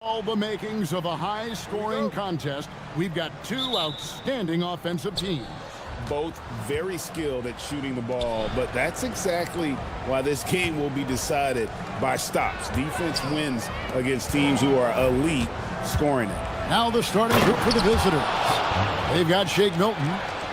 All the makings of a high-scoring contest. We've got two outstanding offensive teams. Both very skilled at shooting the ball, but that's exactly why this game will be decided by stops. Defense wins against teams who are elite scoring it. Now the starting group for the visitors. They've got Shake Milton.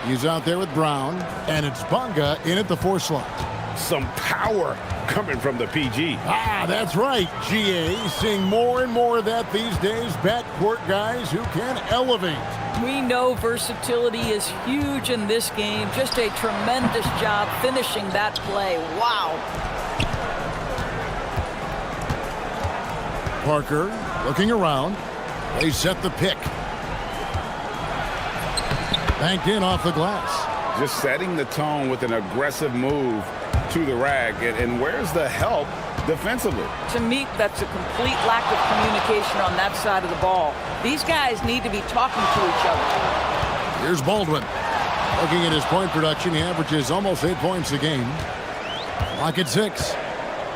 He's out there with Brown, and it's Bunga in at the 4 slot. Some power coming from the PG. Ah, that's right, GA. Seeing more and more of that these days. Backcourt guys who can elevate. We know versatility is huge in this game. Just a tremendous job finishing that play. Wow. Parker looking around. They set the pick. Banked in off the glass. Just setting the tone with an aggressive move to the rack. And where's the help defensively? To me, that's a complete lack of communication on that side of the ball. These guys need to be talking to each other. Here's Baldwin. Looking at his point production, he averages almost 8 points a game. Lock at 6.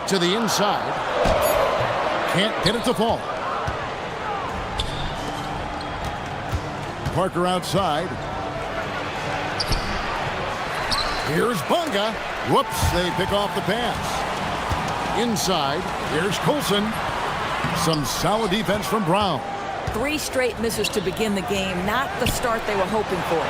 To the inside. Can't get it to fall. Parker outside. Here's Bunga. Whoops, they pick off the pass. Inside, here's Colson. Some solid defense from Brown. 3 straight misses to begin the game, not the start they were hoping for.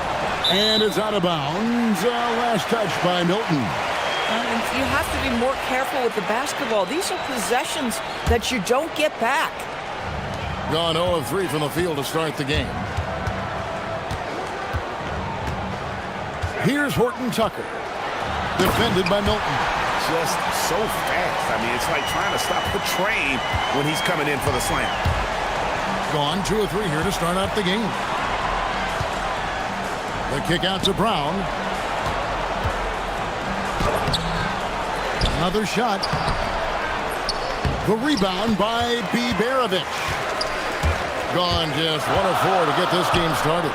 And it's out of bounds. Last touch by Milton. You have to be more careful with the basketball. These are possessions that you don't get back. Gone 0 of 3 from the field to start the game. Here's Horton Tucker. Defended by Milton. Just so fast. I mean, it's like trying to stop the train when he's coming in for the slam. Gone 2 of 3 here to start out the game. The kick out to Brown. Another shot. The rebound by Biberovic. Gone just 1 of 4 to get this game started.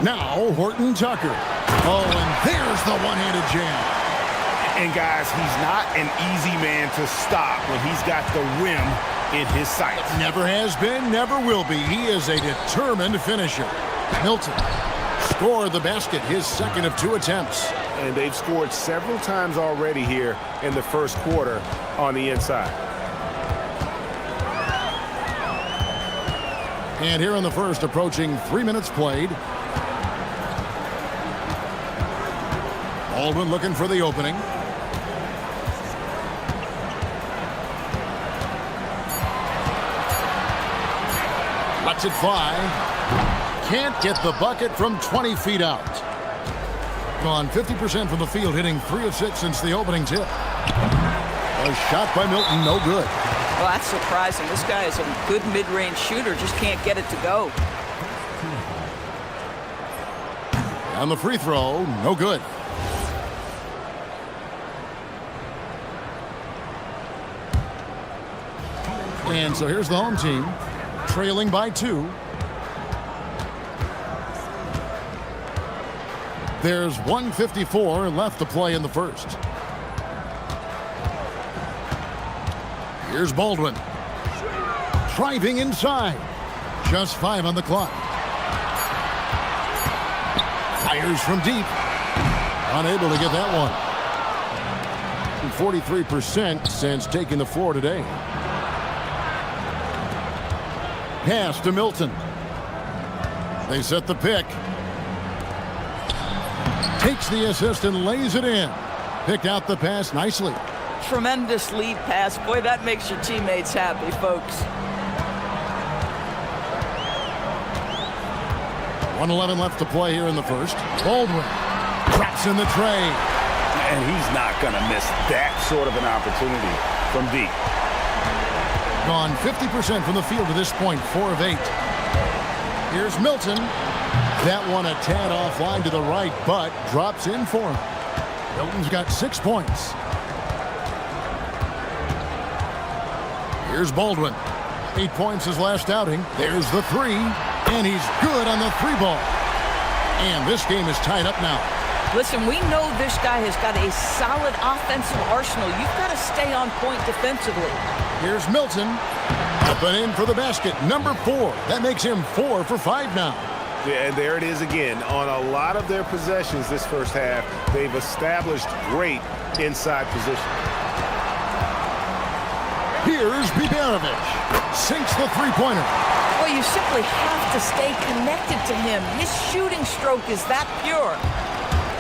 Now Horton Tucker. Oh, and there's the one-handed jam. And guys, he's not an easy man to stop when he's got the rim in his sights. Never has been, never will be. He is a determined finisher. Milton scored the basket, his second of 2 attempts. And they've scored several times already here in the first quarter on the inside. And here in the first, approaching 3 minutes played. Baldwin looking for the opening. Lets it fly. Can't get the bucket from 20 feet out. Gone 50% from the field, hitting 3 of 6 since the opening tip. A shot by Milton, no good. Well, that's surprising. This guy is a good mid-range shooter, just can't get it to go. And the free throw, no good. And so here's the home team, trailing by 2. There's 1:54 left to play in the first. Here's Baldwin. Driving inside. Just 5 on the clock. Fires from deep. Unable to get that one. 43% since taking the floor today. Pass to Milton. They set the pick. Takes the assist and lays it in. Picked out the pass nicely. Tremendous lead pass. Boy, that makes your teammates happy, folks. 1:11 left to play here in the first. Baldwin traps in the tray. And he's not going to miss that sort of an opportunity from deep. Gone 50% from the field to this point, 4 of 8. Here's Milton. That one a tad offline to the right, but drops in for him. Milton's got 6 points. Here's Baldwin. 8 points his last outing. There's the 3, and he's good on the 3 ball. And this game is tied up now. Listen, we know this guy has got a solid offensive arsenal. You've got to stay on point defensively. Here's Milton. Up and in for the basket. Number 4. That makes him 4 for 5 now. Yeah, and there it is again. On a lot of their possessions this first half, they've established great inside position. Here's Biberovic. Sinks the three-pointer. Well, you simply have to stay connected to him. His shooting stroke is that pure.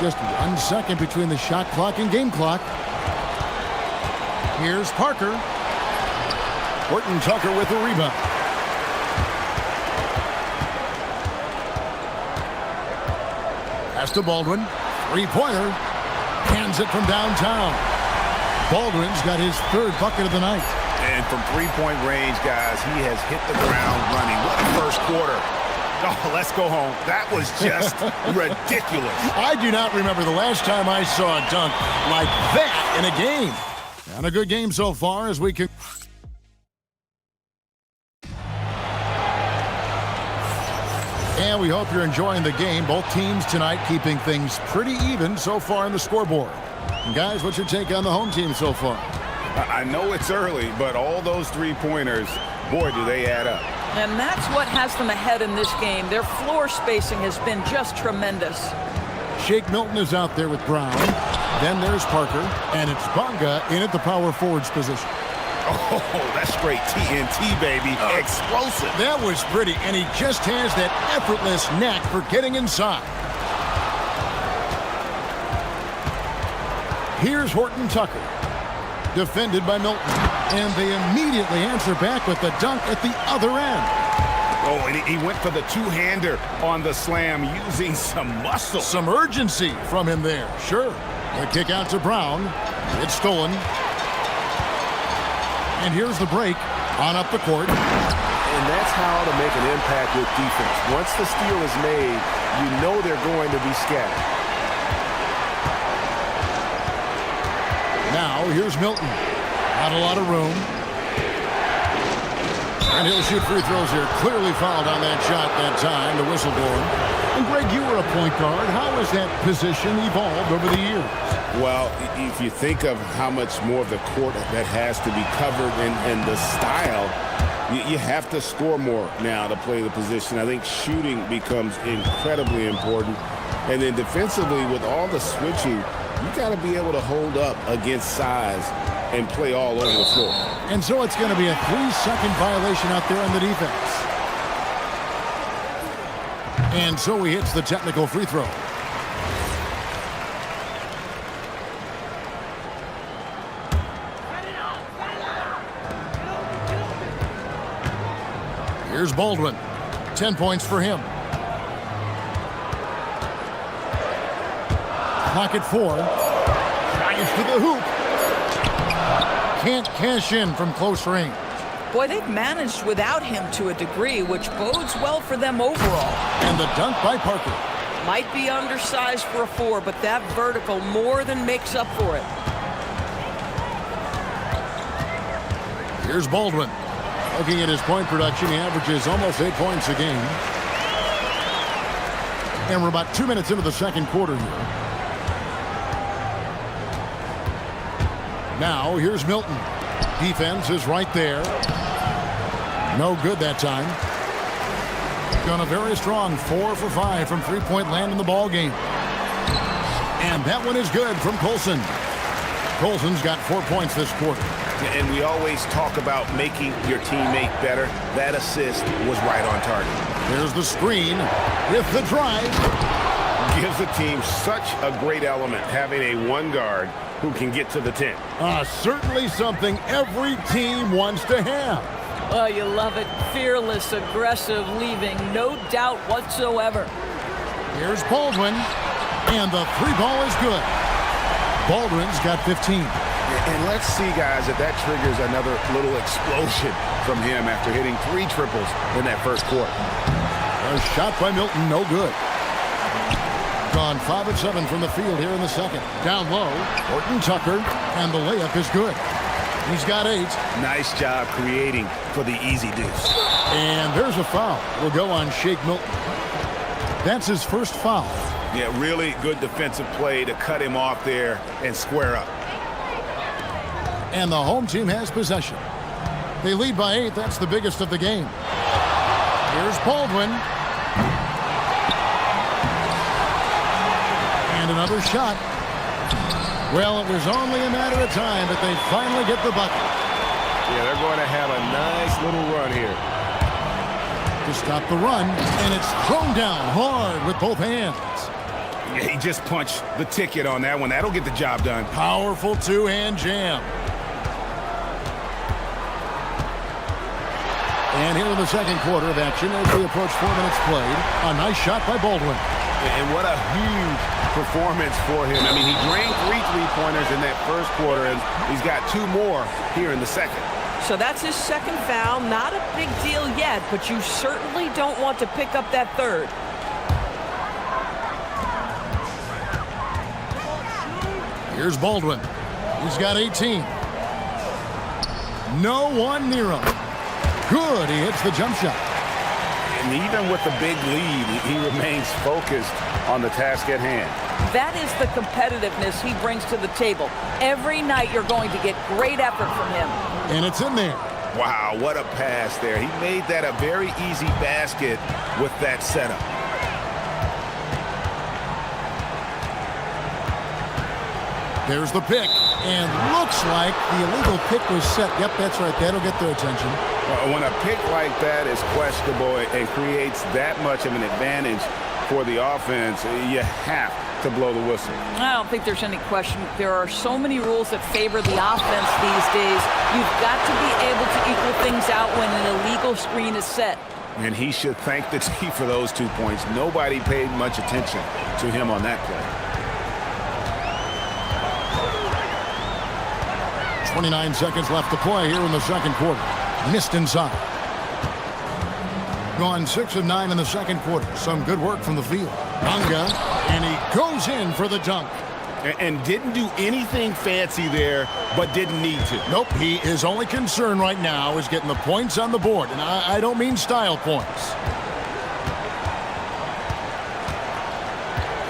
Just 1 second between the shot clock and game clock. Here's Parker. Horton Tucker with the rebound. Pass to Baldwin. Three-pointer. Hands it from downtown. Baldwin's got his 3rd bucket of the night. And from three-point range, guys, he has hit the ground running. What a first quarter. Oh, let's go home. That was just ridiculous. I do not remember the last time I saw a dunk like that in a game. And a good game so far as we can... And we hope you're enjoying the game. Both teams tonight keeping things pretty even so far in the scoreboard. And guys, what's your take on the home team so far? I know it's early, but all those three-pointers, boy, do they add up. And that's what has them ahead in this game. Their floor spacing has been just tremendous. Shake Milton is out there with Brown. Then there's Parker. And it's Bonga in at the power forwards position. Oh, that's straight TNT, baby. Explosive. That was pretty, and he just has that effortless knack for getting inside. Here's Horton Tucker. Defended by Milton. And they immediately answer back with the dunk at the other end. Oh, and he went for the two-hander on the slam using some muscle. Some urgency from him there, sure. The kick out to Brown. It's stolen. And here's the break on up the court. And that's how to make an impact with defense. Once the steal is made, you know they're going to be scattered. Now, here's Milton. Not a lot of room. And he'll shoot free throws here. Clearly fouled on that shot that time, the whistle blower. And Greg, you were a point guard. How has that position evolved over the years? Well, if you think of how much more of the court that has to be covered and the style, you have to score more now to play the position. I think shooting becomes incredibly important. And then defensively, with all the switching, you got to be able to hold up against size and play all over the floor. And so it's going to be a 3-second violation out there on the defense. And so he hits the technical free throw. Here's Baldwin. 10 points for him. Clock at 4. Drives to the hoop. Can't cash in from close range. Boy, they've managed without him to a degree, which bodes well for them overall. And the dunk by Parker. Might be undersized for a 4, but that vertical more than makes up for it. Here's Baldwin. Looking at his point production, he averages almost 8 points a game. And we're about 2 minutes into the second quarter here. Now, here's Milton. Defense is right there. No good that time. Done a very strong 4 for 5 from three-point land in the ball game. And that one is good from Colson. Colson's got 4 points this quarter. And we always talk about making your teammate better. That assist was right on target. There's the screen with the drive. Gives the team such a great element having a one guard who can get to the 10. Certainly something every team wants to have. Oh, you love it. Fearless, aggressive, leaving no doubt whatsoever. Here's Baldwin, and the three ball is good. Baldwin's got 15. And let's see, guys, if that triggers another little explosion from him after hitting 3 triples in that first quarter. A shot by Milton, no good. Gone 5 of 7 from the field here in the second. Down low, Horton Tucker, and the layup is good. He's got 8. Nice job creating for the easy deuce. And there's a foul. Will go on Shake Milton. That's his first foul. Yeah, really good defensive play to cut him off there and square up. And the home team has possession. They lead by 8. That's the biggest of the game. Here's Baldwin. And another shot. Well, it was only a matter of time, but they finally get the bucket. Yeah, they're going to have a nice little run here. To stop the run, and it's thrown down hard with both hands. Yeah, he just punched the ticket on that one. That'll get the job done. Powerful two-hand jam. And here in the second quarter of action as we approach 4 minutes played. A nice shot by Baldwin. And what a huge performance for him. I mean, he drained 3 3-pointers in that first quarter, and he's got 2 more here in the second. So that's his second foul. Not a big deal yet, but you certainly don't want to pick up that third. Here's Baldwin. He's got 18. No one near him. Good. He hits the jump shot. And even with the big lead, he remains focused on the task at hand. That is the competitiveness he brings to the table. Every night you're going to get great effort from him. And it's in there. Wow, what a pass there. He made that a very easy basket with that setup. There's the pick, and looks like the illegal pick was set. Yep, that's right. That'll get their attention. When a pick like that is questionable and creates that much of an advantage for the offense, you have to blow the whistle. I don't think there's any question. There are so many rules that favor the offense these days. You've got to be able to equal things out when an illegal screen is set. And he should thank the team for those 2 points. Nobody paid much attention to him on that play. 29 seconds left to play here in the second quarter. Missed inside. Gone 6 of 9 in the second quarter. Some good work from the field. Ganga, and he goes in for the dunk. And didn't do anything fancy there, but didn't need to. Nope, his only concern right now is getting the points on the board. And I don't mean style points.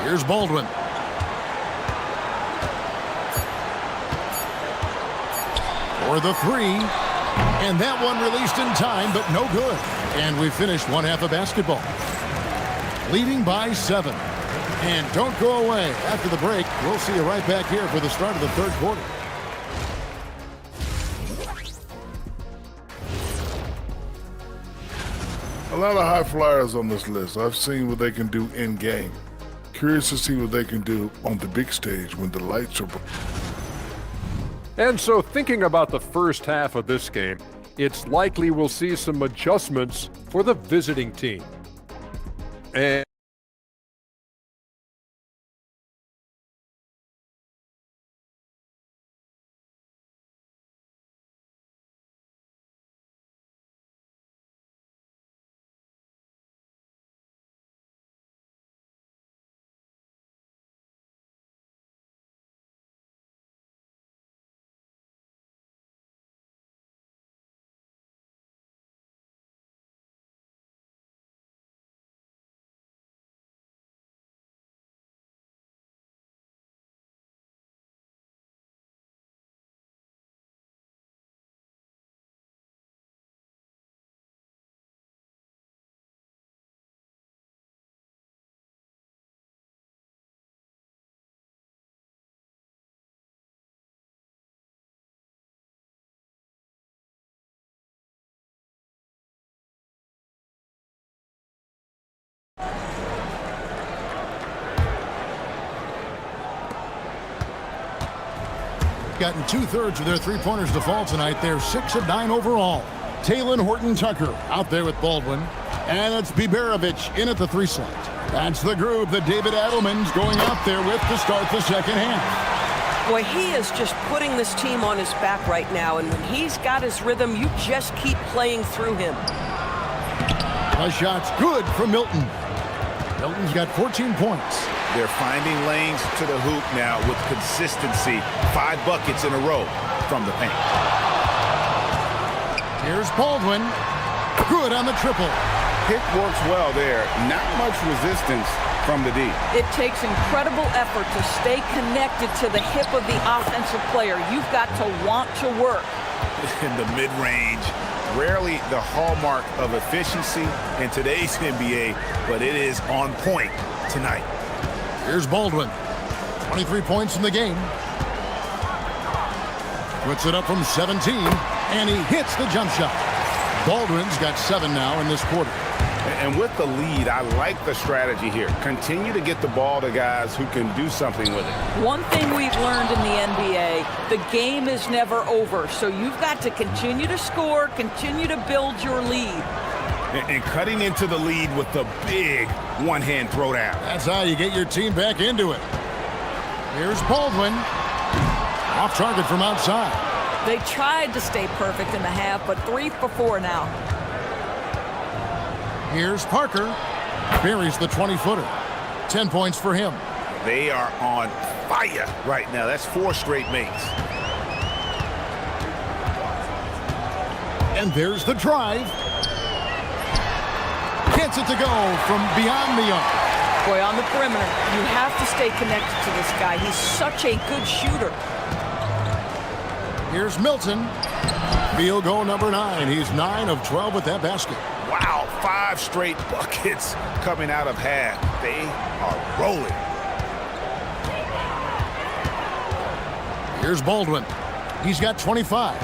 Here's Baldwin. For the 3, and that one released in time, but no good. And we finished one half of basketball, leading by 7. And don't go away. After the break, we'll see you right back here for the start of the third quarter. A lot of high flyers on this list. I've seen what they can do in game. Curious to see what they can do on the big stage when the lights are. And so thinking about the first half of this game, it's likely we'll see some adjustments for the visiting team. And gotten 2/3 of their three-pointers to fall tonight. They're 6 of 9 overall. Talon Horton-Tucker out there with Baldwin. And it's Biberovic in at the 3 slot. That's the group that David Adelman's going out there with to start the second half. Boy, he is just putting this team on his back right now, and when he's got his rhythm, you just keep playing through him. The shot's good from Milton. Milton's got 14 points. They're finding lanes to the hoop now with consistency. 5 buckets in a row from the paint. Here's Baldwin. Good on the triple. Pick works well there. Not much resistance from the D. It takes incredible effort to stay connected to the hip of the offensive player. You've got to want to work. In the mid-range, rarely the hallmark of efficiency in today's NBA, but it is on point tonight. Here's Baldwin. 23 points in the game. Puts it up from 17, and he hits the jump shot. Baldwin's got 7 now in this quarter. And with the lead, I like the strategy here. Continue to get the ball to guys who can do something with it. One thing we've learned in the NBA, the game is never over. So you've got to continue to score, continue to build your lead. And cutting into the lead with the big one-hand throwdown. That's how you get your team back into it. Here's Baldwin. Off target from outside. They tried to stay perfect in the half, but 3 for 4 now. Here's Parker. Buries the 20-footer. 10 points for him. They are on fire right now. That's 4 straight makes. And there's the drive. Gets it to go from beyond the arc. Boy, on the perimeter, you have to stay connected to this guy. He's such a good shooter. Here's Milton. Field goal number 9. He's 9 of 12 with that basket. Wow, 5 straight buckets coming out of half. They are rolling. Here's Baldwin. He's got 25.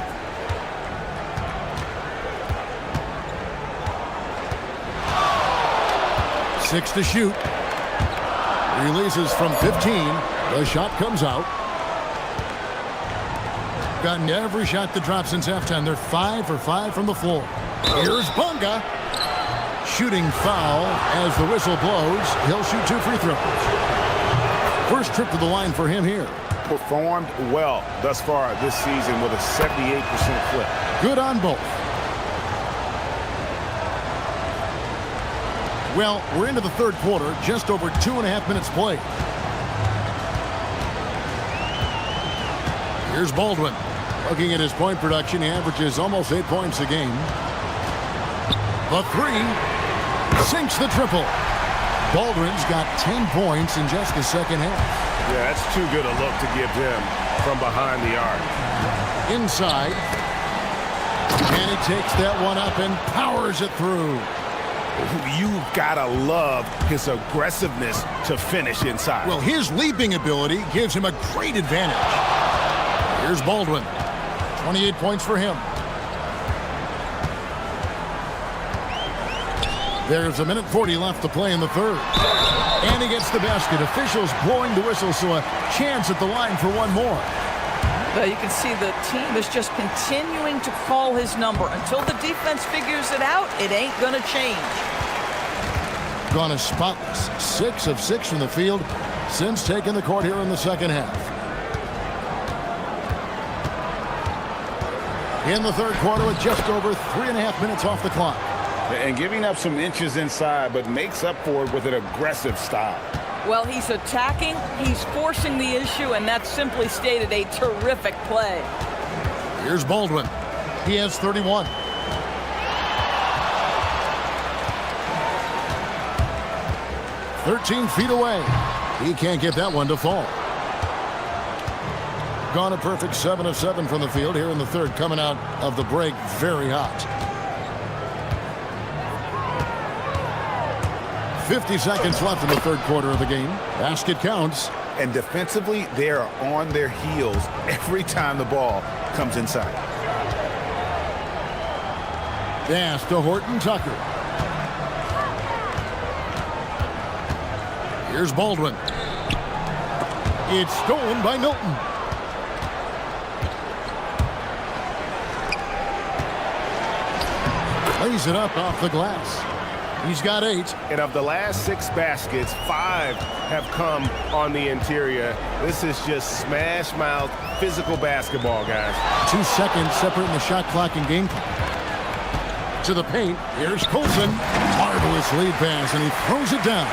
Six to shoot. Releases from 15. The shot comes out. Gotten every shot to drop since halftime. They're 5 for 5 from the floor. Here's Bunga. Shooting foul as the whistle blows. He'll shoot 2 free throws. First trip to the line for him here. Performed well thus far this season with a 78% clip. Good on both. Well, we're into the third quarter, just over 2.5 minutes played. Here's Baldwin. Looking at his point production, he averages almost 8 points a game. The 3 sinks the triple. Baldwin's got 10 points in just the second half. Yeah, that's too good a look to give him from behind the arc. Inside. And he takes that one up and powers it through. You've got to love his aggressiveness to finish inside. Well, his leaping ability gives him a great advantage. Here's Baldwin. 28 points for him. There's 1:40 left to play in the third. And he gets the basket. Officials blowing the whistle, so a chance at the line for one more. But you can see the team is just continuing to call his number. Until the defense figures it out, it ain't going to change. Gone as spotless. 6 of 6 from the field since taking the court here in the second half. In the third quarter with just over 3.5 minutes off the clock. And giving up some inches inside, but makes up for it with an aggressive style. Well, he's attacking, he's forcing the issue, and that's simply stated a terrific play. Here's Baldwin. He has 31. "13 feet away. He can't get that one to fall. Gone a perfect 7 of 7 from the field here in the third, coming out of the break very hot. 50 seconds left in the third quarter of the game. Basket counts. And defensively, they are on their heels every time the ball comes inside. Pass to Horton Tucker. Here's Baldwin. It's stolen by Milton. Lays it up off the glass. He's got 8. And of the last 6 baskets, 5 have come on the interior. This is just smash mouth physical basketball, guys. 2 seconds separating the shot clock and game clock. To the paint. Here's Colson. Marvelous lead pass, and he throws it down.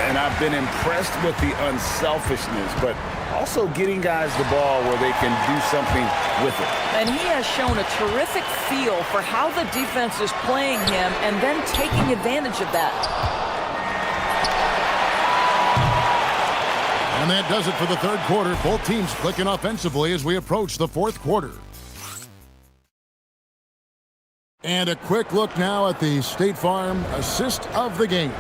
And I've been impressed with the unselfishness, but Also getting guys the ball where they can do something with it. And he has shown a terrific feel for how the defense is playing him and then taking advantage of that. And that does it for the third quarter. Both teams clicking offensively as we approach the fourth quarter. And a quick look now at the State Farm assist of the game.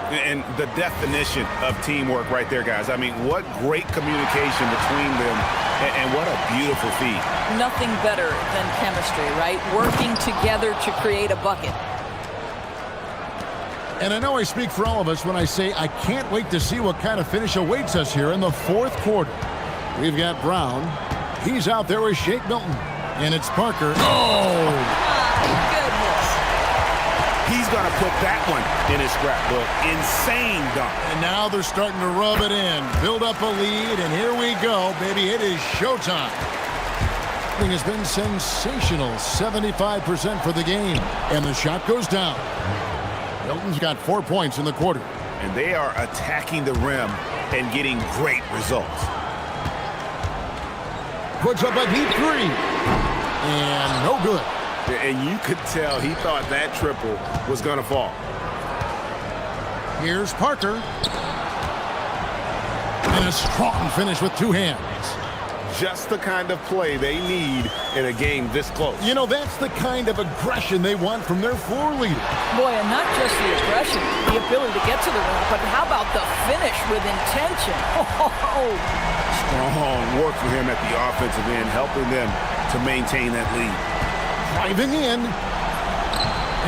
And the definition of teamwork right there, guys. I mean, what great communication between them, and what a beautiful feed. Nothing better than chemistry, right? Working together to create a bucket. And I know I speak for all of us when I say I can't wait to see what kind of finish awaits us here in the fourth quarter. We've got Brown. He's out there with Shake Milton. And it's Parker. Oh! Goodness. He's going to put that one in his scrapbook. Insane dunk. And now they're starting to rub it in. Build up a lead, and here we go, baby. It is showtime. It has been sensational. 75% for the game. And the shot goes down. Milton's got 4 points in the quarter. And they are attacking the rim and getting great results. Puts up a deep three. And no good. And you could tell he thought that triple was going to fall. Here's Parker. And a strong finish with two hands. Just the kind of play they need in a game this close. You know, that's the kind of aggression they want from their floor leader. Boy, and not just the aggression, the ability to get to the rim, but how about the finish with intention? Oh, strong work for him at the offensive end, helping them to maintain that lead. Driving in,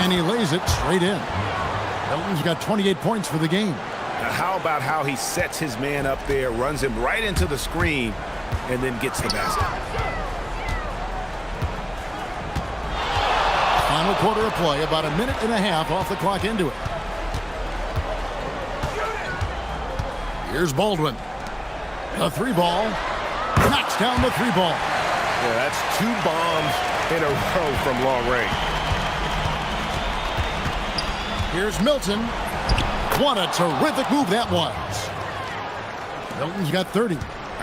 and he lays it straight in. Milton's got 28 points for the game. Now, how about how he sets his man up there, runs him right into the screen, and then gets the basket. Final quarter of play, about a minute and a half off the clock into it. Here's Baldwin. The three ball. Knocks down the three ball. Yeah, that's 2 bombs in a row from long range. Here's Milton. What a terrific move that was. Milton's got 30.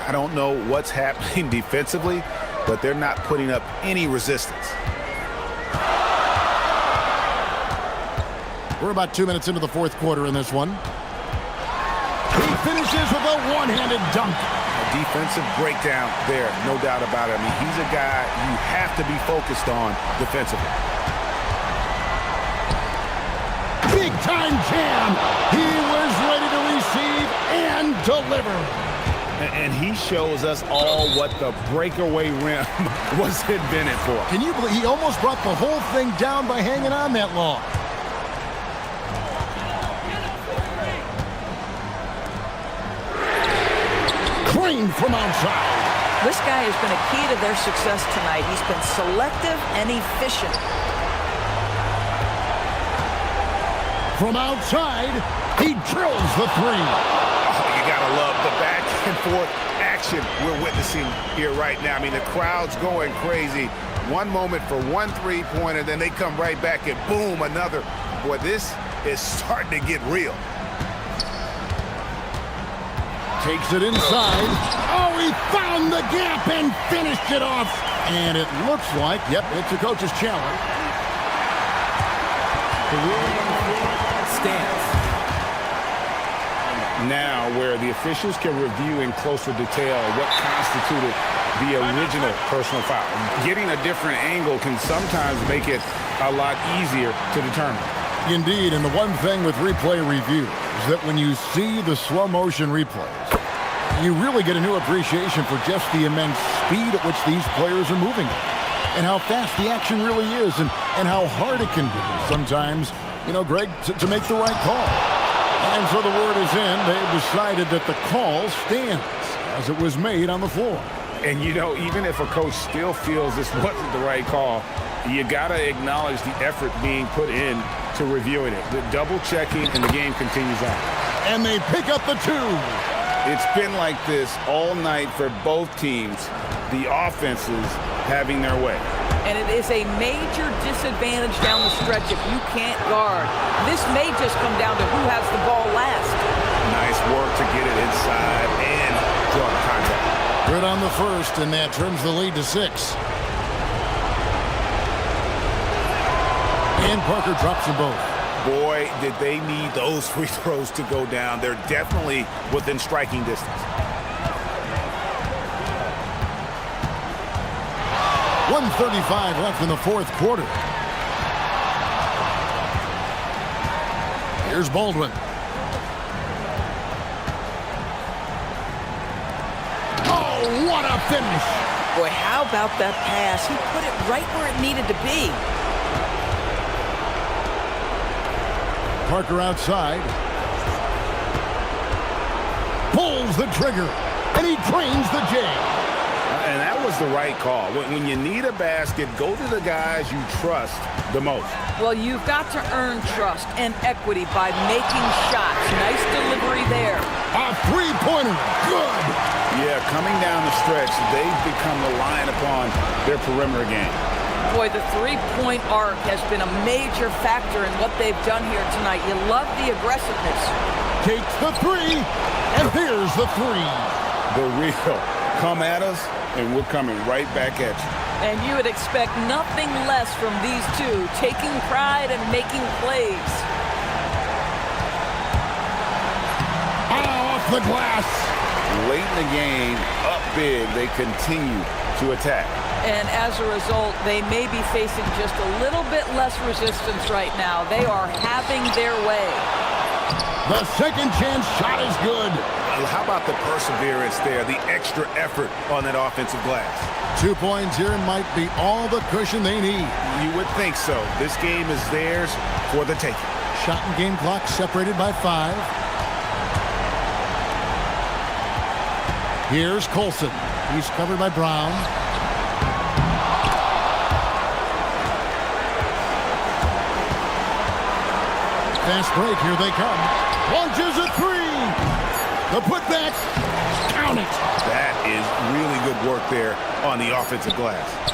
I don't know what's happening defensively, but they're not putting up any resistance. We're about 2 minutes into the fourth quarter in this one. He finishes with a one-handed dunk. A defensive breakdown there, no doubt about it. I mean, he's a guy you have to be focused on defensively. Big-time jam. He was ready to receive and deliver. And he shows us all what the breakaway rim was invented for. Can you believe he almost brought the whole thing down by hanging on that long? Clean from outside. this guy has been a key to their success tonight. He's been selective and efficient. From outside, he drills the three. Oh, you gotta love the back and forth action we're witnessing here right now. I mean, the crowd's going crazy. One moment for one three-pointer, then they come right back and boom, another. Boy, this is starting to get real. Takes it inside. Oh, he found the gap and finished it off. And it looks like, yep, it's a coach's challenge. The rule stands. Now, where the officials can review in closer detail what constituted the original personal foul. Getting a different angle can sometimes make it a lot easier to determine. Indeed, and the one thing with replay review is that when you see the slow motion replays, you really get a new appreciation for just the immense speed at which these players are moving and how fast the action really is and how hard it can be sometimes, you know, Greg, to make the right call. And so the word is in. They've decided that the call stands as it was made on the floor. And, you know, even if a coach still feels this wasn't the right call, you got to acknowledge the effort being put in to reviewing it. The double checking, and the game continues on. And they pick up the two. It's been like this all night for both teams. The offenses having their way. And it is a major disadvantage down the stretch if you can't guard. This may just come down to who has the ball last. Nice work to get it inside and draw the contact. Good on the first, and that trims the lead to 6. And Parker drops them both. Boy, did they need those free throws to go down. They're definitely within striking distance. 1:35 left in the fourth quarter. Here's Baldwin. Oh, what a finish! Boy, how about that pass? He put it right where it needed to be. Parker outside. Pulls the trigger, and he drains the J. And that was the right call. When you need a basket, go to the guys you trust the most. Well, you've got to earn trust and equity by making shots. Nice delivery there. A three-pointer. Good. Yeah, coming down the stretch, they've become reliant upon their perimeter game. Boy, the three-point arc has been a major factor in what they've done here tonight. You love the aggressiveness. Takes the three, and here's the three. The real come at us, and we're coming right back at you. And you would expect nothing less from these two, taking pride and making plays. Off the glass. Late in the game, up big, they continue to attack. And as a result, they may be facing just a little bit less resistance right now. They are having their way. The second chance shot is good. How about the perseverance there, the extra effort on that offensive glass? 2 points here might be all the cushion they need. You would think so. This game is theirs for the taking. Shot and game clock separated by 5. Here's Colson. He's covered by Brown. Fast break, here they come. Launches a three. The putback, count it. That is really good work there on the offensive glass.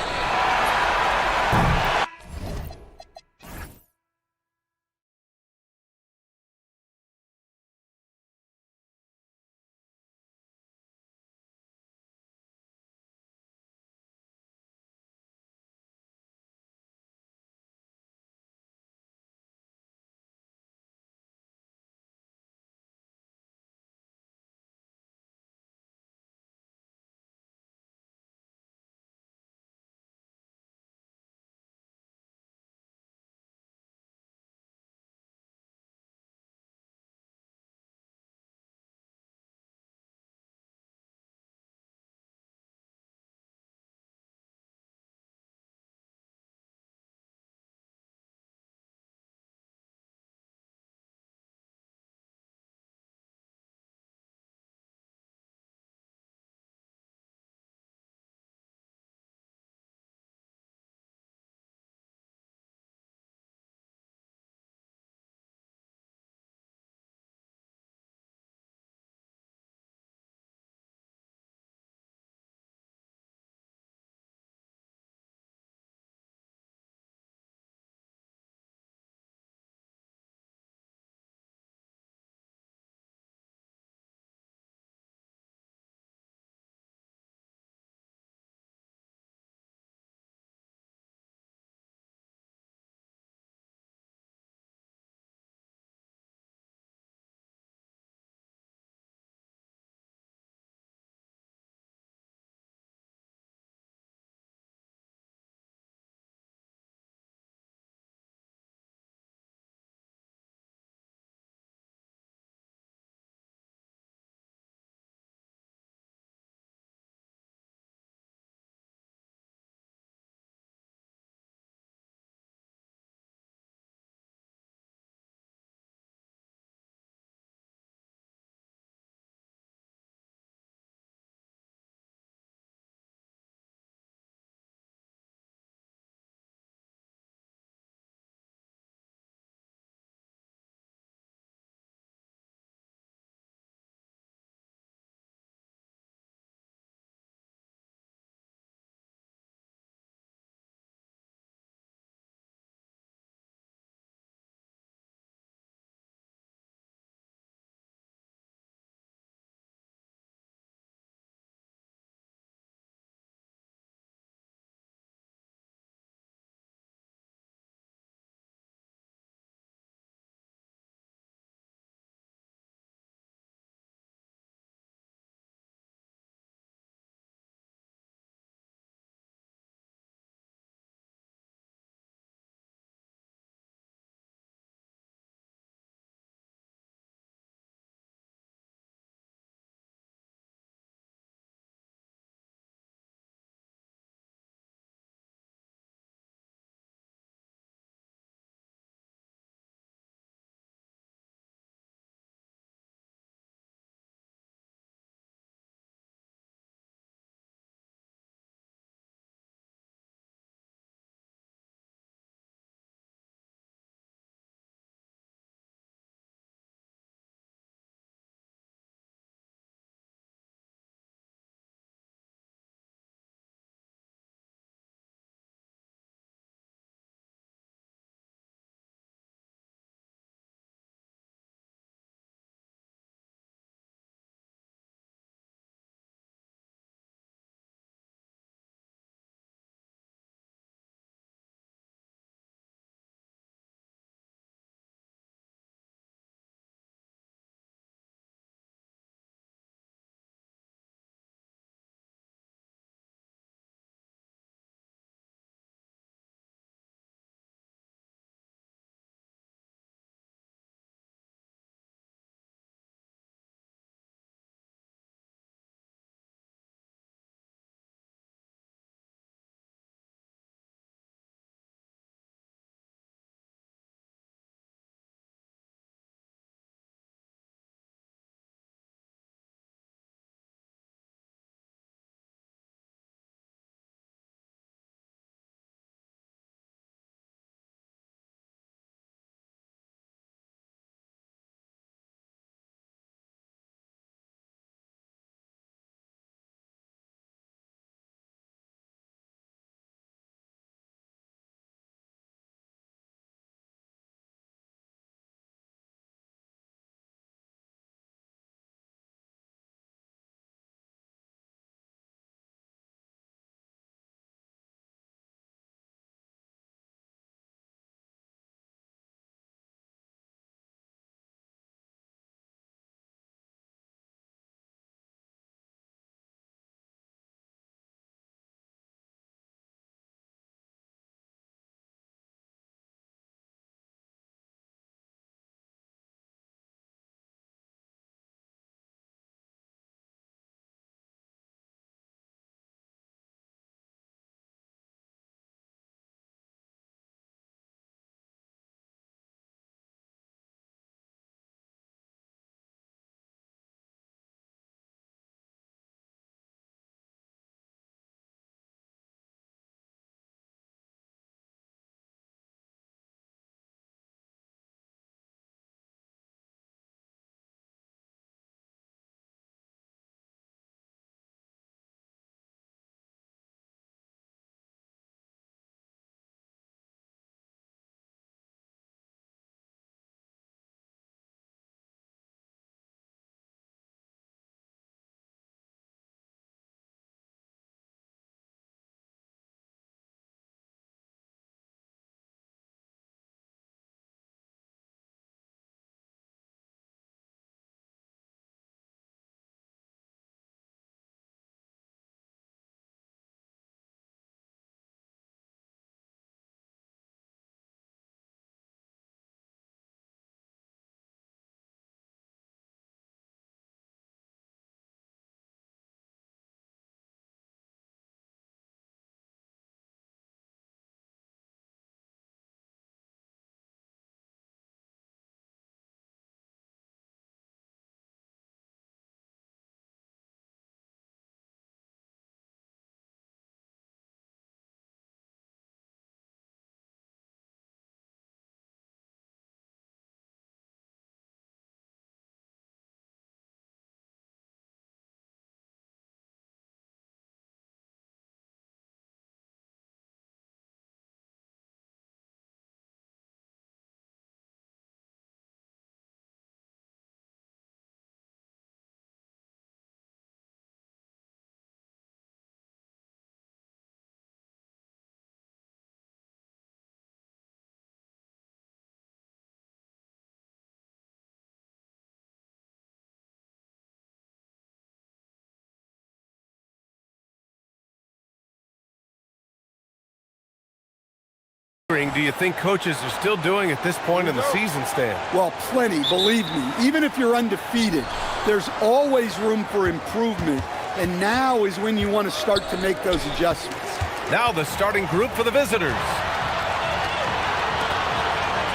wondering, do you think coaches are still doing at this point in the season, Stan? Well, plenty, believe me. Even if you're undefeated, there's always room for improvement, and now is when you want to start to make those adjustments. Now the starting group for the visitors.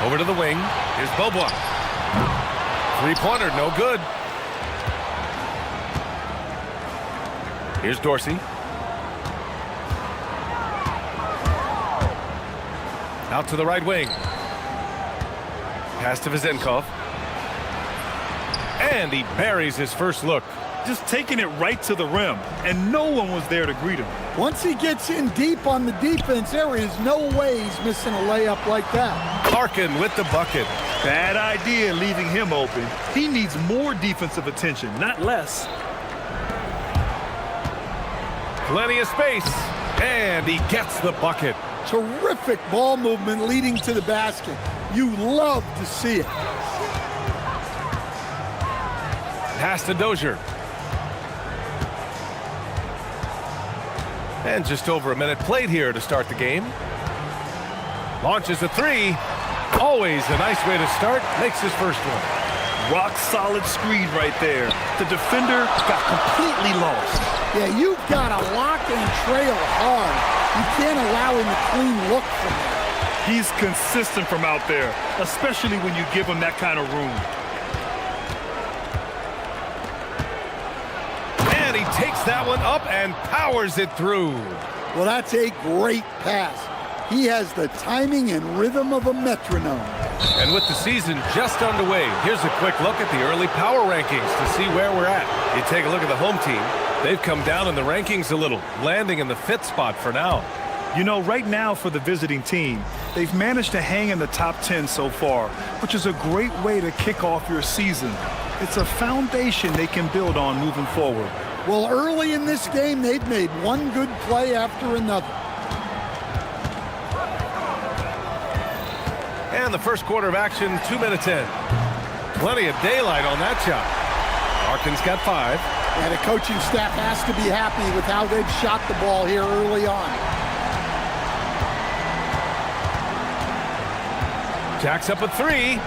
Over to the wing. Here's Bobois. Three-pointer, no good. Here's Dorsey. Out to the right wing. Pass to Vezenkov. And he buries his first look. Just taking it right to the rim, and no one was there to greet him. Once he gets in deep on the defense, there is no way he's missing a layup like that. Larkin with the bucket. Bad idea leaving him open. He needs more defensive attention, not less. Plenty of space, and he gets the bucket. Terrific ball movement leading to the basket. You love to see it. Pass to Dozier. And just over a minute played here to start the game. Launches a three. Always a nice way to start. Makes his first one. Rock solid screen right there. The defender got completely lost. Yeah, you've got to lock and trail hard. You can't allow him a clean look from there. He's consistent from out there, especially when you give him that kind of room. And he takes that one up and powers it through. Well, that's a great pass. He has the timing and rhythm of a metronome. And with the season just underway, here's a quick look at the early power rankings to see where we're at. You take a look at the home team. They've come down in the rankings a little, landing in the 5th spot for now. You know, right now for the visiting team, they've managed to hang in the top 10 so far, which is a great way to kick off your season. It's a foundation they can build on moving forward. Well, early in this game, they've made one good play after another. And the first quarter of action, 2 minutes in. Plenty of daylight on that shot. Larkin's got 5. And the coaching staff has to be happy with how they've shot the ball here early on. Jacks up a 3.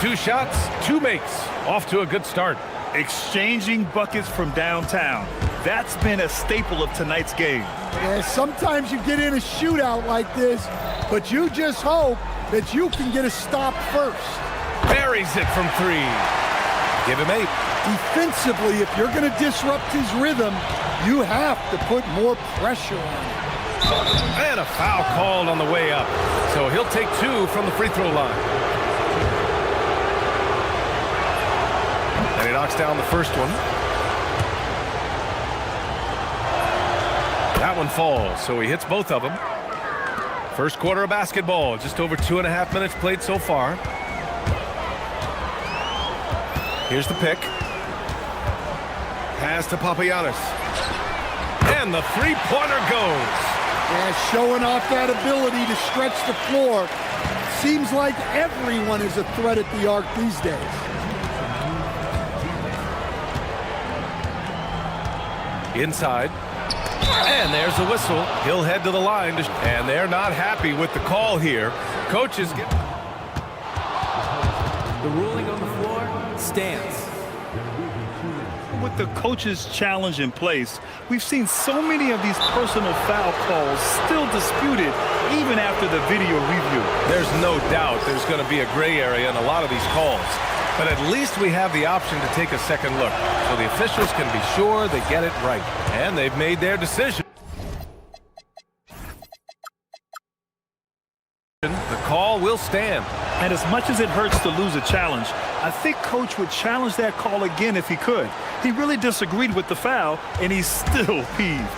2 shots, 2 makes. Off to a good start. Exchanging buckets from downtown. That's been a staple of tonight's game. Yeah, sometimes you get in a shootout like this, but you just hope that you can get a stop first. Buries it from 3. Give him 8. Defensively, if you're going to disrupt his rhythm, you have to put more pressure on him. And a foul called on the way up. So he'll take 2 from the free throw line. And he knocks down the first one. That one falls, so he hits both of them. First quarter of basketball, just over 2.5 minutes played so far. Here's the pick. Pass to Papagiannis. And the three-pointer goes. Yeah, showing off that ability to stretch the floor. Seems like everyone is a threat at the arc these days. Inside. And there's the whistle. He'll head to the line. And they're not happy with the call here. Coaches get... The ruling on the floor stands. With the coach's challenge in place, we've seen so many of these personal foul calls still disputed even after the video review. There's no doubt there's going to be a gray area in a lot of these calls. But at least we have the option to take a second look, so the officials can be sure they get it right. And they've made their decision. The call will stand. And as much as it hurts to lose a challenge, I think Coach would challenge that call again if he could. He really disagreed with the foul, and he's still peeved.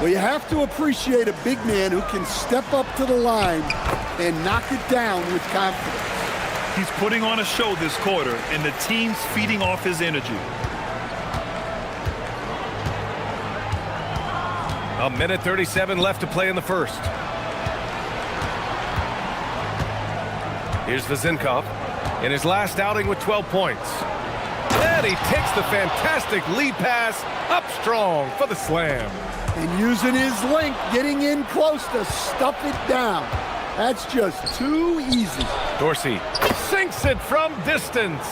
Well, you have to appreciate a big man who can step up to the line and knock it down with confidence. He's putting on a show this quarter, and the team's feeding off his energy. A minute 37 left to play in the first. Here's Vezenkov in his last outing with 12 points. And he takes the fantastic lead pass up strong for the slam. And using his length, getting in close to stuff it down. That's just too easy. Dorsey sinks it from distance.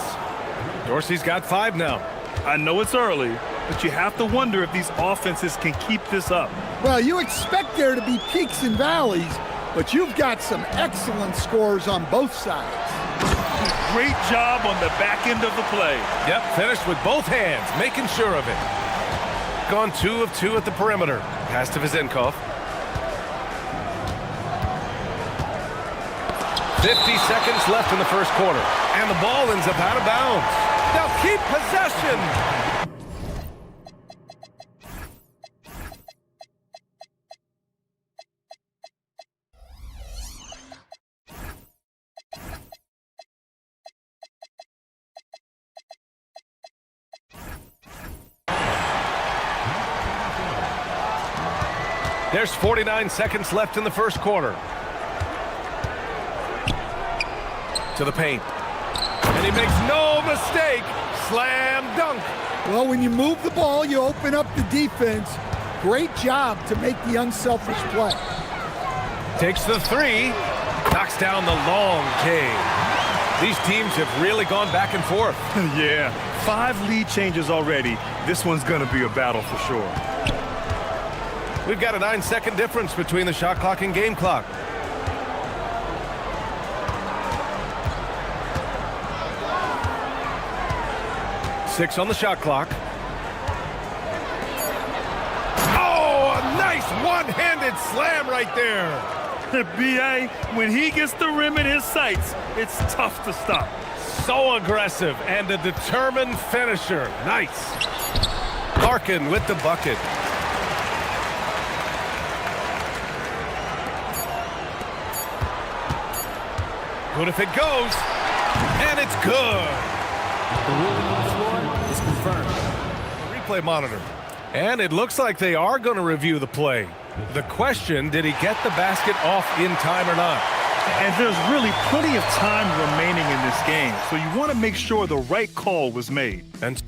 Dorsey's got 5 now. I know it's early, but you have to wonder if these offenses can keep this up. Well, you expect there to be peaks and valleys, but you've got some excellent scores on both sides. Great job on the back end of the play. Yep, finished with both hands, making sure of it. Gone 2 of 2 at the perimeter. Pass to Vizenkov. 50 seconds left in the first quarter, and the ball ends up out of bounds. They'll keep possession. There's 49 seconds left in the first quarter. To the paint. And he makes no mistake. Slam dunk. Well, when you move the ball, you open up the defense. Great job to make the unselfish play. Takes the 3. Knocks down the long K. These teams have really gone back and forth. Yeah, 5 lead changes already. This one's going to be a battle for sure. We've got a 9-second difference between the shot clock and game clock. Six on the shot clock. Oh, a nice one-handed slam right there. B.A., when he gets the rim in his sights, it's tough to stop. So aggressive and a determined finisher. Nice. Larkin with the bucket. Good if it goes, and it's good. The ruling on the floor is confirmed. Replay monitor. And it looks like they are going to review the play. The question, did he get the basket off in time or not? And there's really plenty of time remaining in this game, so you want to make sure the right call was made. And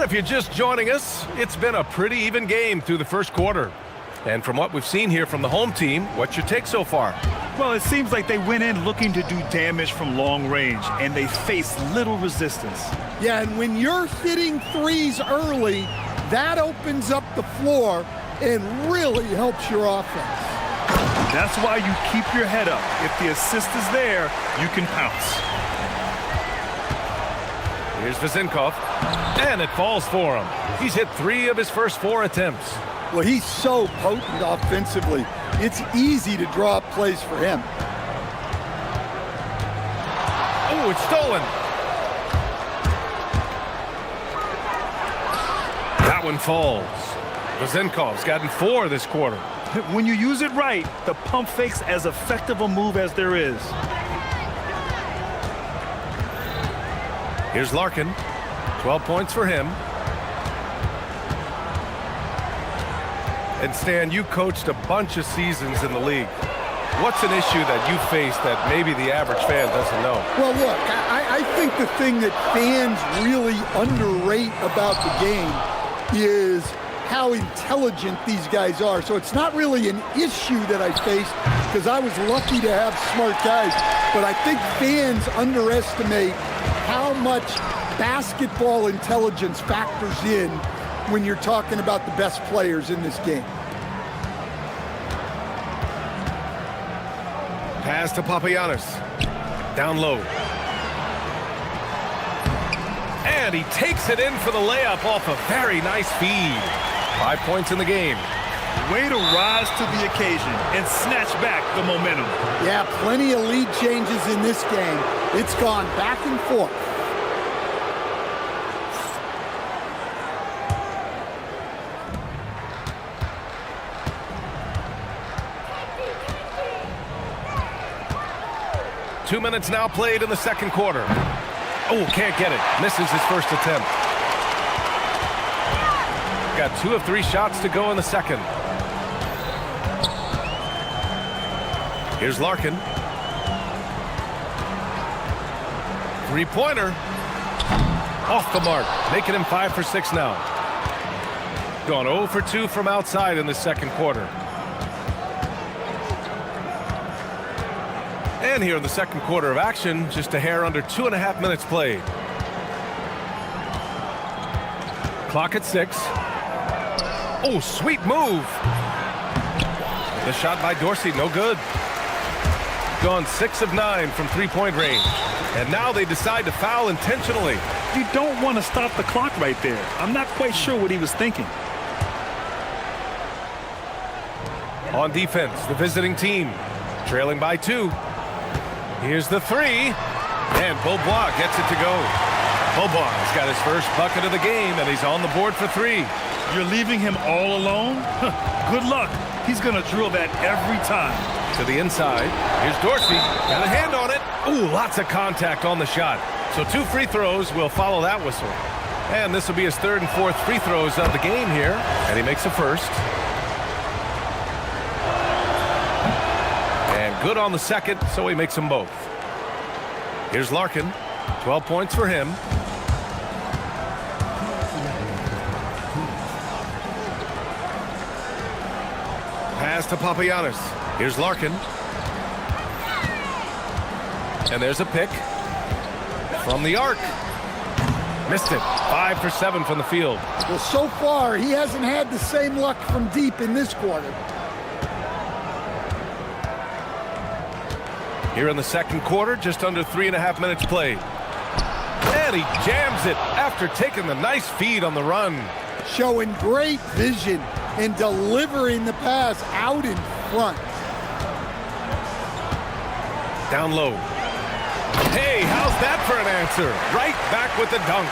if you're just joining us, it's been a pretty even game through the first quarter. And from what we've seen here from the home team, what's your take so far? Well, it seems like they went in looking to do damage from long range, and they faced little resistance. Yeah, and when you're hitting threes early, that opens up the floor and really helps your offense. That's why you keep your head up. If the assist is there, you can pounce. Here's Vizenkov, and it falls for him. He's hit 3 of his first 4 attempts. Well, he's so potent offensively. It's easy to draw up plays for him. Oh, it's stolen. That one falls. Vizenkov's gotten 4 this quarter. When you use it right, the pump fake's as effective a move as there is. Here's Larkin. 12 points for him. And Stan, you coached a bunch of seasons in the league. What's an issue that you face that maybe the average fan doesn't know? Well, look, I think the thing that fans really underrate about the game is how intelligent these guys are. So it's not really an issue that I faced because I was lucky to have smart guys. But I think fans underestimate how much basketball intelligence factors in when you're talking about the best players in this game. Pass to Papagiannis. Down low. And he takes it in for the layup off a very nice feed. 5 points in the game. Way to rise to the occasion and snatch back the momentum. Yeah, plenty of lead changes in this game. It's gone back and forth. Two minutes now played in the second quarter. Oh, can't get it. Misses his first attempt. Got 2 of 3 shots to go in the second. Here's Larkin. Three-pointer. Off the mark, making him 5 for 6 now. Gone 0 for 2 from outside in the second quarter. And here in the second quarter of action, just a hair under 2.5 minutes played. Clock at 6. Oh, sweet move. The shot by Dorsey, no good. Gone 6 of 9 from three-point range. And now they decide to foul intentionally. You don't want to stop the clock right there. I'm not quite sure what he was thinking. On defense, the visiting team, trailing by 2. Here's the 3. And Beaubois gets it to go. Beaubois has got his first bucket of the game, and he's on the board for 3. You're leaving him all alone? Good luck. He's going to drill that every time. To the inside. Here's Dorsey. Got a hand on it. Ooh, lots of contact on the shot. So 2 free throws will follow that whistle. And this will be his 3rd and 4th free throws of the game here. And he makes a first. And good on the second, so he makes them both. Here's Larkin. 12 points for him. Pass to Papagiannis. Here's Larkin. And there's a pick from the arc. Missed it. 5 for 7 from the field. Well, so far, he hasn't had the same luck from deep in this quarter. Here in the second quarter, just under 3.5 minutes played. And he jams it after taking the nice feed on the run. Showing great vision and delivering the pass out in front. Down low. Hey, how's that for an answer? Right back with the dunk.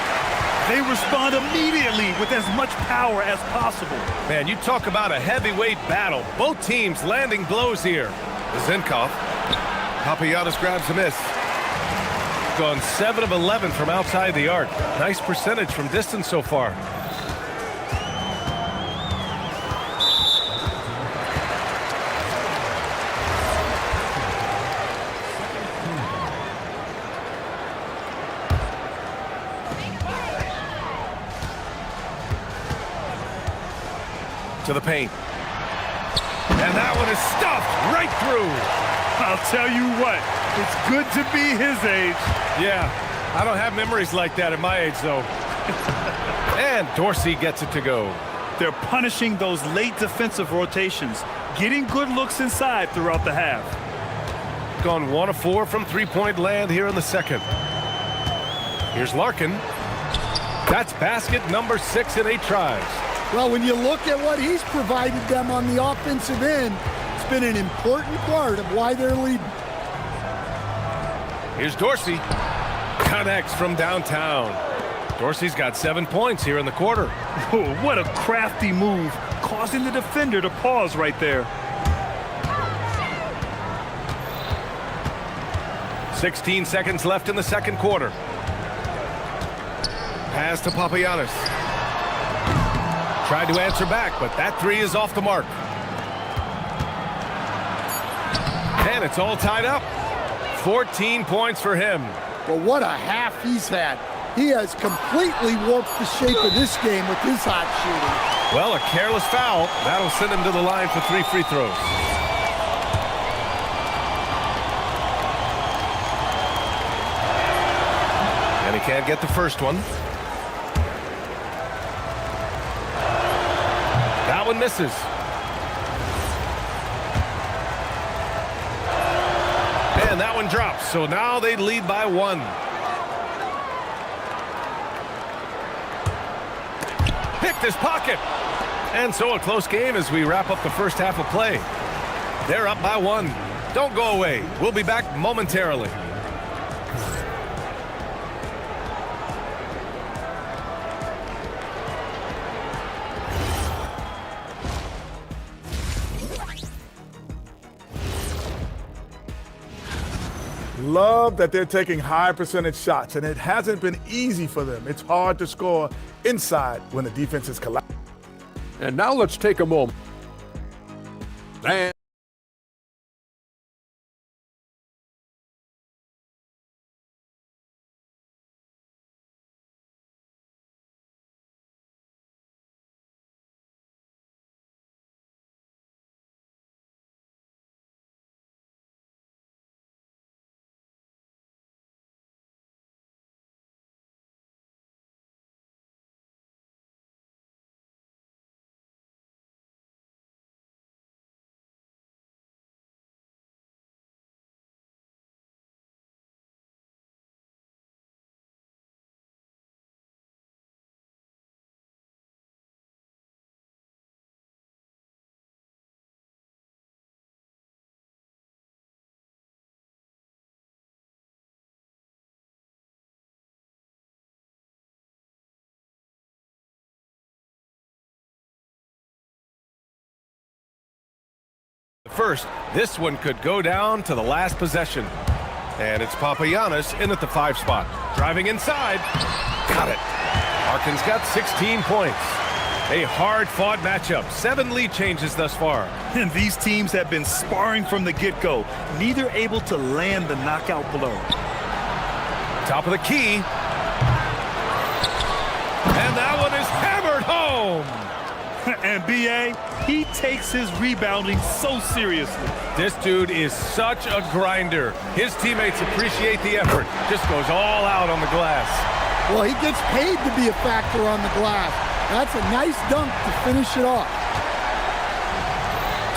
They respond immediately with as much power as possible. Man, you talk about a heavyweight battle. Both teams landing blows here. Zinkov. Papagiannis grabs a miss. Gone 7 of 11 from outside the arc. Nice percentage from distance so far. To the paint. And that one is stuffed right through. I'll tell you what, it's good to be his age. Yeah, I don't have memories like that at my age, though. And Dorsey gets it to go. They're punishing those late defensive rotations, getting good looks inside throughout the half. Gone 1 of 4 from three-point land here in the second. Here's Larkin. That's basket number 6 in 8 tries. Well, when you look at what he's provided them on the offensive end, it's been an important part of why they're leading. Here's Dorsey. Connects from downtown. Dorsey's got 7 points here in the quarter. Oh, what a crafty move, causing the defender to pause right there. 16 seconds left in the second quarter. Pass to Papagiannis. Tried to answer back, but that 3 is off the mark. And it's all tied up. 14 points for him. Well, what a half he's had. He has completely warped the shape of this game with his hot shooting. Well, a careless foul. That'll send him to the line for 3 free throws. And he can't get the first one. That one misses. And that one drops. So now they lead by 1. Picked his pocket. And so a close game as we wrap up the first half of play. They're up by 1. Don't go away. We'll be back momentarily. Love that they're taking high percentage shots, and it hasn't been easy for them. It's hard to score inside when the defense is collapsing. And now let's take a moment. And First, this one could go down to the last possession. And it's Papagiannis in at the 5 spot. Driving inside. Got it. Larkin's got 16 points. A hard-fought matchup. 7 lead changes thus far. And these teams have been sparring from the get-go, neither able to land the knockout blow. Top of the key. And that one is hammered home. And B.A., he takes his rebounding so seriously. This dude is such a grinder. His teammates appreciate the effort. Just goes all out on the glass. Well, he gets paid to be a factor on the glass. That's a nice dunk to finish it off.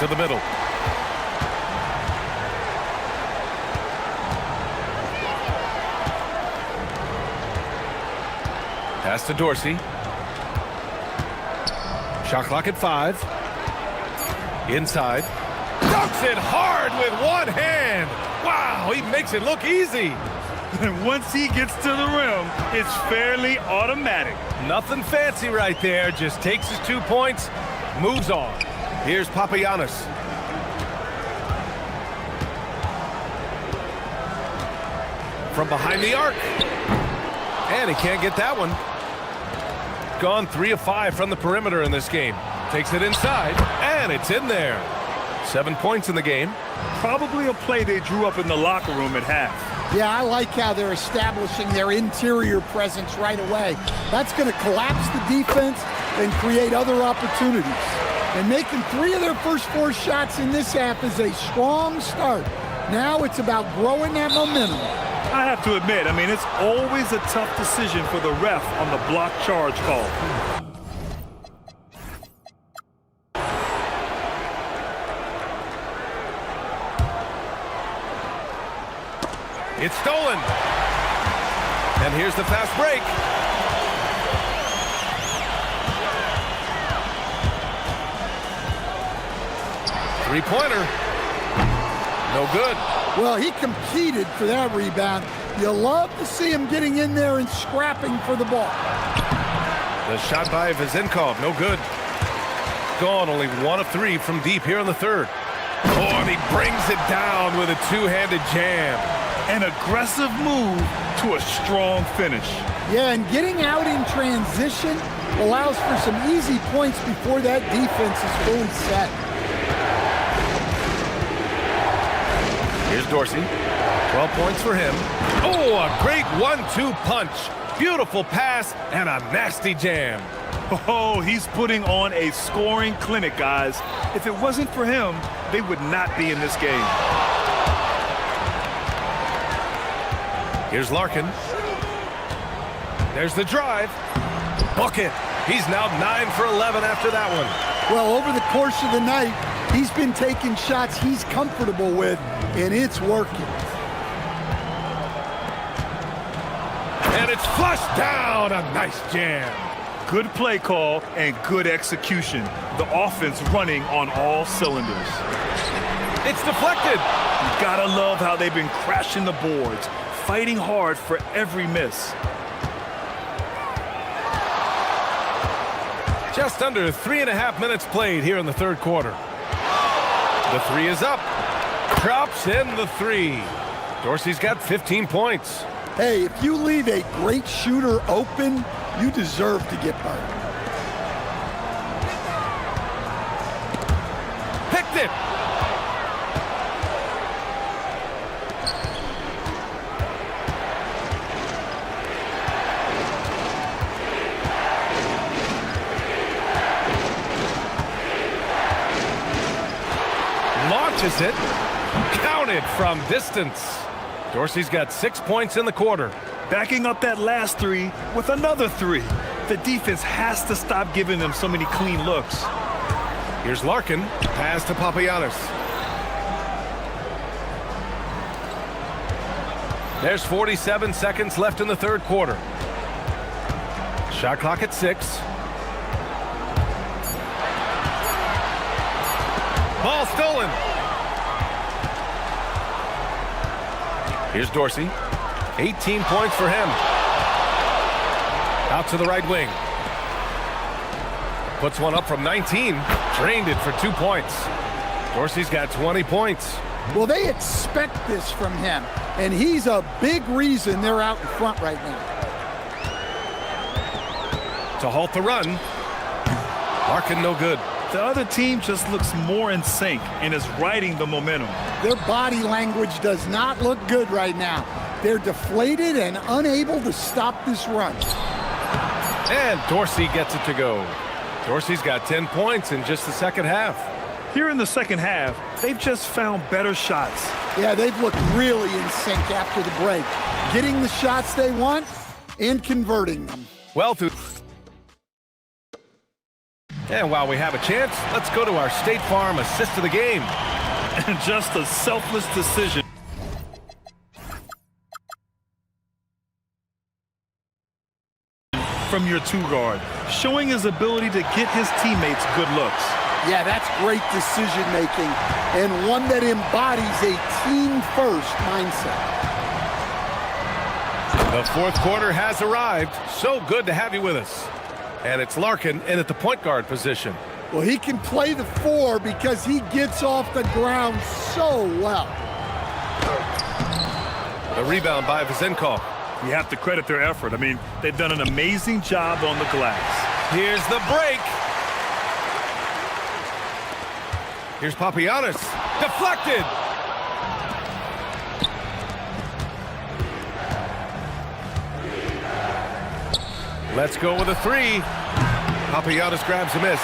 To the middle. Pass to Dorsey. Shot clock at 5. Inside. Dunks it hard with one hand. Wow, he makes it look easy. And once he gets to the rim, it's fairly automatic. Nothing fancy right there. Just takes his 2 points, moves on. Here's Papagiannis. From behind the arc. And he can't get that one. Gone 3 of 5 from the perimeter in this game. Takes it inside, and it's in there. 7 points in the game. Probably a play they drew up in the locker room at half. Yeah, I like how they're establishing their interior presence right away. That's going to collapse the defense and create other opportunities. And making 3 of their first 4 shots in this half is a strong start. Now it's about growing that momentum. I have to admit, I mean, it's always a tough decision for the ref on the block charge call. It's stolen. And here's the fast break. Three-pointer. No good. Well, he competed for that rebound. You love to see him getting in there and scrapping for the ball. The shot by Vezenkov, no good. Gone, only 1 of 3 from deep here in the third. Oh, and he brings it down with a 2-handed jam. An aggressive move to a strong finish. Yeah, and getting out in transition allows for some easy points before that defense is fully set. Here's Dorsey. 12 points for him. Oh, a great 1-2 punch. Beautiful pass and a nasty jam. Oh, he's putting on a scoring clinic, guys. If it wasn't for him, they would not be in this game. Here's Larkin. There's the drive. Bucket. He's now 9 for 11 after that one. Well, over the course of the night, he's been taking shots he's comfortable with, and it's working. And it's flushed down. A nice jam. Good play call and good execution. The offense running on all cylinders. It's deflected. You gotta love how they've been crashing the boards, fighting hard for every miss. Just under 3.5 minutes played here in the third quarter. The 3 is up. Drops in the 3. Dorsey's got 15 points. Hey, if you leave a great shooter open, you deserve to get burned. Picked it. Launches it. Counted from distance. Dorsey's got 6 points in the quarter. Backing up that last 3 with another 3. The defense has to stop giving them so many clean looks. Here's Larkin. Pass to Papagiannis. There's 47 seconds left in the third quarter. Shot clock at 6. Ball stolen. Here's Dorsey. 18 points for him. Out to the right wing. Puts one up from 19. Drained it for 2 points. Dorsey's got 20 points. Well, they expect this from him, and he's a big reason they're out in front right now. To halt the run. Larkin no good. The other team just looks more in sync and is riding the momentum. Their body language does not look good right now. They're deflated and unable to stop this run. And Dorsey gets it to go. Dorsey's got 10 points in just the second half. Here in the second half, they've just found better shots. Yeah, they've looked really in sync after the break, getting the shots they want and converting them. Well, and while we have a chance, let's go to our State Farm assist of the game. And just a selfless decision. From your two guard, showing his ability to get his teammates good looks. Yeah, that's great decision making and one that embodies a team-first mindset. The fourth quarter has arrived. So good to have you with us. And it's Larkin in at the point guard position. Well, he can play the 4 because he gets off the ground so well. The rebound by Vezenkov. You have to credit their effort. I mean, they've done an amazing job on the glass. Here's the break. Here's Papagiannis. Deflected. Let's go with a 3. Papagiannis grabs a miss.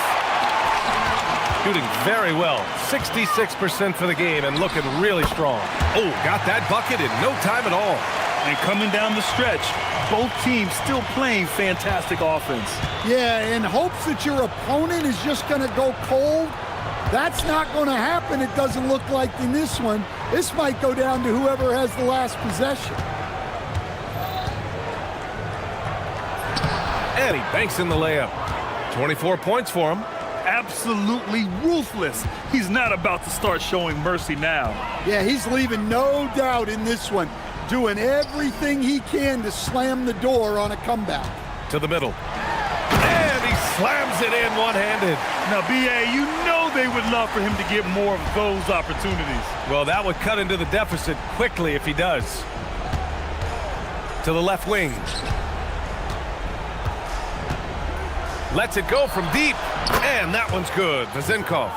Shooting very well. 66% for the game and looking really strong. Oh, got that bucket in no time at all. And coming down the stretch, both teams still playing fantastic offense. Yeah, in hopes that your opponent is just going to go cold. That's not going to happen, it doesn't look like in this one. This might go down to whoever has the last possession. And he banks in the layup. 24 points for him. Absolutely ruthless. He's not about to start showing mercy now. Yeah, he's leaving no doubt in this one. Doing everything he can to slam the door on a comeback. To the middle. And he slams it in one-handed. Now, B.A., you know they would love for him to get more of those opportunities. Well, that would cut into the deficit quickly if he does. To the left wing. Lets it go from deep. And that one's good. Vezenkov.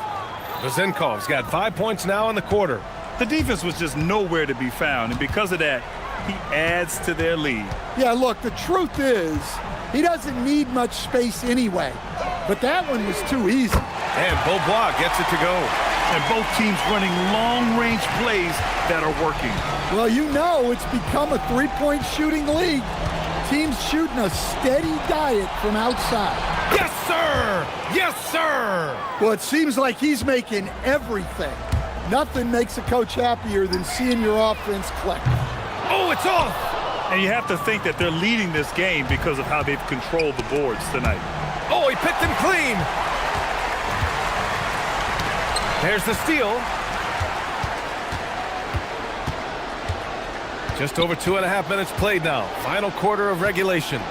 Vezenkov's got 5 points now in the quarter. The defense was just nowhere to be found, and because of that, he adds to their lead. Yeah, look, the truth is, he doesn't need much space anyway. But that one was too easy. And Beaubois gets it to go. And both teams running long-range plays that are working. Well, you know it's become a three-point shooting league. Teams shooting a steady diet from outside. Yes, sir! Yes, sir! Well, it seems like he's making everything. Nothing makes a coach happier than seeing your offense click. Oh, it's off! And you have to think that they're leading this game because of how they've controlled the boards tonight. Oh, he picked him clean! There's the steal. Just over 2.5 minutes played now. Final quarter of regulation.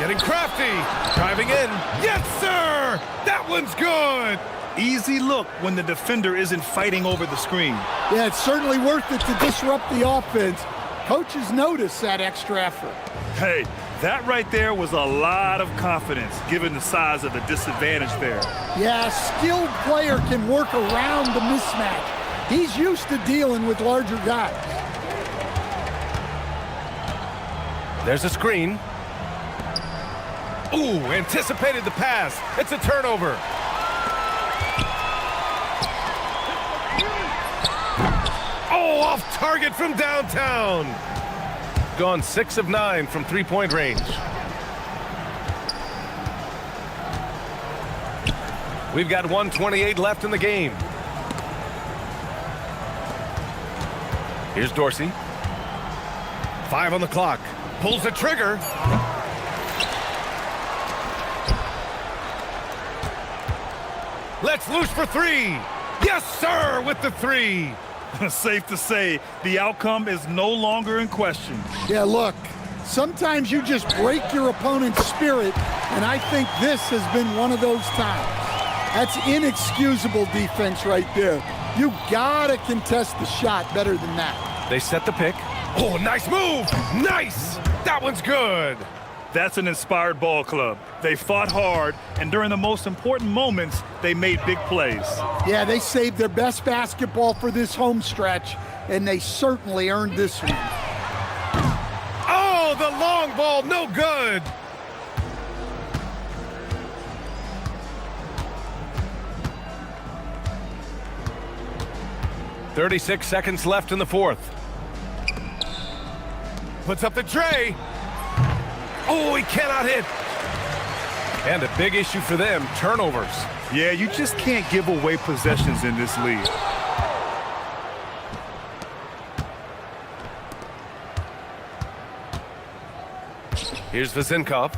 Getting crafty. Driving in. Yes, sir! That one's good! Easy look when the defender isn't fighting over the screen. Yeah, it's certainly worth it to disrupt the offense. Coaches notice that extra effort. Hey, that right there was a lot of confidence given the size of the disadvantage there. Yeah, a skilled player can work around the mismatch. He's used to dealing with larger guys. There's a screen. Ooh, anticipated the pass. It's a turnover. Oh, off target from downtown. Gone 6 of 9 from three-point range. We've got 1:28 left in the game. Here's Dorsey. 5 on the clock. Pulls the trigger. Let's loose for 3. Yes, sir, with the 3. Safe to say, the outcome is no longer in question. Yeah, look, Sometimes you just break your opponent's spirit, and I think this has been one of those times. That's inexcusable defense right there. You gotta contest the shot better than that. They set the pick. Oh, nice move! Nice! That one's good! That's an inspired ball club. They fought hard, and during the most important moments, they made big plays. Yeah, they saved their best basketball for this home stretch, and they certainly earned this one. Oh, the long ball, no good! "36 seconds left in the fourth. Puts up the tray. Oh, he cannot hit. And a big issue for them, turnovers. Yeah, you just can't give away possessions in this league. Here's Vezenkov.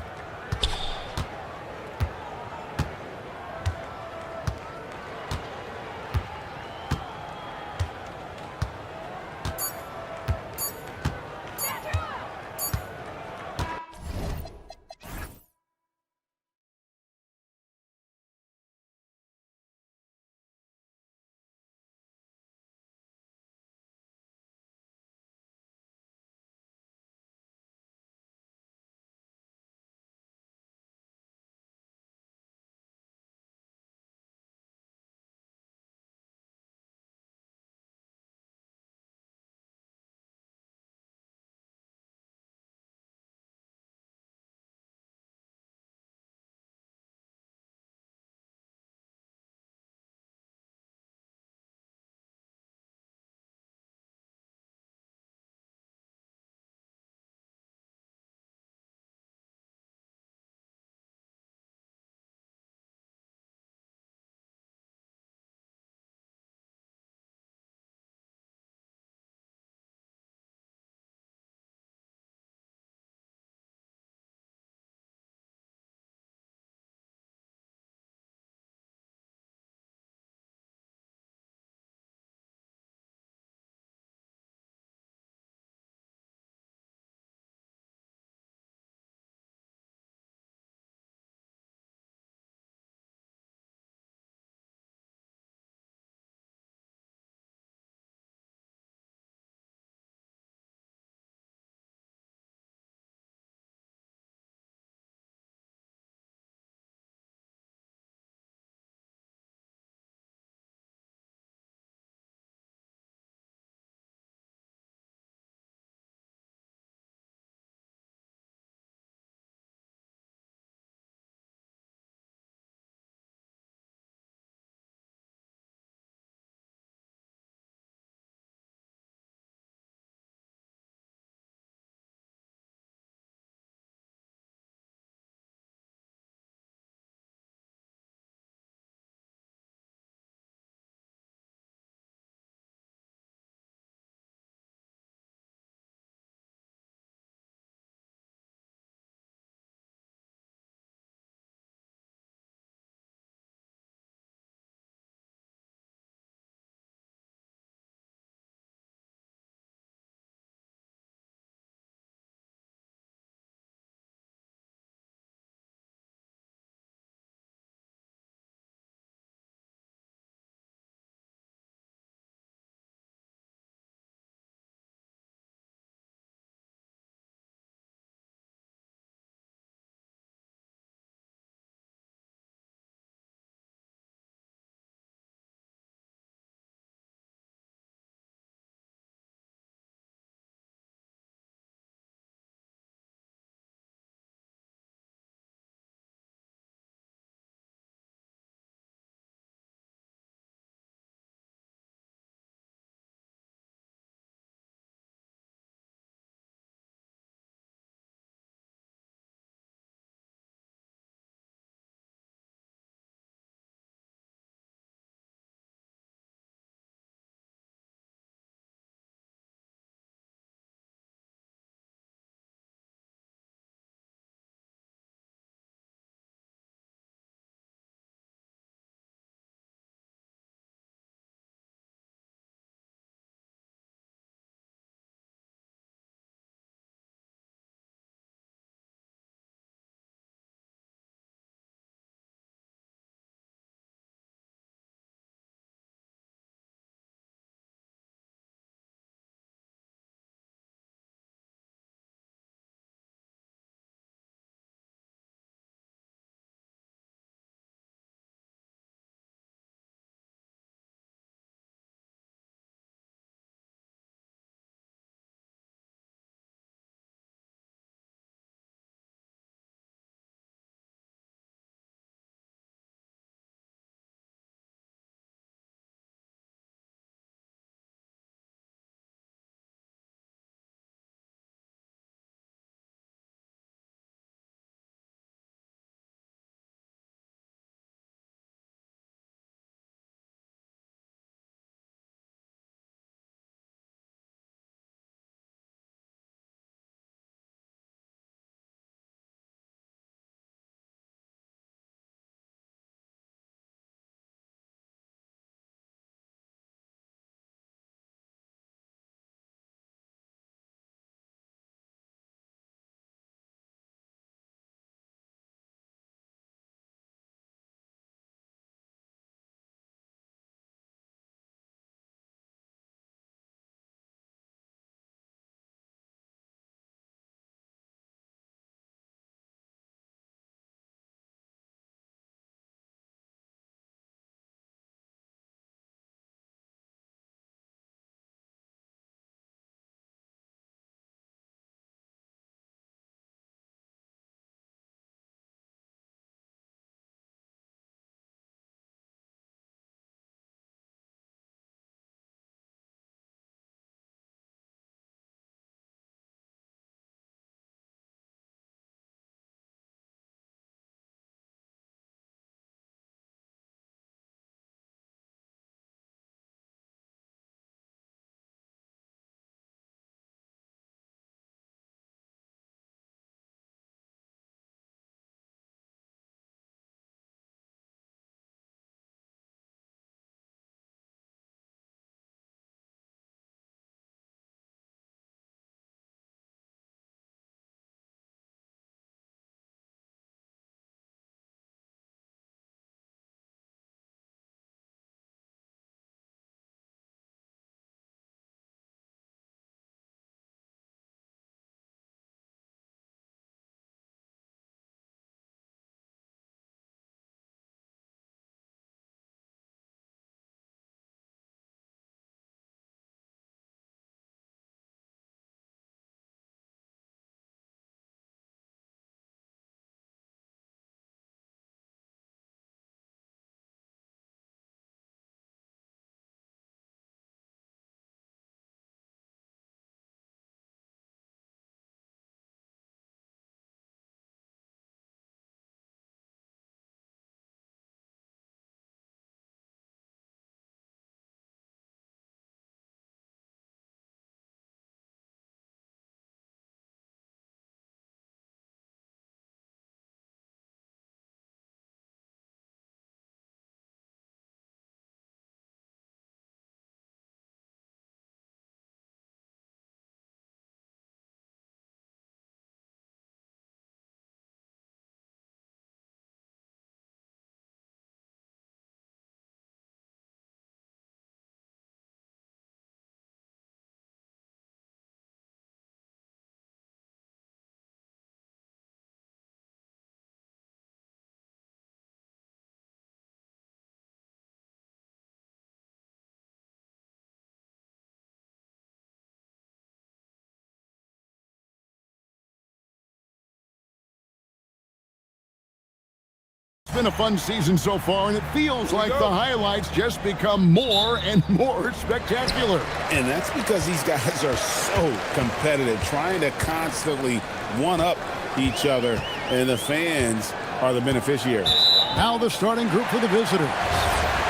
been a fun season so far, and it feels like the highlights just become more and more spectacular. And that's because these guys are so competitive, trying to constantly one-up each other, and the fans are the beneficiaries. Now the starting group for the visitors.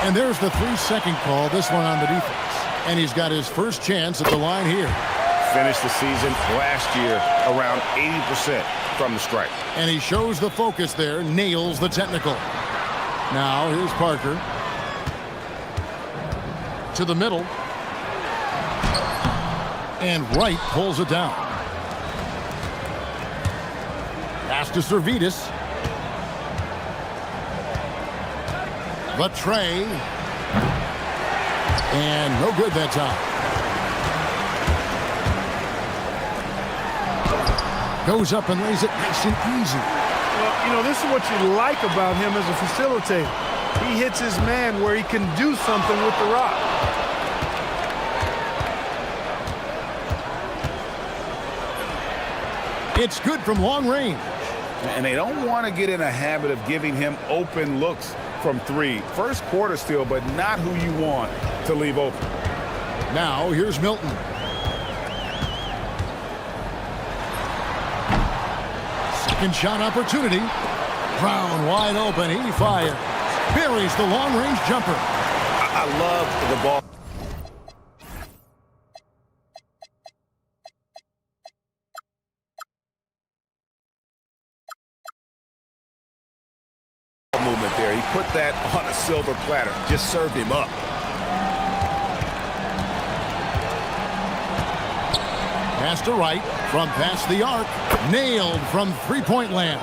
And there's the 3-second call, this one on the defense. And he's got his first chance at the line here. Finished the season last year around 80% from the stripe. And he shows the focus there, nails the technical. Now here's Parker. To the middle. And Wright pulls it down. Pass to Servetus. Latray. And no good that time. Goes up and lays it nice and easy. Well, you know, this is what you like about him as a facilitator. He hits his man where he can do something with the rock. It's good from long range. And they don't want to get in a habit of giving him open looks from three. First quarter still, but not who you want to leave open. Now here's Milton. Second shot opportunity. Brown wide open. He fires. Buries the long-range jumper. I love the ball. Movement there. He put that on a silver platter. Just served him up. Pass to Wright from past the arc. Nailed from three-point land.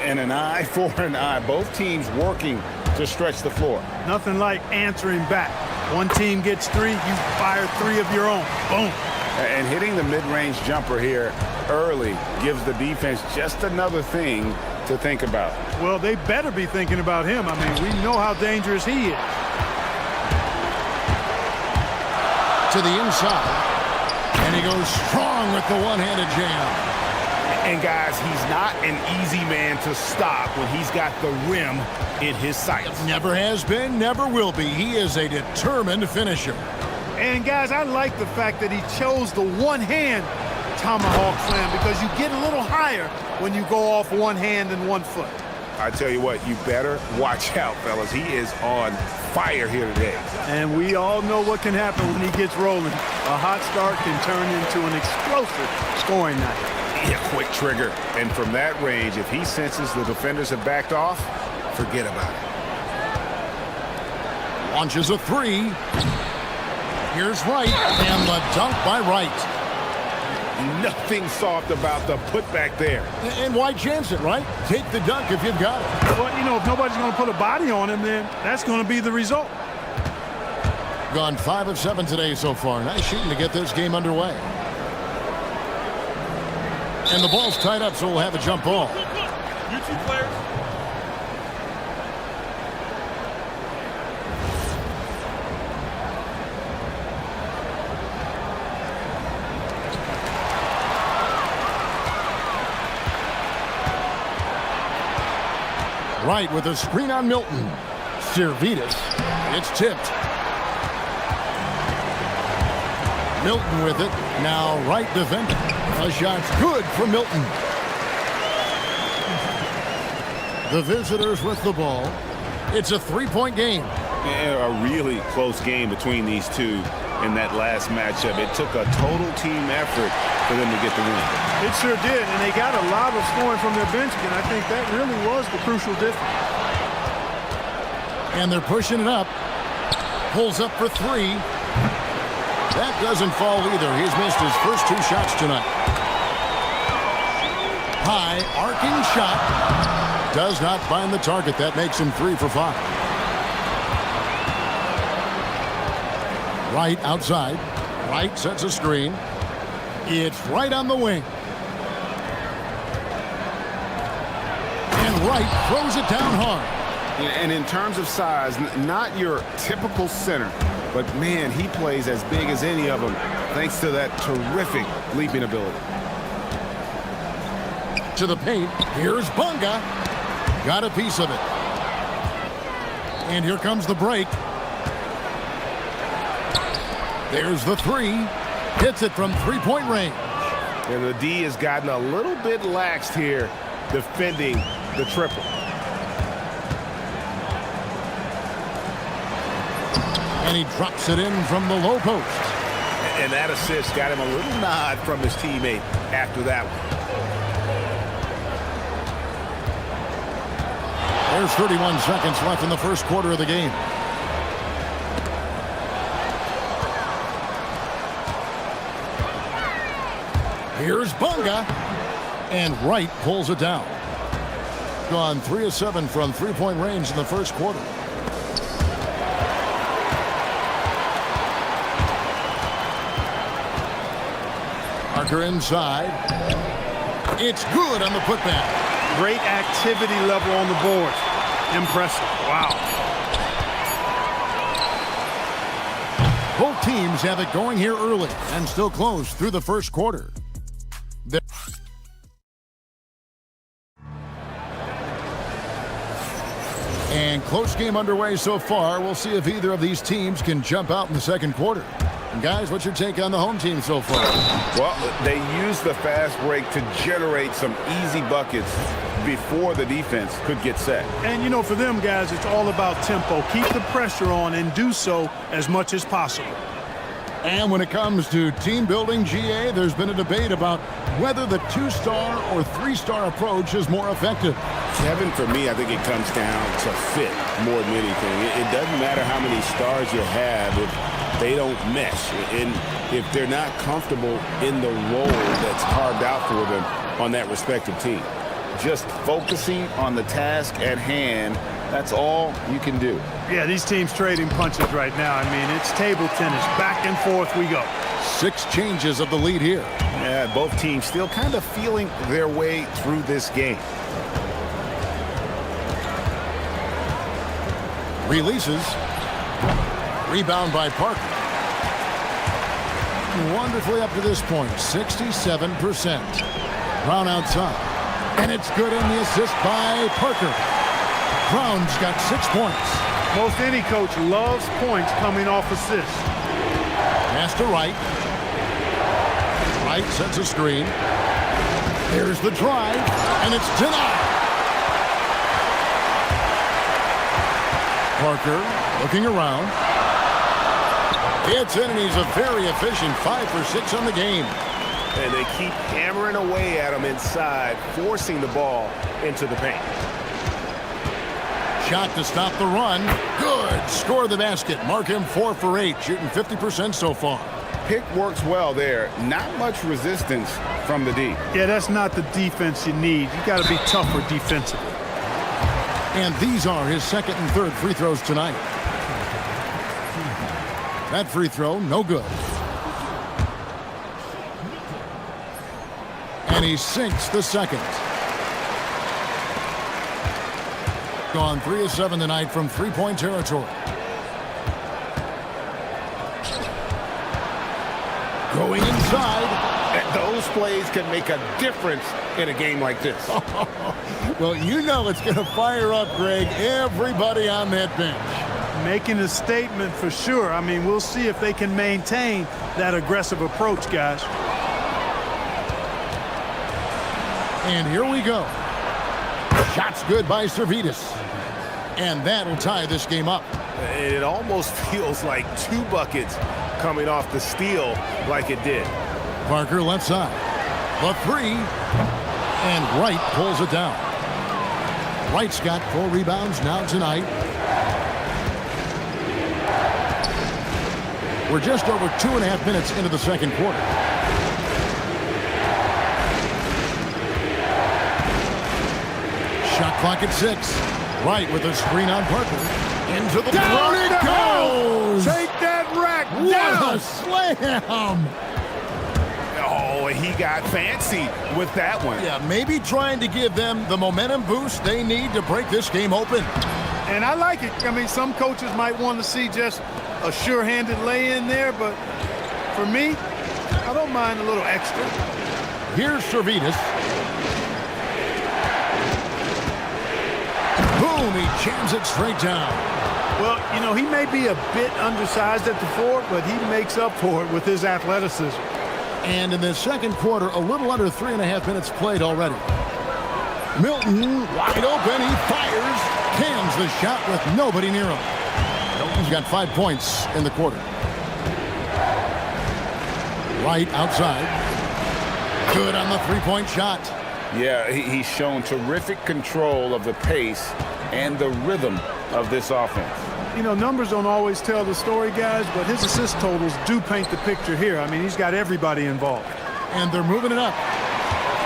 And an eye for an eye. Both teams working to stretch the floor. Nothing like answering back. One team gets three, you fire three of your own. Boom. And hitting the mid-range jumper here early gives the defense just another thing to think about. Well, they better be thinking about him. I mean, we know how dangerous he is. To the inside. And he goes strong with the one-handed jam. And guys, he's not an easy man to stop when he's got the rim in his sights. Never has been, never will be. He is a determined finisher. And guys, I like the fact that he chose the one-hand tomahawk slam because you get a little higher when you go off one hand and 1 foot. I tell you what, you better watch out, fellas. He is on fire here today. And we all know what can happen when he gets rolling. A hot start can turn into an explosive scoring night. Yeah, quick trigger. And from that range, if he senses the defenders have backed off, forget about it. Launches a three. Here's Wright, and the dunk by Wright. Nothing soft about the putback there. And why chance it, right? Take the dunk if you've got it. Well, you know, if nobody's going to put a body on him, then that's going to be the result. Gone 5 of 7 today so far. Nice shooting to get this game underway. And the ball's tied up, so we'll have a jump ball. You two players. Wright with a screen on Milton. Servetus. It's tipped. Milton with it. Now Wright defending. A shot's good for Milton. The visitors with the ball. It's a 3-point game. Yeah, a really close game between these two in that last matchup. It took a total team effort for them to get the win. It sure did, and they got a lot of scoring from their bench, and I think that really was the crucial difference. And they're pushing it up. Pulls up for three. That doesn't fall either. He's missed his first 2 shots tonight. High, arcing shot. Does not find the target. That makes him 3 for 5. Wright outside. Wright sets a screen. It's Wright on the wing. And Wright throws it down hard. And in terms of size, not your typical center, but man, he plays as big as any of them thanks to that terrific leaping ability. To the paint. Here's Bunga. Got a piece of it. And here comes the break. There's the three. Hits it from three-point range. And the D has gotten a little bit laxed here defending the triple. And he drops it in from the low post. And that assist got him a little nod from his teammate after that one. There's 31 seconds left in the first quarter of the game. Here's Bunga. And Wright pulls it down. Gone 3 of 7 from three-point range in the first quarter. Parker inside. It's good on the putback. Great activity level on the board. Impressive. Wow. Both teams have it going here early and still close through the first quarter. And close game underway so far. We'll see if either of these teams can jump out in the second quarter. And guys, what's your take on the home team so far? Well, they used the fast break to generate some easy buckets before the defense could get set. And, you know, for them guys, it's all about tempo. Keep the pressure on and do so as much as possible. And when it comes to team building, GA, there's been a debate about whether the 2-star or 3-star approach is more effective. Kevin, for me, I think it comes down to fit more than anything. It doesn't matter how many stars you have if they don't mesh, and if they're not comfortable in the role that's carved out for them on that respective team. Just focusing on the task at hand, that's all you can do. Yeah, these teams trading punches right now. I mean, it's table tennis. Back and forth we go. 6 changes of the lead here. Yeah, both teams still kind of feeling their way through this game. Releases. Rebound by Parker. Wonderfully up to this point, 67%. Brown outside. And it's good in the assist by Parker. Brown's got 6 points. Most any coach loves points coming off assists. Pass to Wright. Wright sets a screen. Here's the drive, and it's denied. Parker looking around. It's in, and he's a very efficient 5 for 6 on the game. And they keep hammering away at him inside, forcing the ball into the paint. Shot to stop the run. Good. Score the basket. Mark him 4 for 8, shooting 50% so far. Pick works well there. Not much resistance from the D. Yeah, that's not the defense you need. You got to be tougher defensively. And these are his second and third free throws tonight. That free throw, no good. And he sinks the second. Gone 3 of 7 tonight from three-point territory. Going inside. And those plays can make a difference in a game like this. Well, you know it's going to fire up, Greg, everybody on that bench. Making a statement for sure. I mean, we'll see if they can maintain that aggressive approach, guys. And here we go. Shot's good by Servetus. And that'll tie this game up. It almost feels like 2 buckets coming off the steal like it did. Parker left side. The 3. And Wright pulls it down. Wright's got 4 rebounds now tonight. We're just over 2.5 minutes into the second quarter. Shot clock at 6. Wright with a screen on Parker. Into the Down it goes! Take that rack down! What a slam! Oh, he got fancy with that one. Yeah, maybe trying to give them the momentum boost they need to break this game open. And I like it. I mean, some coaches might want to see just a sure-handed lay-in there, but for me, I don't mind a little extra. Here's Servetus. Boom, he jams it straight down. Well, you know, he may be a bit undersized at the four, but he makes up for it with his athleticism. And in the second quarter, a little under 3.5 minutes played already. Milton, wide open, he fires, cans the shot with nobody near him. Milton's got 5 points in the quarter. Right outside. Good on the three-point shot. Yeah, he's shown terrific control of the pace and the rhythm of this offense. You know, numbers don't always tell the story, guys, but his assist totals do paint the picture here. I mean, he's got everybody involved. And they're moving it up.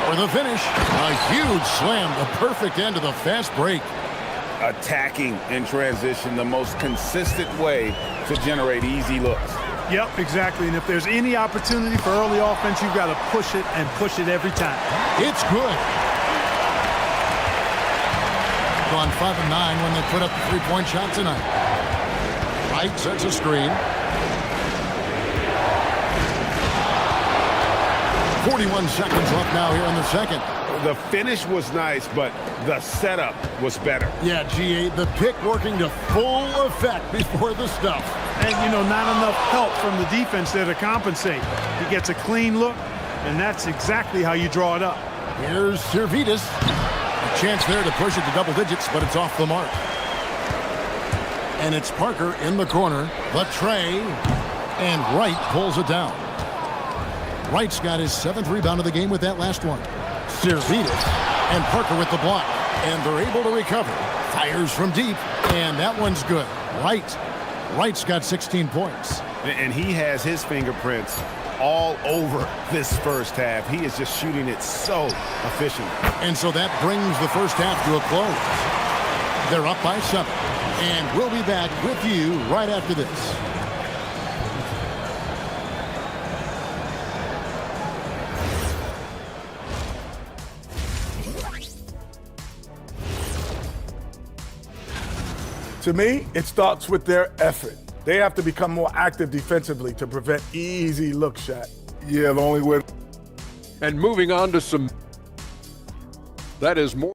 For the finish, a huge slam, the perfect end of the fast break. Attacking in transition, the most consistent way to generate easy looks. Yep, exactly. And if there's any opportunity for early offense, you've got to push it and push it every time. It's good. Gone 5 of 9 when they put up the three-point shot tonight. Wright sets a screen. 41 seconds left now here in the second. The finish was nice, but the setup was better. Yeah, GA, the pick working to full effect before the stuff. And, you know, not enough help from the defense there to compensate. He gets a clean look, and that's exactly how you draw it up. Here's Servetus. A chance there to push it to double digits, but it's off the mark. And it's Parker in the corner. The tray. And Wright pulls it down. Wright's got his 7th rebound of the game with that last one. Servetus and Parker with the block. And they're able to recover. Fires from deep. And that one's good. Wright's got 16 points. And he has his fingerprints all over this first half. He is just shooting it so efficiently. And so that brings the first half to a close. They're up by 7. And we'll be back with you right after this. To me, it starts with their effort. They have to become more active defensively to prevent easy look shot. Yeah, the only way. And moving on to some, that is more.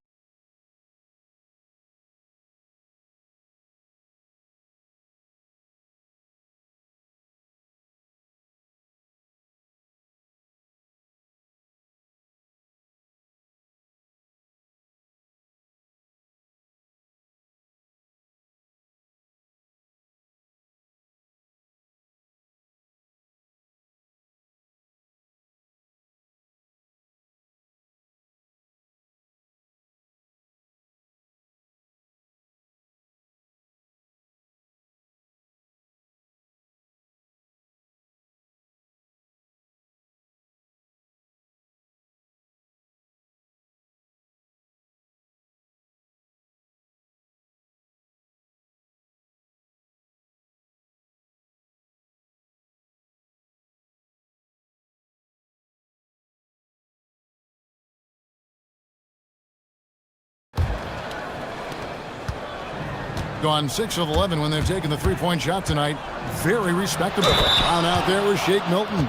Gone 6 of 11 when they've taken the three-point shot tonight. Very respectable. On out there was Shake Milton.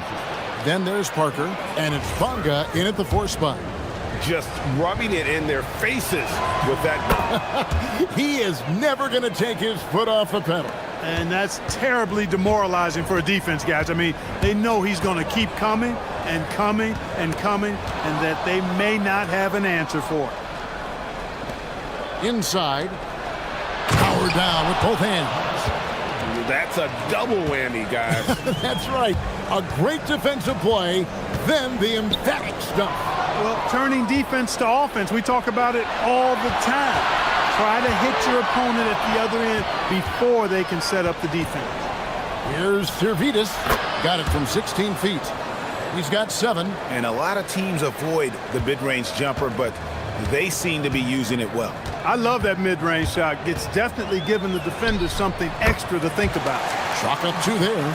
Then there's Parker, and it's Bonga in at the 4 spot. Just rubbing it in their faces with that. He is never going to take his foot off the pedal. And that's terribly demoralizing for a defense, guys. I mean, they know he's going to keep coming and coming and coming, and that they may not have an answer for it. Inside. Powered down with both hands. That's a double whammy, guys. That's right. A great defensive play, then the emphatic stuff. Well, turning defense to offense, we talk about it all the time. Try to hit your opponent at the other end before they can set up the defense. Here's Servetus. Got it from 16 feet. He's got 7. And a lot of teams avoid the mid-range jumper, but they seem to be using it well. I love that mid-range shot. It's definitely given the defenders something extra to think about. Chalk up 2 there.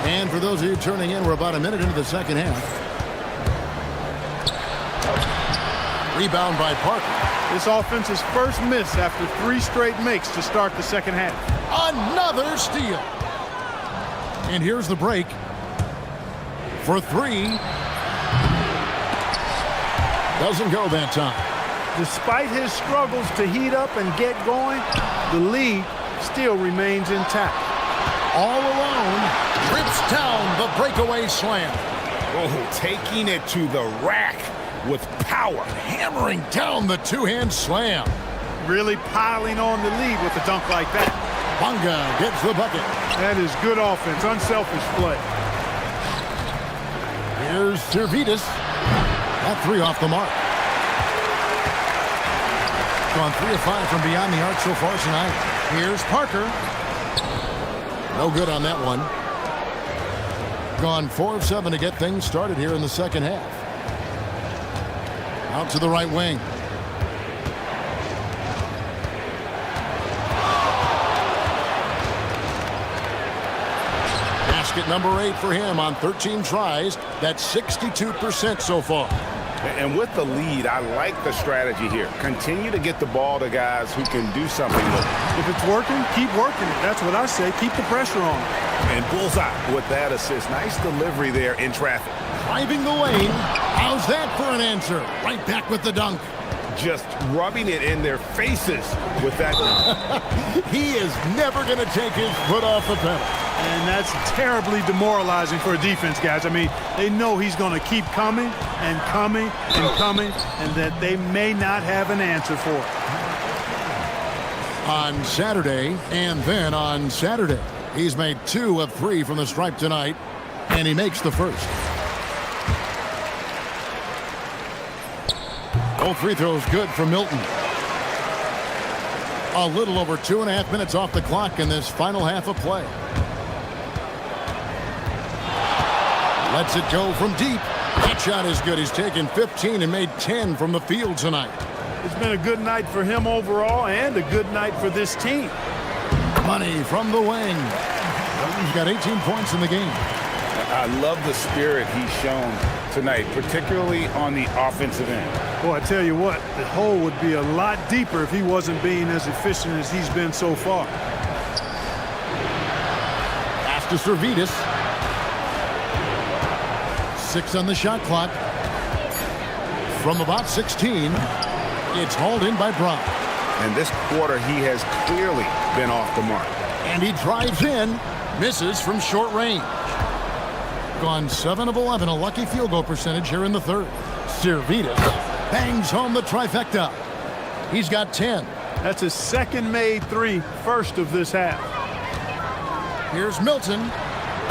And for those of you turning in, we're about a minute into the second half. Rebound by Parker. This offense's first miss after 3 straight makes to start the second half. Another steal. And here's the break. For 3. Doesn't go that time. Despite his struggles to heat up and get going, the lead still remains intact. All alone, rips down the breakaway slam. Oh, taking it to the rack with power. Hammering down the two-hand slam. Really piling on the lead with a dunk like that. Bunga gets the bucket. That is good offense, unselfish play. Here's Servetus. That three off the mark. Gone 3 of 5 from beyond the arc so far tonight. Here's Parker. No good on that one. Gone 4 of 7 to get things started here in the second half. Out to the right wing. Basket number 8 for him on 13 tries. That's 62% so far. And with the lead, I like the strategy here. Continue to get the ball to guys who can do something with it. If it's working, keep working it. That's what I say. Keep the pressure on. And bullseye with that assist. Nice delivery there in traffic. Driving the lane. How's that for an answer? Right back with the dunk. Just rubbing it in their faces with that. He is never going to take his foot off the pedal. And that's terribly demoralizing for a defense, guys. I mean, they know he's going to keep coming and coming and coming, and that they may not have an answer for it. On Saturday, and then on Saturday, he's made 2 of 3 from the stripe tonight, and he makes the first. All free throws good for Milton. A little over 2.5 minutes off the clock in this final half of play. Lets it go from deep. That shot is good. He's taken 15 and made 10 from the field tonight. It's been a good night for him overall and a good night for this team. Money from the wing. He's got 18 points in the game. I love the spirit he's shown tonight, particularly on the offensive end. Boy, I tell you what, the hole would be a lot deeper if he wasn't being as efficient as he's been so far. Pass to Servetus. 6 on the shot clock. From about 16, it's hauled in by Brown. And this quarter, he has clearly been off the mark. And he drives in, misses from short range. Gone 7 of 11, a lucky field goal percentage here in the third. Servetus bangs home the trifecta. He's got 10. That's his second made 3, first of this half. Here's Milton.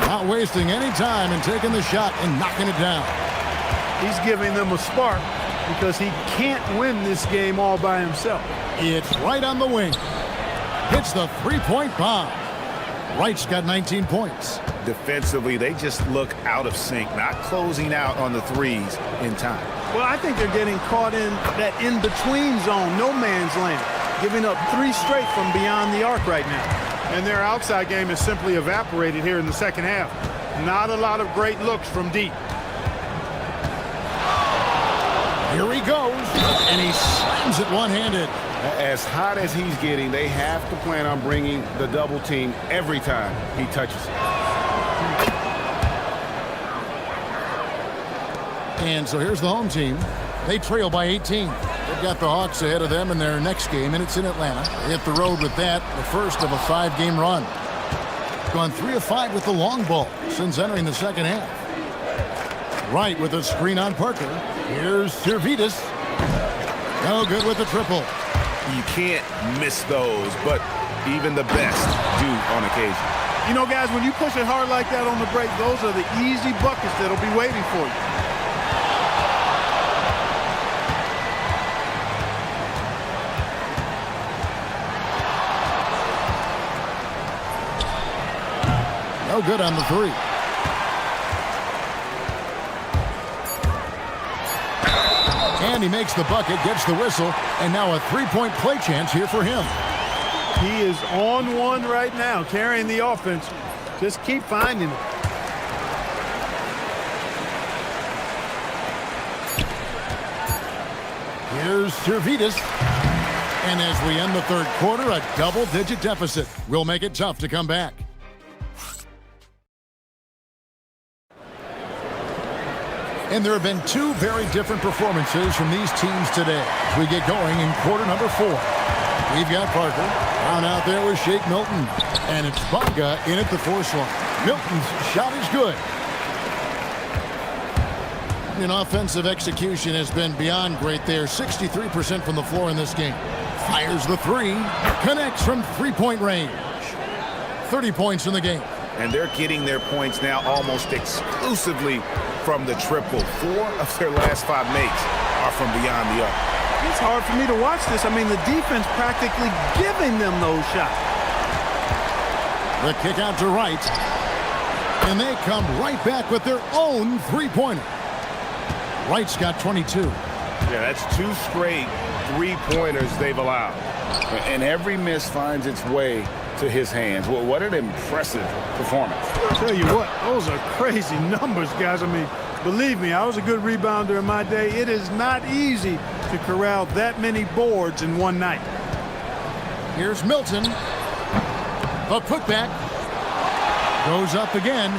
Not wasting any time and taking the shot and knocking it down. He's giving them a spark because he can't win this game all by himself. It's right on the wing. Hits the three-point bomb. Wright's got 19 points. Defensively, they just look out of sync, not closing out on the threes in time. Well, I think they're getting caught in that in-between zone, no man's land, giving up 3 straight from beyond the arc right now. And their outside game has simply evaporated here in the second half. Not a lot of great looks from deep. Here he goes, and he slams it one-handed. As hot as he's getting, they have to plan on bringing the double team every time he touches it. And so here's the home team. They trail by 18. They've got the Hawks ahead of them in their next game, and it's in Atlanta. They hit the road with that, the first of a 5-game run. Gone 3 of 5 with the long ball since entering the second half. Wright with a screen on Parker. Here's Servetus. No good with the triple. You can't miss those, but even the best do on occasion. You know, guys, when you push it hard like that on the break, those are the easy buckets that'll be waiting for you. No good on the 3. And he makes the bucket, gets the whistle, and now a 3-point play chance here for him. He is on one right now, carrying the offense. Just keep finding it. Here's Servetus. And as we end the third quarter, a double-digit deficit will make it tough to come back. And there have been two very different performances from these teams today. As we get going in quarter number 4. We've got Parker down out there with Shake Milton. And it's Bonga in at the force line. Milton's shot is good. And offensive execution has been beyond great there. 63% from the floor in this game. Fires the three. Connects from three-point range. 30 points in the game. And they're getting their points now almost exclusively from the triple. 4 of their last 5 makes are from beyond the arc. It's hard for me to watch this. I mean, the defense practically giving them those shots. The kick out to Wright. And they come right back with their own three-pointer. Wright's got 22. Yeah, that's 2 straight three-pointers they've allowed. And every miss finds its way to his hands. Well, what an impressive performance. I'll tell you what, those are crazy numbers, guys. I mean, believe me, I was a good rebounder in my day. It is not easy to corral that many boards in one night. Here's Milton. A putback. Goes up again.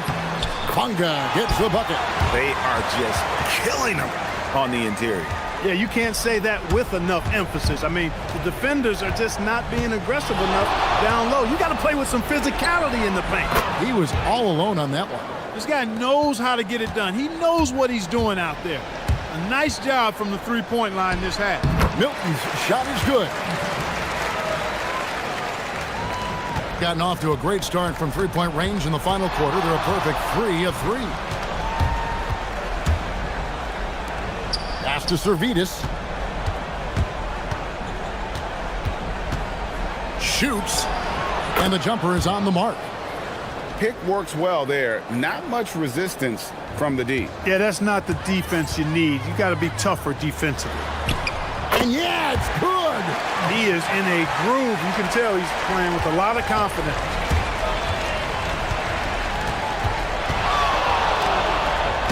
Bonga gets the bucket. They are just killing them on the interior. Yeah, you can't say that with enough emphasis. I mean, the defenders are just not being aggressive enough down low. You got to play with some physicality in the paint. He was all alone on that one. This guy knows how to get it done. He knows what he's doing out there. A nice job from the three-point line this half. Milton's shot is good. Gotten off to a great start from three-point range in the final quarter. They're a perfect 3 of 3. Pass to Servetus. Shoots. And the jumper is on the mark. Pick works well there. Not much resistance from the D. Yeah, that's not the defense you need. You got to be tougher defensively. And yeah, it's good. He is in a groove. You can tell he's playing with a lot of confidence.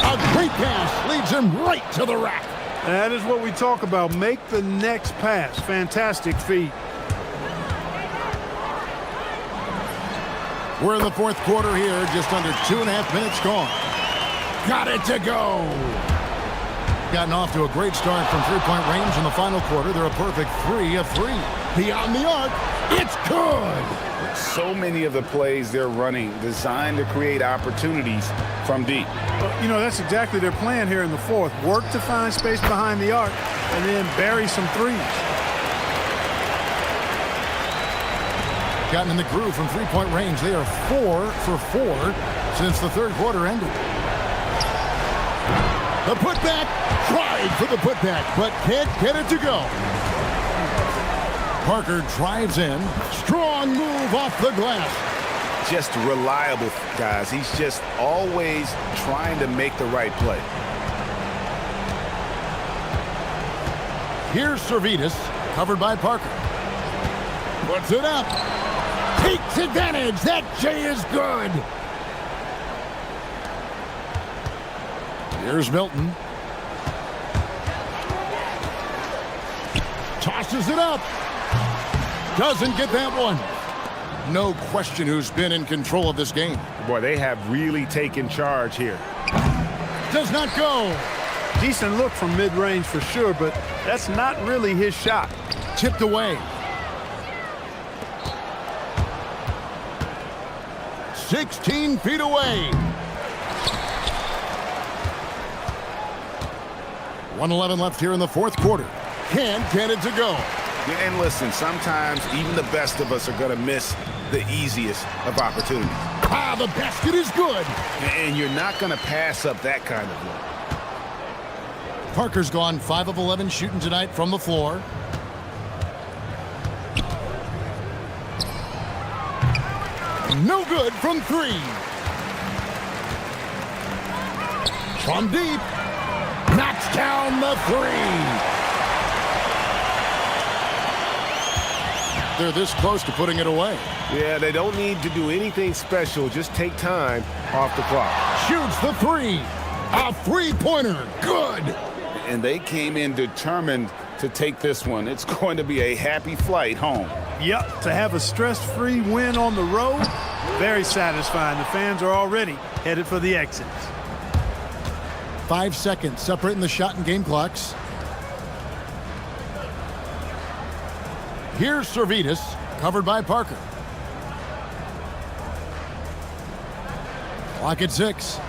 A great pass leads him right to the rack. That is what we talk about. Make the next pass. Fantastic feed. We're in the fourth quarter here. Just under 2.5 minutes gone. Got it to go. Gotten off to a great start from three-point range in the final quarter. They're a perfect 3 of 3. Beyond the arc. It's good. So many of the plays they're running designed to create opportunities from deep. Well, you know, that's exactly their plan here in the fourth. Work to find space behind the arc and then bury some threes. Gotten in the groove from three-point range. They are 4 for 4 since the third quarter ended. The putback. Tried for the putback, but can't get it to go. Parker drives in. Strong move off the glass. Just reliable, guys. He's just always trying to make the right play. Here's Servetus, covered by Parker. Puts it up. Takes advantage. That J is good. Here's Milton. Tosses it up. Doesn't get that one. No question who's been in control of this game. Boy, they have really taken charge here. Does not go. Decent look from mid-range for sure, but that's not really his shot. Tipped away. 16 feet away. 1:11 left here in the fourth quarter. Can't get it to go. And listen, sometimes even the best of us are going to miss the easiest of opportunities. Ah, the basket is good. And you're not going to pass up that kind of look. Parker's gone 5 of 11 shooting tonight from the floor. No good from 3. From deep. Knocks down the 3. They're this close to putting it away. Yeah, they don't need to do anything special. Just take time off the clock. Shoots the 3. A three-pointer. Good. And they came in determined to take this one. It's going to be a happy flight home. Yep, to have a stress-free win on the road, very satisfying. The fans are already headed for the exits. 5 seconds separating the shot and game clocks. Here's Servetus, covered by Parker. Clock at 6.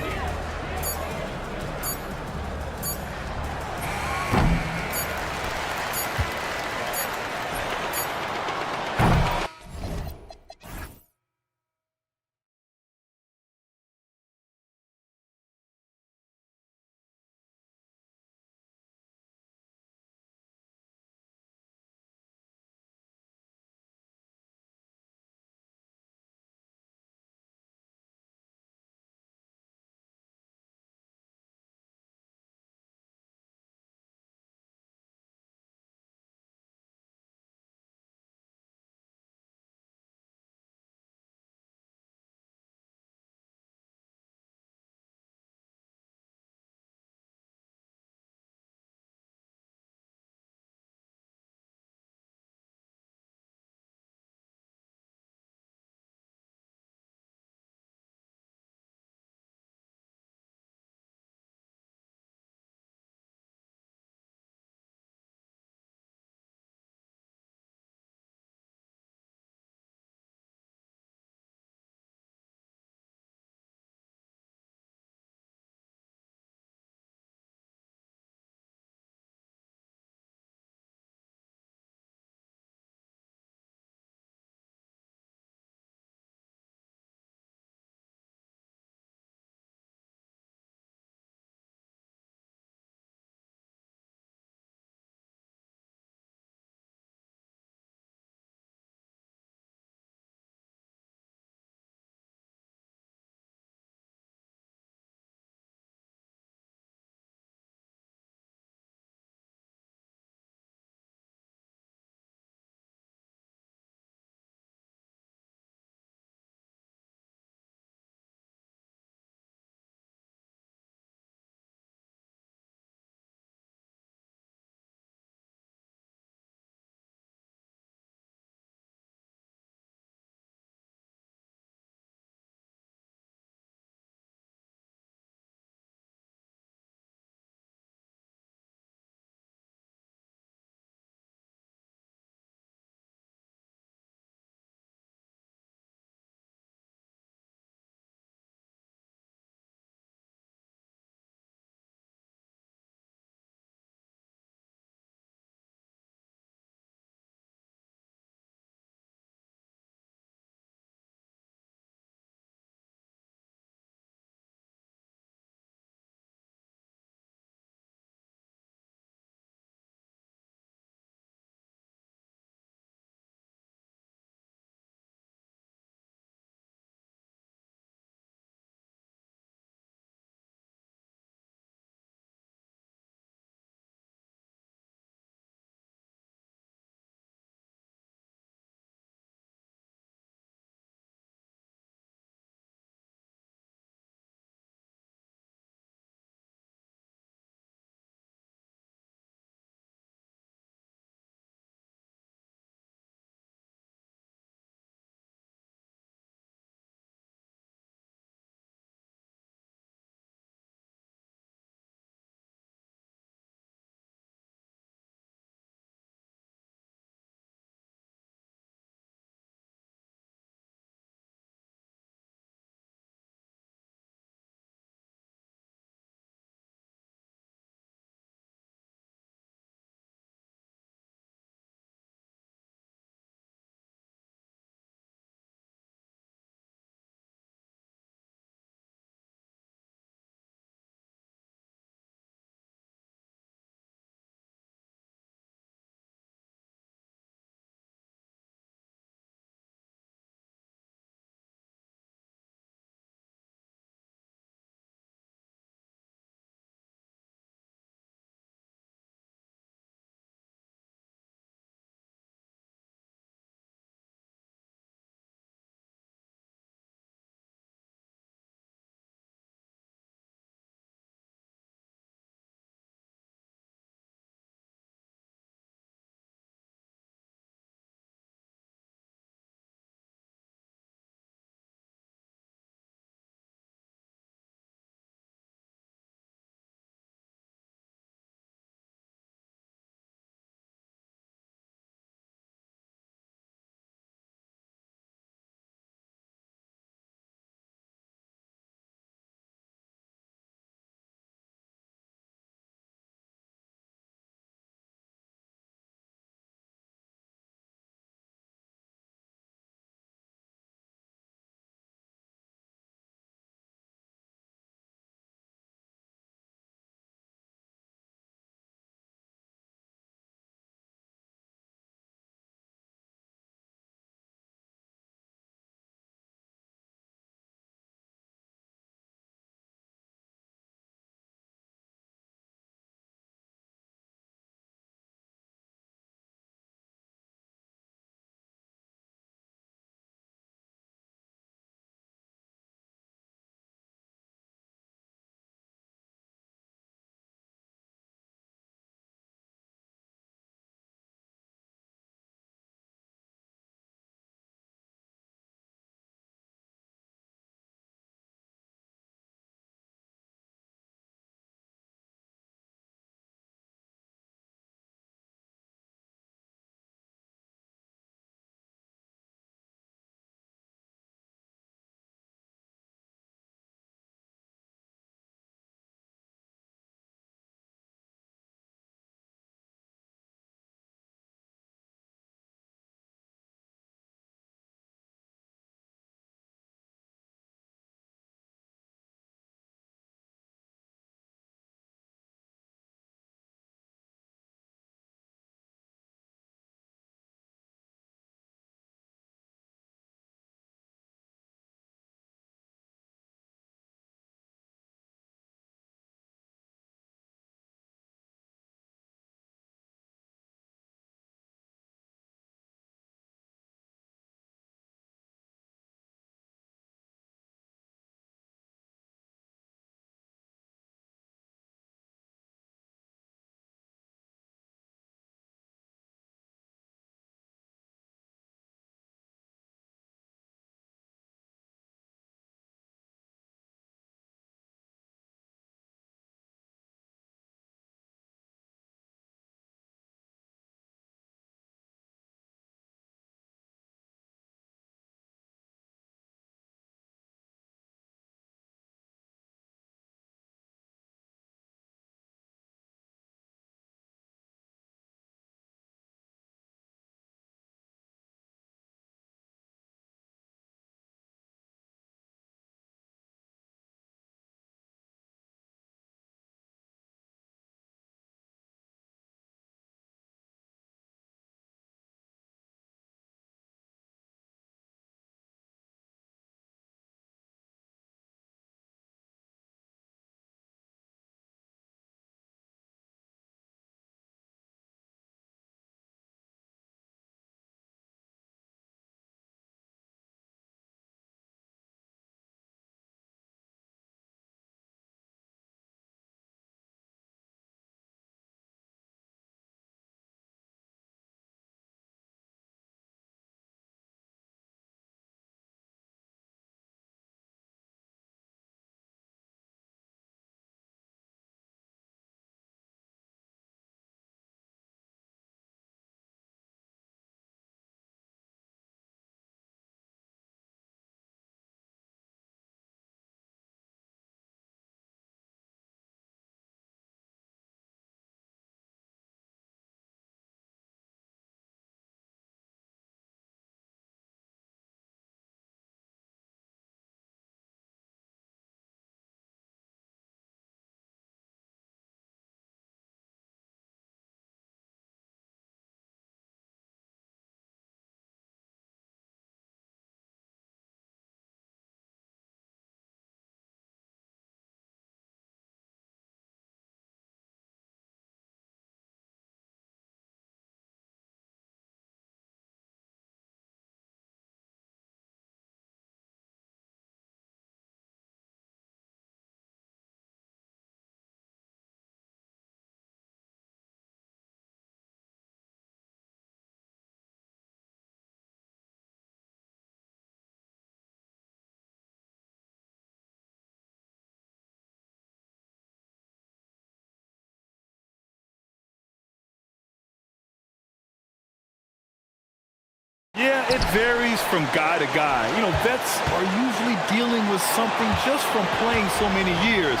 It varies from guy to guy. You know, vets are usually dealing with something just from playing so many years.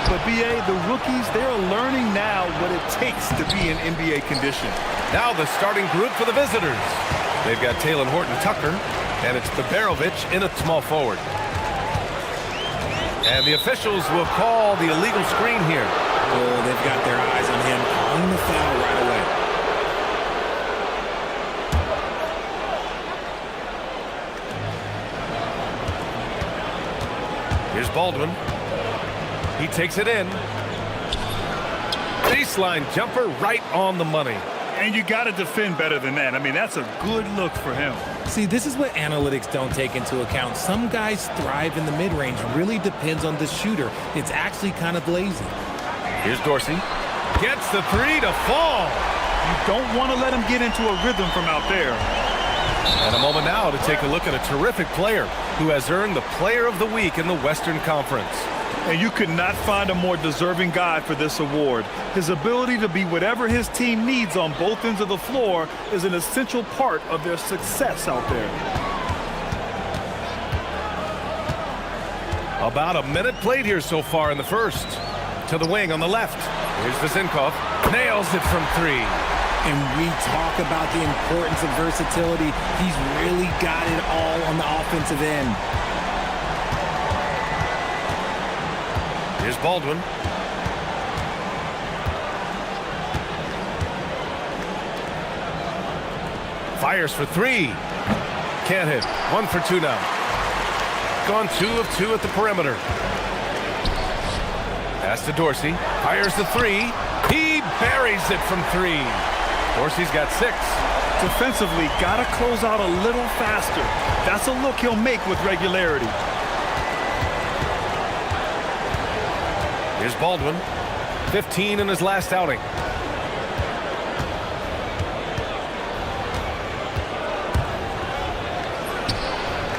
But, B.A., the rookies, they're learning now what it takes to be in NBA condition. Now the starting group for the visitors. They've got Taylor Horton-Tucker, and it's Beberovich in at small forward. And the officials will call the illegal screen here. Oh, they've got their eyes on him, calling the foul right away. Here's Baldwin. He takes it in. Baseline jumper right on the money. And you got to defend better than that. I mean, that's a good look for him. See, this is what analytics don't take into account. Some guys thrive in the mid-range. Really depends on the shooter. It's actually kind of lazy. Here's Dorsey. Gets the three to fall. You don't want to let him get into a rhythm from out there. And a moment now to take a look at a terrific player who has earned the Player of the Week in the Western Conference. And you could not find a more deserving guy for this award. His ability to be whatever his team needs on both ends of the floor is an essential part of their success out there. About a minute played here so far in the first. To the wing on the left. Here's Vasinkov. Nails it from three. And we talk about the importance of versatility. He's really got it all on the offensive end. Here's Baldwin. Fires for three. Can't hit. 1 for 2 now. Gone 2 of 2 at the perimeter. Pass to Dorsey. Fires the three. He buries it from three. Dorsey's got 6. Defensively, got to close out a little faster. That's a look he'll make with regularity. Here's Baldwin. 15 in his last outing.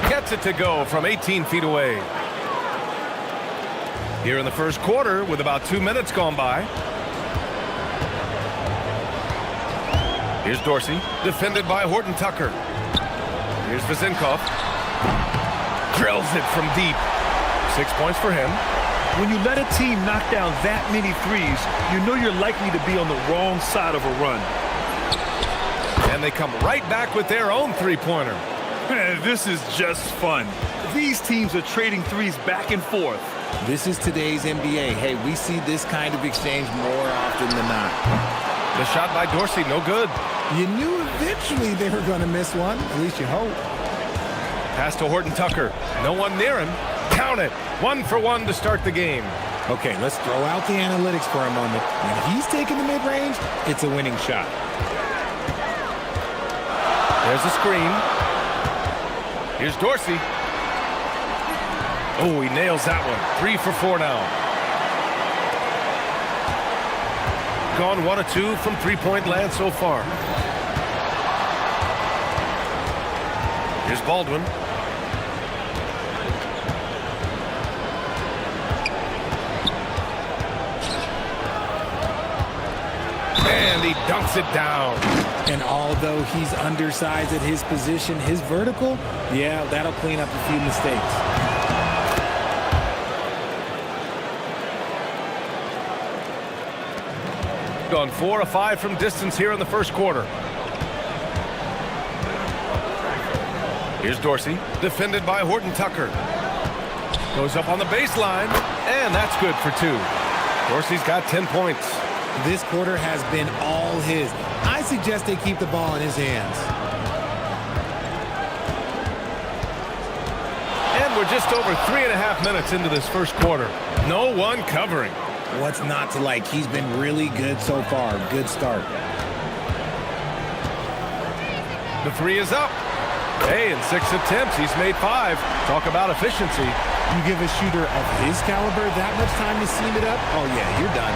Gets it to go from 18 feet away. Here in the first quarter with about 2 minutes gone by. Here's Dorsey, defended by Horton-Tucker. Here's Vasinkov. Drills it from deep. 6 points for him. When you let a team knock down that many threes, you know you're likely to be on the wrong side of a run. And they come right back with their own three-pointer. This is just fun. These teams are trading threes back and forth. This is today's NBA. Hey, we see this kind of exchange more often than not. The shot by Dorsey, no good. You knew eventually they were going to miss one. At least you hope. Pass to Horton-Tucker. No one near him. Count it. 1 for 1 to start the game. Okay, let's throw out the analytics for a moment. When he's taking the mid-range, it's a winning shot. There's a screen. Here's Dorsey. Oh, he nails that one. 3 for 4 now. Gone 1 of 2 from three-point land so far. Here's Baldwin. And he dunks it down. And although he's undersized at his position, his vertical, yeah, that'll clean up a few mistakes. Gone 4 of 5 from distance here in the first quarter. Here's Dorsey, defended by Horton-Tucker. Goes up on the baseline, and that's good for 2. Dorsey's got 10 points. This quarter has been all his. I suggest they keep the ball in his hands. And we're just over 3.5 minutes into this first quarter. No one covering. What's not to like? He's been really good so far. Good start. The three is up. Hey, in 6 attempts, he's made 5. Talk about efficiency. You give a shooter of his caliber that much time to seam it up? Oh, yeah, you're done.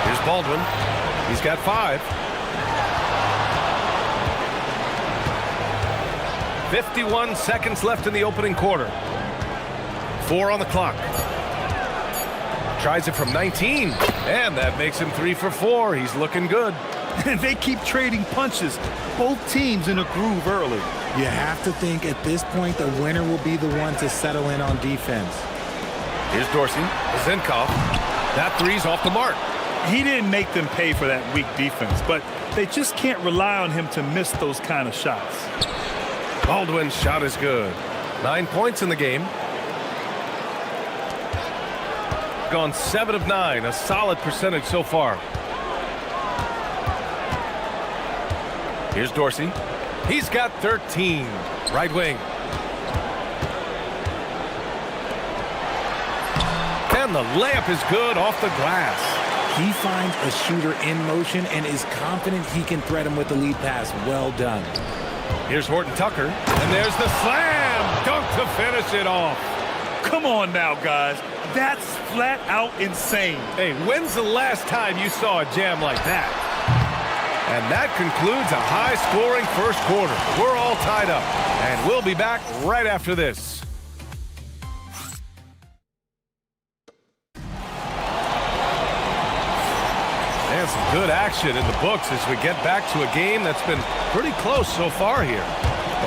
Here's Baldwin. He's got 5. 51 seconds left in the opening quarter. 4 on the clock. Tries it from 19, and that makes him 3 for 4. He's looking good. And they keep trading punches. Both teams in a groove early. You have to think at this point the winner will be the one to settle in on defense. Here's Dorsey, Zinkov. That three's off the mark. He didn't make them pay for that weak defense, but they just can't rely on him to miss those kind of shots. Baldwin's shot is good. 9 points in the game. Gone 7 of 9, a solid percentage so far. Here's Dorsey. He's got 13. Right wing. And the layup is good off the glass. He finds a shooter in motion and is confident he can thread him with the lead pass. Well done. Here's Horton Tucker. And there's the slam. Dunk to finish it off. Come on now, guys. That's flat out insane. Hey, when's the last time you saw a jam like that? And that concludes a high-scoring first quarter. We're all tied up, and we'll be back right after this. And some good action in the books as we get back to a game that's been pretty close so far here.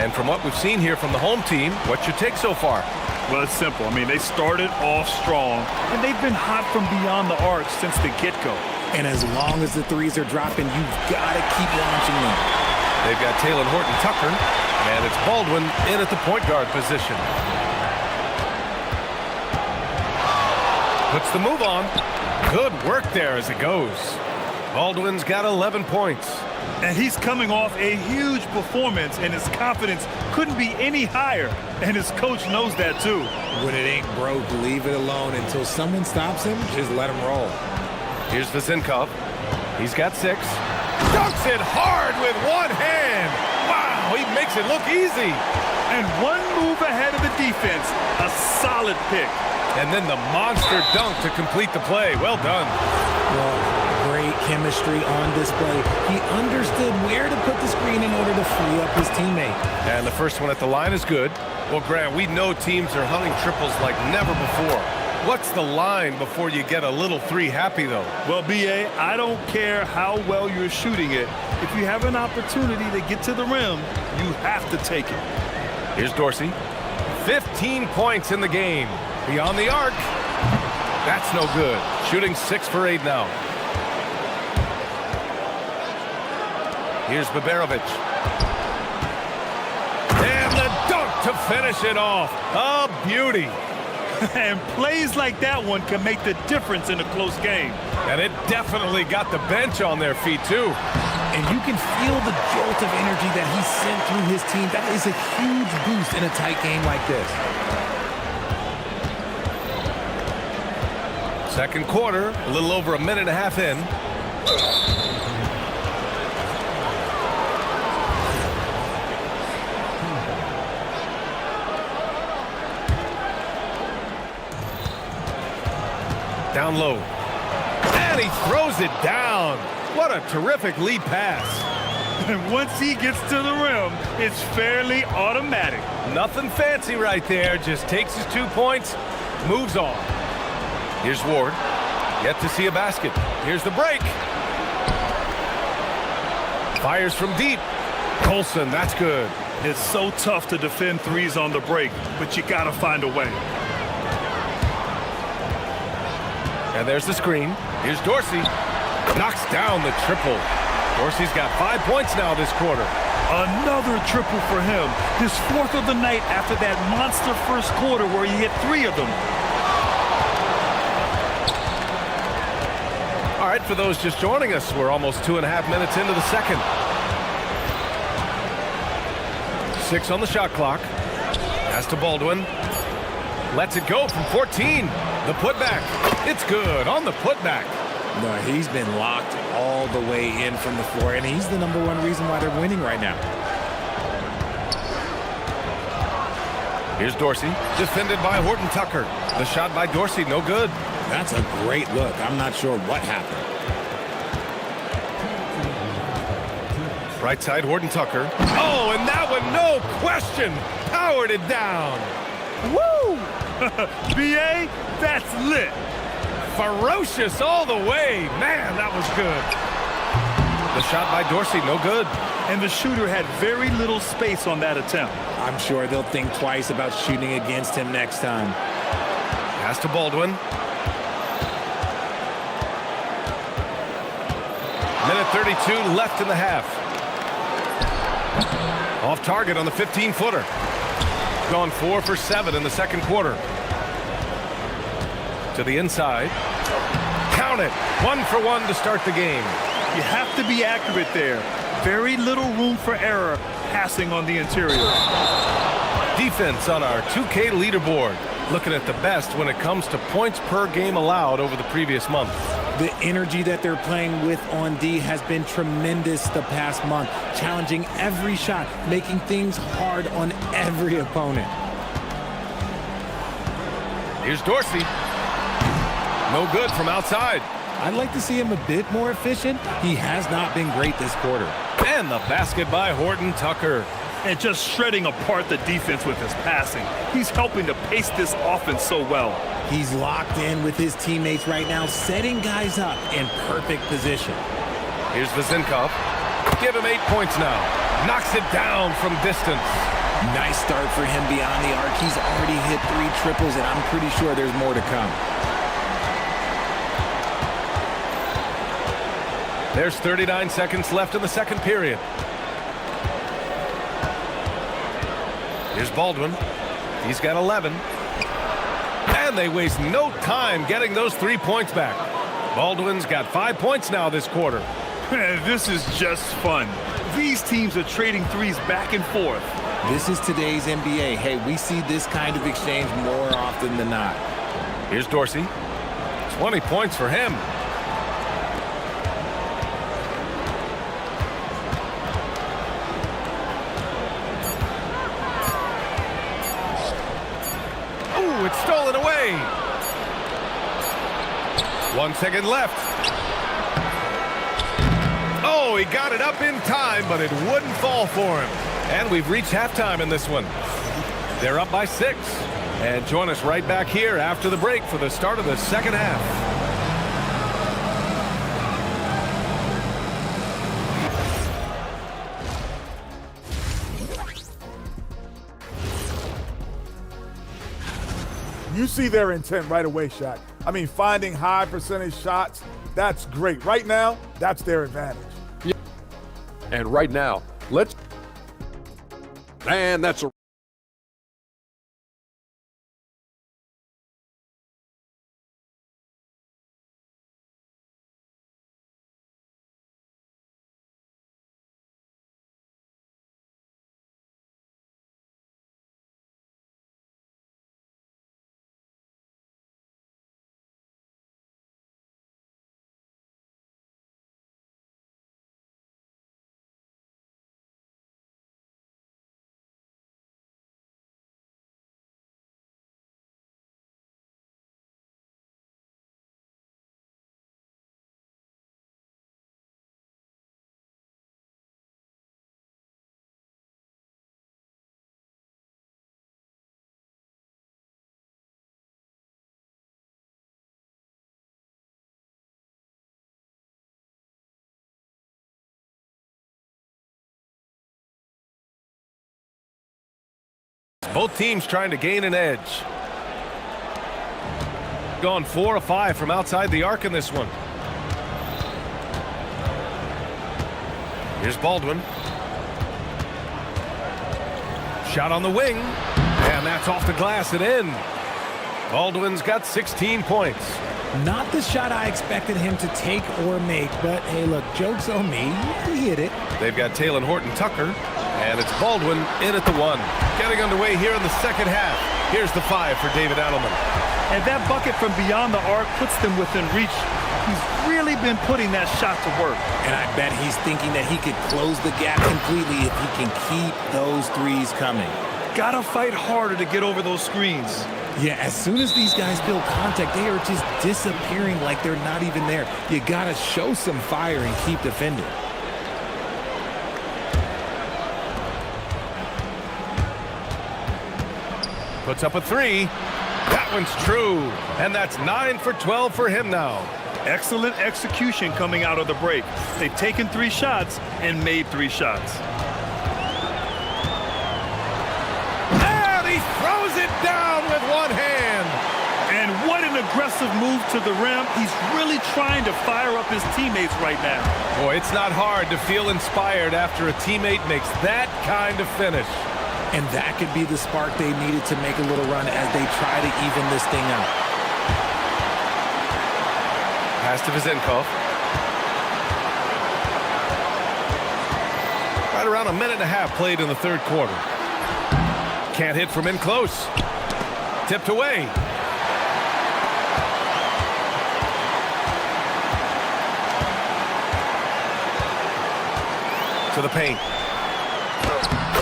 And from what we've seen here from the home team, what's your take so far? Well, it's simple. I mean, they started off strong, and they've been hot from beyond the arc since the get-go. And as long as the threes are dropping, you've got to keep launching them. They've got Taylor Horton Tucker, and it's Baldwin in at the point guard position. Puts the move on. Good work there as it goes. Baldwin's got 11 points. And he's coming off a huge performance, and his confidence couldn't be any higher. And his coach knows that, too. When it ain't broke, leave it alone. Until someone stops him, just let him roll. Here's Zinkov. He's got 6. Dunks it hard with one hand. Wow, he makes it look easy. And one move ahead of the defense. A solid pick. And then the monster dunk to complete the play. Well done. Well, great chemistry on display. He understood where to put the screen in order to free up his teammate. And the first one at the line is good. Well, Grant, we know teams are hunting triples like never before. What's the line before you get a little three happy, though? Well, B.A., I don't care how well you're shooting it. If you have an opportunity to get to the rim, you have to take it. Here's Dorsey. 15 points in the game. Beyond the arc. That's no good. Shooting 6 for 8 now. Here's Baberovic. And the dunk to finish it off. A beauty. And plays like that one can make the difference in a close game. And it definitely got the bench on their feet, too. And you can feel the jolt of energy that he sent through his team. That is a huge boost in a tight game like this. Second quarter, a little over a minute and a half in. Down low. And he throws it down. What a terrific lead pass. And once he gets to the rim, it's fairly automatic. Nothing fancy right there. Just takes his 2 points, moves on. Here's Ward. Yet to see a basket. Here's the break. Fires from deep. Colson, that's good. It's so tough to defend threes on the break, but you got to find a way. And there's the screen. Here's Dorsey. Knocks down the triple. Dorsey's got 5 points now this quarter. Another triple for him. His 4th of the night after that monster first quarter where he hit 3 of them. All right, for those just joining us, we're almost 2.5 minutes into the second. 6 on the shot clock. Pass to Baldwin. Lets it go from 14. The putback. It's good on the putback. No, he's been locked all the way in from the floor, and he's the #1 reason why they're winning right now. Here's Dorsey, defended by Horton Tucker. The shot by Dorsey, no good. That's a great look. I'm not sure what happened. Right side, Horton Tucker. Oh, and that one, no question, powered it down. Woo! B.A., that's lit. Ferocious all the way. Man, that was good. The shot by Dorsey, no good. And the shooter had very little space on that attempt. I'm sure they'll think twice about shooting against him next time. Pass to Baldwin. Minute 32 left in the half. Off target on the 15-footer. Gone 4 for 7 in the second quarter. To the inside. Count it. 1 for 1 to start the game. You have to be accurate there. Very little room for error passing on the interior. Defense on our 2K leaderboard. Looking at the best when it comes to points per game allowed over the previous month. The energy that they're playing with on D has been tremendous the past month, challenging every shot, making things hard on every opponent. Here's Dorsey. No good from outside. I'd like to see him a bit more efficient. He has not been great this quarter. And the basket by Horton Tucker. And just shredding apart the defense with his passing. He's helping to pace this offense so well. He's locked in with his teammates right now, setting guys up in perfect position. Here's Vazenkov. Give him 8 points now. Knocks it down from distance. Nice start for him beyond the arc. He's already hit 3 triples, and I'm pretty sure there's more to come. There's 39 seconds left in the second period. Here's Baldwin. He's got 11. And they waste no time getting those 3 points back. Baldwin's got 5 points now this quarter. This is just fun. These teams are trading threes back and forth. This is today's NBA. Hey, we see this kind of exchange more often than not. Here's Dorsey. 20 points for him. Ooh, it's stolen away. 1 second left. Oh, he got it up in time, but it wouldn't fall for him. And we've reached halftime in this one. They're up by 6. And join us right back here after the break for the start of the second half. You see their intent right away, Shaq. I mean, finding high percentage shots, that's great. Right now, that's their advantage. Yeah. And right now, let's... And that's a... Both teams trying to gain an edge. Gone 4 of 5 from outside the arc in this one. Here's Baldwin. Shot on the wing. And that's off the glass and in. Baldwin's got 16 points. Not the shot I expected him to take or make, but hey, look, joke's on me. He hit it. They've got Taylor Horton Tucker. And it's Baldwin in at the 1. Getting underway here in the second half. Here's the 5 for David Adelman. And that bucket from beyond the arc puts them within reach. He's really been putting that shot to work. And I bet he's thinking that he could close the gap completely if he can keep those threes coming. Gotta fight harder to get over those screens. Yeah, as soon as these guys build contact, they are just disappearing like they're not even there. You gotta show some fire and keep defending. Puts up a 3. That one's true. And that's 9 for 12 for him now. Excellent execution coming out of the break. They've taken 3 shots and made 3 shots. And he throws it down with one hand. And what an aggressive move to the rim. He's really trying to fire up his teammates right now. Boy, it's not hard to feel inspired after a teammate makes that kind of finish. And that could be the spark they needed to make a little run as they try to even this thing out. Pass to Vizenkov. Right around a minute and a half played in the third quarter. Can't hit from in close. Tipped away. To the paint.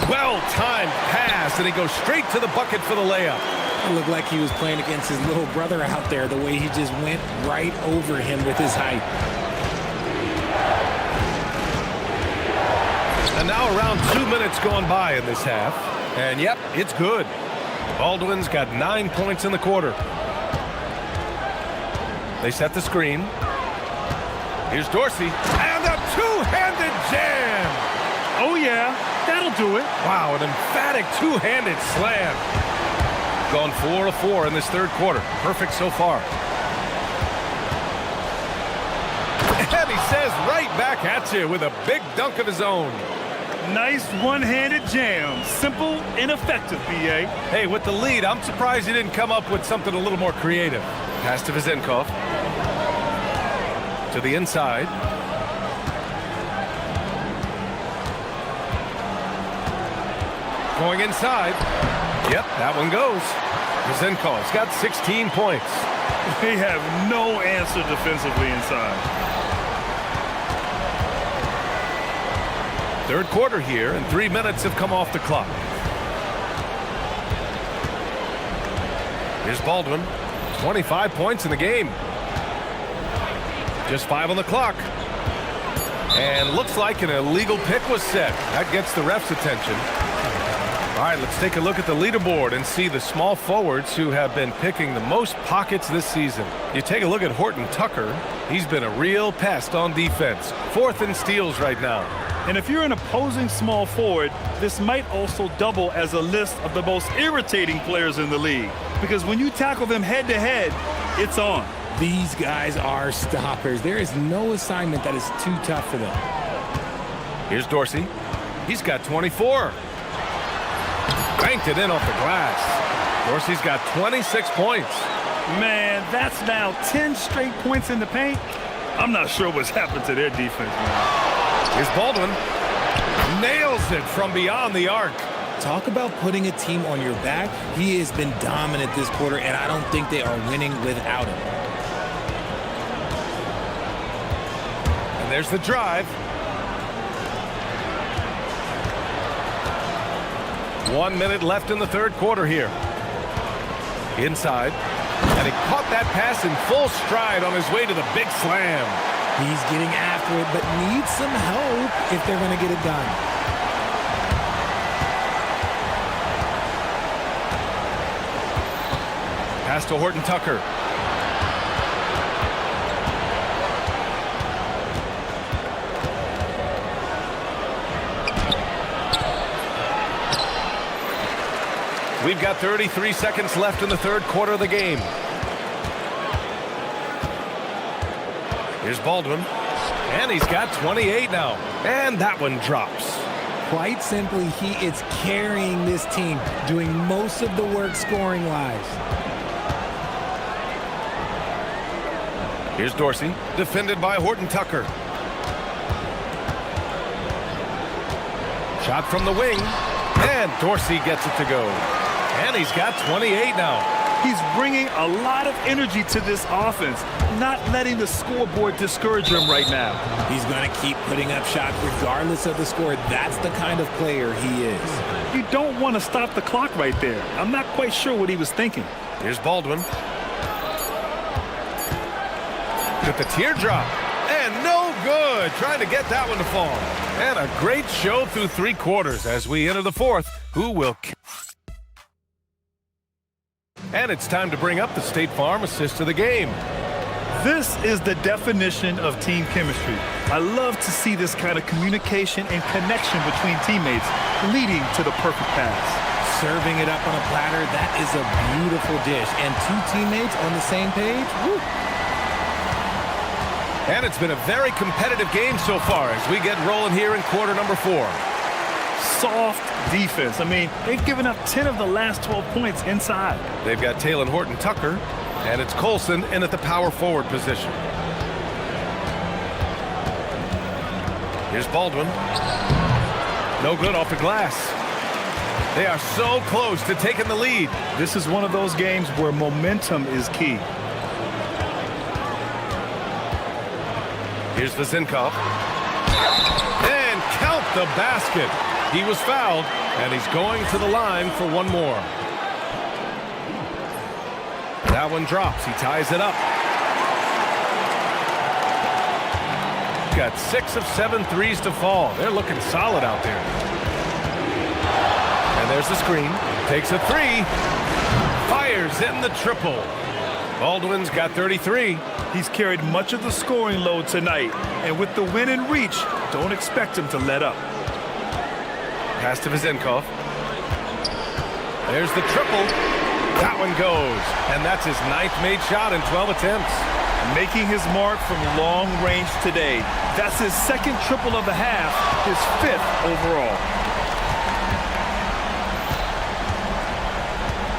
Well-timed pass, and he goes straight to the bucket for the layup. It looked like he was playing against his little brother out there, the way he just went right over him with his height. And now around 2 minutes gone by in this half. And yep, it's good. Baldwin's got 9 points in the quarter. They set the screen. Here's Dorsey. And a two-handed jam. Oh, yeah, that'll do it. Wow, an emphatic two-handed slam. Gone 4 of 4 in this third quarter. Perfect so far. And he says right back at you with a big dunk of his own. Nice one-handed jam. Simple and effective, B.A. Hey, with the lead, I'm surprised he didn't come up with something a little more creative. Pass to Vizenkov. To the inside. Going inside. Yep, that one goes. Vizenkov's got 16 points. They have no answer defensively inside. Third quarter here, and 3 minutes have come off the clock. Here's Baldwin. 25 points in the game. Just 5 on the clock. And looks like an illegal pick was set. That gets the ref's attention. All right, let's take a look at the leaderboard and see the small forwards who have been picking the most pockets this season. You take a look at Horton Tucker. He's been a real pest on defense. 4th in steals right now. And if you're an opposing small forward, this might also double as a list of the most irritating players in the league. Because when you tackle them head-to-head, it's on. These guys are stoppers. There is no assignment that is too tough for them. Here's Dorsey. He's got 24. Banked it in off the glass. Dorsey's got 26 points. Man, that's now 10 straight points in the paint. I'm not sure what's happened to their defense, man. Here's Baldwin. Nails it from beyond the arc. Talk about putting a team on your back. He has been dominant this quarter, and I don't think they are winning without him. And there's the drive. 1 minute left in the third quarter here. Inside. And he caught that pass in full stride on his way to the big slam. He's getting after it, but needs some help if they're going to get it done. Pass to Horton Tucker. We've got 33 seconds left in the third quarter of the game. Here's Baldwin. And he's got 28 now. And that one drops. Quite simply, he is carrying this team, doing most of the work scoring-wise. Here's Dorsey, defended by Horton Tucker. Shot from the wing. And Dorsey gets it to go. And he's got 28 now. He's bringing a lot of energy to this offense, not letting the scoreboard discourage him right now. He's going to keep putting up shots regardless of the score. That's the kind of player he is. You don't want to stop the clock right there. I'm not quite sure what he was thinking. Here's Baldwin. With the teardrop. And no good. Trying to get that one to fall. And a great show through 3 quarters as we enter the fourth. Who will... And it's time to bring up the State Farm assist of the game. This is the definition of team chemistry. I love to see this kind of communication and connection between teammates leading to the perfect pass. Serving it up on a platter, that is a beautiful dish. And two teammates on the same page, woo. And it's been a very competitive game so far as we get rolling here in quarter number 4. Soft defense. I mean, they've given up 10 of the last 12 points inside. They've got Taylor Horton-Tucker, and it's Colson in at the power forward position. Here's Baldwin. No good off the glass. They are so close to taking the lead. This is one of those games where momentum is key. Here's Vezinkov. And count the basket. He was fouled, and he's going to the line for one more. That one drops. He ties it up. Got 6 of 7 threes to fall. They're looking solid out there. And there's the screen. Takes a 3. Fires in the triple. Baldwin's got 33. He's carried much of the scoring load tonight, and with the win in reach, don't expect him to let up. Pass to Vezinkov. There's the triple. That one goes, and that's his 9th made shot in 12 attempts. Making his mark from long range today. That's his 2nd triple of the half, his 5th overall.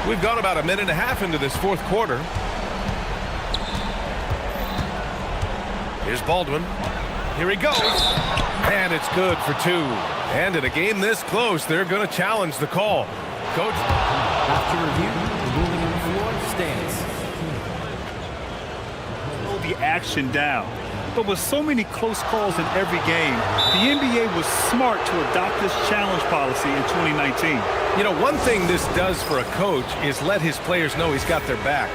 We've gone about a minute and a half into this 4th quarter. Here's Baldwin. Here he goes. And it's good for 2. And in a game this close, they're going to challenge the call. Coach. After review, the ruling on the floor stands. Slow the action down. But with so many close calls in every game, the NBA was smart to adopt this challenge policy in 2019. You know, one thing this does for a coach is let his players know he's got their back.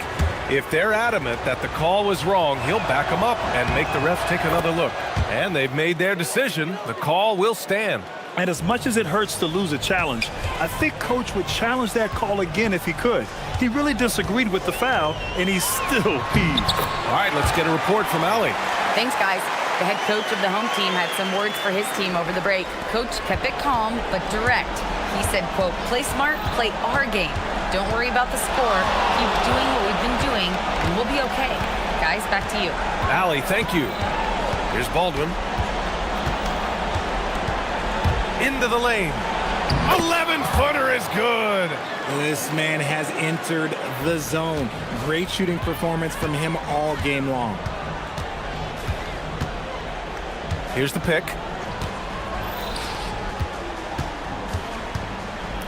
If they're adamant that the call was wrong, he'll back them up and make the refs take another look. And they've made their decision. The call will stand. And as much as it hurts to lose a challenge, I think Coach would challenge that call again if he could. He really disagreed with the foul, and he's still peeved. All right, let's get a report from Allie. Thanks, guys. The head coach of the home team had some words for his team over the break. Coach kept it calm, but direct. He said, quote, play smart, play our game. Don't worry about the score. Keep doing what we've been doing, and we'll be okay. Guys, back to you. Allie, thank you. Here's Baldwin. Into the lane. 11-footer is good. This man has entered the zone. Great shooting performance from him all game long. Here's the pick.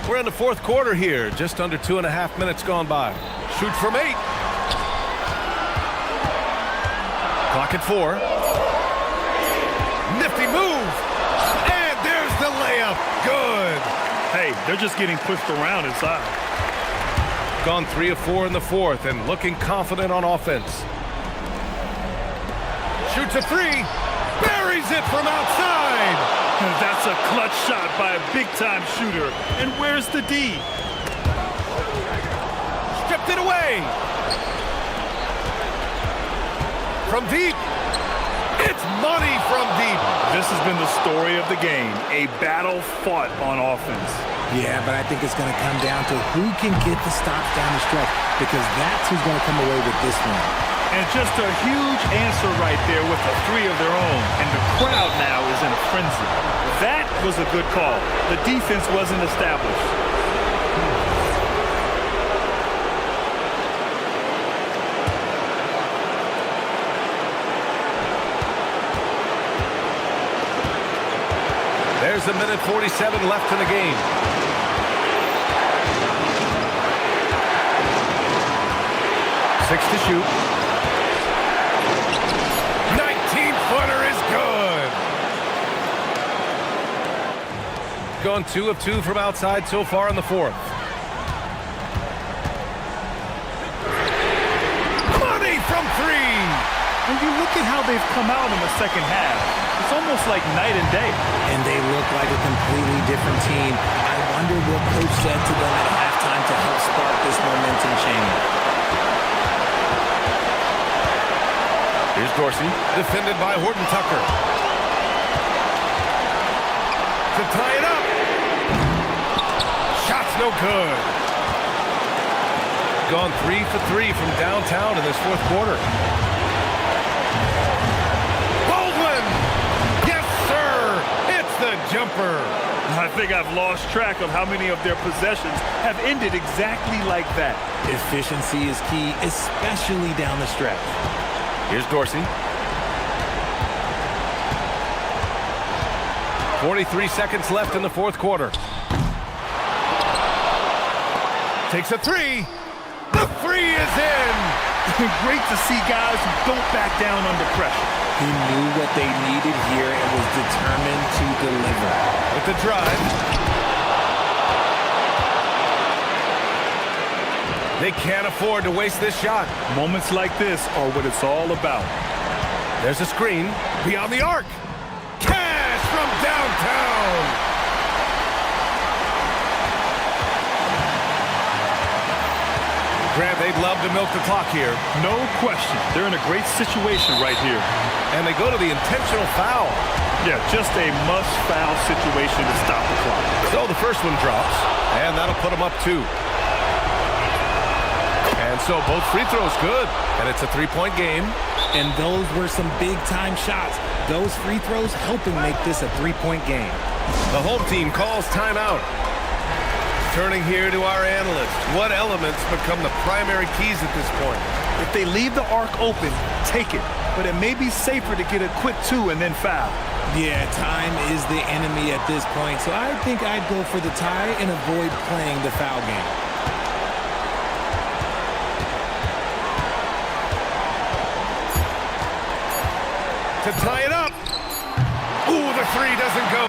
We're in the 4th quarter here. Just under 2.5 minutes gone by. Shoots from 8. Clock at 4. Nifty move. And there's the layup. Good. Hey, they're just getting pushed around inside. Gone 3 of 4 in the 4th and looking confident on offense. Shoots a 3. Buries it from outside. That's a clutch shot by a big-time shooter. And where's the D? Stripped it away. From deep. It's money from deep. This has been the story of the game. A battle fought on offense. Yeah, but I think it's going to come down to who can get the stops down the stretch, because that's who's going to come away with this one. And just a huge answer right there with a 3 of their own. And the crowd now is in a frenzy. That was a good call. The defense wasn't established. There's a minute 47 left in the game. Six to shoot. 19-footer is good. Gone 2 of 2 from outside so far in the 4th. Money from 3. When you look at how they've come out in the second half, it's almost like night and day. And they look like a completely different team. I wonder what Coach said to them at halftime to help spark this momentum change. Here's Dorsey, defended by Horton Tucker. To tie it up. Shot's no good. Gone 3 for 3 from downtown in this fourth quarter. Baldwin! Yes, sir! It's the jumper. I think I've lost track of how many of their possessions have ended exactly like that. Efficiency is key, especially down the stretch. Here's Dorsey. 43 seconds left in the fourth quarter. Takes a three. The three is in. Great to see guys who don't back down under pressure. He knew what they needed here and was determined to deliver. With the drive. They can't afford to waste this shot. Moments like this are what it's all about. There's a screen beyond the arc. Cash from downtown. Grant, they'd love to milk the clock here. No question. They're in a great situation right here. And they go to the intentional foul. Yeah, just a must-foul situation to stop the clock. So the first one drops, and that'll put them up 2. And so both free throws good, and it's a 3-point game. And those were some big-time shots. Those free throws helping make this a 3-point game. The home team calls timeout. Turning here to our analysts. What elements become the primary keys at this point? If they leave the arc open, take it. But it may be safer to get a quick 2 and then foul. Yeah, time is the enemy at this point, so I think I'd go for the tie and avoid playing the foul game. To tie it up. Ooh, the three doesn't go.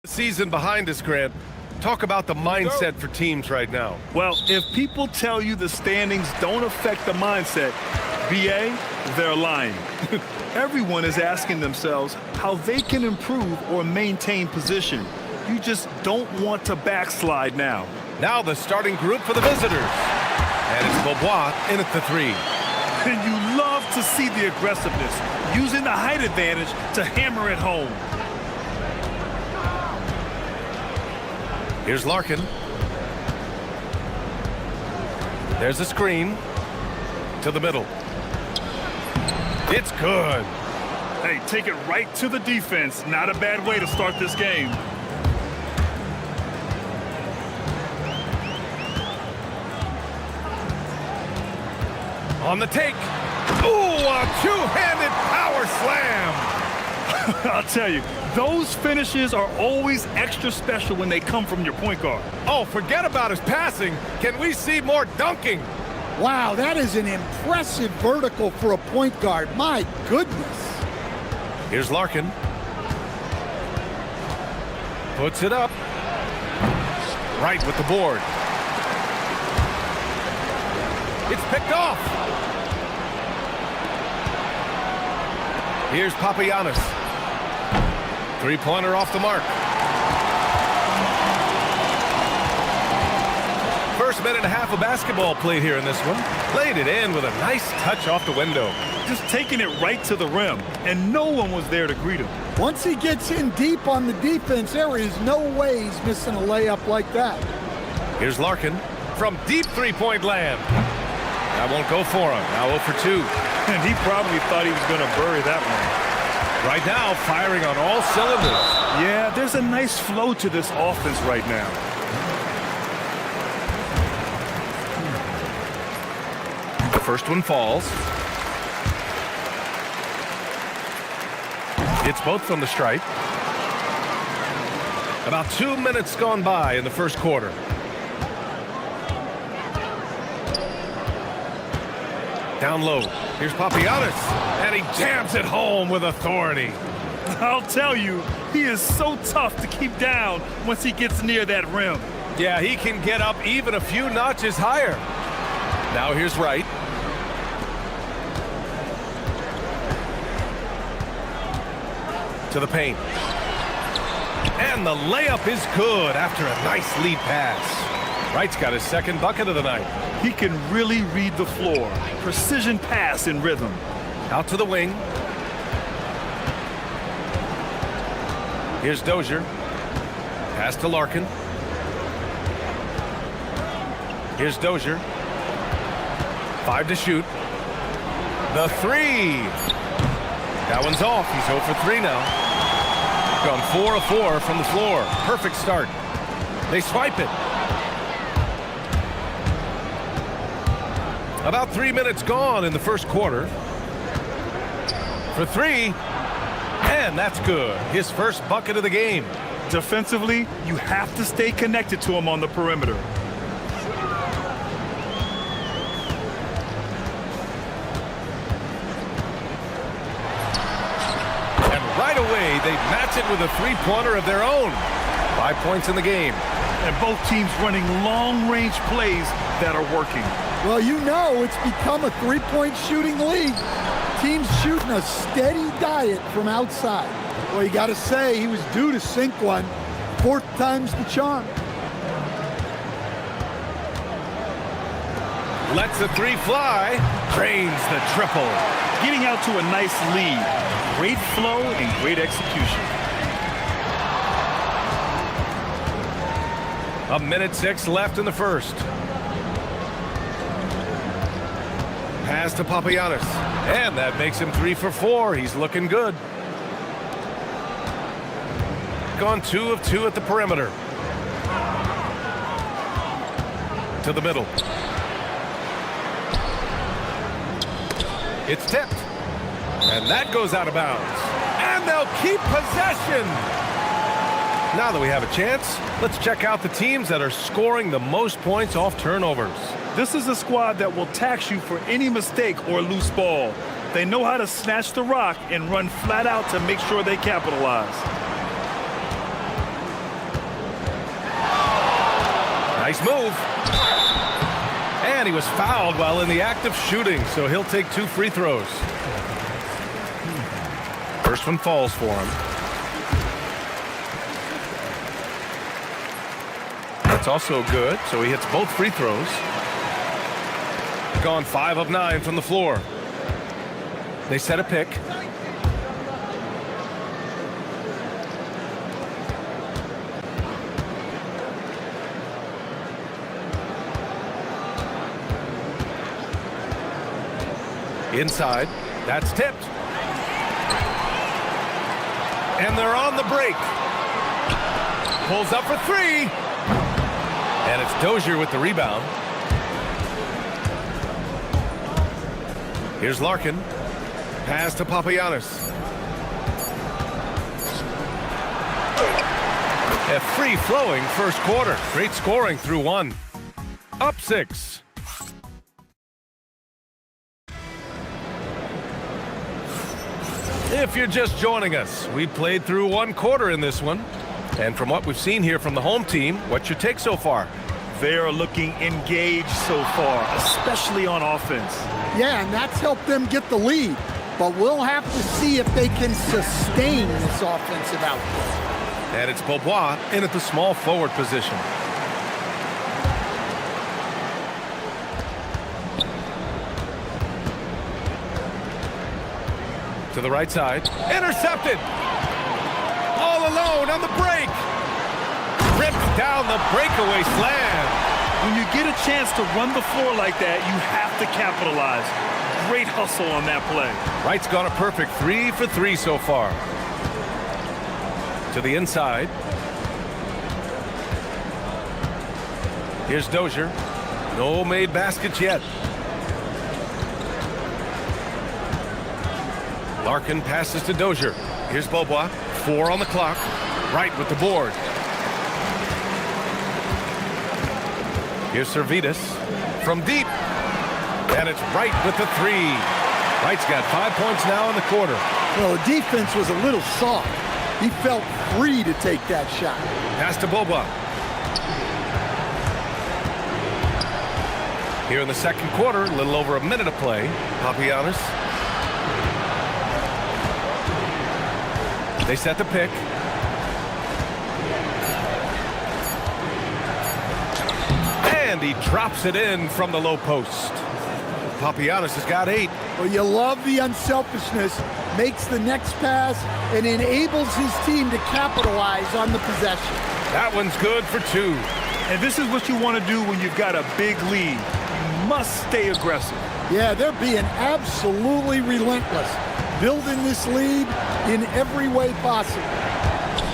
Season behind us, Grant. Talk about the mindset for teams right now. Well, if people tell you the standings don't affect the mindset, BA, they're lying. Everyone is asking themselves how they can improve or maintain position. You just don't want to backslide now. Now the starting group for the visitors. And it's Beaubois in at the 3. And you love to see the aggressiveness, using the height advantage to hammer it home. Here's Larkin. There's a screen to the middle. It's good. Hey, take it right to the defense. Not a bad way to start this game. On the take. Ooh, a two-handed power slam. I'll tell you, those finishes are always extra special when they come from your point guard. Oh, forget about his passing. Can we see more dunking? Wow, that is an impressive vertical for a point guard. My goodness. Here's Larkin. Puts it up. Right with the board. It's picked off. Here's Papagiannis. Three-pointer off the mark. First minute and a half of basketball played here in this one. Played it in with a nice touch off the window. Just taking it right to the rim, and no one was there to greet him. Once he gets in deep on the defense, there is no way he's missing a layup like that. Here's Larkin from deep three-point land. That won't go for him. Now 0 for 2. And he probably thought he was going to bury that one. Right now, firing on all cylinders. Yeah, there's a nice flow to this offense right now. The first one falls. It's both from the stripe. About 2 minutes gone by in the first quarter. Down low. Here's Papagiannis, and he jams it home with authority. I'll tell you, he is so tough to keep down once he gets near that rim. Yeah, he can get up even a few notches higher. Now here's Wright. To the paint. And the layup is good after a nice lead pass. Wright's got his second bucket of the night. He can really read the floor. Precision pass in rhythm. Out to the wing. Here's Dozier. Pass to Larkin. Here's Dozier. 5 to shoot. The 3. That one's off. He's 0 for 3 now. Gone 4 of 4 from the floor. Perfect start. They swipe it. About 3 minutes gone in the first quarter. For 3. And that's good. His first bucket of the game. Defensively, you have to stay connected to him on the perimeter. And right away, they match it with a three-pointer of their own. 5 points in the game. And both teams running long-range plays that are working. Well, you know it's become a three-point shooting league. Teams shooting a steady diet from outside. Well, you got to say he was due to sink one. 4th time's the charm. Lets the 3 fly. Drains the triple. Getting out to a nice lead. Great flow and great execution. 1:06 left in the first. Pass to Papagiannis. And that makes him 3 for 4. He's looking good. Gone 2 of 2 at the perimeter. To the middle. It's tipped. And that goes out of bounds. And they'll keep possession. Now that we have a chance, let's check out the teams that are scoring the most points off turnovers. This is a squad that will tax you for any mistake or loose ball. They know how to snatch the rock and run flat out to make sure they capitalize. Nice move. And he was fouled while in the act of shooting, so he'll take 2 free throws. First one falls for him. That's also good, so he hits both free throws. Gone 5 of 9 from the floor. They set a pick. Inside, that's tipped. And they're on the break. Pulls up for 3. And it's Dozier with the rebound. Here's Larkin. Pass to Papagiannis. A free-flowing first quarter. Great scoring through 1. Up 6. If you're just joining us, we played through 1 quarter in this one. And from what we've seen here from the home team, what's your take so far? They are looking engaged so far, especially on offense. Yeah, and that's helped them get the lead. But we'll have to see if they can sustain this offensive output. And it's Beaubois in at the small forward position. To the right side. Intercepted! All alone on the break! Ripped down the breakaway slam. When you get a chance to run the floor like that, you have to capitalize. Great hustle on that play. Wright's got a perfect 3 for 3 so far. To the inside. Here's Dozier. No made baskets yet. Larkin passes to Dozier. Here's Beaubois. 4 on the clock. Wright with the board. Here's Servetus from deep. And it's Wright with the 3. Wright's got 5 points now in the quarter. Well, the defense was a little soft. He felt free to take that shot. Pass to Beaubois. Here in the second quarter, a little over a minute of play. Papagiannis. They set the pick. And he drops it in from the low post. Papagiannis has got 8. Well, you love the unselfishness, makes the next pass, and enables his team to capitalize on the possession. That one's good for 2. And this is what you want to do when you've got a big lead. You must stay aggressive. Yeah, they're being absolutely relentless, building this lead in every way possible.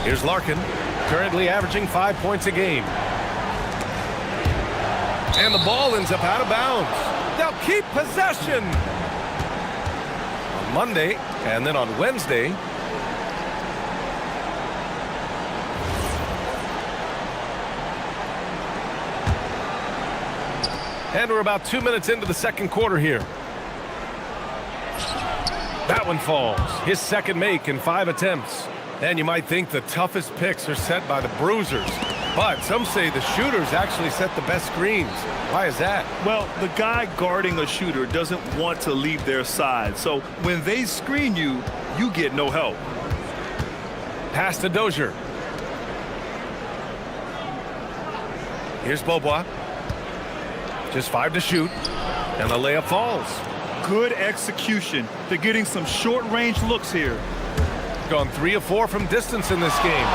Here's Larkin, currently averaging 5 points a game. And the ball ends up out of bounds. They'll keep possession. On Monday, and then on Wednesday. And we're about 2 minutes into the second quarter here. That one falls. His second make in 5 attempts. And you might think the toughest picks are set by the bruisers. But some say the shooters actually set the best screens. Why is that? Well, the guy guarding a shooter doesn't want to leave their side. So when they screen you, you get no help. Pass to Dozier. Here's Beaubois. Just 5 to shoot. And the layup falls. Good execution. They're getting some short-range looks here. Gone 3 of 4 from distance in this game.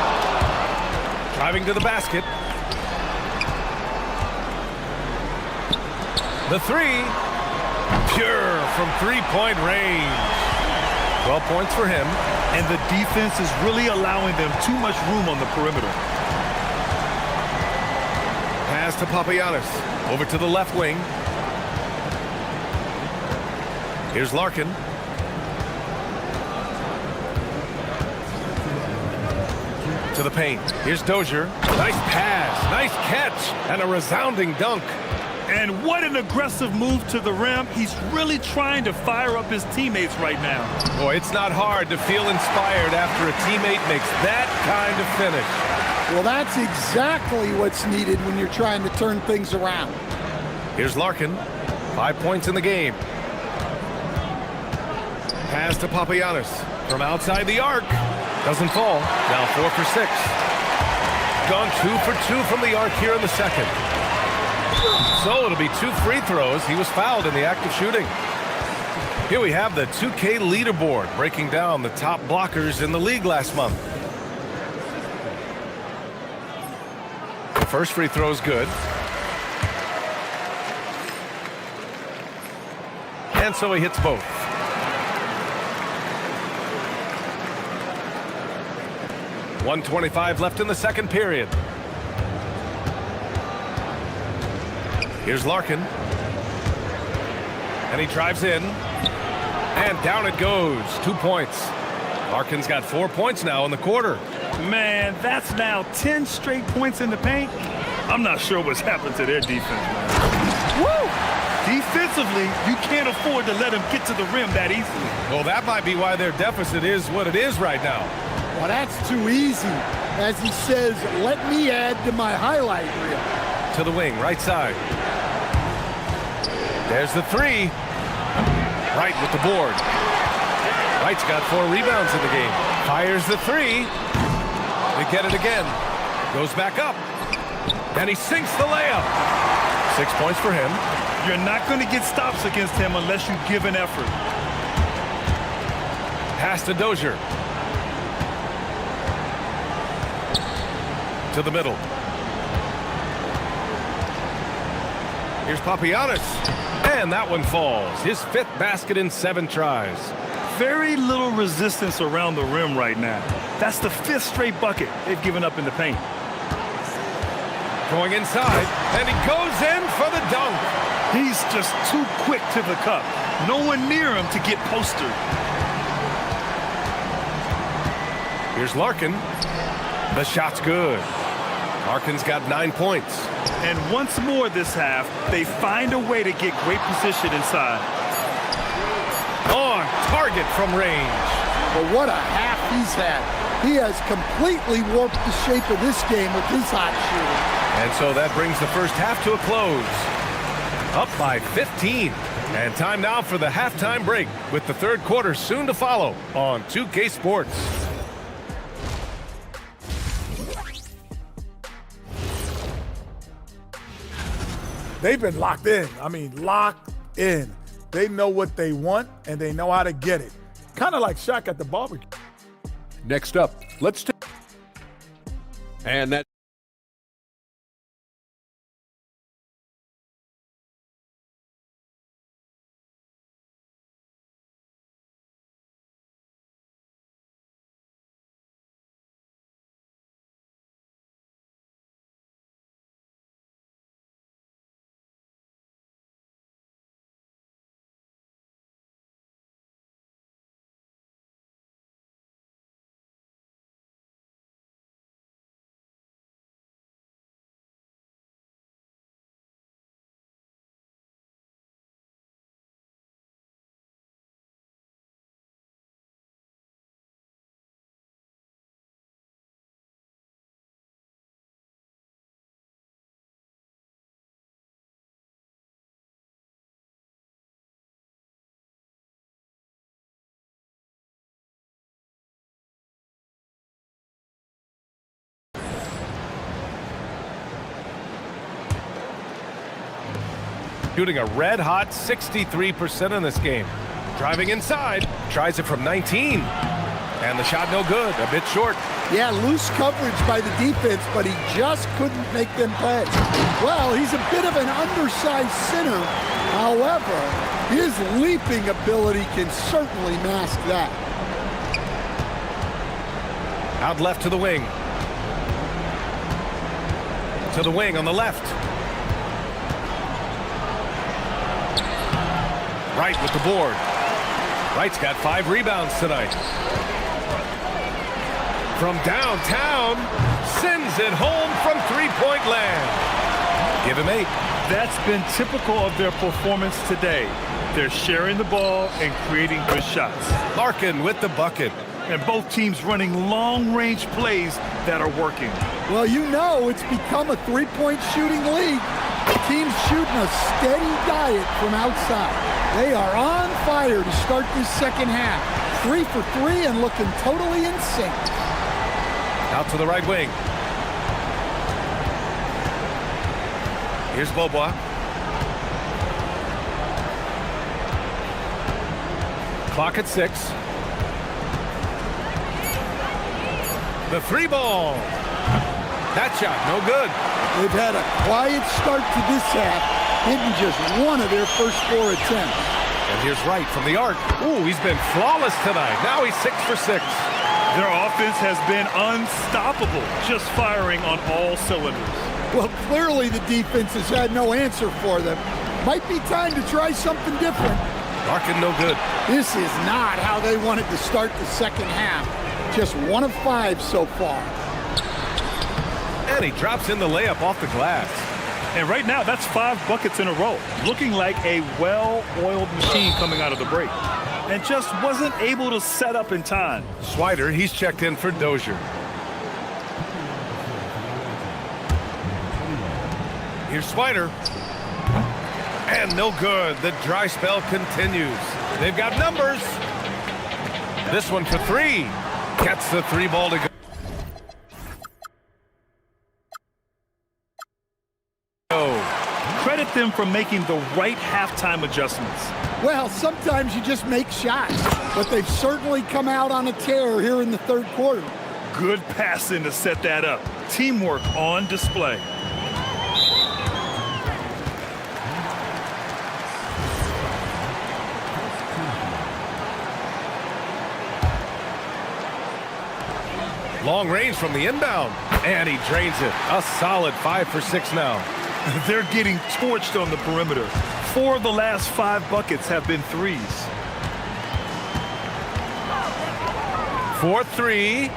Driving to the basket. The 3. Pure from 3-point range. 12 points for him. And the defense is really allowing them too much room on the perimeter. Pass to Papagiannis. Over to the left wing. Here's Larkin. To the paint. Here's Dozier. Nice pass. Nice catch. And a resounding dunk. And what an aggressive move to the rim. He's really trying to fire up his teammates right now. Boy, it's not hard to feel inspired after a teammate makes that kind of finish. Well, that's exactly what's needed when you're trying to turn things around. Here's Larkin. 5 points in the game. Pass to Papagiannis from outside the arc. Doesn't fall. Now 4 for 6. Gone 2 for 2 from the arc here in the second. So it'll be 2 free throws. He was fouled in the act of shooting. Here we have the 2K leaderboard breaking down the top blockers in the league last month. The first free throw is good. And so he hits both. .125 left in the second period. Here's Larkin. And he drives in. And down it goes. 2 points. Larkin's got 4 points now in the quarter. Man, that's now 10 straight points in the paint. I'm not sure what's happened to their defense, man. Woo! Defensively, you can't afford to let them get to the rim that easily. Well, that might be why their deficit is what it is right now. Well, that's too easy. As he says, let me add to my highlight reel. To the wing, right side. There's the three. Wright with the board. Wright's got 4 rebounds in the game. Fires the three. They get it again. Goes back up. And he sinks the layup. 6 points for him. You're not going to get stops against him unless you give an effort. Pass to Dozier. To the middle. Here's Papagiannis. And that one falls. His 5th basket in 7 tries. Very little resistance around the rim right now. That's the 5th straight bucket they've given up in the paint. Going inside, and he goes in for the dunk. He's just too quick to the cup. No one near him to get postered. Here's Larkin. The shot's good. Larkin's got 9 points. And once more this half, they find a way to get great position inside. On target from range. But what a half he's had. He has completely warped the shape of this game with his hot shooting. And so that brings the first half to a close. Up by 15. And time now for the halftime break, with the third quarter soon to follow on 2K Sports. They've been locked in. I mean, locked in. They know what they want, and they know how to get it. Kind of like Shaq at the barbecue. Next up, let's take... And that... Shooting a red-hot 63% in this game. Driving inside, tries it from 19. And the shot no good, a bit short. Yeah, loose coverage by the defense, but he just couldn't make them pay. Well, he's a bit of an undersized center. However, his leaping ability can certainly mask that. Out left to the wing. To the wing on the left. Wright with the board. Wright's got 5 rebounds tonight. From downtown, sends it home from three-point land. Give him 8. That's been typical of their performance today. They're sharing the ball and creating good shots. Larkin with the bucket. and both teams running long-range plays that are working. Well, you know it's become a three-point shooting league. Teams shooting a steady diet from outside. They are on fire to start this second half. 3 for 3 and looking totally in sync. Out to the right wing. Here's Beaubois. Clock at 6. The three ball. That shot, no good. They've had a quiet start to this half, hitting just one of their first 4 attempts. And here's Wright from the arc. Ooh, he's been flawless tonight. Now he's 6 for 6. Their offense has been unstoppable, just firing on all cylinders. Well, clearly the defense has had no answer for them. Might be time to try something different. Larkin, no good. This is not how they wanted to start the second half. Just 1 of 5 so far. And he drops in the layup off the glass. And right now, that's 5 buckets in a row. Looking like a well-oiled machine coming out of the break. And just wasn't able to set up in time. Swider, he's checked in for Dozier. Here's Swider. And no good. The dry spell continues. They've got numbers. This one for 3. Gets the 3 ball to go. Credit them for making the right halftime adjustments. Well, sometimes you just make shots, but they've certainly come out on a tear here in the third quarter. Good passing to set that up. Teamwork on display. Long range from the inbound. And he drains it. A solid 5 for 6 now. They're getting torched on the perimeter. 4 of the last 5 buckets have been threes. 4-3.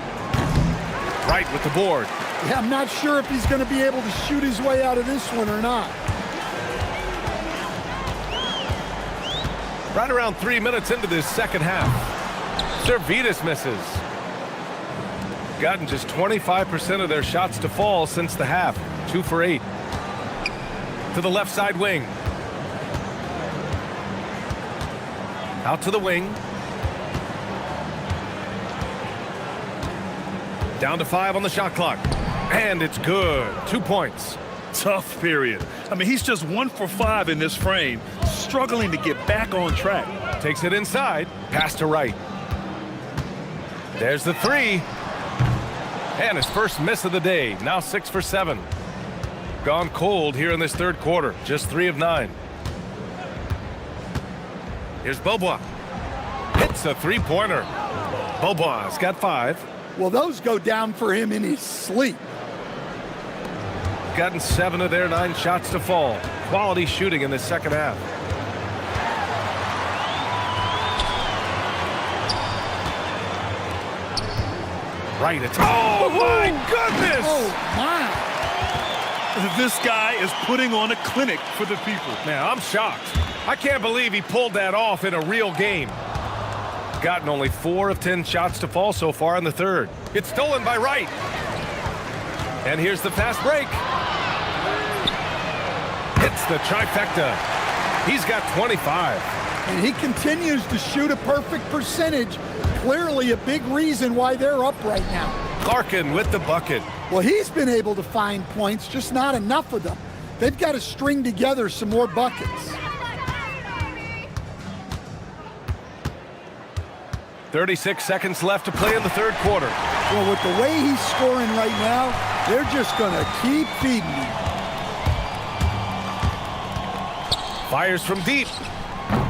Right with the board. Yeah, I'm not sure if he's going to be able to shoot his way out of this one or not. Right around 3 minutes into this second half. Servetus misses. Gotten just 25% of their shots to fall since the half. 2 for 8. To the left side wing. Out to the wing. Down to 5 on the shot clock. And it's good. 2 points. Tough period. I mean, he's just 1 for 5 in this frame, struggling to get back on track. Takes it inside. Pass to Wright. There's the 3. And his first miss of the day. Now 6 for 7. Gone cold here in this third quarter. Just 3 of 9. Here's Beaubois. Hits a 3-pointer. Beaubois got 5. Well, those go down for him in his sleep. Gotten 7 of their 9 shots to fall. Quality shooting in the second half. Right. Oh, my goodness! Oh, my. This guy is putting on a clinic for the people. Man, I'm shocked. I can't believe he pulled that off in a real game. Gotten only 4 of 10 shots to fall so far in the third. It's stolen by Wright. And here's the fast break. Hits the trifecta. He's got 25. And he continues to shoot a perfect percentage. Clearly a big reason why they're up right now. Larkin with the bucket. Well, he's been able to find points, just not enough of them. They've got to string together some more buckets. 36 seconds left to play in the third quarter. Well, with the way he's scoring right now, they're just going to keep feeding him. Fires from deep.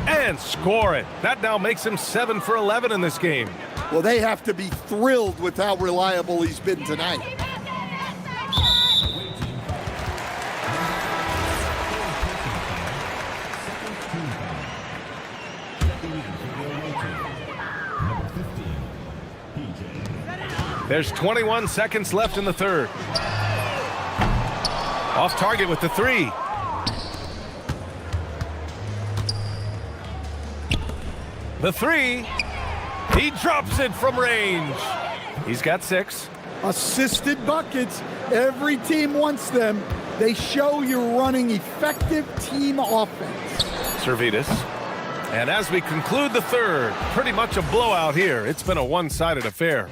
And score it. That now makes him 7 for 11 in this game. Well, they have to be thrilled with how reliable he's been tonight. There's 21 seconds left in the third. Off target with the 3. The 3. He drops it from range. He's got 6. Assisted buckets. Every team wants them. They show you're running effective team offense. Servidis. And as we conclude the third, pretty much a blowout here. It's been a one-sided affair.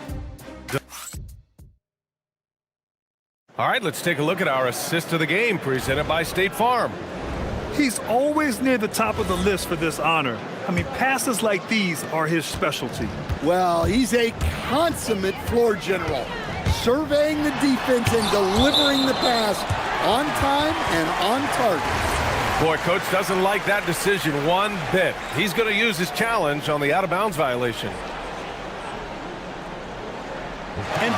All right, let's take a look at our assist of the game presented by State Farm. He's always near the top of the list for this honor. I mean, passes like these are his specialty. Well, he's a consummate floor general, surveying the defense and delivering the pass on time and on target. Boy, coach doesn't like that decision one bit. He's going to use his challenge on the out-of-bounds violation. And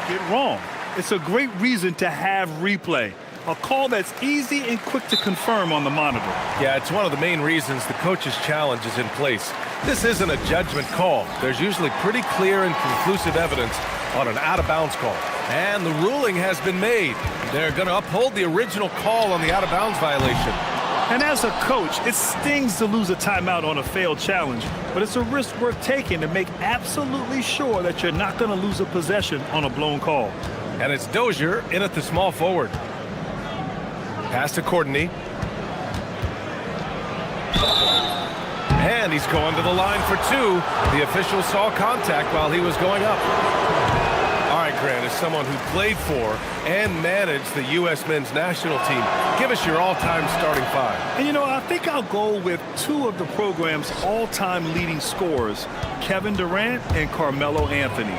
get wrong. It's a great reason to have replay. A call that's easy and quick to confirm on the monitor. Yeah, it's one of the main reasons the coach's challenge is in place. This isn't a judgment call. There's usually pretty clear and conclusive evidence on an out-of-bounds call. And the ruling has been made. They're going to uphold the original call on the out-of-bounds violation. And as a coach, it stings to lose a timeout on a failed challenge, but it's a risk worth taking to make absolutely sure that you're not going to lose a possession on a blown call. And it's Dozier in at the small forward. Pass to Courtney. And he's going to the line for 2. The official saw contact while he was going up. All right, Grant, as someone who played for and managed the U.S. men's national team, give us your all-time starting 5. And, you know, I think I'll go with 2 of the program's all-time leading scorers, Kevin Durant and Carmelo Anthony.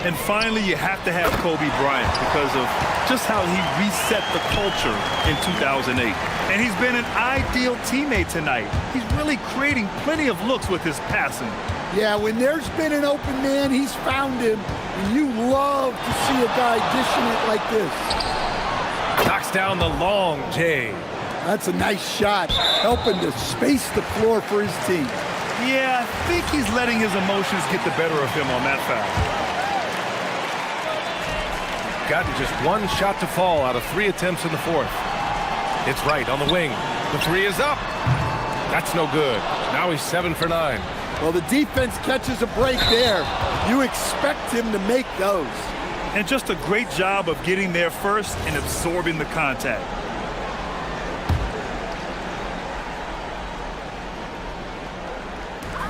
And finally, you have to have Kobe Bryant because of just how he reset the culture in 2008. And he's been an ideal teammate tonight. He's really creating plenty of looks with his passing. Yeah, when there's been an open man, he's found him. And you love to see a guy dishing it like this. Knocks down the long J. That's a nice shot, helping to space the floor for his team. Yeah, I think he's letting his emotions get the better of him on that foul. Gotten just 1 shot to fall out of 3 attempts in the 4th. It's right on the wing. The 3 is up. That's no good. Now he's 7 for 9. Well, the defense catches a break there. You expect him to make those. And just a great job of getting there first and absorbing the contact.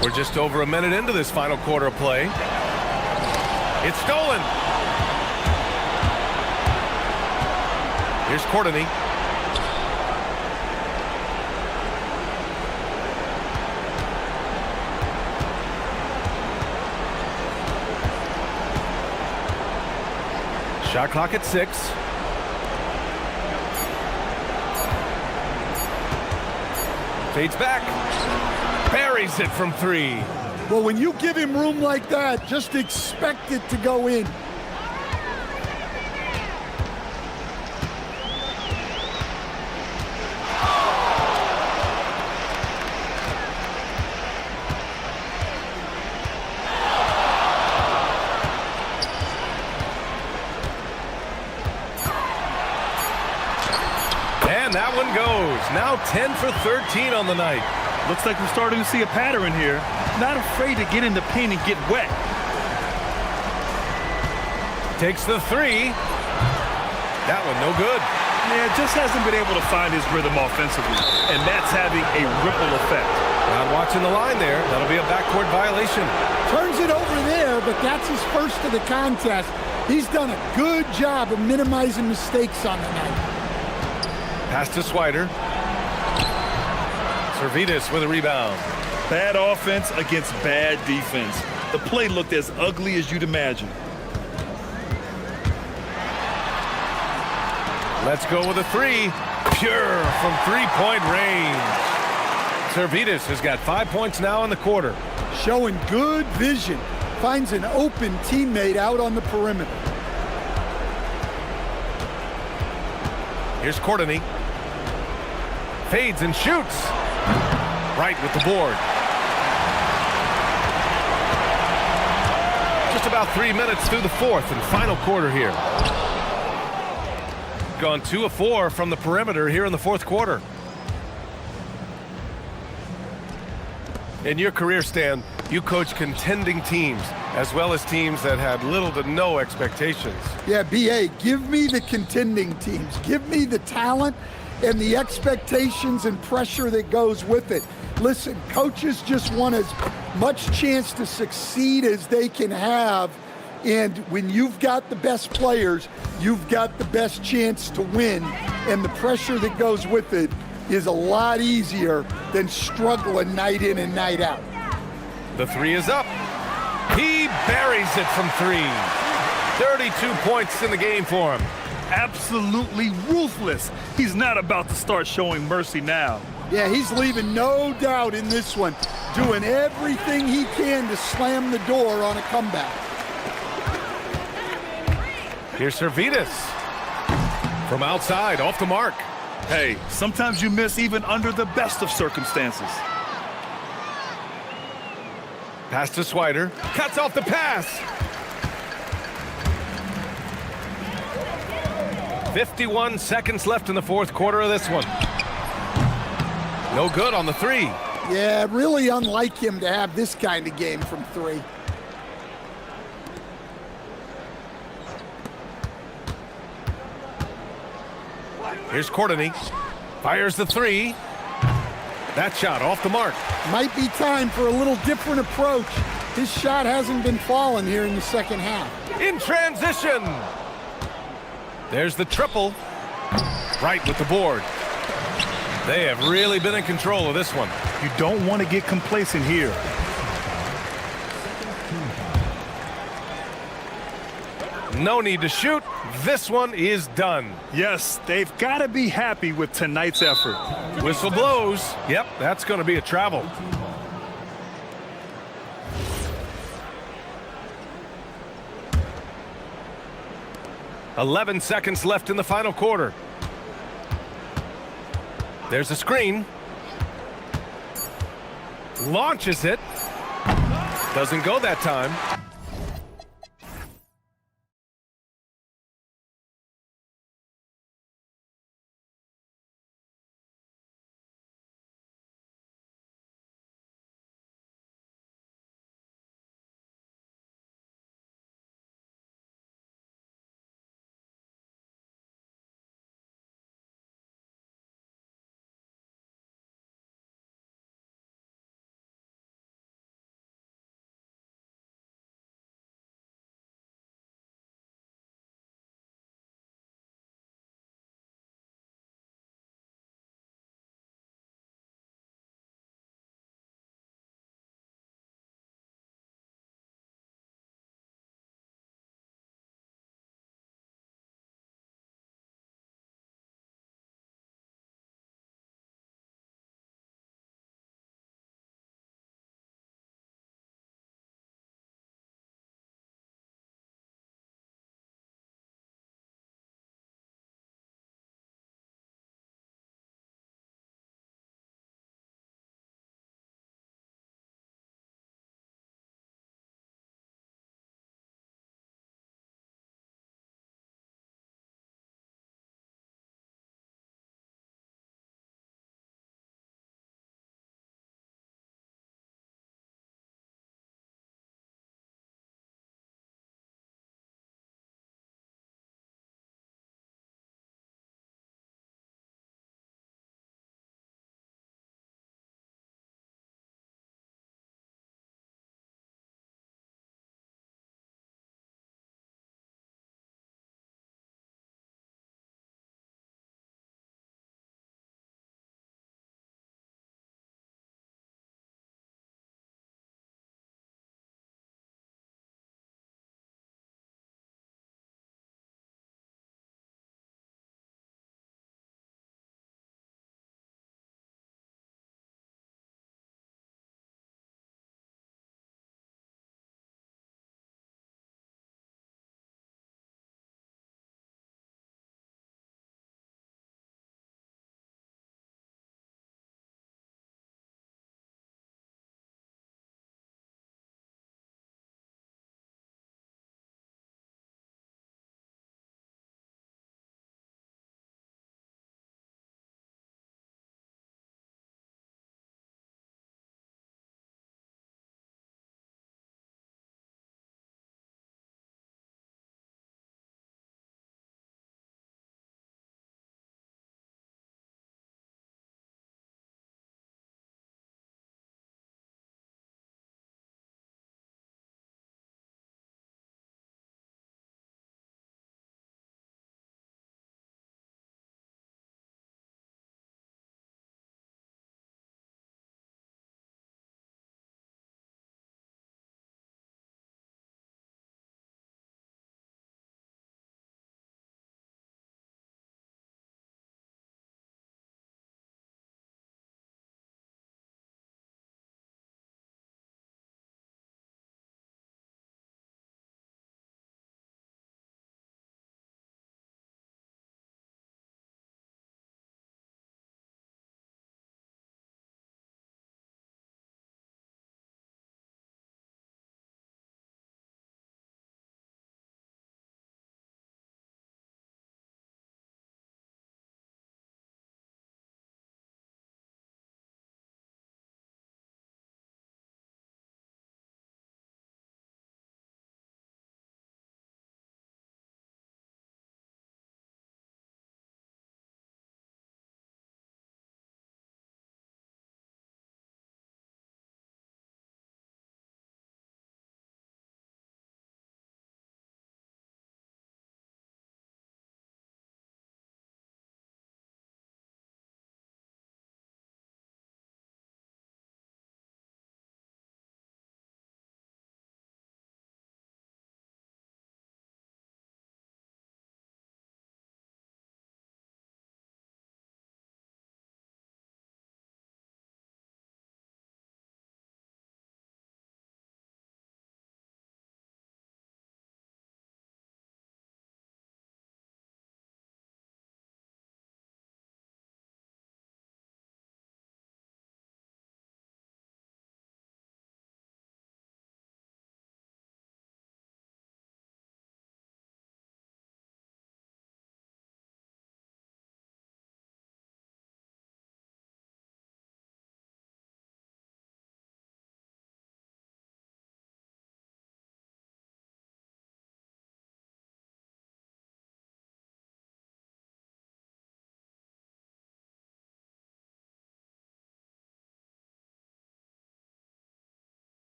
We're just over a minute into this final quarter of play. It's stolen. Here's Courtney. Shot clock at 6. Fades back. Buries it from 3. Well, when you give him room like that, just expect it to go in. And that one goes. Now 10 for 13 on the night. Looks like we're starting to see a pattern here. Not afraid to get in the paint and get wet. Takes the 3. That one no good. Yeah, just hasn't been able to find his rhythm offensively. And that's having a ripple effect. Not watching the line there. That'll be a backcourt violation. Turns it over there, but that's his first of the contest. He's done a good job of minimizing mistakes on the night. Pass to Swider. Servidis with a rebound. Bad offense against bad defense. The play looked as ugly as you'd imagine. Let's go with a 3. Pure from 3-point range. Servidis has got 5 points now in the quarter. Showing good vision. Finds an open teammate out on the perimeter. Here's Courtney. Fades and shoots. Right with the board. Just about 3 minutes through the 4th and final quarter here. Gone 2 of 4 from the perimeter here in the 4th quarter. In your career, Stan, you coach contending teams as well as teams that had little to no expectations. Yeah, B.A., give me the contending teams. Give me the talent and the expectations and pressure that goes with it. Listen, coaches just want as much chance to succeed as they can have. And when you've got the best players, you've got the best chance to win. And the pressure that goes with it is a lot easier than struggling night in and night out. The three is up. He buries it from three. 32 points in the game for him. Absolutely ruthless. He's not about to start showing mercy now. Yeah, he's leaving no doubt in this one, doing everything he can to slam the door on a comeback. Here's Servetus. From outside, off the mark. Hey, sometimes you miss even under the best of circumstances. Pass to Swider. Cuts off the pass. 51 seconds left in the fourth quarter of this one. No good on the three. Yeah, really unlike him to have this kind of game from three. Here's Courtney. Fires the three. That shot off the mark. Might be time for a little different approach. His shot hasn't been falling here in the second half. In transition. There's the triple. Right with the board. They have really been in control of this one. You don't want to get complacent here. No need to shoot. This one is done. Yes, they've got to be happy with tonight's effort. Whistle blows. Yep, that's going to be a travel. "11 seconds left in the final quarter. There's a screen. Launches it. Doesn't go that time.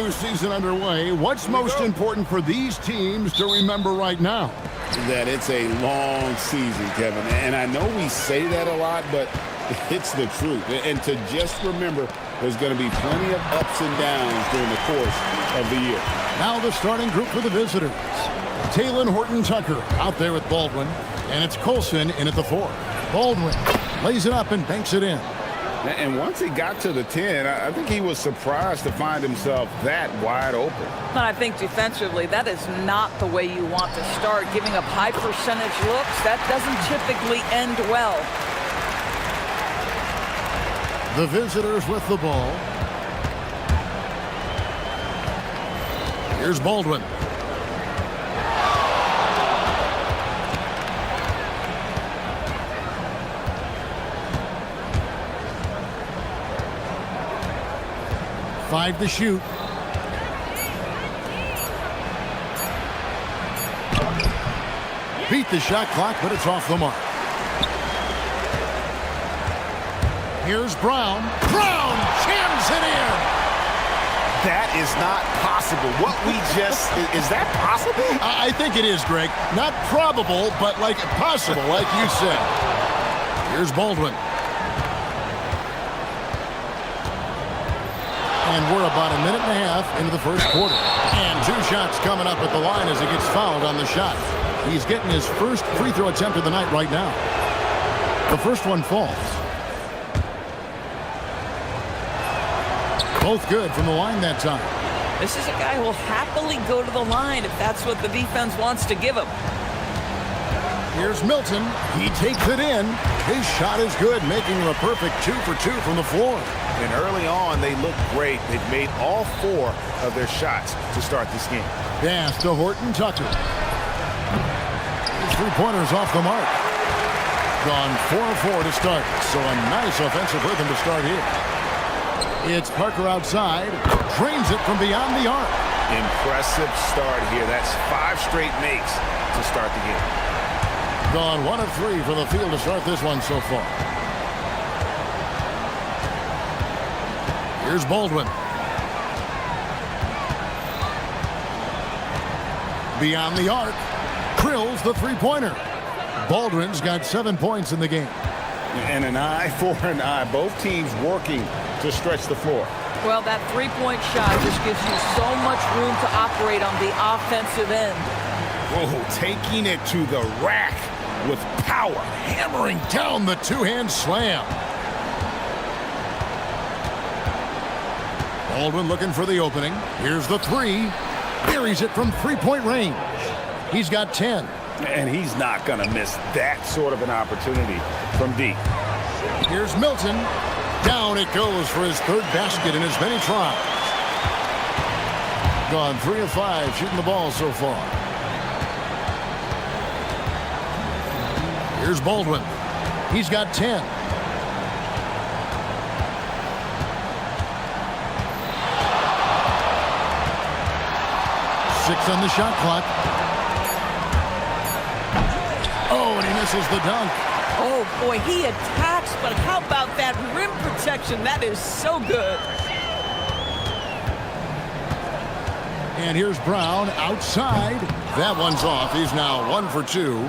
new season underway. What's most important for these teams to remember right now? That it's a long season, Kevin. And I know we say that a lot, but it's the truth. And to just remember, there's going to be plenty of ups and downs during the course of the year. Now the starting group for the visitors. Taylor Horton-Tucker out there with Baldwin, and it's Colson in at the 4. Baldwin lays it up and banks it in. And once he got to the 10, I think he was surprised to find himself that wide open. But I think defensively, that is not the way you want to start. Giving up high percentage looks, that doesn't typically end well. The visitors with the ball. Here's Baldwin. Five to shoot. Beat the shot clock, but it's off the mark. Here's Brown. Brown jams it in. That is not possible. What we just, is that possible? I think it is, Greg. Not probable, but like possible, like you said. Here's Baldwin. And we're about a minute and a half into the first quarter. And 2 shots coming up at the line as he gets fouled on the shot. He's getting his first free throw attempt of the night right now. The first one falls. Both good from the line that time. This is a guy who will happily go to the line if that's what the defense wants to give him. Here's Milton. He takes it in. His shot is good, making him a perfect 2 for 2 from the floor. And early on, they looked great. They've made all 4 of their shots to start this game. Pass to Horton-Tucker. His 3-pointer's off the mark. Gone 4 of 4 to start. So a nice offensive rhythm to start here. It's Parker outside. Drains it from beyond the arc. Impressive start here. That's 5 straight makes to start the game. Gone 1 of 3 for the field to start this one so far. Here's Baldwin. Beyond the arc. Drills the 3-pointer. Baldwin's got 7 points in the game. And an eye for an eye. Both teams working to stretch the floor. Well, that 3-point shot just gives you so much room to operate on the offensive end. Whoa, taking it to the rack with power. Hammering down the 2-hand slam. Baldwin looking for the opening. Here's the 3. Buries it from 3-point range. He's got 10. And he's not going to miss that sort of an opportunity from deep. Here's Milton. Down it goes for his 3rd basket in as many tries. Gone 3 of 5 shooting the ball so far. Here's Baldwin. He's got 10. Six on the shot clock. Oh, and he misses the dunk. Oh, boy, he attacks, but how about that rim protection? That is so good. And here's Brown outside. That one's off. He's now 1 for 2.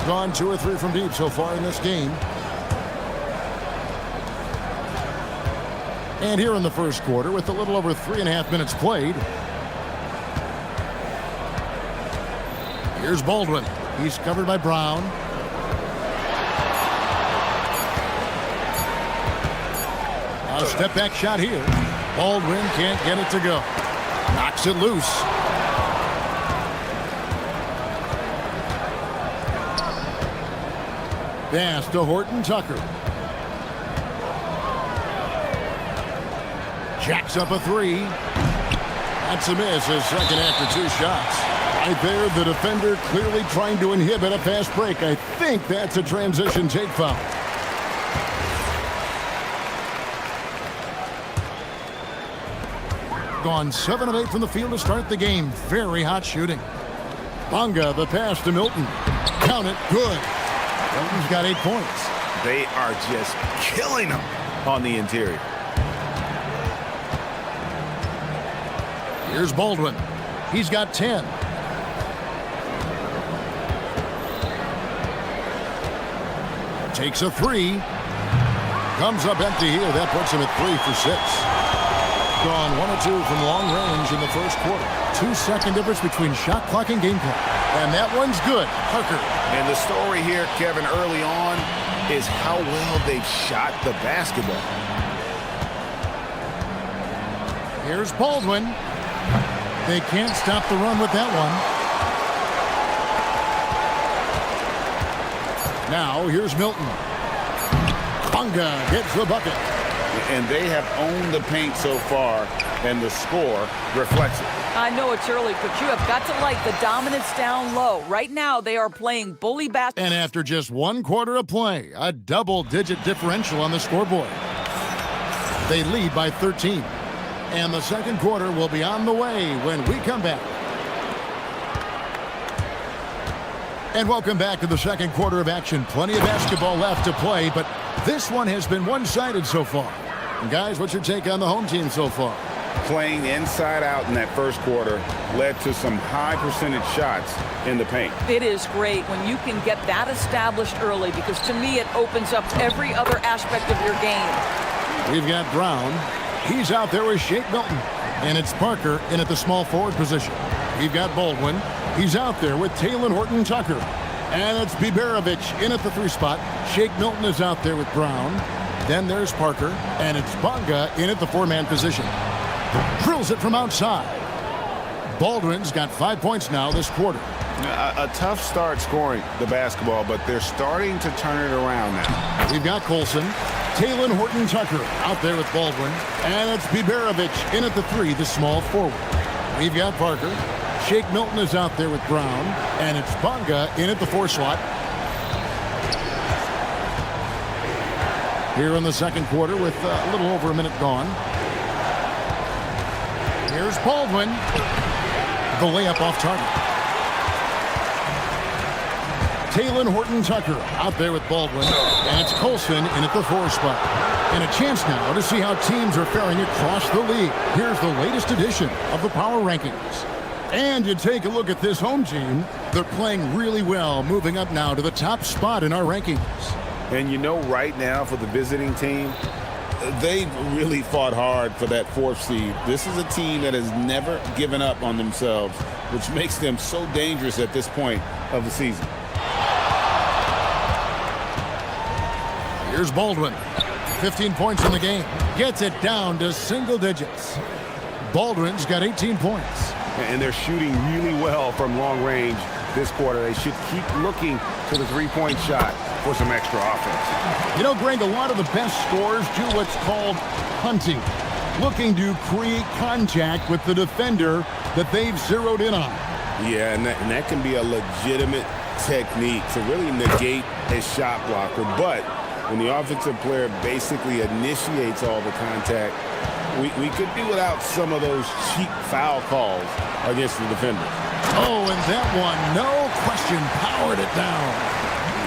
Gone 2 or 3 from deep so far in this game. And here in the first quarter, with a little over 3.5 minutes played. Here's Baldwin. He's covered by Brown. A step back shot here. Baldwin can't get it to go. Knocks it loose. Pass to Horton-Tucker. Jacks up a 3. That's a miss, his second after 2 shots. Right there, the defender clearly trying to inhibit a fast break. I think that's a transition take foul. Gone 7 of 8 from the field to start the game. Very hot shooting. Bonga, the pass to Milton. Count it, good. Milton's got 8 points. They are just killing them on the interior. Here's Baldwin. He's got 10. Takes a three. Comes up empty here. That puts him at 3 for 6. Gone 1 or 2 from long range in the first quarter. 2-second difference between shot clock and game clock. And that one's good. Parker. And the story here, Kevin, early on is how well they've shot the basketball. Here's Baldwin. They can't stop the run with that one. Now, here's Milton. Bunga hits the bucket. And they have owned the paint so far, and the score reflects it. I know it's early, but you have got to like the dominance down low. Right now, they are playing bully basketball. And after just 1 quarter of play, a double-digit differential on the scoreboard. They lead by 13. And the second quarter will be on the way when we come back. And welcome back to the second quarter of action. Plenty of basketball left to play, but this one has been one-sided so far. And guys, what's your take on the home team so far? Playing inside out in that first quarter led to some high percentage shots in the paint. It is great when you can get that established early, because to me it opens up every other aspect of your game. We've got Brown. He's out there with Shake Milton. And it's Parker in at the small forward position. We've got Baldwin. He's out there with Taylor Horton-Tucker. And it's Biberovic in at the 3 spot. Shake Milton is out there with Brown. Then there's Parker. And it's Bunga in at the 4-man position. Drills it from outside. Baldwin's got 5 points now this quarter. A tough start scoring the basketball, but they're starting to turn it around now. We've got Colson. Taylor Horton-Tucker out there with Baldwin. And it's Biberovic in at the 3, the small forward. We've got Parker. Shake Milton is out there with Brown. And it's Bunga in at the 4 slot. Here in the second quarter with a little over a minute gone. Here's Baldwin. The layup off target. Taylor Horton-Tucker out there with Baldwin. And it's Colson in at the 4 spot. And a chance now to see how teams are faring across the league. Here's the latest edition of the Power Rankings. And you take a look at this home team. They're playing really well, moving up now to the top spot in our rankings. And you know, right now for the visiting team, they've really fought hard for that 4th seed. This is a team that has never given up on themselves, which makes them so dangerous at this point of the season. Here's Baldwin. 15 points in the game. Gets it down to single digits. Baldwin's got 18 points. And they're shooting really well from long range this quarter. They should keep looking to the 3-point shot for some extra offense. You know, Greg, a lot of the best scorers do what's called hunting, looking to create contact with the defender that they've zeroed in on. Yeah, and that can be a legitimate technique to really negate a shot blocker. But when the offensive player basically initiates all the contact, we could do without some of those cheap foul calls against the defender. Oh, and that one, no question, powered it down.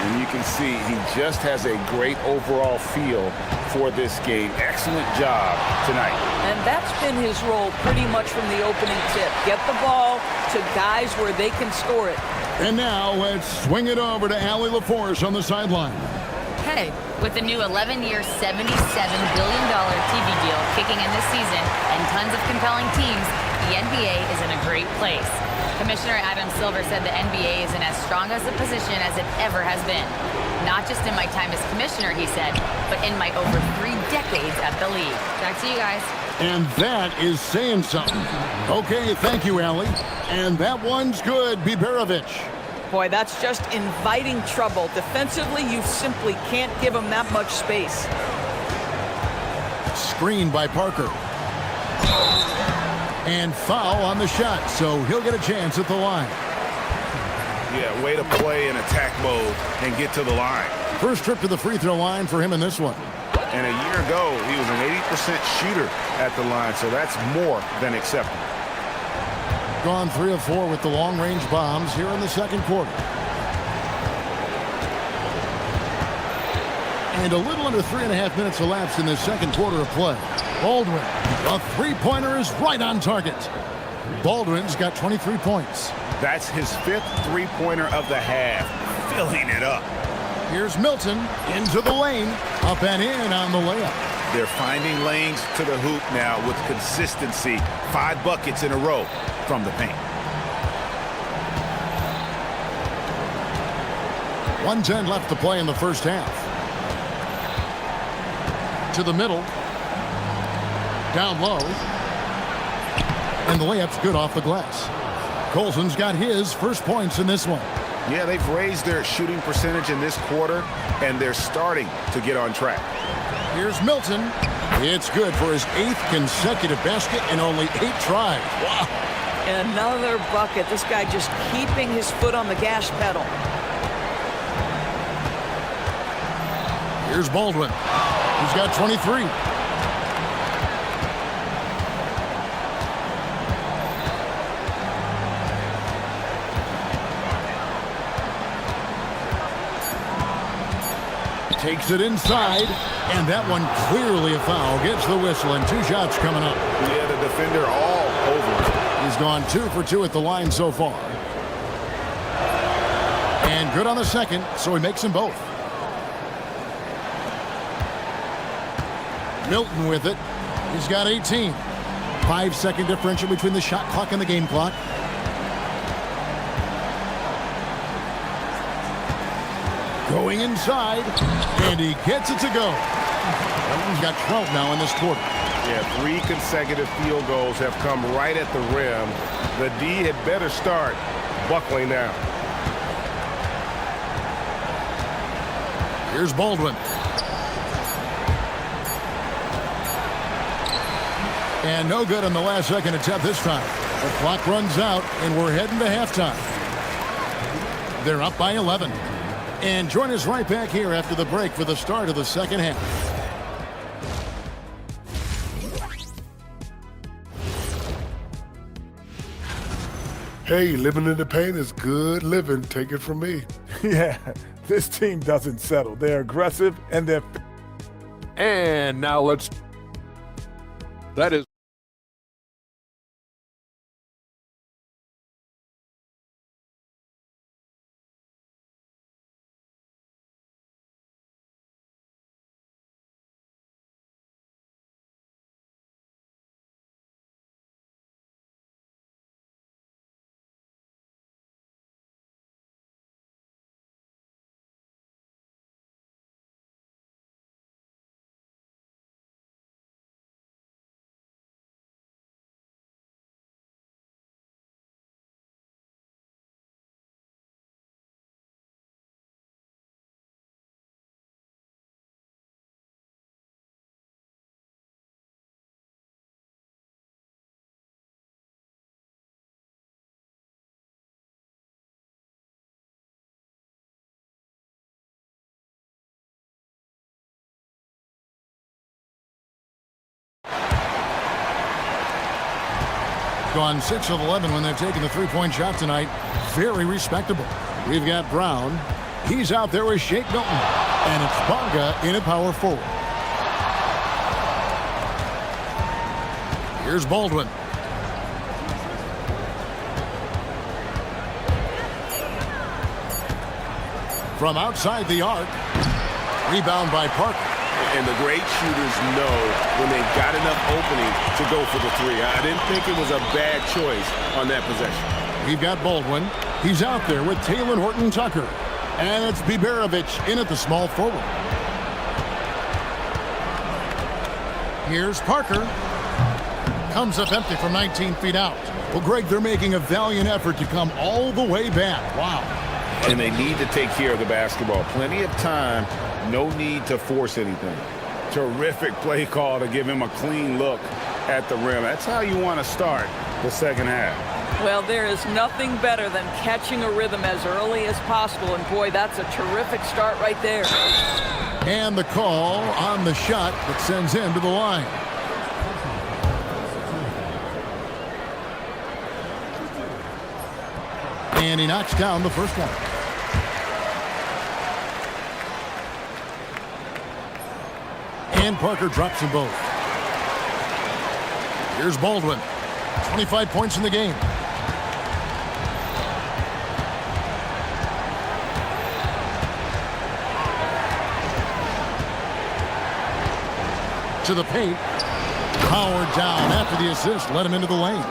And you can see he just has a great overall feel for this game. Excellent job tonight. And that's been his role pretty much from the opening tip. Get the ball to guys where they can score it. And now let's swing it over to Allie LaForce on the sideline. Hey, with the new 11-year, $77 billion TV deal kicking in this season and tons of compelling teams, the NBA is in a great place. Commissioner Adam Silver said the NBA is in as strong as a position as it ever has been. Not just in my time as commissioner, he said, but in my over 3 decades at the league. Back to you guys. And that is saying something. Okay, thank you, Allie. And that one's good, Biberovic. Boy, that's just inviting trouble. Defensively, you simply can't give him that much space. Screened by Parker. And foul on the shot, so he'll get a chance at the line. Yeah, way to play in attack mode and get to the line. First trip to the free throw line for him in this one. And a year ago, he was an 80% shooter at the line, so that's more than acceptable. Gone 3 of 4 with the long-range bombs here in the second quarter. And a little under 3.5 minutes elapsed in the second quarter of play. Baldwin, a 3-pointer is right on target. Baldwin's got 23 points. That's his 5th three-pointer of the half, filling it up. Here's Milton into the lane, up and in on the layup. They're finding lanes to the hoop now with consistency. 5 buckets in a row from the paint. 1:10 left to play in the first half. To the middle. Down low. And the layup's good off the glass. Colson's got his first points in this one. Yeah, they've raised their shooting percentage in this quarter, and they're starting to get on track. Here's Milton. It's good for his 8th consecutive basket in only 8 tries. Wow. Another bucket. This guy just keeping his foot on the gas pedal. Here's Baldwin. He's got 23. Takes it inside, and that one clearly a foul. Gets the whistle, and 2 shots coming up. Yeah, the defender all over him. He's gone 2 for 2 at the line so far. And good on the second, so he makes them both. Milton with it. He's got 18. 5-second differential between the shot clock and the game clock. Going inside, and he gets it to go. Milton's got 12 now in this quarter. Yeah, 3 consecutive field goals have come right at the rim. The D had better start buckling now. Here's Baldwin. And no good on the last second attempt this time. The clock runs out, and we're heading to halftime. They're up by 11. And join us right back here after the break for the start of the second half. Hey, living in the paint is good living. Take it from me. Yeah, this team doesn't settle. They're aggressive and they're... And now that is Gone 6 of 11 when they're taking the 3-point shot tonight. Very respectable. We've got Brown. He's out there with Shake Milton. And it's Bonga in a power forward. Here's Baldwin. From outside the arc. Rebound by Parker. And the great shooters know when they've got enough opening to go for the 3. I didn't think it was a bad choice on that possession. We've got Baldwin. He's out there with Taylor Horton-Tucker. And it's Biberovic in at the small forward. Here's Parker. Comes up empty from 19 feet out. Well, Greg, they're making a valiant effort to come all the way back. Wow. And they need to take care of the basketball. Plenty of time. No need to force anything. Terrific play call to give him a clean look at the rim. That's how you want to start the second half. Well, there is nothing better than catching a rhythm as early as possible. And, boy, that's a terrific start right there. And the call on the shot that sends him to the line. And he knocks down the first one. And Parker drops them both. Here's Baldwin. 25 points in the game. To the paint. Power down after the assist. Let him into the lane.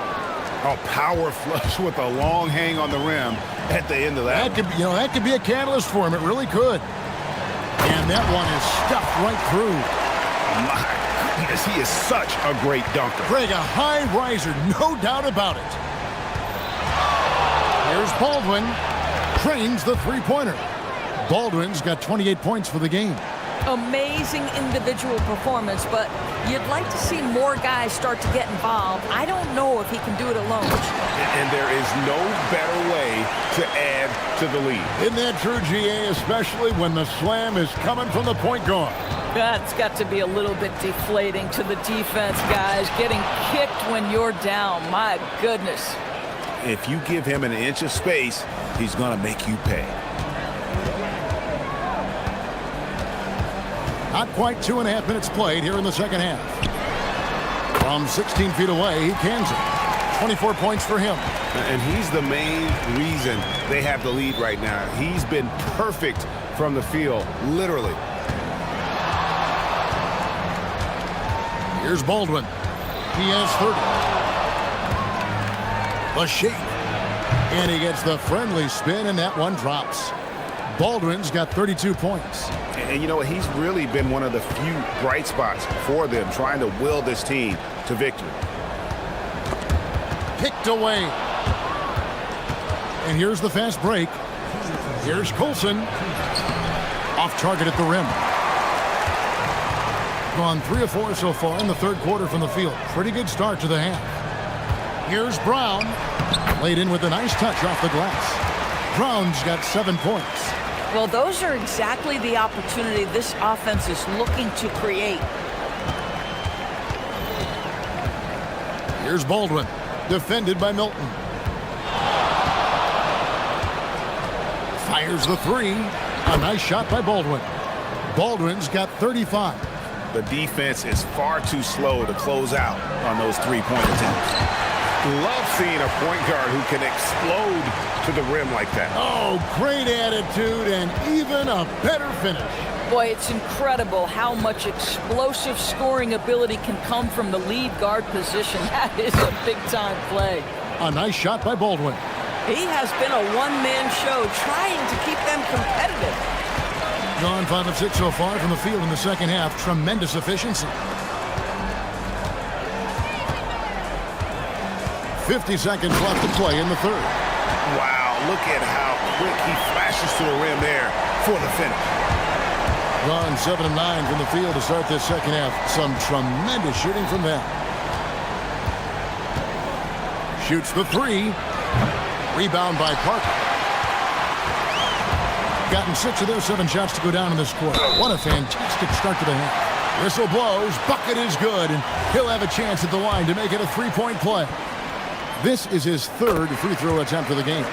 Oh, power flush with a long hang on the rim at the end of that. That could be a catalyst for him. It really could. And that one is stuffed right through. My goodness, he is such a great dunker. Greg, a high riser, no doubt about it. Here's Baldwin. Trains the three-pointer. Baldwin's got 28 points for the game. Amazing individual performance, but you'd like to see more guys start to get involved. I don't know if he can do it alone. And there is no better way to add to the lead. Isn't that true, GA, especially when the slam is coming from the point guard? That's got to be a little bit deflating to the defense, guys. Getting kicked when you're down. My goodness. If you give him an inch of space, he's going to make you pay. Not quite 2.5 minutes played here in the second half. From 16 feet away, he cans it. 24 points for him. And he's the main reason they have the lead right now. He's been perfect from the field, literally. Here's Baldwin. He has 30. A shake. And he gets the friendly spin, and that one drops. Baldwin's got 32 points. And you know what? He's really been one of the few bright spots for them, trying to will this team to victory. Picked away. And here's the fast break. Here's Coulson. Off target at the rim. Gone 3 of 4 so far in the third quarter from the field. Pretty good start to the half. Here's Brown. Laid in with a nice touch off the glass. Brown's got 7 points. Well, those are exactly the opportunity this offense is looking to create. Here's Baldwin, defended by Milton. Fires the three. A nice shot by Baldwin. Baldwin's got 35. The defense is far too slow to close out on those three-point attempts. Love seeing a point guard who can explode to the rim like that. Oh, great attitude and even a better finish. Boy, it's incredible how much explosive scoring ability can come from the lead guard position. That is a big-time play. A nice shot by Baldwin. He has been a one-man show trying to keep them competitive. Gone 5 of 6 so far from the field in the second half. Tremendous efficiency. 50 seconds left to play in the third. Wow, look at how quick he flashes to the rim there for the finish. Gone 7 of 9 from the field to start this second half. Some tremendous shooting from them. Shoots the three. Rebound by Parker. Gotten 6 of their 7 shots to go down in this quarter. What a fantastic start to the half. Whistle blows. Bucket is good, and he'll have a chance at the line to make it a three-point play. This is his third free throw attempt of the game.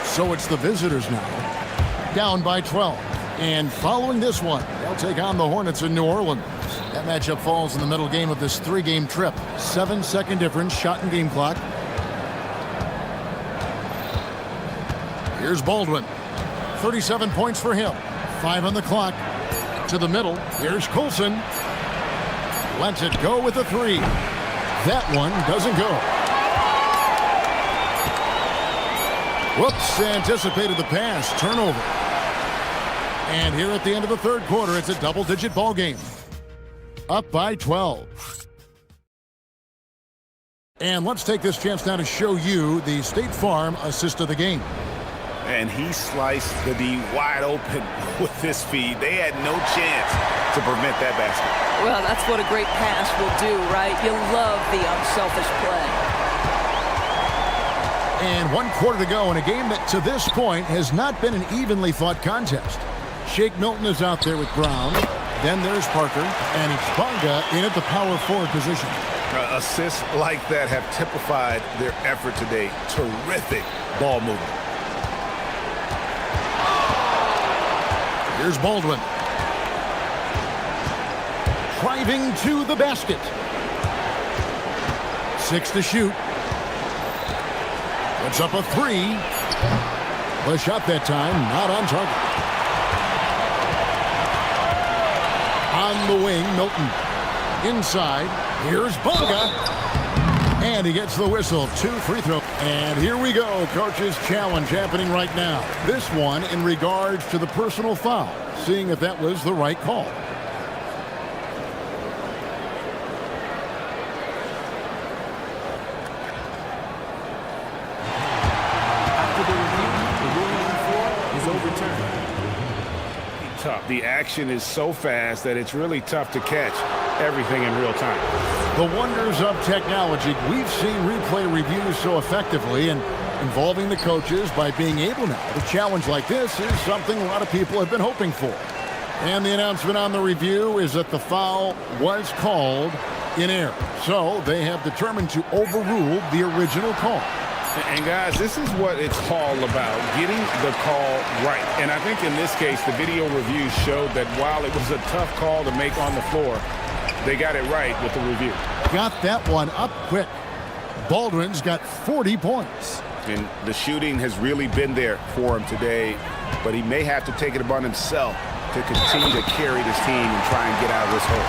So it's the visitors now. Down by 12. And following this one, they'll take on the Hornets in New Orleans. That matchup falls in the middle game of this 3-game trip. 7-second difference, shot and game clock. Here's Baldwin. 37 points for him. 5 on the clock. To the middle. Here's Coulson. Lets it go with a three. That one doesn't go. Whoops, anticipated the pass. Turnover. And here at the end of the third quarter, it's a double-digit ball game. Up by 12. And let's take this chance now to show you the State Farm assist of the game. And he sliced the D wide open with this feed. They had no chance to prevent that basket. Well, that's what a great pass will do, right? You love the unselfish play. And 1 quarter to go in a game that to this point has not been an evenly fought contest. Shake Milton is out there with Brown. Then there's Parker. And it's Bonga in at the power forward position. Assists like that have typified their effort today. Terrific ball movement. Here's Baldwin. Driving to the basket. 6 to shoot. Puts up a 3. The shot that time, not on target. On the wing, Milton. Inside, here's Bunga. And he gets the whistle. 2 free throws. And here we go. Coach's challenge happening right now. This one in regards to the personal foul. Seeing if that was the right call. Tough. The action is so fast that it's really tough to catch everything in real time. The wonders of technology. We've seen replay reviews so effectively, and involving the coaches by being able now to challenge like this is something a lot of people have been hoping for. And the announcement on the review is that the foul was called in error. So they have determined to overrule the original call. And guys, this is what it's all about, getting the call right. And I think in this case, the video review showed that while it was a tough call to make on the floor, they got it right with the review. Got that one up quick. Baldwin's got 40 points. And the shooting has really been there for him today, but he may have to take it upon himself to continue to carry this team and try and get out of this hole.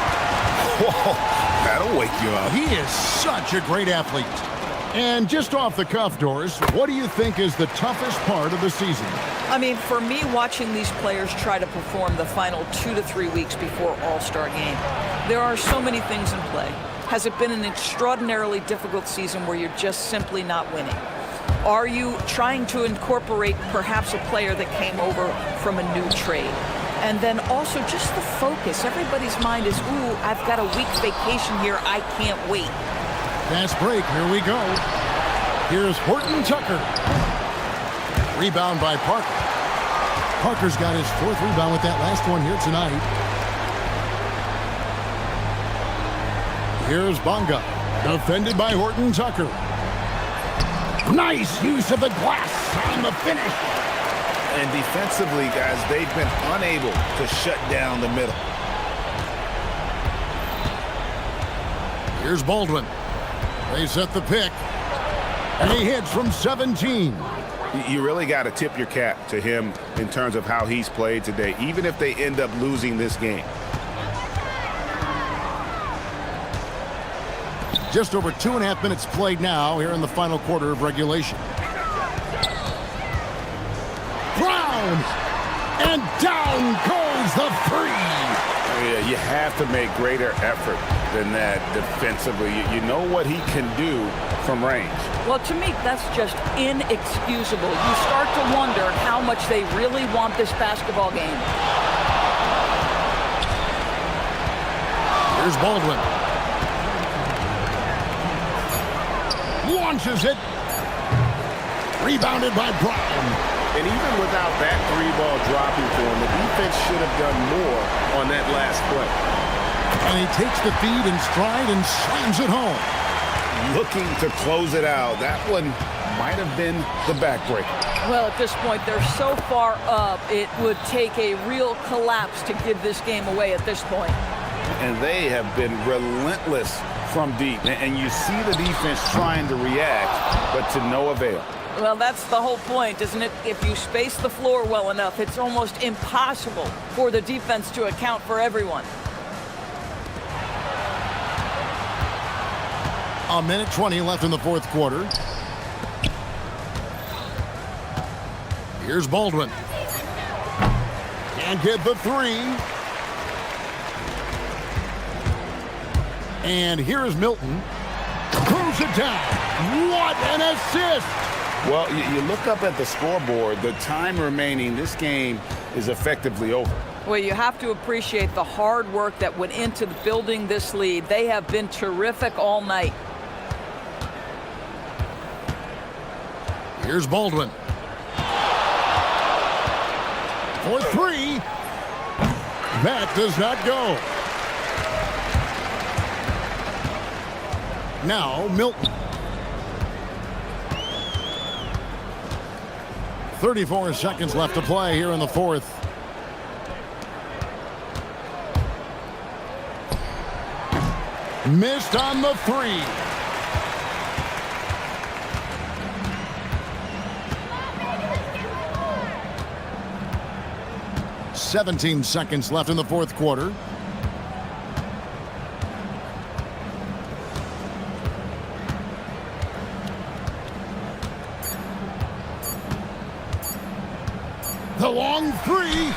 Whoa, that'll wake you up. He is such a great athlete. And just off the cuff, Doris, what do you think is the toughest part of the season? I mean, for me, watching these players try to perform the final 2 to 3 weeks before All-Star game, there are so many things in play. Has it been an extraordinarily difficult season where you're just simply not winning? Are you trying to incorporate perhaps a player that came over from a new trade? And then also just the focus. Everybody's mind is, ooh, I've got a week's vacation here. I can't wait. Fast break, here we go. Here's Horton Tucker. Rebound by Parker. Parker's got his 4th rebound with that last one here tonight. Here's Bunga. Defended by Horton Tucker. Nice use of the glass on the finish. And defensively, guys, they've been unable to shut down the middle. Here's Baldwin. They set the pick, and he hits from 17. You really got to tip your cap to him in terms of how he's played today, even if they end up losing this game. Just over 2.5 minutes played now here in the final quarter of regulation. Brown, and down goes the 3. Yeah, you have to make greater effort than that defensively. You know what he can do from range. Well, to me, that's just inexcusable. You start to wonder how much they really want this basketball game. Here's Baldwin. Launches it. Rebounded by Brown. And even without that 3-ball dropping for him, the defense should have done more on that last play. And he takes the feed in stride and slams it home. Looking to close it out. That one might have been the backbreaker. Well, at this point, they're so far up, it would take a real collapse to give this game away at this point. And they have been relentless from deep. And you see the defense trying to react, but to no avail. Well, that's the whole point, isn't it? If you space the floor well enough, it's almost impossible for the defense to account for everyone. A minute 20 left in the 4th quarter. Here's Baldwin. Can't get the 3. And here is Milton. Throws it down. What an assist! Well, you look up at the scoreboard, the time remaining, this game is effectively over. Well, you have to appreciate the hard work that went into building this lead. They have been terrific all night. Here's Baldwin. For 3. That does not go. Now, Milton. 34 seconds left to play here in the 4th. Missed on the 3. 17 seconds left in the fourth quarter. The long three.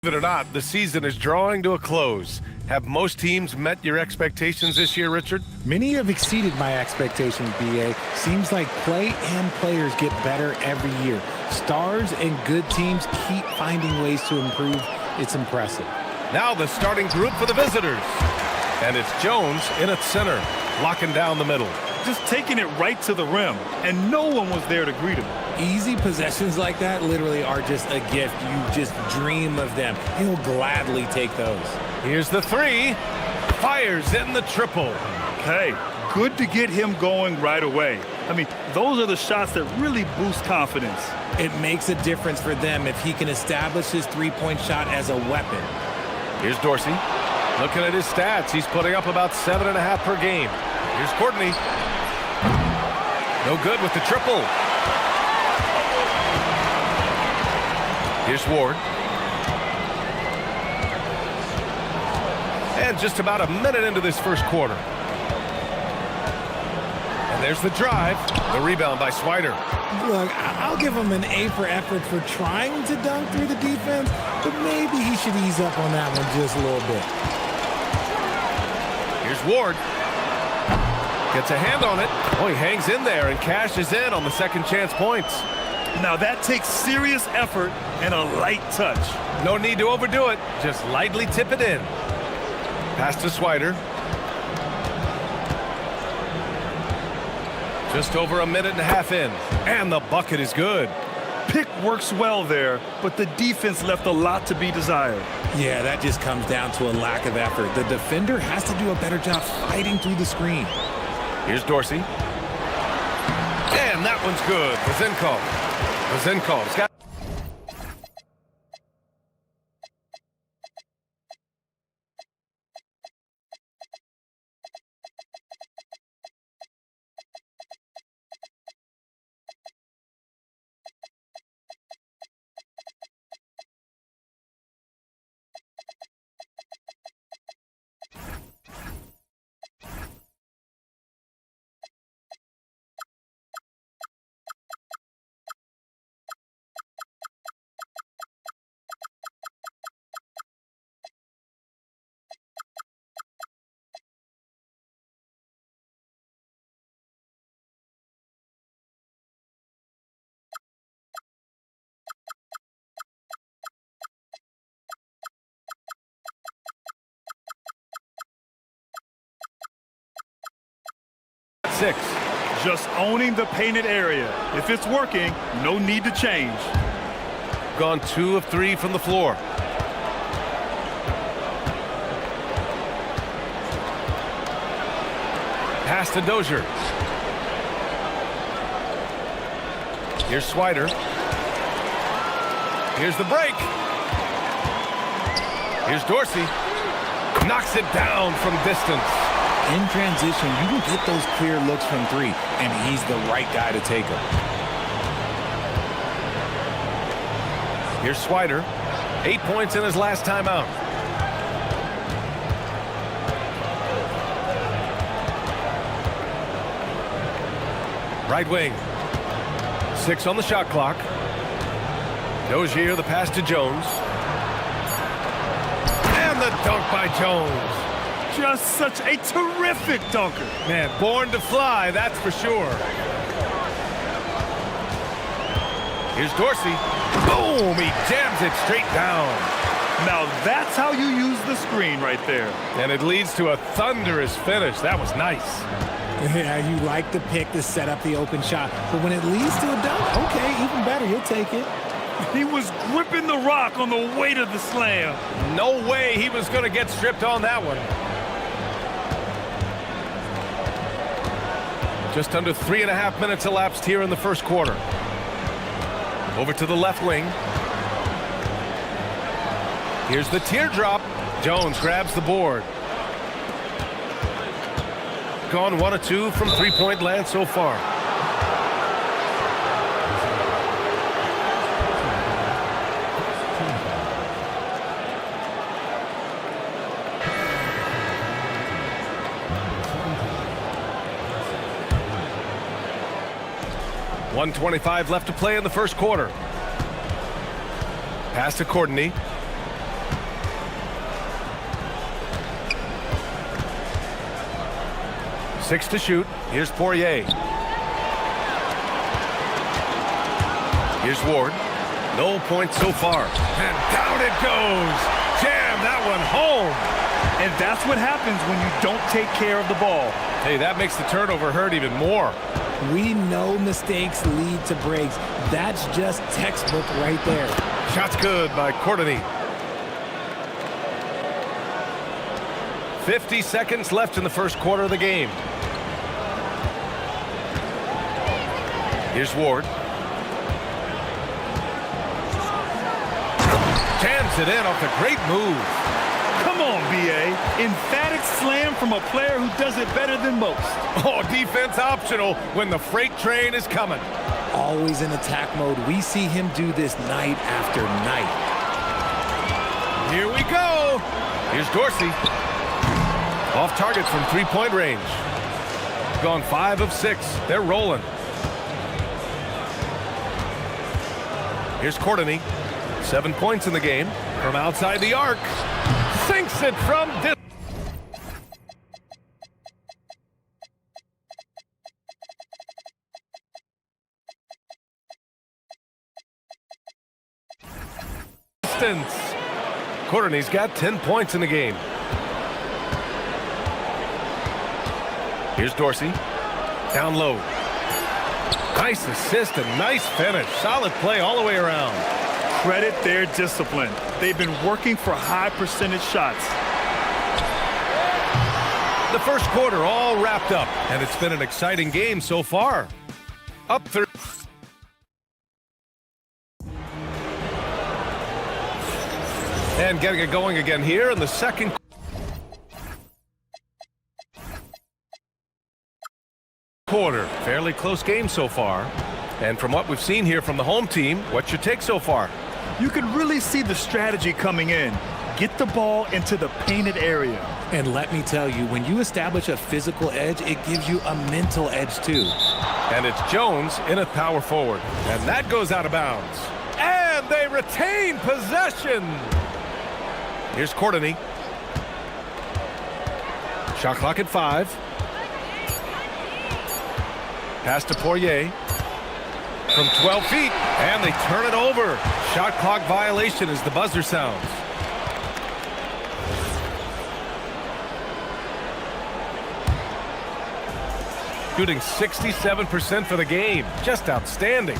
Believe it or not, the season is drawing to a close. Have most teams met your expectations this year, Richard? Many have exceeded my expectations, BA. Seems like play and players get better every year. Stars and good teams keep finding ways to improve. It's impressive. Now the starting group for the visitors. And it's Jones in at center, locking down the middle. Just taking it right to the rim, and no one was there to greet him. Easy possessions like that literally are just a gift. You just dream of them. He'll gladly take those. Here's the three. Fires in the triple. Hey, good to get him going right away. I mean, those are the shots that really boost confidence. It makes a difference for them if he can establish his three-point shot as a weapon. Here's Dorsey. Looking at his stats, he's putting up about 7.5 per game. Here's Courtney. No good with the triple. Here's Ward. And just about a minute into this first quarter. And there's the drive. The rebound by Swider. Look, I'll give him an A for effort for trying to dunk through the defense, but maybe he should ease up on that one just a little bit. Here's Ward. Gets a hand on it. Oh, he hangs in there and cashes in on the second chance points. Now that takes serious effort and a light touch. No need to overdo it. Just lightly tip it in. Pass to Swider. Just over a minute and a half in. And the bucket is good. Pick works well there, but the defense left a lot to be desired. Yeah, that just comes down to a lack of effort. The defender has to do a better job fighting through the screen. Here's Dorsey. And that one's good. Vazenkov's got... Six. Just owning the painted area. If it's working, no need to change. Gone 2 of 3 from the floor. Pass to Dozier. Here's Swider. Here's the break. Here's Dorsey. Knocks it down from distance. In transition, you can get those clear looks from three, and he's the right guy to take them. Here's Swider. 8 points in his last time out. Right wing. 6 on the shot clock. Dozier, the pass to Jones. And the dunk by Jones. Just such a terrific dunker. Man, born to fly, that's for sure. Here's Dorsey. Boom! He jams it straight down. Now that's how you use the screen right there. And it leads to a thunderous finish. That was nice. Yeah, you like the pick to set up the open shot, but when it leads to a dunk, okay, even better, you'll take it. He was gripping the rock on the weight of the slam. No way he was going to get stripped on that one. Just under 3.5 minutes elapsed here in the first quarter. Over to the left wing. Here's the teardrop. Jones grabs the board. Gone 1 of 2 from three-point land so far. .125 left to play in the first quarter. Pass to Courtney. 6 to shoot. Here's Poirier. Here's Ward. No points so far. And down it goes. Jam that one home. And that's what happens when you don't take care of the ball. Hey, that makes the turnover hurt even more. We know mistakes lead to breaks. That's just textbook right there. Shot's good by Courtney. 50 seconds left in the first quarter of the game. Here's Ward. Jams it in off a great move. Come on, B.A. Emphatic slam from a player who does it better than most. Oh, defense optional when the freight train is coming. Always in attack mode. We see him do this night after night. Here we go. Here's Dorsey. Off target from three-point range. Gone 5 of 6. They're rolling. Here's Courtney. 7 points in the game. From outside the arc. Sinks it from distance. Courtney's got 10 points in the game. Here's Dorsey. Down low. Nice assist and nice finish. Solid play all the way around. Credit their discipline. They've been working for high percentage shots. The first quarter all wrapped up, and it's been an exciting game so far. Up 3. And getting it going again here in the second quarter. Fairly close game so far. And from what we've seen here from the home team, what's your take so far? You can really see the strategy coming in. Get the ball into the painted area. And let me tell you, when you establish a physical edge, it gives you a mental edge too. And it's Jones in at power forward. And that goes out of bounds. And they retain possession. Here's Courtney. Shot clock at 5. Pass to Poirier. From 12 feet. And they turn it over. Shot clock violation as the buzzer sounds. Shooting 67% for the game. Just outstanding.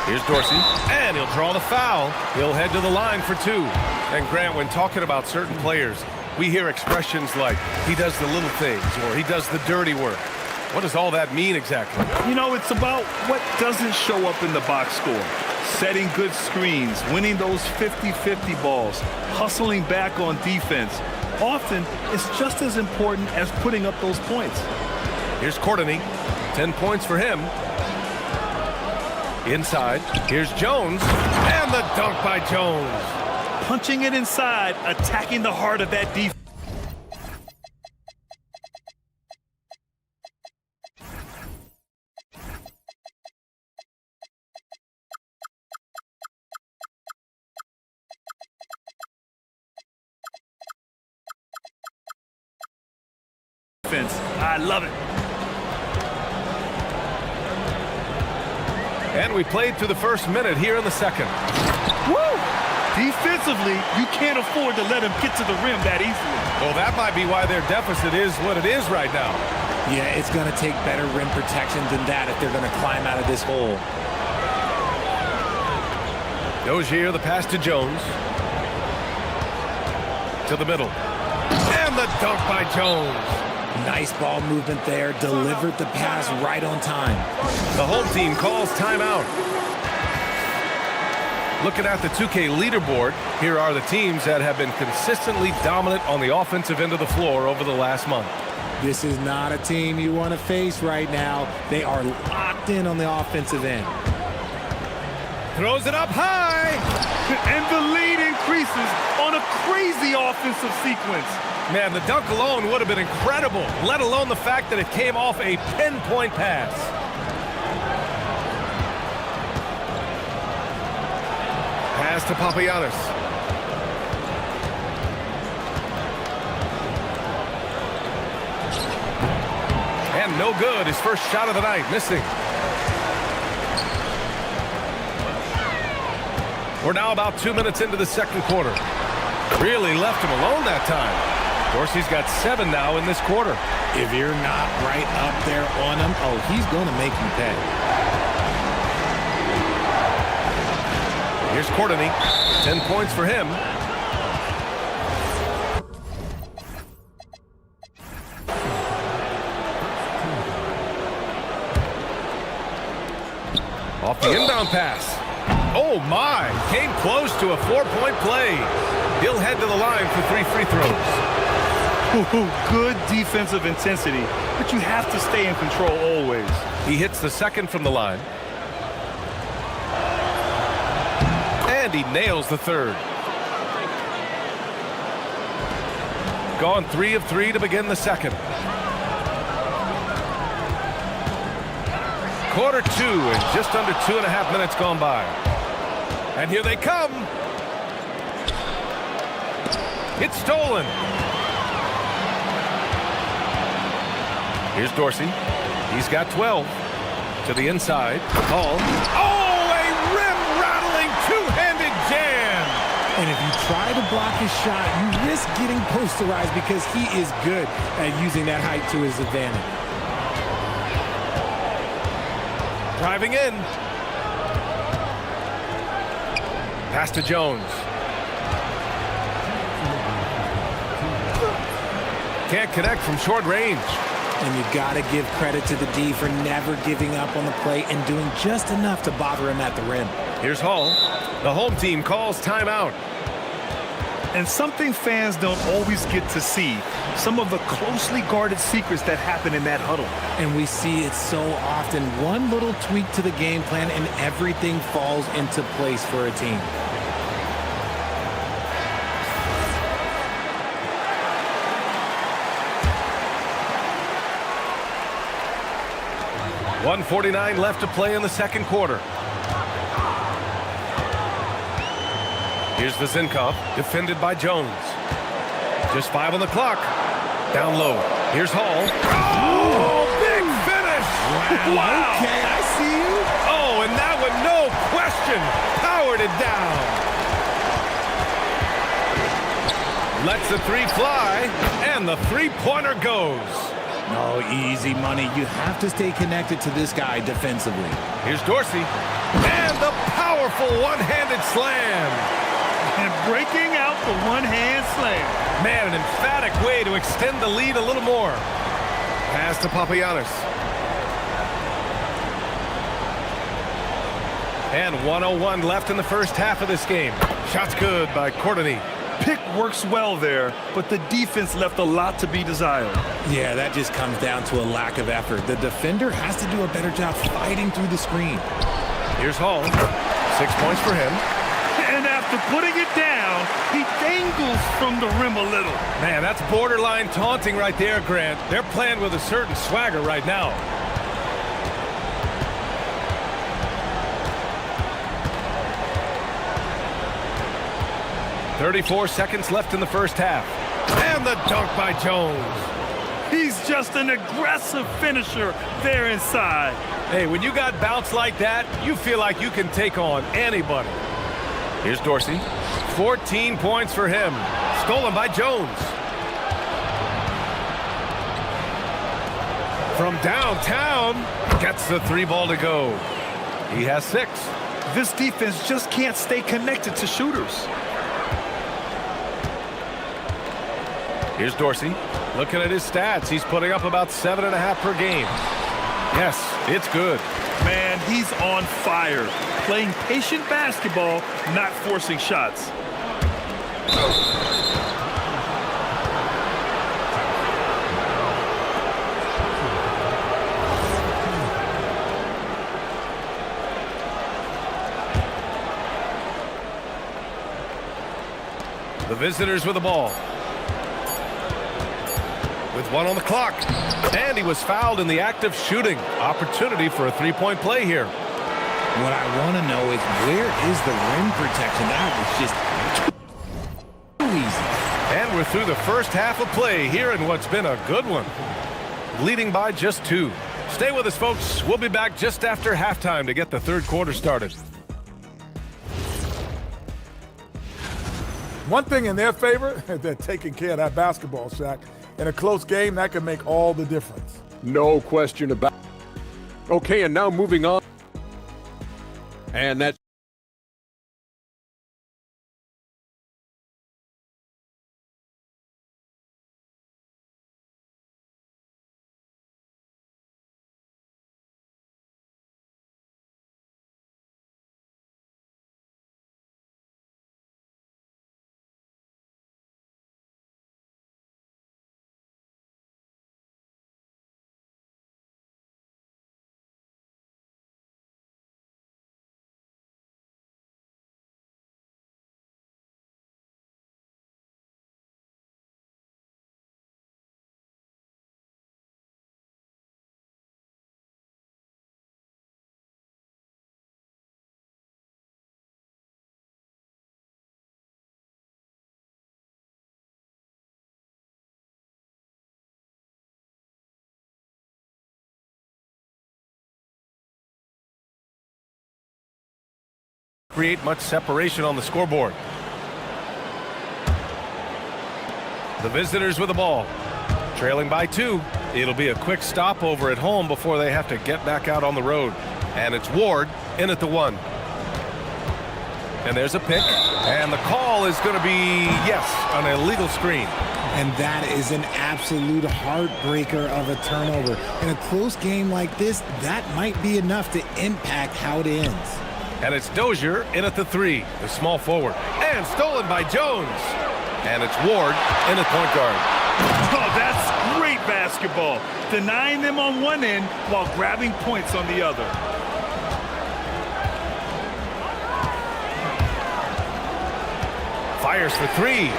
Here's Dorsey, and he'll draw the foul. He'll head to the line for 2. And Grant, when talking about certain players, we hear expressions like, he does the little things, or he does the dirty work. What does all that mean exactly? You know, it's about what doesn't show up in the box score. Setting good screens, winning those 50-50 balls, hustling back on defense. Often, it's just as important as putting up those points. Here's Courtney. 10 points for him. Inside, here's Jones, and the dunk by Jones. Punching it inside, attacking the heart of that defense. I love it. And we played through the first minute here in the second. Woo! Defensively, you can't afford to let him get to the rim that easily. Well, that might be why their deficit is what it is right now. Yeah, it's going to take better rim protection than that if they're going to climb out of this hole. Dozier, the pass to Jones. To the middle. And the dunk by Jones. Nice ball movement there. Delivered the pass right on time. The home team calls timeout. Looking at the 2K leaderboard, here are the teams that have been consistently dominant on the offensive end of the floor over the last month. This is not a team you want to face right now. They are locked in on the offensive end. Throws it up high. And the lead increases on a crazy offensive sequence. Man, the dunk alone would have been incredible, let alone the fact that it came off a pinpoint pass. Pass to Papagiannis. And no good. His first shot of the night, missing. We're now about 2 minutes into the second quarter. Really left him alone that time. Dorsey's got 7 now in this quarter. If you're not right up there on him, oh, he's going to make you pay. Here's Courtney. 10 points for him. Off the inbound pass. Oh, my. Came close to a 4-point play. He'll head to the line for 3 free throws. Good defensive intensity, but you have to stay in control always. He hits the second from the line. And he nails the third. Gone 3 of 3 to begin the second. Quarter 2 and just under 2.5 minutes gone by. And here they come. It's stolen. Here's Dorsey. He's got 12. To the inside. Call. Oh, a rim-rattling two-handed jam. And if you try to block his shot, you risk getting posterized because he is good at using that height to his advantage. Driving in. Pass to Jones. Can't connect from short range. And you got to give credit to the D for never giving up on the play and doing just enough to bother him at the rim. Here's Hall. The home team calls timeout. And something fans don't always get to see, some of the closely guarded secrets that happen in that huddle. And we see it so often. One little tweak to the game plan and everything falls into place for a team. .149 left to play in the second quarter. Here's Vezinkov, defended by Jones. Just 5 on the clock. Down low. Here's Hall. Oh, big finish! Wow. Okay, I see you. Oh, and that one, no question, powered it down. Lets the 3 fly, and the 3-pointer goes. No, easy money. You have to stay connected to this guy defensively. Here's Dorsey. And the powerful one-handed slam. And breaking out the one-hand slam. Man, an emphatic way to extend the lead a little more. Pass to Papagiannis. And 1:01 left in the first half of this game. Shot's good by Courtney. Pick works well there, but the defense left a lot to be desired. Yeah, that just comes down to a lack of effort. The defender has to do a better job fighting through the screen. Here's Hall. 6 points for him. And after putting it down, he dangles from the rim a little. Man, that's borderline taunting right there, Grant. They're playing with a certain swagger right now. .34 seconds left in the first half. And the dunk by Jones. He's just an aggressive finisher there inside. Hey, when you got bounce like that, you feel like you can take on anybody. Here's Dorsey. 14 points for him. Stolen by Jones. From downtown, gets the 3 ball to go. He has 6. This defense just can't stay connected to shooters. Here's Dorsey. Looking at his stats, he's putting up about 7.5 per game. Yes, it's good. Man, he's on fire. Playing patient basketball, not forcing shots. The visitors with the ball. With 1 on the clock. And he was fouled in the act of shooting. Opportunity for a 3-point play here. What I want to know is where is the rim protection? That was just too easy. And we're through the first half of play here in what's been a good one. leading by just 2. Stay with us, folks. We'll be back just after halftime to get the third quarter started. One thing in their favor, they're taking care of that basketball, Shaq. In a close game, that can make all the difference. No question about it. Okay, and now moving on. And that's create much separation on the scoreboard. The visitors with the ball, trailing by 2. It'll be a quick stopover at home before they have to get back out on the road. And it's Ward in at the 1. And there's a pick, and the call is going to be, yes, an illegal screen. And that is an absolute heartbreaker of a turnover. In a close game like this, that might be enough to impact how it ends. And it's Dozier in at the 3, the small forward. And stolen by Jones. And it's Ward in at point guard. Oh, that's great basketball. Denying them on one end while grabbing points on the other. Fires for 3.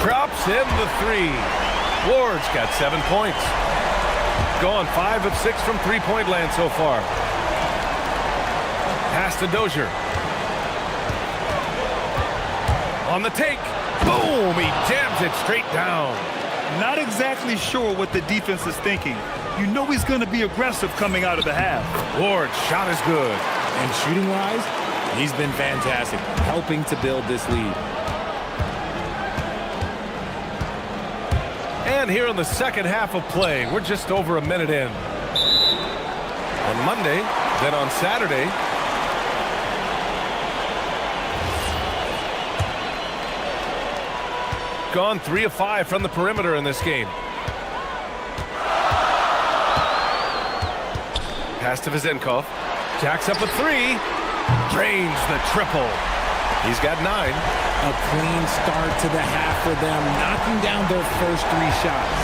Drops in the 3. Ward's got 7 points. Gone 5 of 6 from three-point land so far. Pass to Dozier. On the take. Boom! He jams it straight down. Not exactly sure what the defense is thinking. You know he's going to be aggressive coming out of the half. Ward's shot is good. And shooting-wise, he's been fantastic, helping to build this lead. And here in the second half of play, we're just over a minute in. On Monday, then on Saturday, gone 3 of 5 from the perimeter in this game. Pass to Vizenkov. Jacks up a 3. Drains the triple. He's got 9. A clean start to the half for them, knocking down their first 3 shots.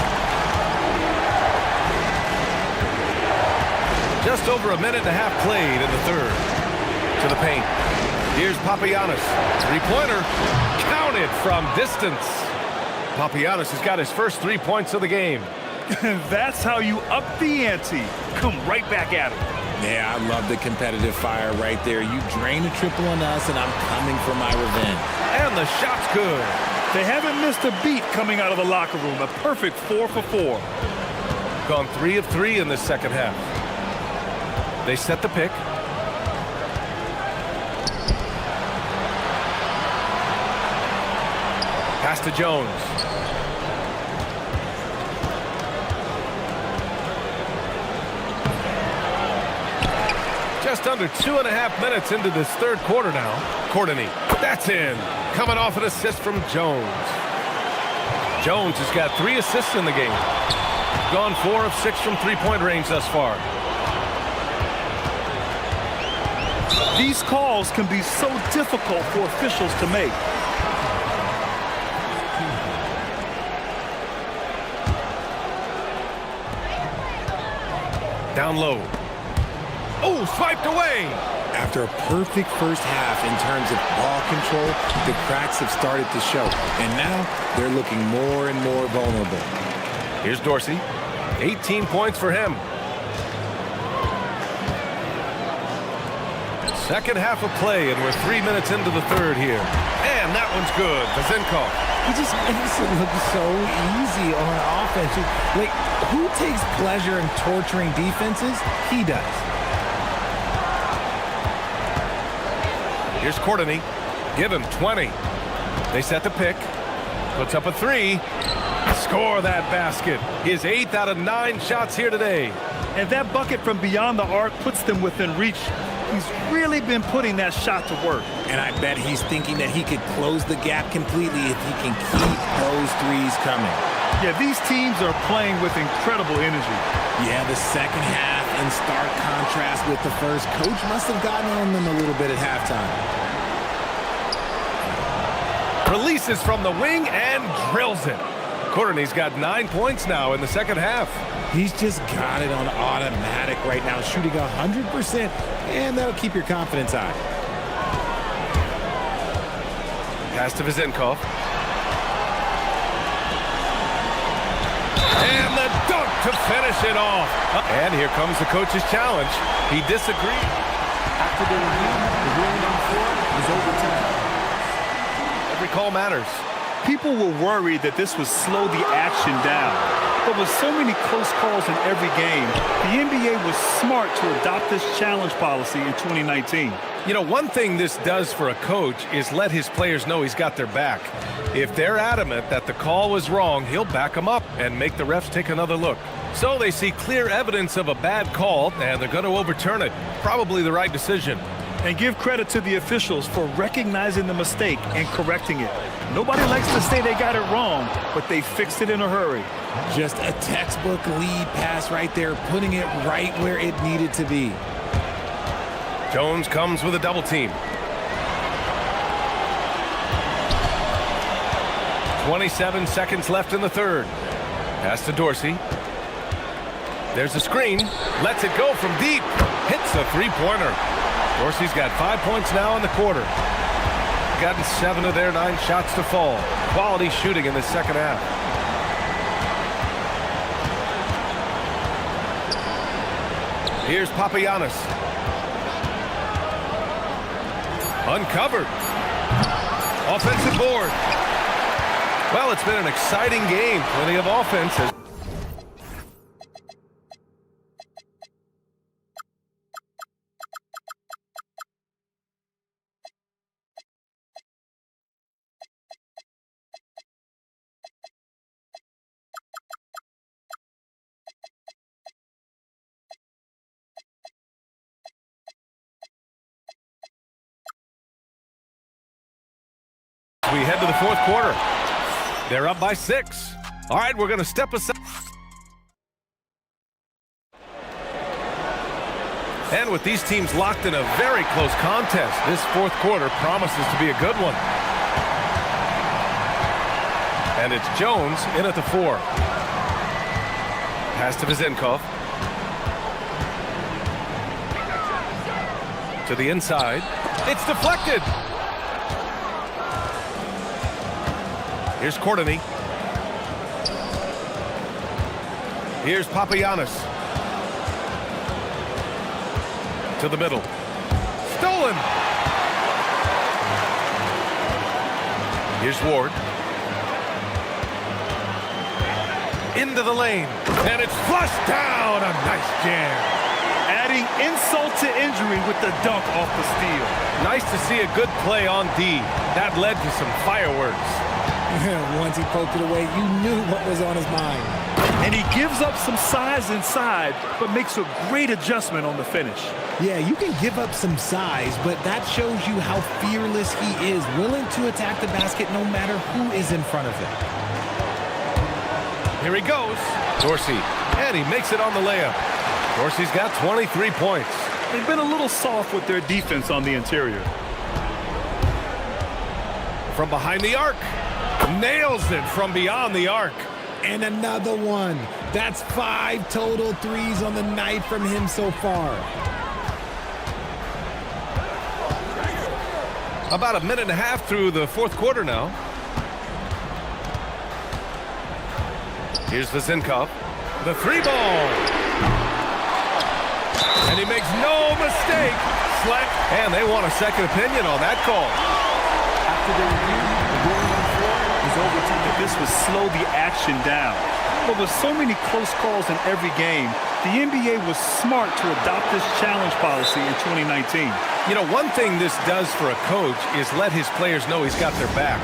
Just over a minute and a half played in the third. To the paint. Here's Papagiannis. 3-pointer. Counted from distance. Papagiannis has got his first 3 points of the game. That's how you up the ante. Come right back at him. Yeah, I love the competitive fire right there. You drain a triple on us, and I'm coming for my revenge. And the shot's good. They haven't missed a beat coming out of the locker room. A perfect 4 for 4. Gone 3 of 3 in this second half. They set the pick. Pass to Jones. Just under 2.5 minutes into this third quarter now. Courtney, that's in. Coming off an assist from Jones. Jones has got 3 assists in the game. Gone 4 of 6 from three-point range thus far. These calls can be so difficult for officials to make. Down low. Oh, swiped away. After a perfect first half in terms of ball control, the cracks have started to show. And now they're looking more and more vulnerable. Here's Dorsey. 18 points for him. Second half of play, and we're 3 minutes into the third here. And that one's good. Vazenkov. He just makes it look so easy on offense. Like, who takes pleasure in torturing defenses? He does. Here's Courtney. Give him 20. They set the pick. Puts up a three. Score that basket. His 8th out of 9 shots here today. And that bucket from beyond the arc puts them within reach. He's really been putting that shot to work. And I bet he's thinking that he could close the gap completely if he can keep those threes coming. Yeah, these teams are playing with incredible energy. Yeah, the second half in stark contrast with the first. Coach must have gotten on them a little bit at halftime. Releases from the wing and drills it. Courtney's got 9 points now in the second half. He's just got it on automatic right now, shooting 100%, and that'll keep your confidence high. Pass to Vazenkov. And the dunk to finish it off. And here comes the coach's challenge. He disagreed. After the review, the ruling on the floor is overturned. Every call matters. People were worried that this would slow the action down. But with so many close calls in every game, the NBA was smart to adopt this challenge policy in 2019. You know, one thing this does for a coach is let his players know he's got their back. If they're adamant that the call was wrong, he'll back them up and make the refs take another look. So they see clear evidence of a bad call, and they're going to overturn it. Probably the right decision. And give credit to the officials for recognizing the mistake and correcting it. Nobody likes to say they got it wrong, but they fixed it in a hurry. Just a textbook lead pass right there, putting it right where it needed to be. Jones comes with a double team. 27 seconds left in the third. Pass to Dorsey. There's a screen. Lets it go from deep. Hits a three-pointer. Dorsey's got 5 points now in the quarter. Gotten 7 of their 9 shots to fall. Quality shooting in the second half. Here's Papagiannis. Uncovered. Offensive board. Well, it's been an exciting game. Plenty of offense. We head to the fourth quarter. They're up by 6. All right, we're going to step aside. And with these teams locked in a very close contest, this fourth quarter promises to be a good one. And it's Jones in at the 4. Pass to Vazenkov. To the inside. It's deflected. Here's Courtney. Here's Papagiannis. To the middle. Stolen. Here's Ward. Into the lane. And it's flushed down. A nice jam. Adding insult to injury with the dunk off the steal. Nice to see a good play on D. That led to some fireworks. Once he poked it away, you knew what was on his mind. And he gives up some size inside, but makes a great adjustment on the finish. Yeah, you can give up some size, but that shows you how fearless he is, willing to attack the basket no matter who is in front of him. Here he goes. Dorsey. And he makes it on the layup. Dorsey's got 23 points. They've been a little soft with their defense on the interior. From behind the arc. Nails it from beyond the arc. And another one. That's 5 total threes on the night from him so far. About a minute and a half through the fourth quarter now. Here's Vazenkov. The 3 ball. And he makes no mistake. deflect, and they want a second opinion on that call. After the review, the ruling on the floor was overturned. This would slow the action down. But with so many close calls in every game, the NBA was smart to adopt this challenge policy in 2019. You know, one thing this does for a coach is let his players know he's got their back.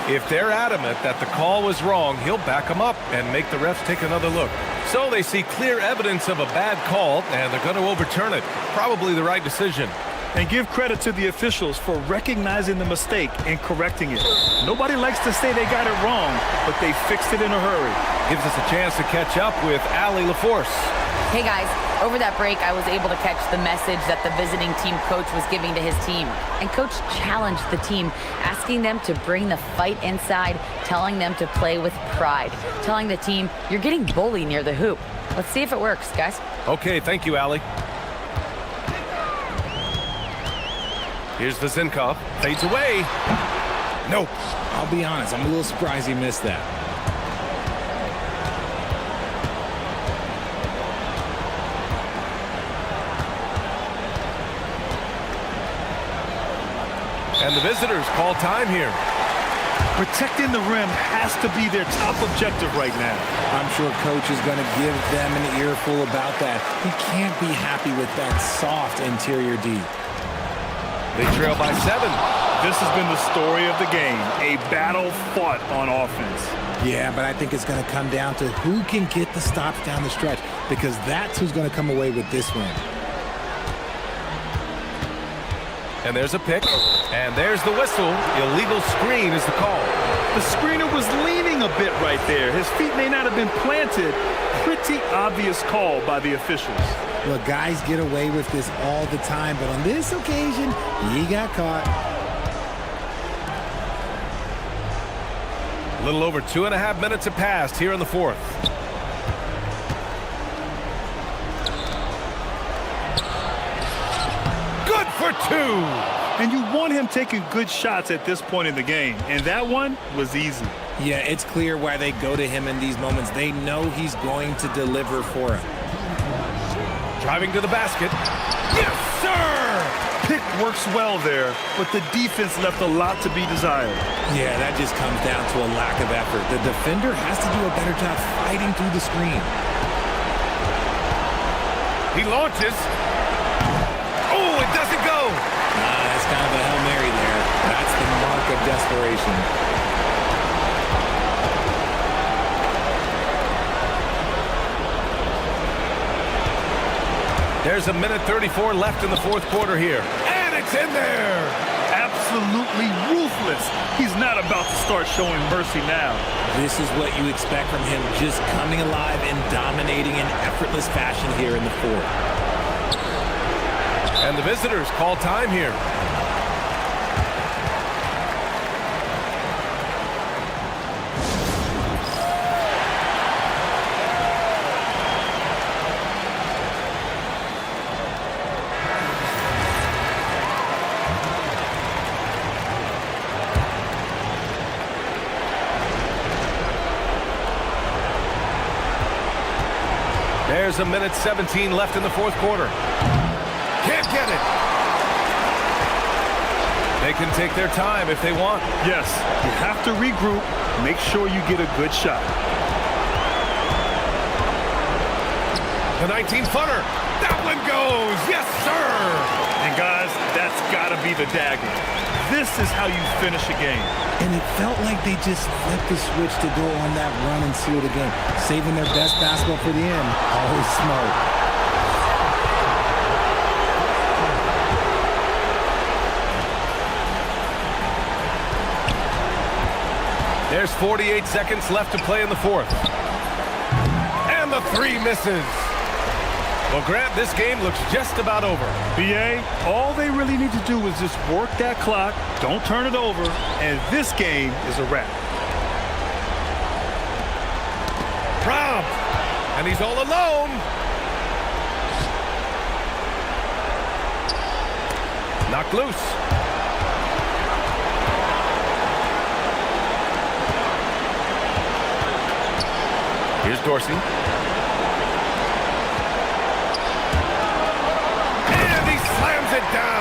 If they're adamant that the call was wrong, he'll back them up and make the refs take another look. So they see clear evidence of a bad call, and they're going to overturn it. Probably the right decision. And give credit to the officials for recognizing the mistake and correcting it. Nobody likes to say they got it wrong, but they fixed it in a hurry. Gives us a chance to catch up with Allie LaForce. Hey guys, over that break, I was able to catch the message that the visiting team coach was giving to his team. And coach challenged the team, asking them to bring the fight inside, telling them to play with pride, telling the team, you're getting bullied near the hoop. Let's see if it works, guys. Okay, thank you, Allie. Here's Vezinkov. Fades away. Nope. I'll be honest, I'm a little surprised he missed that. And the visitors call time here. Protecting the rim has to be their top objective right now. I'm sure coach is going to give them an earful about that. He can't be happy with that soft interior D. They trail by 7. This has been the story of the game, a battle fought on offense. Yeah, but I think it's going to come down to who can get the stops down the stretch, because that's who's going to come away with this win. And there's a pick, and there's the whistle. Illegal screen is the call. The screener was leaning a bit right there. His feet may not have been planted. Pretty obvious call by the officials. Look, guys get away with this all the time, but on this occasion, he got caught. A little over 2.5 minutes have passed here in the fourth. Good for 2! And you want him taking good shots at this point in the game, and that one was easy. Yeah, it's clear why they go to him in these moments. They know he's going to deliver for him. Driving to the basket. Yes, sir! Pick works well there, but the defense left a lot to be desired. Yeah, that just comes down to a lack of effort. The defender has to do a better job fighting through the screen. He launches. Oh, it doesn't go! That's kind of a Hail Mary there. That's the mark of desperation. There's 1:34 left in the fourth quarter here. And it's in there! Absolutely ruthless. He's not about to start showing mercy now. This is what you expect from him, just coming alive and dominating in effortless fashion here in the fourth. And the visitors call time here. There's 1:17 left in the fourth quarter. Can't get it. They can take their time if they want. Yes, you have to regroup. Make sure you get a good shot. The 19-footer. That one goes. Yes, sir. And guys, that's got to be the dagger. This is how you finish a game. And it felt like they just flipped the switch to go on that run and seal the game. Saving their best basketball for the end. Always smart. There's 48 seconds left to play in the fourth. And the 3 misses. Well, Grant, this game looks just about over. BA, all they really need to do is just work that clock, don't turn it over, and this game is a wrap. Brown, and he's all alone. Knocked loose. Here's Dorsey. it down.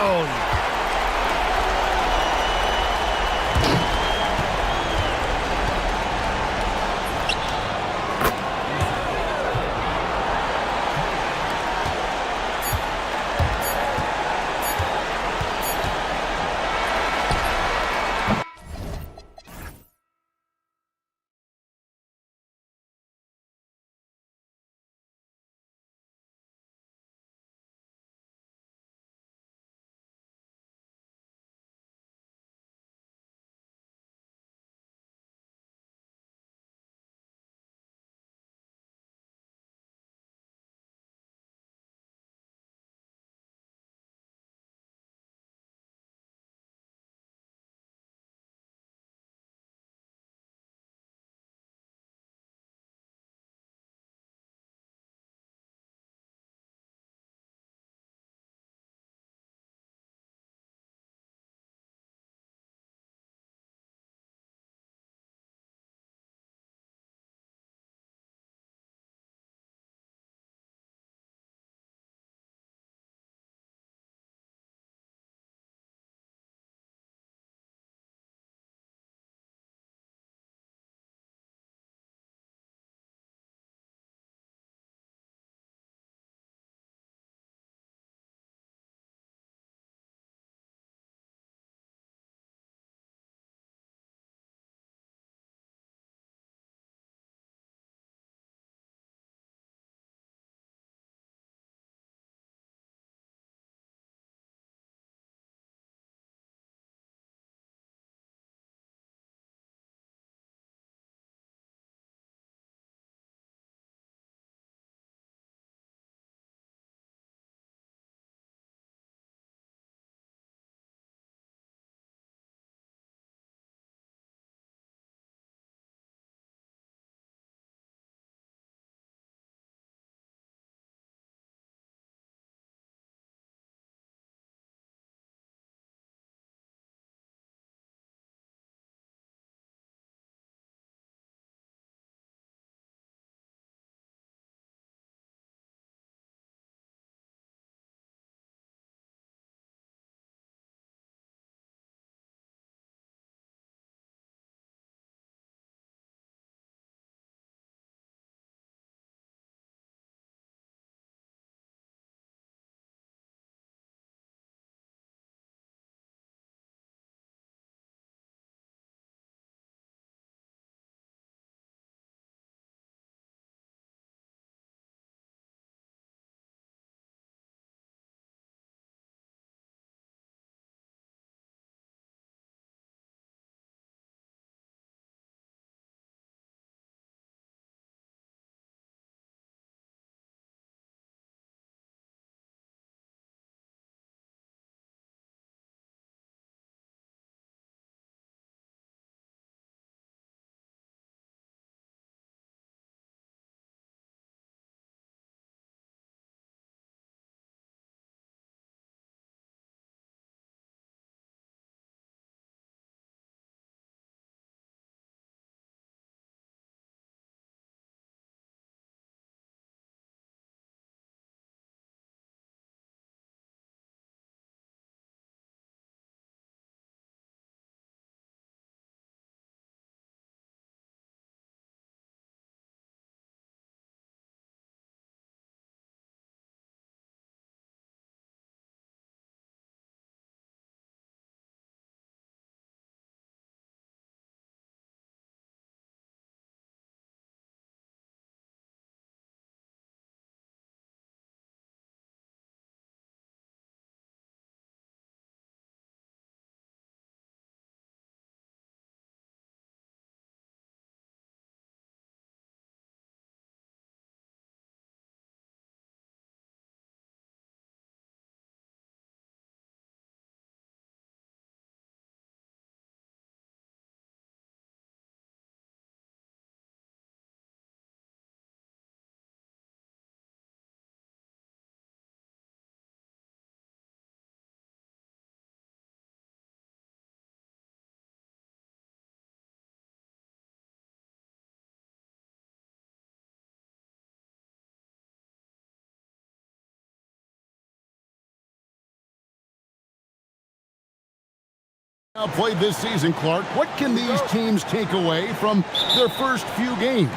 Played this season, Clark. What can these teams take away from their first few games?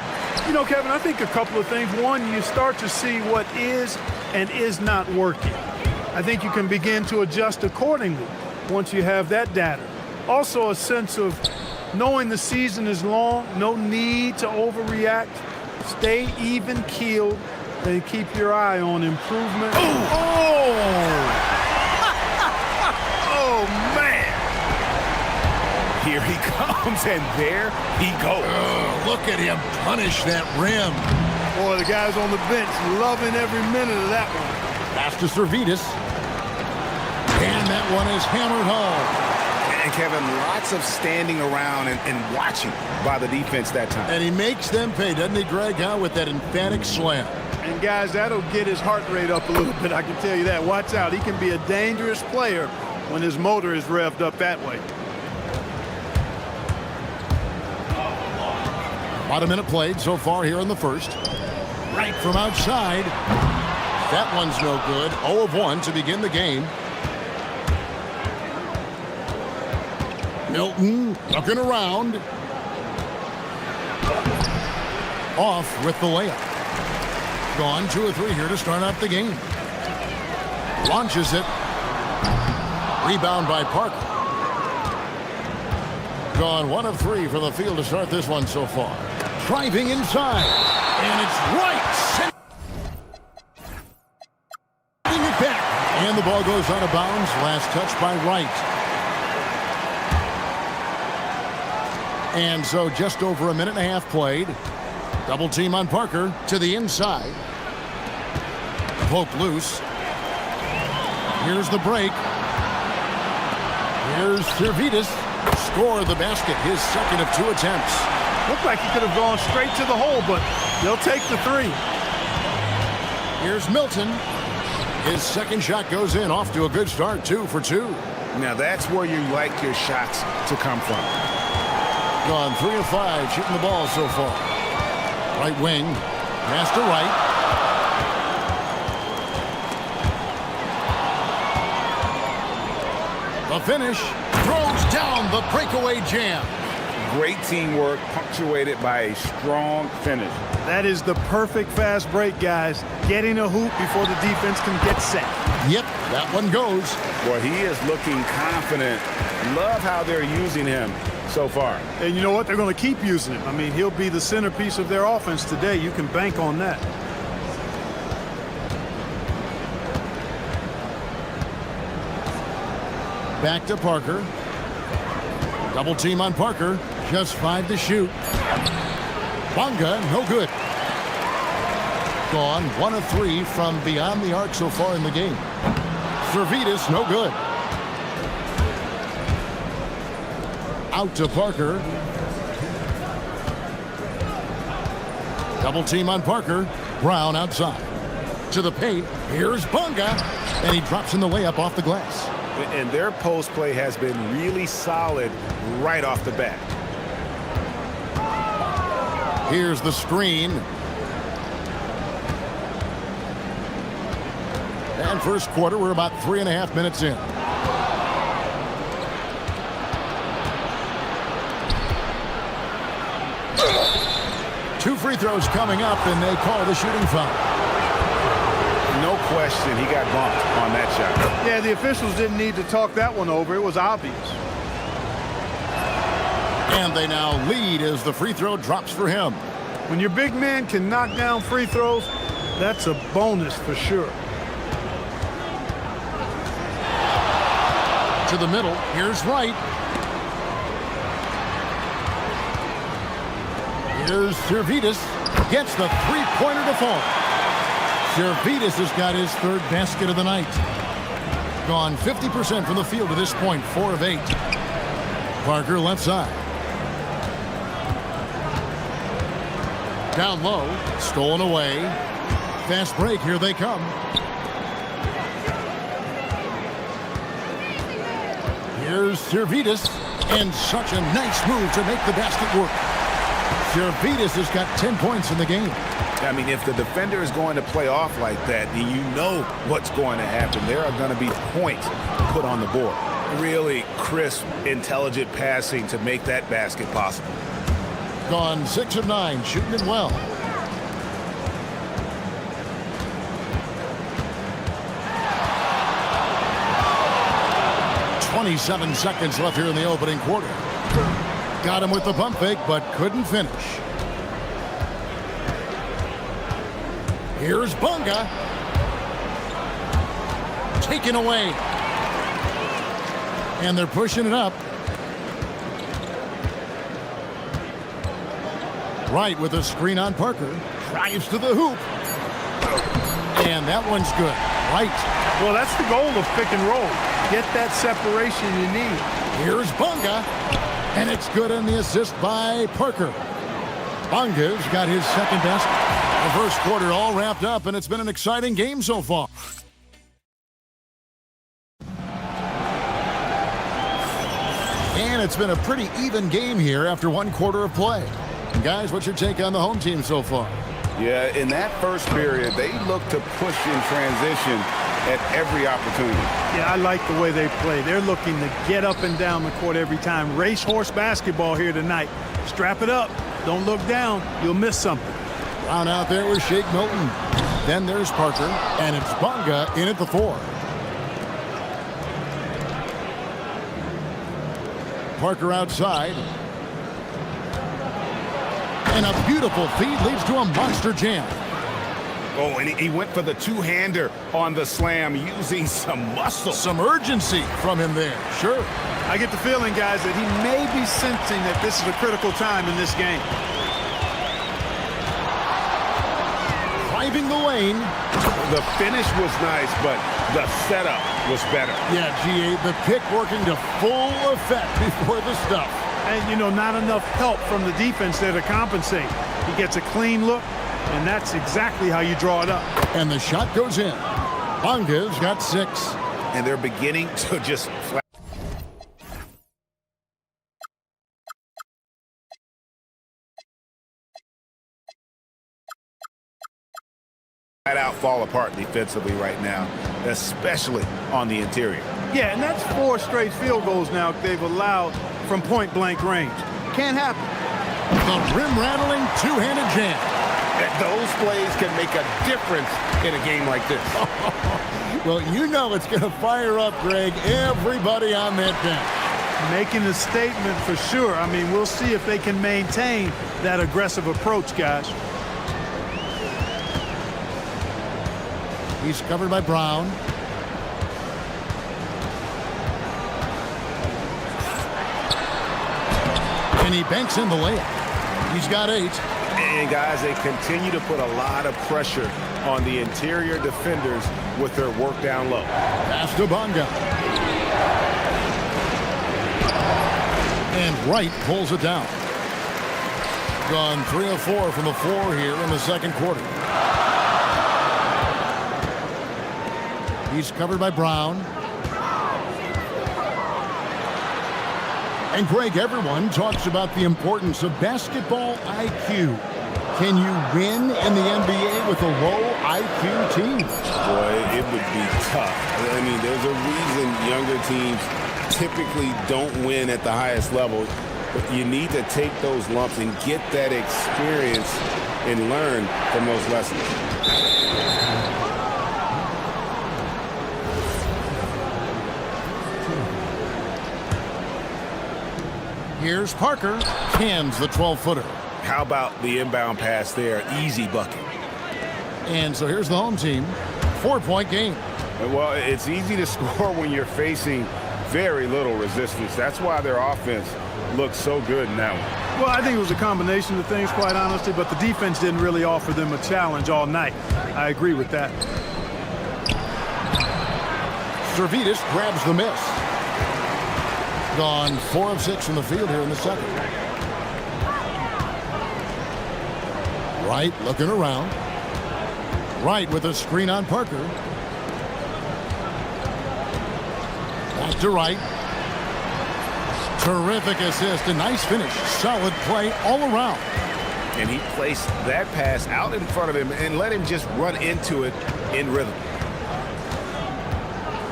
You know, Kevin, I think a couple of things. One, you start to see what is and is not working. I think you can begin to adjust accordingly once you have that data. Also, a sense of knowing the season is long, no need to overreact. Stay even-keeled and keep your eye on improvement. Oh, man. Here he comes, and there he goes. Look at him punish that rim. Boy, the guys on the bench loving every minute of that one. Pass to Servetus. And that one is hammered home. And Kevin, lots of standing around and watching by the defense that time. And he makes them pay, doesn't he, Greg, with that emphatic slam? And guys, that'll get his heart rate up a little bit, I can tell you that. Watch out, he can be a dangerous player when his motor is revved up that way. About a minute played so far here in the first. Right from outside. That one's no good. 0 of 1 to begin the game. Milton looking around. Off with the layup. Gone 2 of 3 here to start out the game. Launches it. Rebound by Parker. Gone 1 of 3 from the field to start this one so far. Driving inside. And it's right. Sending it back. And the ball goes out of bounds. Last touch by Wright. And so just over a minute and a half played. Double team on Parker to the inside. Poke loose. Here's the break. Here's Servetus. Score the basket, his second of 2 attempts. Looked like he could have gone straight to the hole, but they'll take the 3. Here's Milton. His second shot goes in, off to a good start, 2 for 2. Now that's where you like your shots to come from. Gone 3 of 5, shooting the ball so far. Right wing, pass to right. The finish, throws down the breakaway jam. Great teamwork, punctuated by a strong finish. That is the perfect fast break, guys. Getting a hoop before the defense can get set. Yep, that one goes. Boy, he is looking confident. Love how they're using him so far. And you know what? They're going to keep using him. I mean, he'll be the centerpiece of their offense today. You can bank on that. Back to Parker. Double team on Parker. Just 5 to shoot. Bonga, no good. Gone 1 of 3 from beyond the arc so far in the game. Servetus, no good. Out to Parker. Double team on Parker. Brown outside. To the paint. Here's Bonga. And he drops in the layup off the glass. And their post play has been really solid right off the bat. Here's the screen. And first quarter, we're about 3.5 minutes in. Two free throws coming up, and they call the shooting foul. No question, he got bumped on that shot. Yeah, the officials didn't need to talk that one over. It was obvious. And they now lead as the free throw drops for him. When your big man can knock down free throws, that's a bonus for sure. To the middle, here's Wright. Here's Servetus. Gets the three-pointer to fall. Servetus has got his 3rd basket of the night. Gone 50% from the field to this point, 4 of 8. Parker left side. Down low, stolen away. Fast break, here they come. Here's Servetus, and such a nice move to make the basket work. Servetus has got 10 points in the game. I mean, if the defender is going to play off like that, then you know what's going to happen. There are going to be points put on the board. Really crisp, intelligent passing to make that basket possible. Gone 6 of 9, shooting it well. "27 seconds left here in the opening quarter. Got him with the pump fake, but couldn't finish. Here's Bunga. Taken away. And they're pushing it up. Wright with a screen on Parker. Drives to the hoop. And that one's good. Wright. Well, that's the goal of pick and roll. Get that separation you need. Here's Bunga. And it's good on the assist by Parker. Bunga's got his second basket. The first quarter all wrapped up, and it's been an exciting game so far. And it's been a pretty even game here after one quarter of play. And guys, what's your take on the home team so far? Yeah, in that first period, they looked to push in transition at every opportunity. Yeah, I like the way they play. They're looking to get up and down the court every time. Racehorse basketball here tonight. Strap it up. Don't look down. You'll miss something. Down out there with Shake Milton. Then there's Parker, and it's Bunga in at the 4. Parker outside. And a beautiful feed leads to a monster jam. Oh, and he went for the two-hander on the slam using some muscle. Some urgency from him there. Sure. I get the feeling, guys, that he may be sensing that this is a critical time in this game. Driving the lane. The finish was nice, but the setup was better. Yeah, GA, the pick working to full effect before the stuff. And, you know, not enough help from the defense there to compensate. He gets a clean look, and that's exactly how you draw it up. And the shot goes in. Bunga's got 6. And they're beginning to just flat out fall apart defensively right now, especially on the interior. Yeah, and that's 4 straight field goals now they've allowed from point-blank range. Can't happen. The rim-rattling two-handed jam. Those plays can make a difference in a game like this. Well, you know it's going to fire up, Greg, everybody on that bench. Making a statement for sure. I mean, we'll see if they can maintain that aggressive approach, guys. He's covered by Brown. And he banks in the layup. He's got 8. And guys, they continue to put a lot of pressure on the interior defenders with their work down low. Pass to Bunga. And Wright pulls it down. Gone 3 of 4 from the floor here in the second quarter. He's covered by Brown. And Greg, everyone talks about the importance of basketball IQ. Can you win in the NBA with a low IQ team? Boy, it would be tough. I mean, there's a reason younger teams typically don't win at the highest level. But you need to take those lumps and get that experience and learn from those lessons. Here's Parker. Hands the 12-footer. How about the inbound pass there? Easy bucket. And so here's the home team. 4-point game. Well, it's easy to score when you're facing very little resistance. That's why their offense looks so good in that one. Well, I think it was a combination of things, quite honestly, but the defense didn't really offer them a challenge all night. I agree with that. Servetus grabs the miss. Gone 4 of 6 from the field here in the second. Wright looking around. Wright with a screen on Parker. Back to Wright. Terrific assist, a nice finish. Solid play all around. And he placed that pass out in front of him and let him just run into it in rhythm.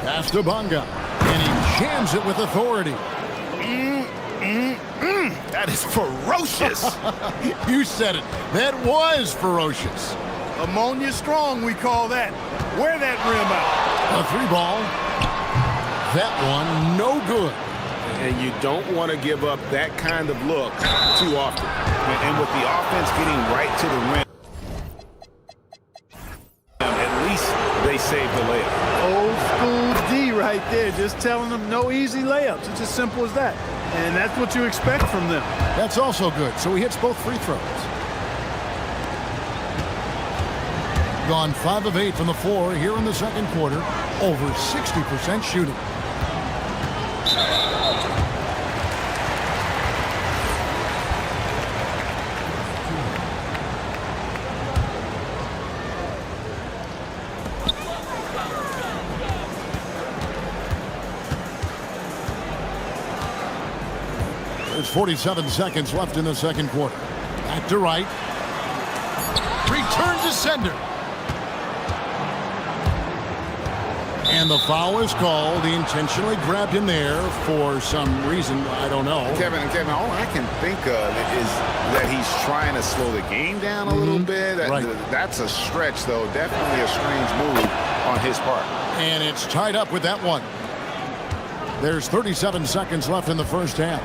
Pass to Bunga. And he jams it with authority. That is ferocious. You said it. That was ferocious. Ammonia strong, we call that. Wear that rim out. A 3-ball. That one, no good. And you don't want to give up that kind of look too often. And with the offense getting right to the rim, at least they saved the layup. Old school D right there, just telling them no easy layups. It's as simple as that. And that's what you expect from them. That's also good. So he hits both free throws. Gone 5 of 8 from the floor here in the second quarter. Over 60% shooting. There's 47 seconds left in the second quarter. Back to right. Return to sender. And the foul is called. He intentionally grabbed him there for some reason. I don't know. Kevin, all I can think of is that he's trying to slow the game down a little bit. That's a stretch, though. Definitely a strange move on his part. And it's tied up with that one. There's 37 seconds left in the first half.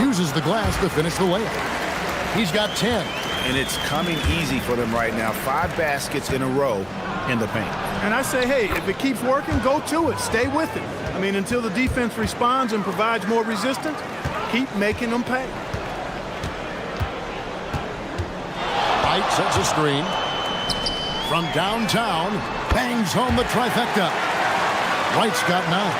Uses the glass to finish the layup. He's got 10. And it's coming easy for them right now. 5 baskets in a row in the paint. And I say, hey, if it keeps working, go to it. Stay with it. I mean, until the defense responds and provides more resistance, keep making them pay. White sets a screen. From downtown, bangs home the trifecta. White's got 9.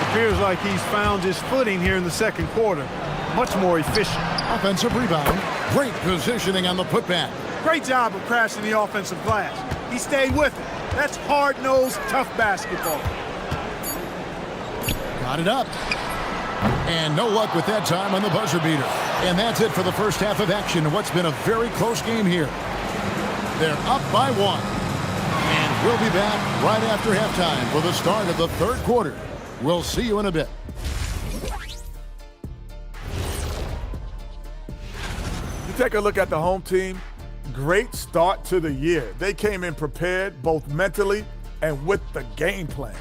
It appears like he's found his footing here in the second quarter. Much more efficient. Offensive rebound. Great positioning on the putback. Great job of crashing the offensive glass. He stayed with it. That's hard-nosed, tough basketball. Got it up. And no luck with that time on the buzzer beater. And that's it for the first half of action in what's been a very close game here. They're up by 1. And we'll be back right after halftime for the start of the third quarter. We'll see you in a bit. Take a look at the home team. Great start to the year. They came in prepared both mentally and with the game plan.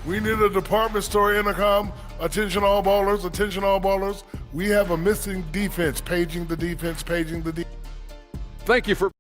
We need a department store intercom. Attention all ballers, attention all ballers. We have a missing defense. Paging the defense, paging the defense. Thank you for...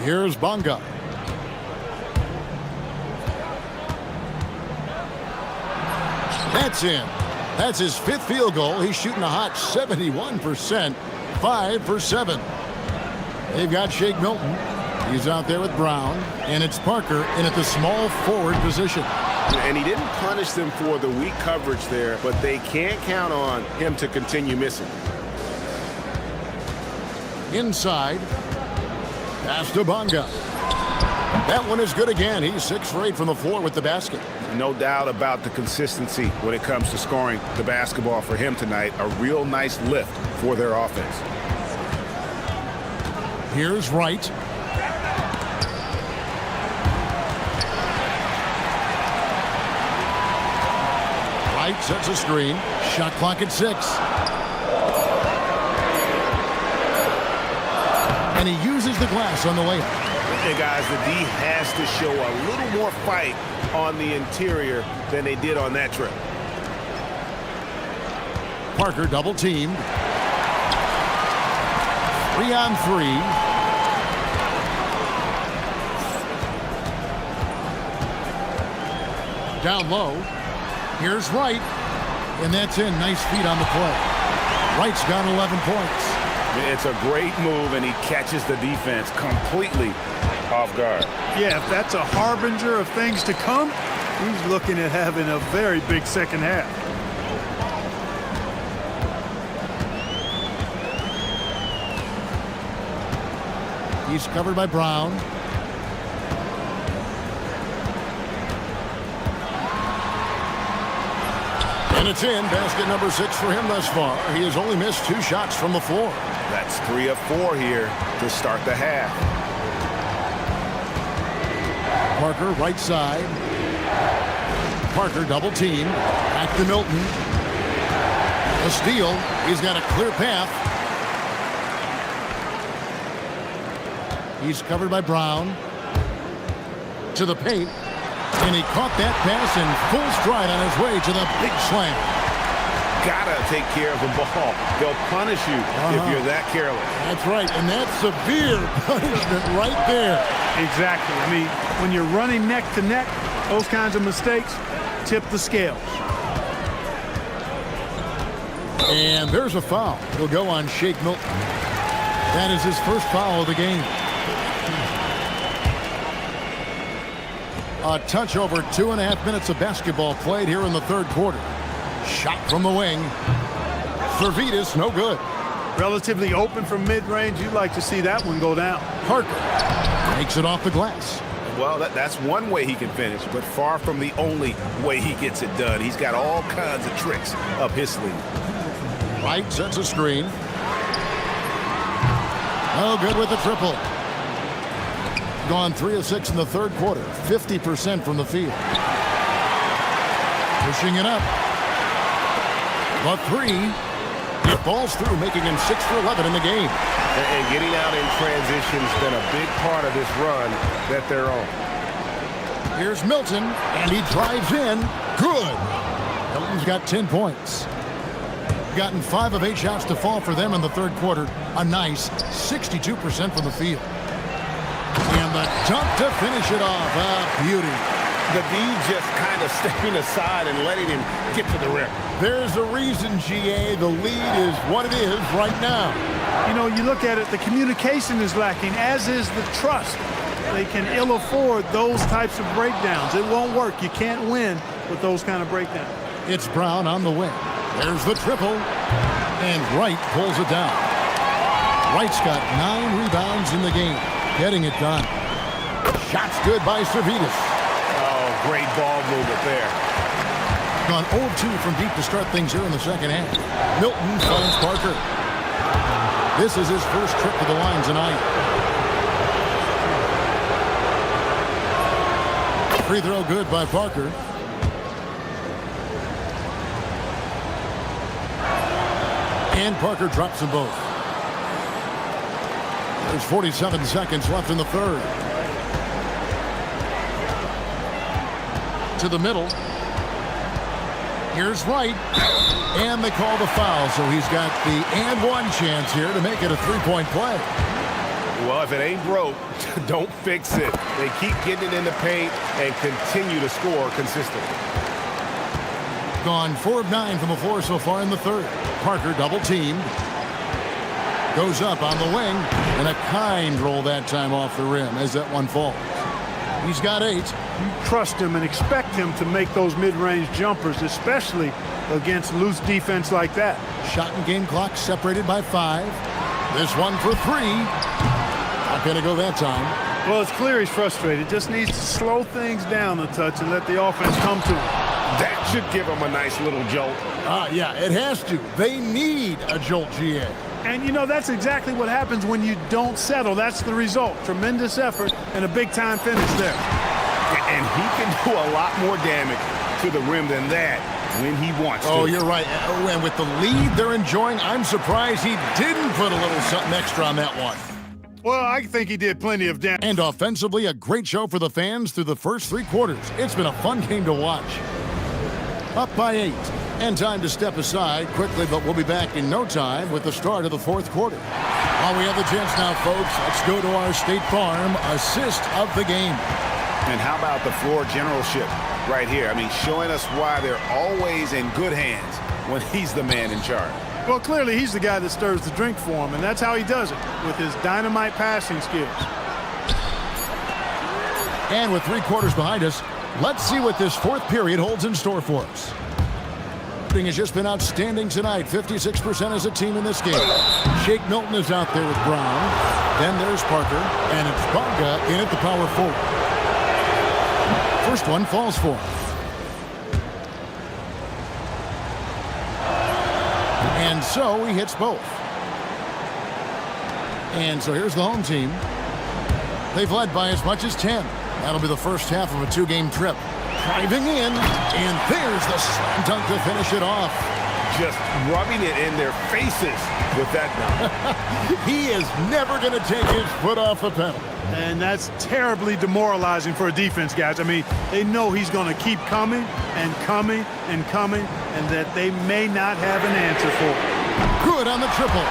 Here's Bonga. That's in. That's his 5th field goal. He's shooting a hot 71%, 5 for 7. They've got Shake Milton. He's out there with Brown. And it's Parker in at the small forward position. And he didn't punish them for the weak coverage there, but they can't count on him to continue missing. Inside. Pass to Bonga. That one is good again. He's 6 for 8 from the floor with the basket. No doubt about the consistency when it comes to scoring the basketball for him tonight. A real nice lift for their offense. Here's Wright. Wright sets a screen. Shot clock at 6. And he uses the glass on the layup. And guys, the D has to show a little more fight on the interior than they did on that trip. Parker double teamed. 3-on-3. Down low. Here's Wright. And that's in. Nice feet on the play. Wright's got 11 points. It's a great move, and he catches the defense completely off guard. Yeah, if that's a harbinger of things to come, he's looking at having a very big second half. He's covered by Brown. And it's in. Basket number 6 for him thus far. He has only missed 2 shots from the floor. That's 3 of 4 here to start the half. Parker, right side. Parker double team. Back to Milton. A steal. He's got a clear path. He's covered by Brown. To the paint. And he caught that pass in full stride on his way to the big slam. Gotta take care of the ball. They'll punish you if you're that careless. That's right, and that's severe punishment right there. Exactly. I mean, when you're running neck to neck, those kinds of mistakes tip the scales. And there's a foul. He'll go on Shake Milton. That is his first foul of the game. A touch over 2.5 minutes of basketball played here in the third quarter. Shot from the wing. Servetus, no good. Relatively open from mid-range. You'd like to see that one go down. Parker makes it off the glass. Well, that's one way he can finish, but far from the only way he gets it done. He's got all kinds of tricks up his sleeve. Wright sets a screen. No good with the triple. Gone 3 of 6 in the third quarter. 50% from the field. Pushing it up. The 3. It falls through, making him 6 for 11 in the game. And getting out in transition has been a big part of this run that they're on. Here's Milton, and he drives in. Good. Milton's got 10 points. Gotten 5 of 8 shots to fall for them in the third quarter. A nice 62% from the field. And the dunk to finish it off. A beauty. The D just kind of stepping aside and letting him get to the rim. There's a reason, GA. The lead is what it is right now. You know, you look at it, the communication is lacking, as is the trust. They can ill afford those types of breakdowns. It won't work. You can't win with those kind of breakdowns. It's Brown on the wing. There's the triple. And Wright pulls it down. Wright's got 9 rebounds in the game. Getting it done. Shots good by Servetus. Oh, great ball movement there. Gone 0-2 from deep to start things here in the second half. Milton finds Parker. This is his first trip to the line tonight. Free throw good by Parker. And Parker drops them both. There's 47 seconds left in the third. To the middle. Here's Wright. And they call the foul, so he's got the and one chance here to make it a three-point play. Well, if it ain't broke, don't fix it. They keep getting it in the paint and continue to score consistently. Gone 4 of 9 from the floor so far in the third. Parker double teamed. Goes up on the wing, and a kind roll that time off the rim as that one falls. He's got 8. You trust him and expect him to make those mid-range jumpers, especially against loose defense like that. Shot and game clock separated by 5. This one for 3. Not going to go that time. Well, it's clear he's frustrated. Just needs to slow things down a touch and let the offense come to him. That should give him a nice little jolt. Yeah, it has to. They need a jolt, GA. And, you know, that's exactly what happens when you don't settle. That's the result. Tremendous effort and a big-time finish there. And he can do a lot more damage to the rim than that when he wants to. Oh, you're right. And with the lead they're enjoying, I'm surprised he didn't put a little something extra on that one. Well, I think he did plenty of damage. And offensively, a great show for the fans through the first 3 quarters. It's been a fun game to watch. Up by 8. And time to step aside quickly, but we'll be back in no time with the start of the 4th quarter. While we have the chance now, folks, let's go to our State Farm assist of the game. And how about the floor generalship right here? I mean, showing us why they're always in good hands when he's the man in charge. Well, clearly he's the guy that stirs the drink for him, and that's how he does it, with his dynamite passing skills. And with 3 quarters behind us, let's see what this 4th period holds in store for us. Shooting has just been outstanding tonight. 56% as a team in this game. Shake Milton is out there with Brown. Then there's Parker, and it's Bonga in at the power forward. First one falls for him. And so he hits both. And so here's the home team. They've led by as much as 10. That'll be the first half of a 2-game trip. Driving in, and there's the slam dunk to finish it off. Just rubbing it in their faces with that dunk. He is never going to take his foot off the pedal. And that's terribly demoralizing for a defense, guys. I mean, they know he's going to keep coming and coming and coming, and that they may not have an answer for it. Good on the triple.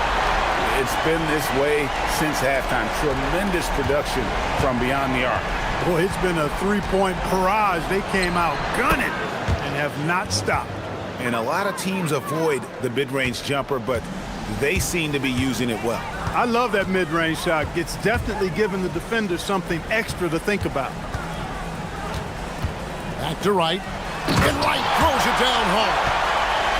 It's been this way since halftime. Tremendous production from beyond the arc. Boy, it's been a 3-point barrage. They came out gunning and have not stopped. And a lot of teams avoid the mid-range jumper, but they seem to be using it well. I love that mid-range shot. It's definitely giving the defender something extra to think about. Back to Wright. And Wright throws it down hard.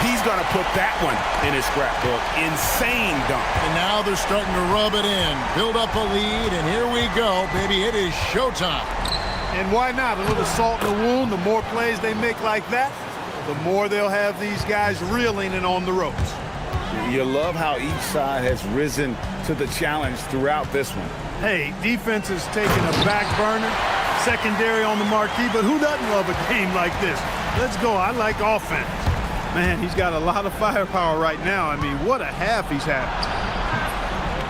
He's going to put that one in his scrapbook. Insane dunk. And now they're starting to rub it in. Build up a lead, and here we go, baby. It is showtime. And why not? A little salt in the wound. The more plays they make like that, the more they'll have these guys reeling and on the ropes. You love how each side has risen to the challenge throughout this one. Hey, defense is taking a back burner, secondary on the marquee, but who doesn't love a game like this? Let's go. I like offense. Man, he's got a lot of firepower right now. I mean, what a half he's had.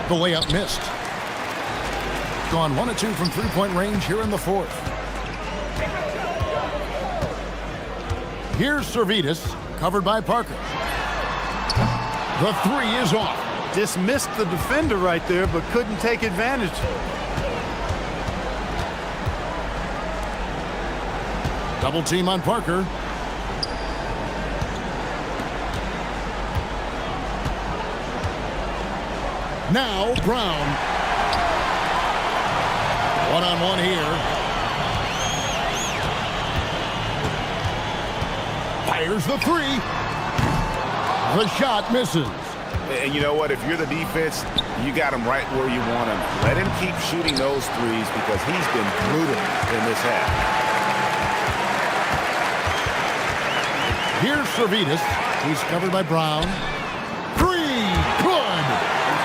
The layup missed. Gone 1 of 2 from 3-point range here in the 4th. Here's Servetus, covered by Parker. The 3 is off. Dismissed the defender right there, but couldn't take advantage. Double team on Parker. Now Brown. One-on-one here. Fires the 3. The shot misses. And you know what? If you're the defense, you got him right where you want him. Let him keep shooting those threes because he's been brutal in this half. Here's Servetus. He's covered by Brown. 3. Good.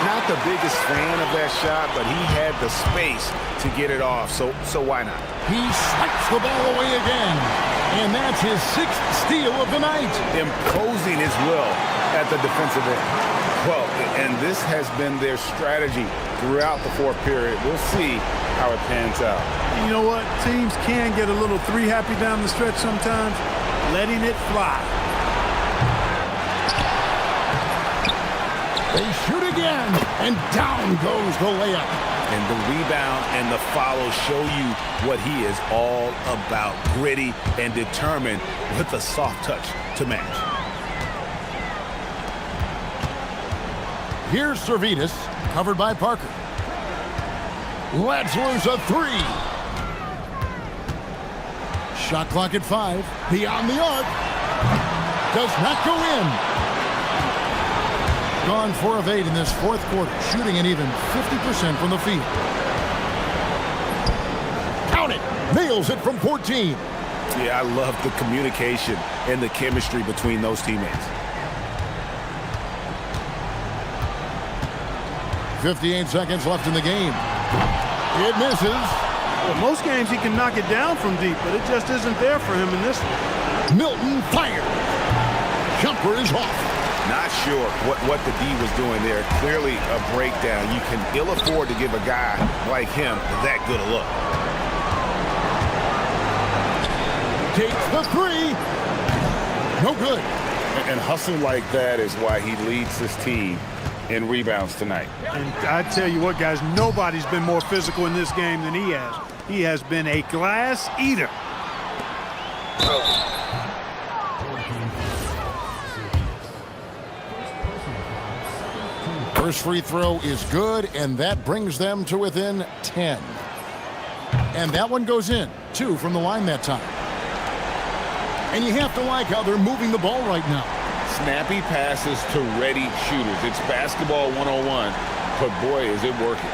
Not the biggest fan of that shot, but he had the space to get it off, so why not? He swipes the ball away again, and that's his 6th steal of the night. Imposing his will at the defensive end. Well, and this has been their strategy throughout the 4th period. We'll see how it pans out. You know what? Teams can get a little 3 happy down the stretch sometimes, letting it fly. They shoot again, and down goes the layup. And the rebound and the follow show you what he is all about. Gritty and determined with a soft touch to match. Here's Servetus, covered by Parker. Lets loose a 3. Shot clock at 5. Beyond the arc. Does not go in. Gone 4 of 8 in this 4th quarter, shooting an even 50% from the field. Count it! Nails it from 14. Yeah, I love the communication and the chemistry between those teammates. 58 seconds left in the game. It misses. Well, most games he can knock it down from deep, but it just isn't there for him in this one. Milton fires. Jumper is off. Not sure what the D was doing there. Clearly a breakdown. You can ill afford to give a guy like him that good a look. Takes the three. No good. And hustle like that is why he leads this team in rebounds tonight. And I tell you what, guys, nobody's been more physical in this game than he has. He has been a glass eater. First free throw is good, and that brings them to within 10. And that one goes in. 2 from the line that time. And you have to like how they're moving the ball right now. Snappy passes to ready shooters. It's basketball 101, but boy, is it working.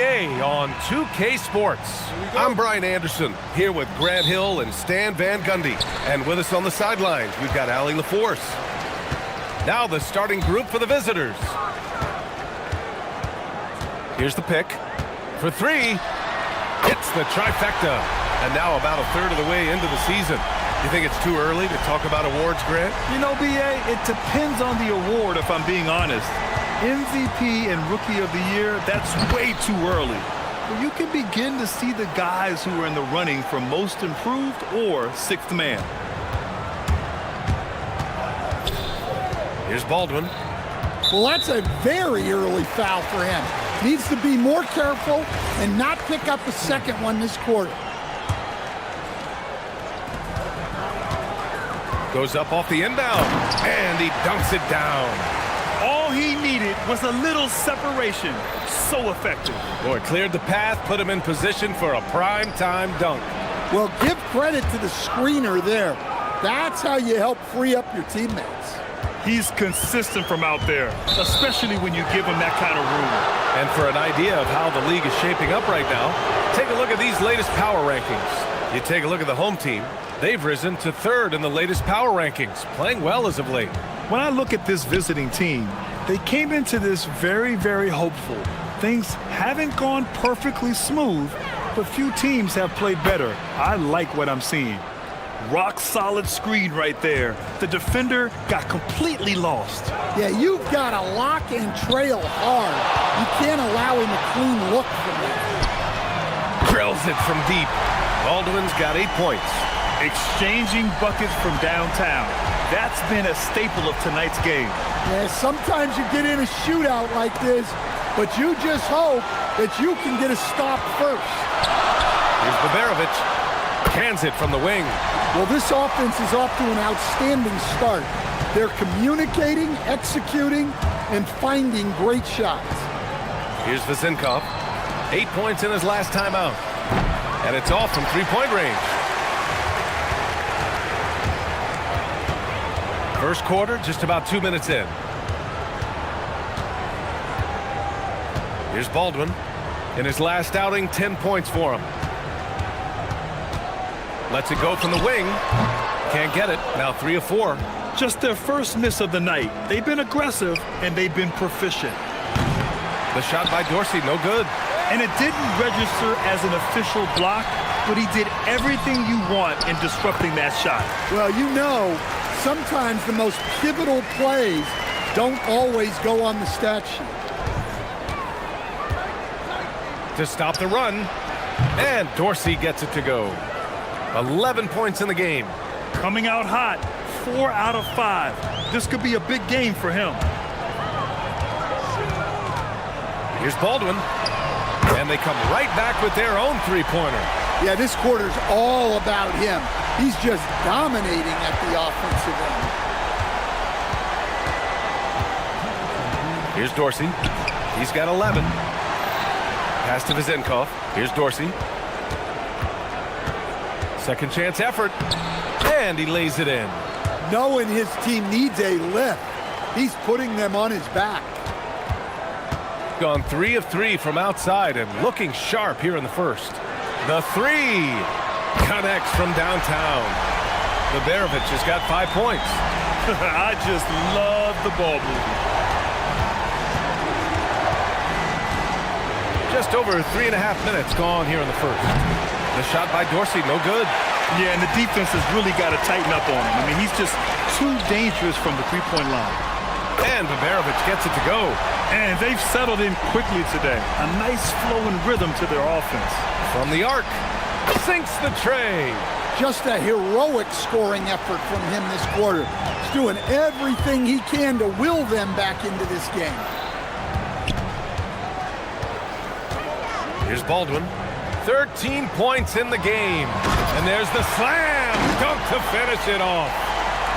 NBA on 2K Sports. I'm Brian Anderson, here with Grant Hill and Stan Van Gundy. And with us on the sidelines, we've got Allie LaForce. Now the starting group for the visitors. Here's the pick. For three, it's the trifecta. And now about a third of the way into the season. You think it's too early to talk about awards, Grant? You know, B.A., it depends on the award, if I'm being honest. MVP and Rookie of the Year, that's way too early. But you can begin to see the guys who are in the running for Most Improved or Sixth Man. Here's Baldwin. Well, that's a very early foul for him. Needs to be more careful and not pick up a second one this quarter. Goes up off the inbound, and he dunks it down. All he needed was a little separation. So effective. Boy, cleared the path, put him in position for a prime-time dunk. Well, give credit to the screener there. That's how you help free up your teammates. He's consistent from out there, especially when you give him that kind of room. And for an idea of how the league is shaping up right now, take a look at these latest power rankings. You take a look at the home team. They've risen to third in the latest power rankings, playing well as of late. When I look at this visiting team, they came into this very, very hopeful. Things haven't gone perfectly smooth, but few teams have played better. I like what I'm seeing. Rock solid screen right there. The defender got completely lost. Yeah, you've got to lock and trail hard. You can't allow him a clean look from there. Drills it from deep. Baldwin's got 8 points. Exchanging buckets from downtown. That's been a staple of tonight's game. Yeah, sometimes you get in a shootout like this, but you just hope that you can get a stop first. Here's Babarovich. Cans it from the wing. Well, this offense is off to an outstanding start. They're communicating, executing, and finding great shots. Here's Vazenkov. 8 points in his last timeout. And it's off from three-point range. First quarter, just about 2 minutes in. Here's Baldwin. In his last outing, 10 points for him. Lets it go from the wing. Can't get it. Now 3 of 4. Just their first miss of the night. They've been aggressive, and they've been proficient. The shot by Dorsey, no good. And it didn't register as an official block, but he did everything you want in disrupting that shot. Well, you know, sometimes the most pivotal plays don't always go on the stat sheet. To stop the run, and Dorsey gets it to go. 11 points in the game. Coming out hot, 4 out of 5. This could be a big game for him. Here's Baldwin, and they come right back with their own three-pointer. Yeah, this quarter's all about him. He's just dominating at the offensive end. Here's Dorsey. He's got 11. Pass to Vazenkov. Here's Dorsey. Second chance effort. And he lays it in. Knowing his team needs a lift, he's putting them on his back. Gone 3 of 3 from outside and looking sharp here in the first. The three connects from downtown. Babarovich has got 5 points. I just love the ball movement. Just over 3.5 minutes gone here in the first. The shot by Dorsey, no good. Yeah, and the defense has really got to tighten up on him. I mean, he's just too dangerous from the three-point line. And Babarovich gets it to go. And they've settled in quickly today. A nice flow and rhythm to their offense. From the arc, sinks the tray. Just a heroic scoring effort from him this quarter. He's doing everything he can to will them back into this game. Here's Baldwin. 13 points in the game. And there's the slam dunk to finish it off.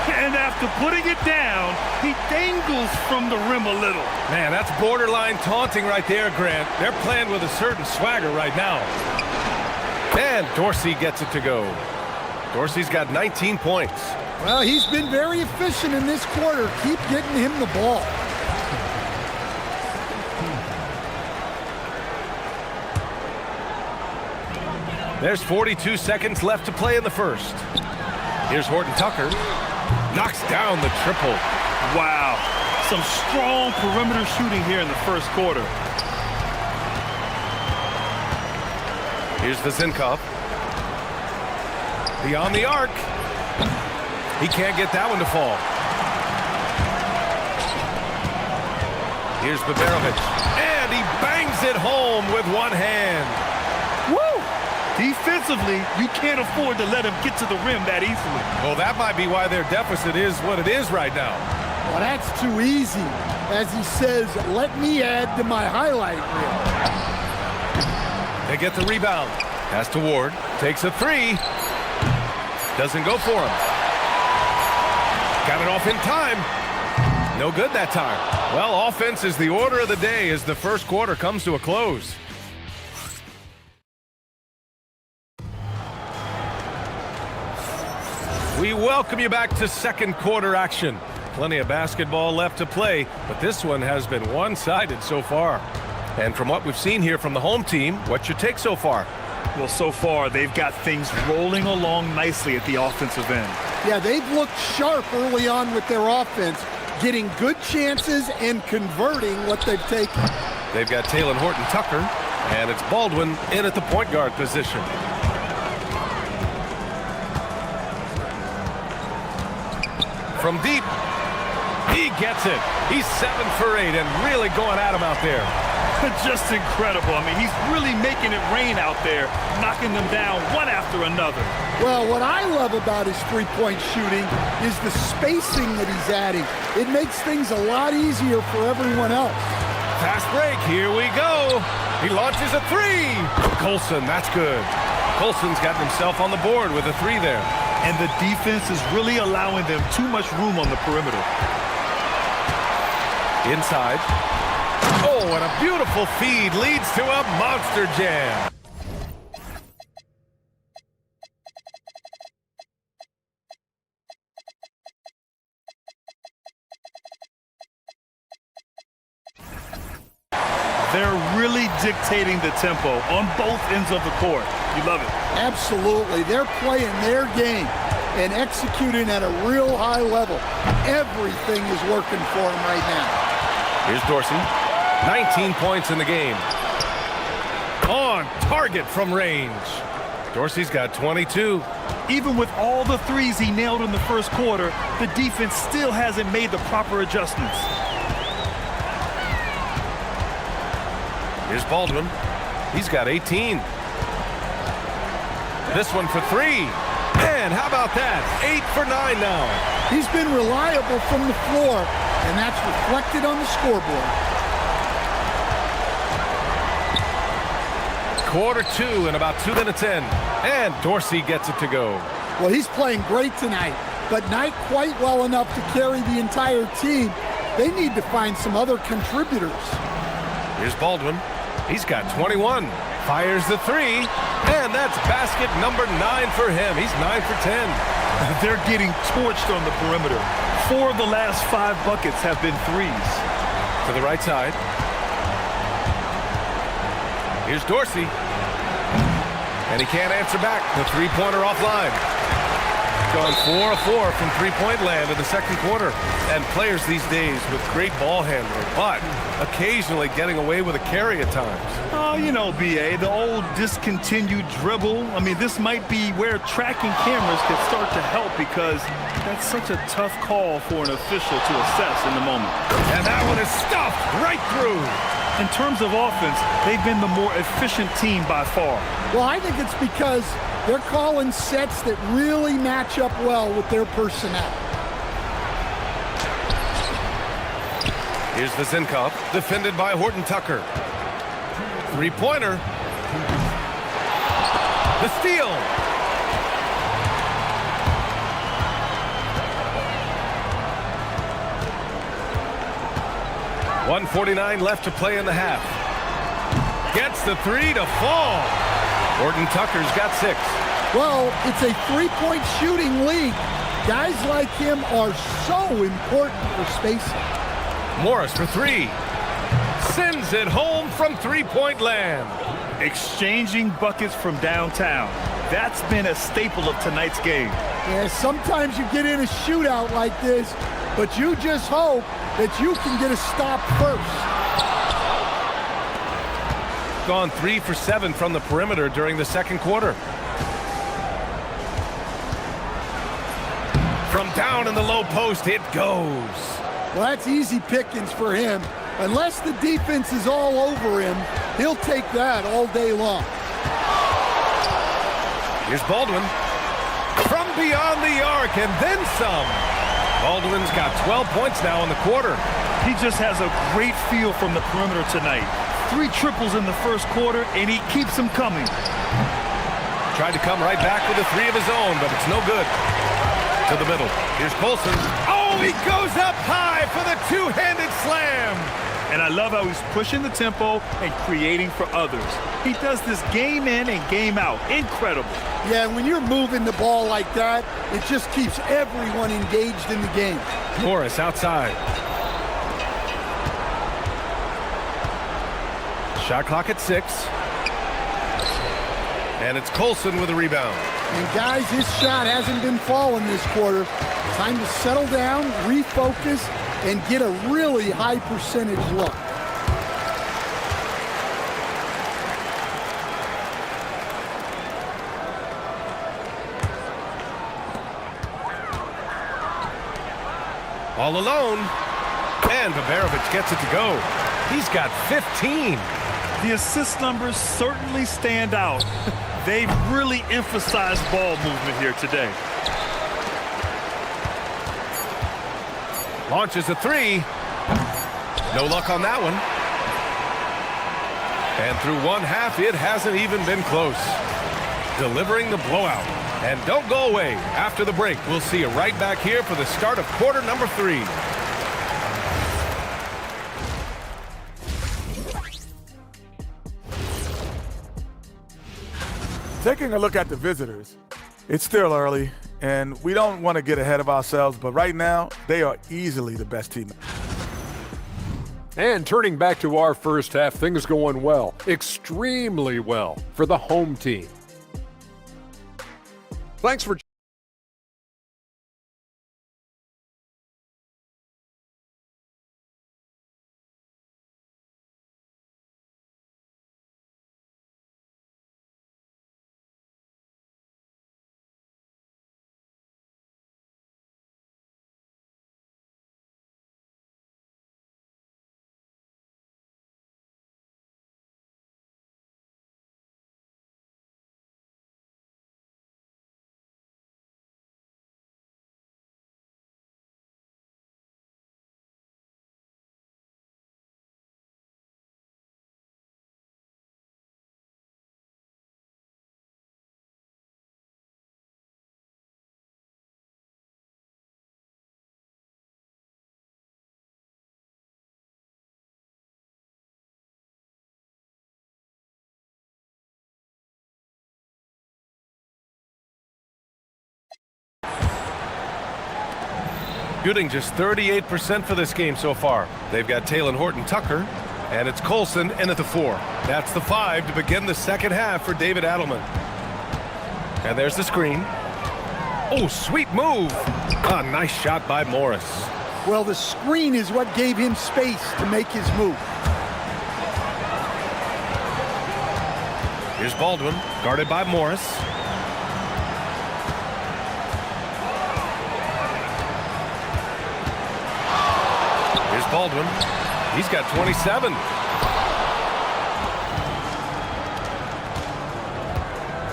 And after putting it down, he dangles from the rim a little. Man, that's borderline taunting right there, Grant. They're playing with a certain swagger right now. And Dorsey gets it to go. Dorsey's got 19 points. Well, he's been very efficient in this quarter. Keep getting him the ball. There's 42 seconds left to play in the first. Here's Horton Tucker. Knocks down the triple. Wow. Some strong perimeter shooting here in the first quarter. Here's the Zinkov. Beyond the arc. He can't get that one to fall. Here's Baberovic. And he bangs it home with one hand. Woo! Defensively, you can't afford to let him get to the rim that easily. Well, that might be why their deficit is what it is right now. Well, that's too easy. As he says, let me add to my highlight reel. They get the rebound. Pass to Ward. Takes a three. Doesn't go for him. Got it off in time. No good that time. Well, offense is the order of the day as the first quarter comes to a close. We welcome you back to second quarter action. Plenty of basketball left to play, but this one has been one-sided so far. And from what we've seen here from the home team, what's your take so far? Well, so far, they've got things rolling along nicely at the offensive end. Yeah, they've looked sharp early on with their offense, getting good chances and converting what they've taken. They've got Taylor Horton Tucker, and it's Baldwin in at the point guard position. From deep, he gets it. He's 7 for 8 and really going at him out there. Just incredible. I mean, he's really making it rain out there, knocking them down one after another. Well, what I love about his three-point shooting is the spacing that he's adding. It makes things a lot easier for everyone else. Fast break, here we go. He launches a three. Colson, that's good. Colson's got himself on the board with a three there. And the defense is really allowing them too much room on the perimeter. Inside. Oh, and a beautiful feed leads to a monster jam. They're really dictating the tempo on both ends of the court. You love it. Absolutely. They're playing their game and executing at a real high level. Everything is working for them right now. Here's Dorsey. 19 points in the game. On target from range. Dorsey's got 22. Even with all the threes he nailed in the first quarter, the defense still hasn't made the proper adjustments. Here's Baldwin. He's got 18. This one for three. And how about that? 8 for 9 now. He's been reliable from the floor, and that's reflected on the scoreboard. Quarter two and about 2 minutes in. And Dorsey gets it to go. Well, he's playing great tonight, but not quite well enough to carry the entire team. They need to find some other contributors. Here's Baldwin. He's got 21. Fires the three. And that's basket number 9 for him. He's 9 for 10. They're getting torched on the perimeter. 4 of the last 5 buckets have been threes. To the right side. Here's Dorsey. And he can't answer back. The three-pointer offline. Gone 4 of 4 from three-point land in the second quarter. And players these days with great ball handling, but occasionally getting away with a carry at times. Oh, you know, B.A., the old discontinued dribble. I mean, this might be where tracking cameras could start to help because that's such a tough call for an official to assess in the moment. And that one is stuffed right through. In terms of offense, they've been the more efficient team by far. Well, I think it's because they're calling sets that really match up well with their personnel. Here's the Zinkov, defended by Horton Tucker. Three-pointer. The steal. .149 left to play in the half. Gets the three to fall. Horton Tucker's got 6. Well, it's a three-point shooting league. Guys like him are so important for spacing. Morris for 3. Sends it home from three-point land. Exchanging buckets from downtown. That's been a staple of tonight's game. Yeah, sometimes you get in a shootout like this, but you just hope that you can get a stop first. Gone 3 for 7 from the perimeter during the second quarter. From down in the low post, it goes. Well, that's easy pickings for him. Unless the defense is all over him, he'll take that all day long. Here's Baldwin. From beyond the arc, and then some. Baldwin's got 12 points now in the quarter. He just has a great feel from the perimeter tonight. 3 triples in the first quarter, and he keeps them coming. Tried to come right back with a 3 of his own, but it's no good. To the middle. Here's Colson. Oh, he goes up high for the two-handed slam. And I love how he's pushing the tempo and creating for others. He does this game in and game out. Incredible. Yeah, when you're moving the ball like that, it just keeps everyone engaged in the game. Morris outside. Shot clock at 6. And it's Colson with a rebound. And guys, his shot hasn't been falling this quarter. Time to settle down, refocus, and get a really high percentage look. All alone. And Babarovich gets it to go. He's got 15. The assist numbers certainly stand out. They've really emphasized ball movement here today. Launches a 3. No luck on that one. And through one half, it hasn't even been close. Delivering the blowout. And don't go away. After the break, we'll see you right back here for the start of quarter number 3. Taking a look at the visitors, it's still early, and we don't want to get ahead of ourselves, but right now, they are easily the best team. And turning back to our first half, things going well, extremely well for the home team. Thanks for Shooting just 38% for this game so far. They've got Taylor Horton-Tucker, and it's Colson in at the 4. That's the 5 to begin the second half for David Adelman. And there's the screen. Oh, sweet move. A nice shot by Morris. Well, the screen is what gave him space to make his move. Here's Baldwin, guarded by Morris. Here's Baldwin. He's got 27.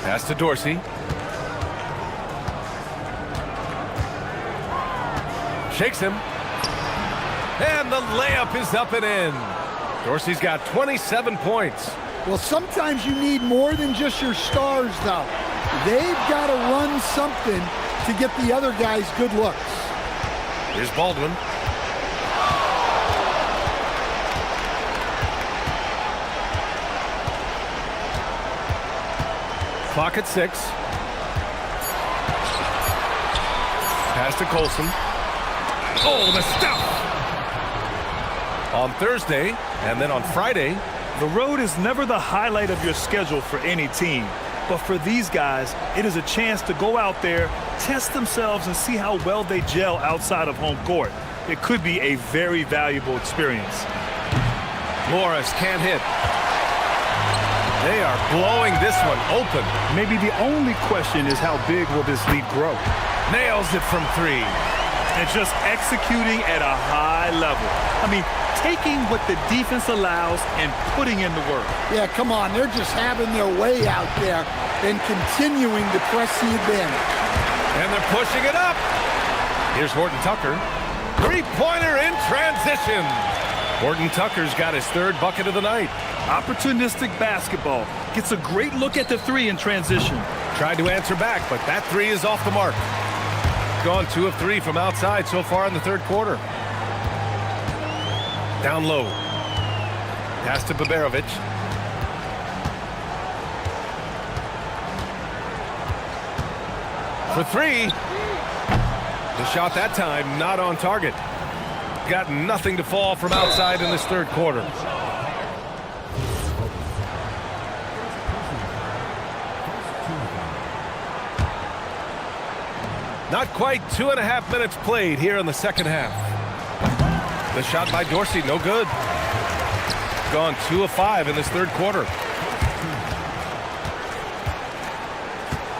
Pass to Dorsey. Shakes him. And the layup is up and in. Dorsey's got 27 points. Well, sometimes you need more than just your stars, though. They've got to run something to get the other guys good looks. Here's Baldwin. Clock at 6. Pass to Colson. Oh, the stuff! On Thursday, and then on Friday, The road is never the highlight of your schedule for any team. But for these guys, it is a chance to go out there, test themselves, and see how well they gel outside of home court. It could be a very valuable experience. Morris can't hit. They are blowing this one open. Maybe the only question is how big will this lead grow? Nails it from three. And just executing at a high level. I mean, taking what the defense allows and putting in the work. Yeah, come on. They're just having their way out there and continuing to press the advantage. And they're pushing it up. Here's Horton Tucker. Three-pointer in transition. Horton Tucker's got his third bucket of the night. Opportunistic basketball. Gets a great look at the three in transition. Tried to answer back, but that three is off the mark. Gone 2 of 3 from outside so far in the third quarter. Down low. Pass to Baberovic. For three. The shot that time not on target. Got nothing to fall from outside in this third quarter. Not quite 2.5 minutes played here in the second half. The shot by Dorsey, no good. Gone 2 of 5 in this third quarter.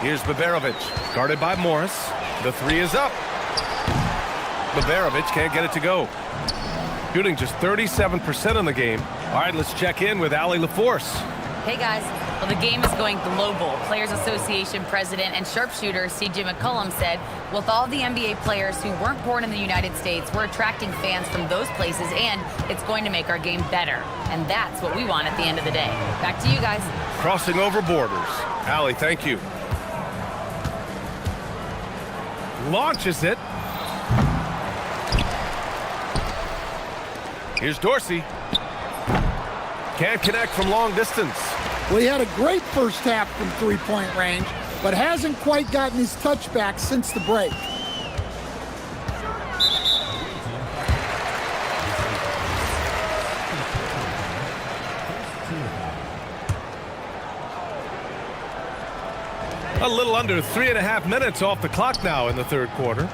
Here's Baberovic, guarded by Morris. The three is up. Baberovic can't get it to go. Shooting just 37% in the game. All right, let's check in with Allie LaForce. Hey guys. Well, the game is going global. Players Association president and sharpshooter C.J. McCollum said, with all the NBA players who weren't born in the United States, we're attracting fans from those places, and it's going to make our game better. And that's what we want at the end of the day. Back to you guys. Crossing over borders. Allie, thank you. Launches it. Here's Dorsey. Can't connect from long distance. Well, he had a great first half from three-point range, but hasn't quite gotten his touchback since the break. A little under 3.5 minutes off the clock now in the third quarter.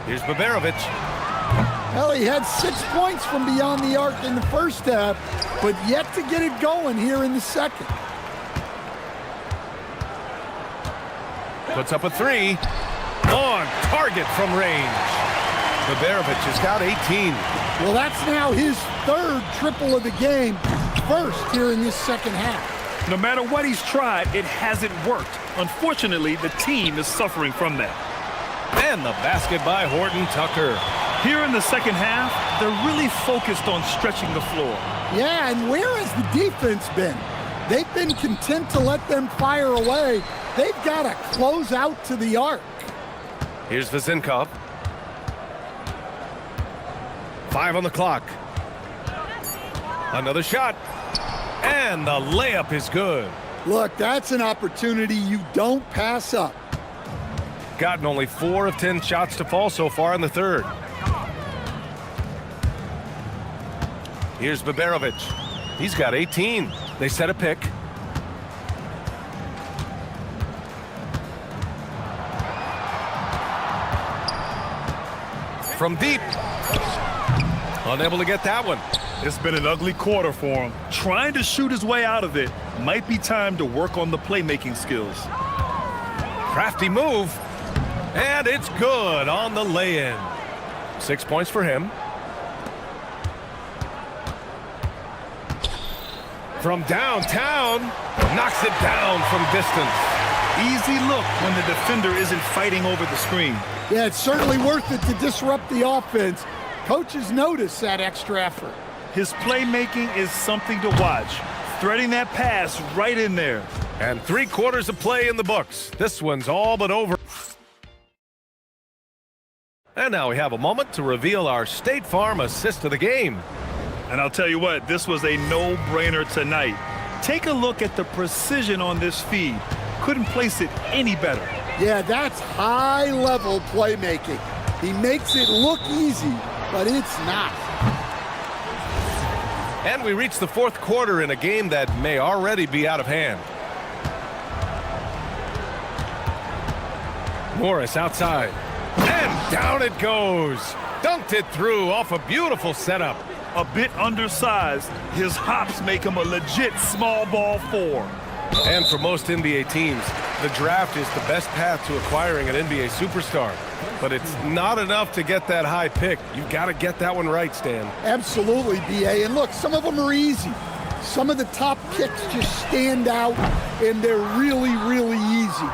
Here's Baberovic. Well, he had 6 points from beyond the arc in the first half, but yet to get it going here in the second. Puts up a three. On target from range. Baberovic has got 18. Well, that's now his third triple of the game, first here in this second half. No matter what he's tried, it hasn't worked. Unfortunately, the team is suffering from that. And the basket by Horton Tucker. Here in the second half, they're really focused on stretching the floor. Yeah, and where has the defense been? They've been content to let them fire away. They've got to close out to the arc. Here's Vezinkov. 5 on the clock. Another shot. And the layup is good. Look, that's an opportunity you don't pass up. Gotten only 4 of 10 shots to fall so far in the third. Here's Baberovic. He's got 18. They set a pick. From deep. Unable to get that one. It's been an ugly quarter for him. Trying to shoot his way out of it. Might be time to work on the playmaking skills. Crafty move. And it's good on the lay-in. 6 points for him. From downtown. Knocks it down from distance. Easy look when the defender isn't fighting over the screen. Yeah, it's certainly worth it to disrupt the offense. Coaches notice that extra effort. His playmaking is something to watch. Threading that pass right in there. And 3 quarters of play in the books. This one's all but over. And now we have a moment to reveal our State Farm assist of the game. And I'll tell you what, this was a no-brainer tonight. Take a look at the precision on this feed. Couldn't place it any better. Yeah, that's high-level playmaking. He makes it look easy, but it's not. And we reach the fourth quarter in a game that may already be out of hand. Morris outside. And down it goes. Dunked it through off a beautiful setup. A bit undersized, his hops make him a legit small ball 4. And for most NBA teams, the draft is the best path to acquiring an NBA superstar. But it's not enough to get that high pick. You've got to get that one right, Stan. Absolutely, B.A. And look, some of them are easy. Some of the top picks just stand out, and they're really, really easy.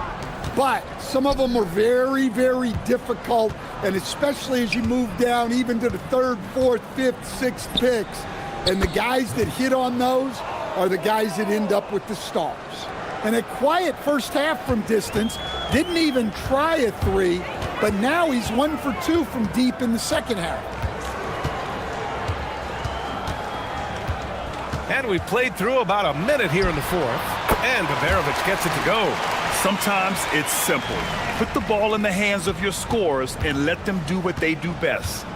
But some of them are very, very difficult, and especially as you move down even to the third, fourth, fifth, sixth picks. And the guys that hit on those are the guys that end up with the stars. And a quiet first half from distance, didn't even try a three, but now he's 1 for 2 from deep in the second half. And we've played through about a minute here in the fourth. And Babarovich gets it to go. Sometimes it's simple. Put the ball in the hands of your scorers and let them do what they do best.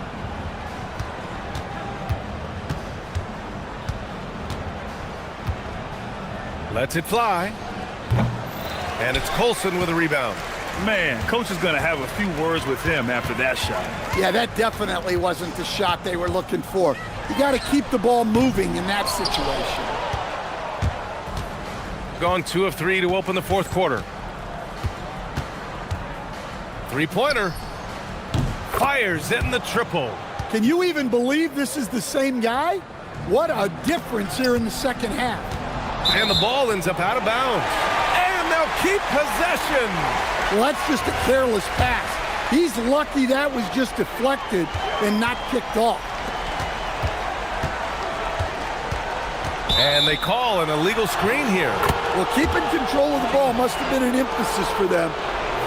Lets it fly. And it's Colson with a rebound. Man, coach is going to have a few words with him after that shot. Yeah, that definitely wasn't the shot they were looking for. You got to keep the ball moving in that situation. Gone 2 of 3 to open the fourth quarter. Three-pointer. Fires in the triple. Can you even believe this is the same guy? What a difference here in the second half. And the ball ends up out of bounds. And they'll keep possession. Well, that's just a careless pass. He's lucky that was just deflected and not kicked off. And they call an illegal screen here. Well, keeping control of the ball must have been an emphasis for them.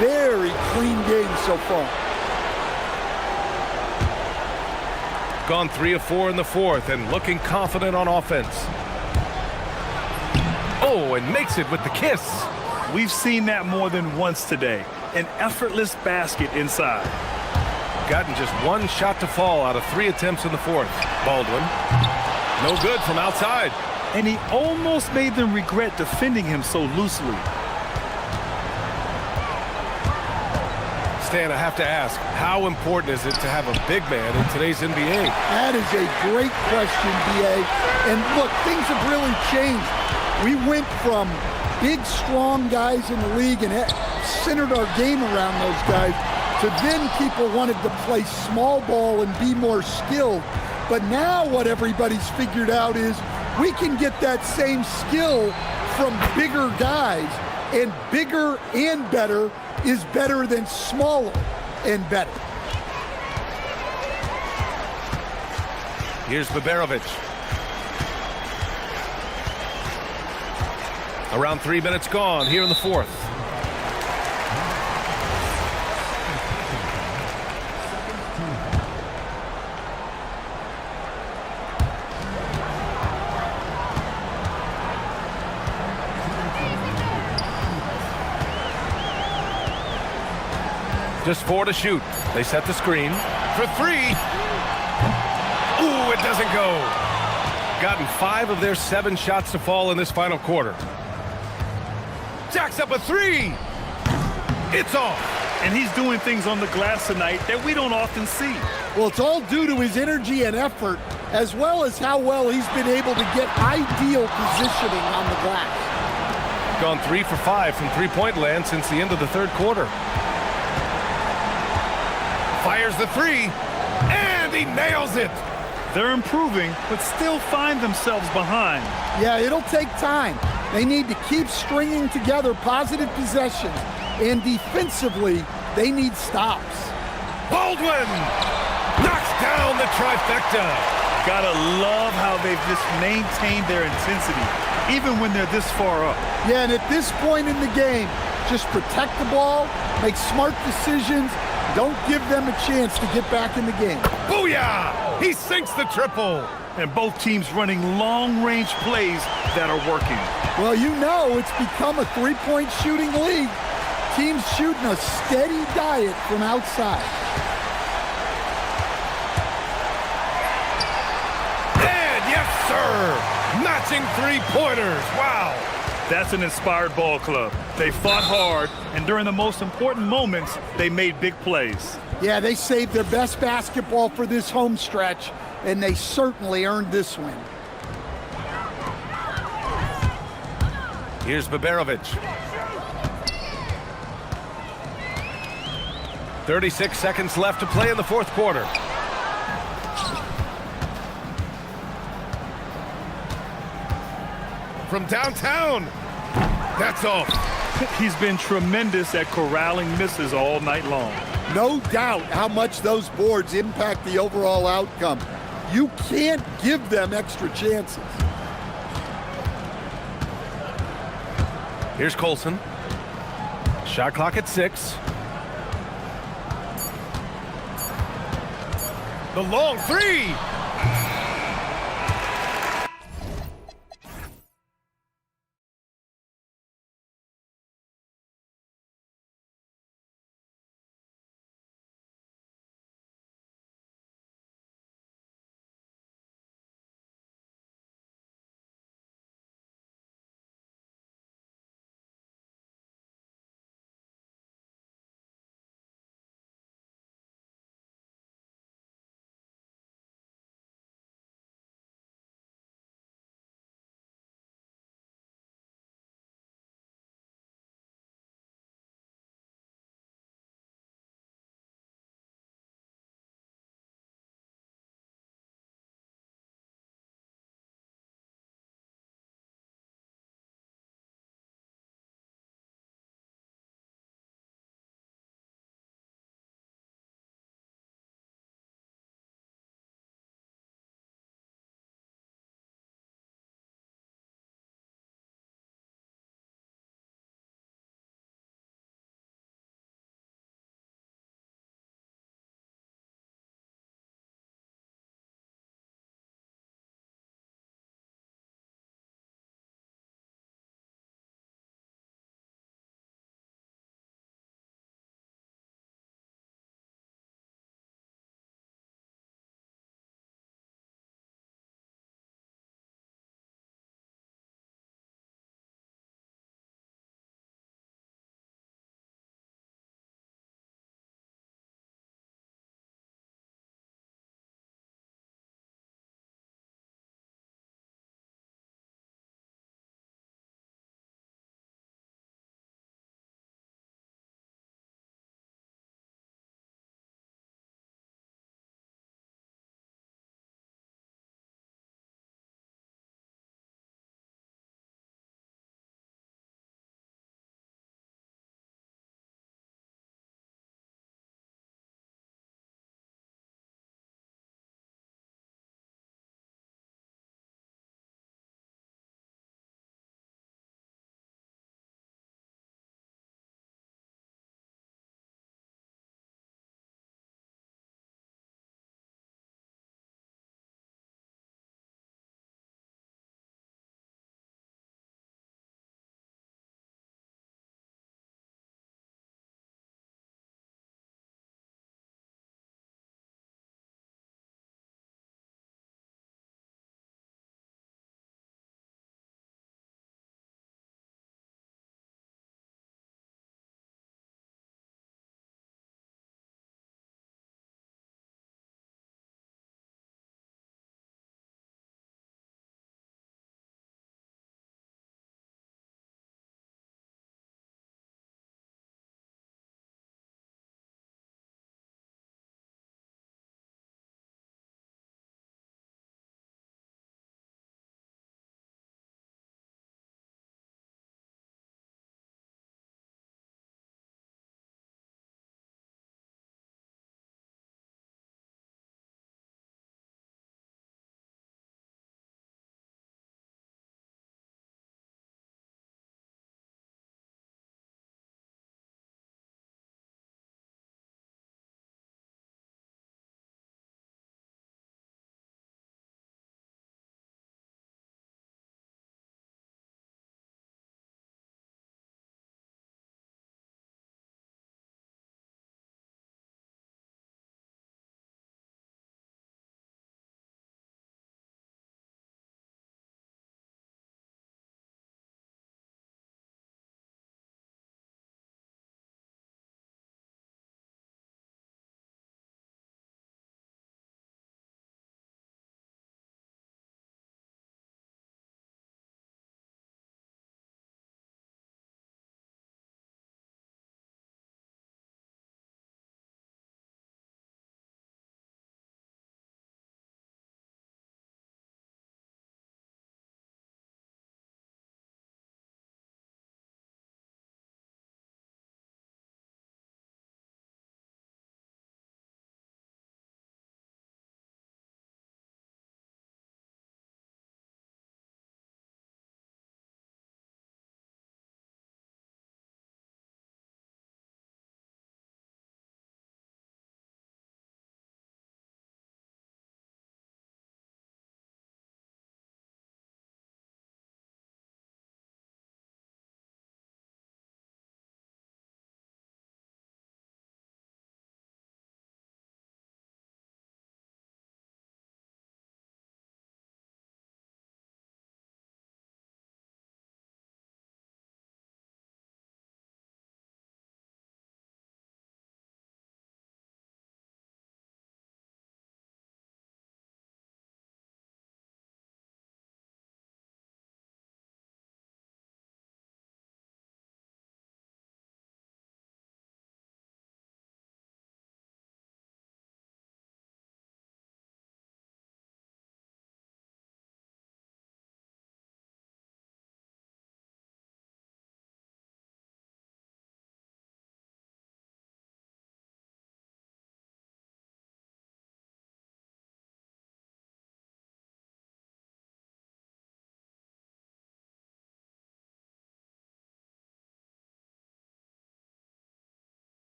Very clean game so far. Gone 3 of 4 in the fourth and looking confident on offense. Oh, and makes it with the kiss. We've seen that more than once today. An effortless basket inside. Gotten just 1 shot to fall out of 3 attempts in the fourth. Baldwin. No good from outside. And he almost made them regret defending him so loosely. Stan, I have to ask, how important is it to have a big man in today's NBA? That is a great question, B.A. And look, things have really changed. We went from big, strong guys in the league and centered our game around those guys to then people wanted to play small ball and be more skilled. But now what everybody's figured out is we can get that same skill from bigger guys, and bigger and better is better than smaller and better. Here's Babarovich. Around 3 minutes gone here in the fourth. Just 4 to shoot. They set the screen for 3. Ooh, it doesn't go. Gotten 5 of their 7 shots to fall in this final quarter. Jacks up a 3. It's off. And he's doing things on the glass tonight that we don't often see. Well, it's all due to his energy and effort, as well as how well he's been able to get ideal positioning on the glass. Gone 3 for 5 from three-point land since the end of the third quarter. Fires the 3, and he nails it. They're improving, but still find themselves behind. Yeah, it'll take time. They need to keep stringing together positive possessions, and defensively, they need stops. Baldwin knocks down the trifecta. Gotta love how they've just maintained their intensity, even when they're this far up. Yeah, and at this point in the game, just protect the ball, make smart decisions, don't give them a chance to get back in the game. Booyah! He sinks the triple. And both teams running long-range plays that are working. Well, you know it's become a three-point shooting league. Teams shooting a steady diet from outside. And yes, sir. Matching three-pointers. Wow. That's an inspired ball club. They fought hard, and during the most important moments, they made big plays. Yeah, they saved their best basketball for this home stretch, and they certainly earned this win. Here's Baberovic. 36 seconds left to play in the fourth quarter. From downtown. That's off. He's been tremendous at corralling misses all night long. No doubt how much those boards impact the overall outcome. You can't give them extra chances. Here's Colson. Shot clock at 6. The long three.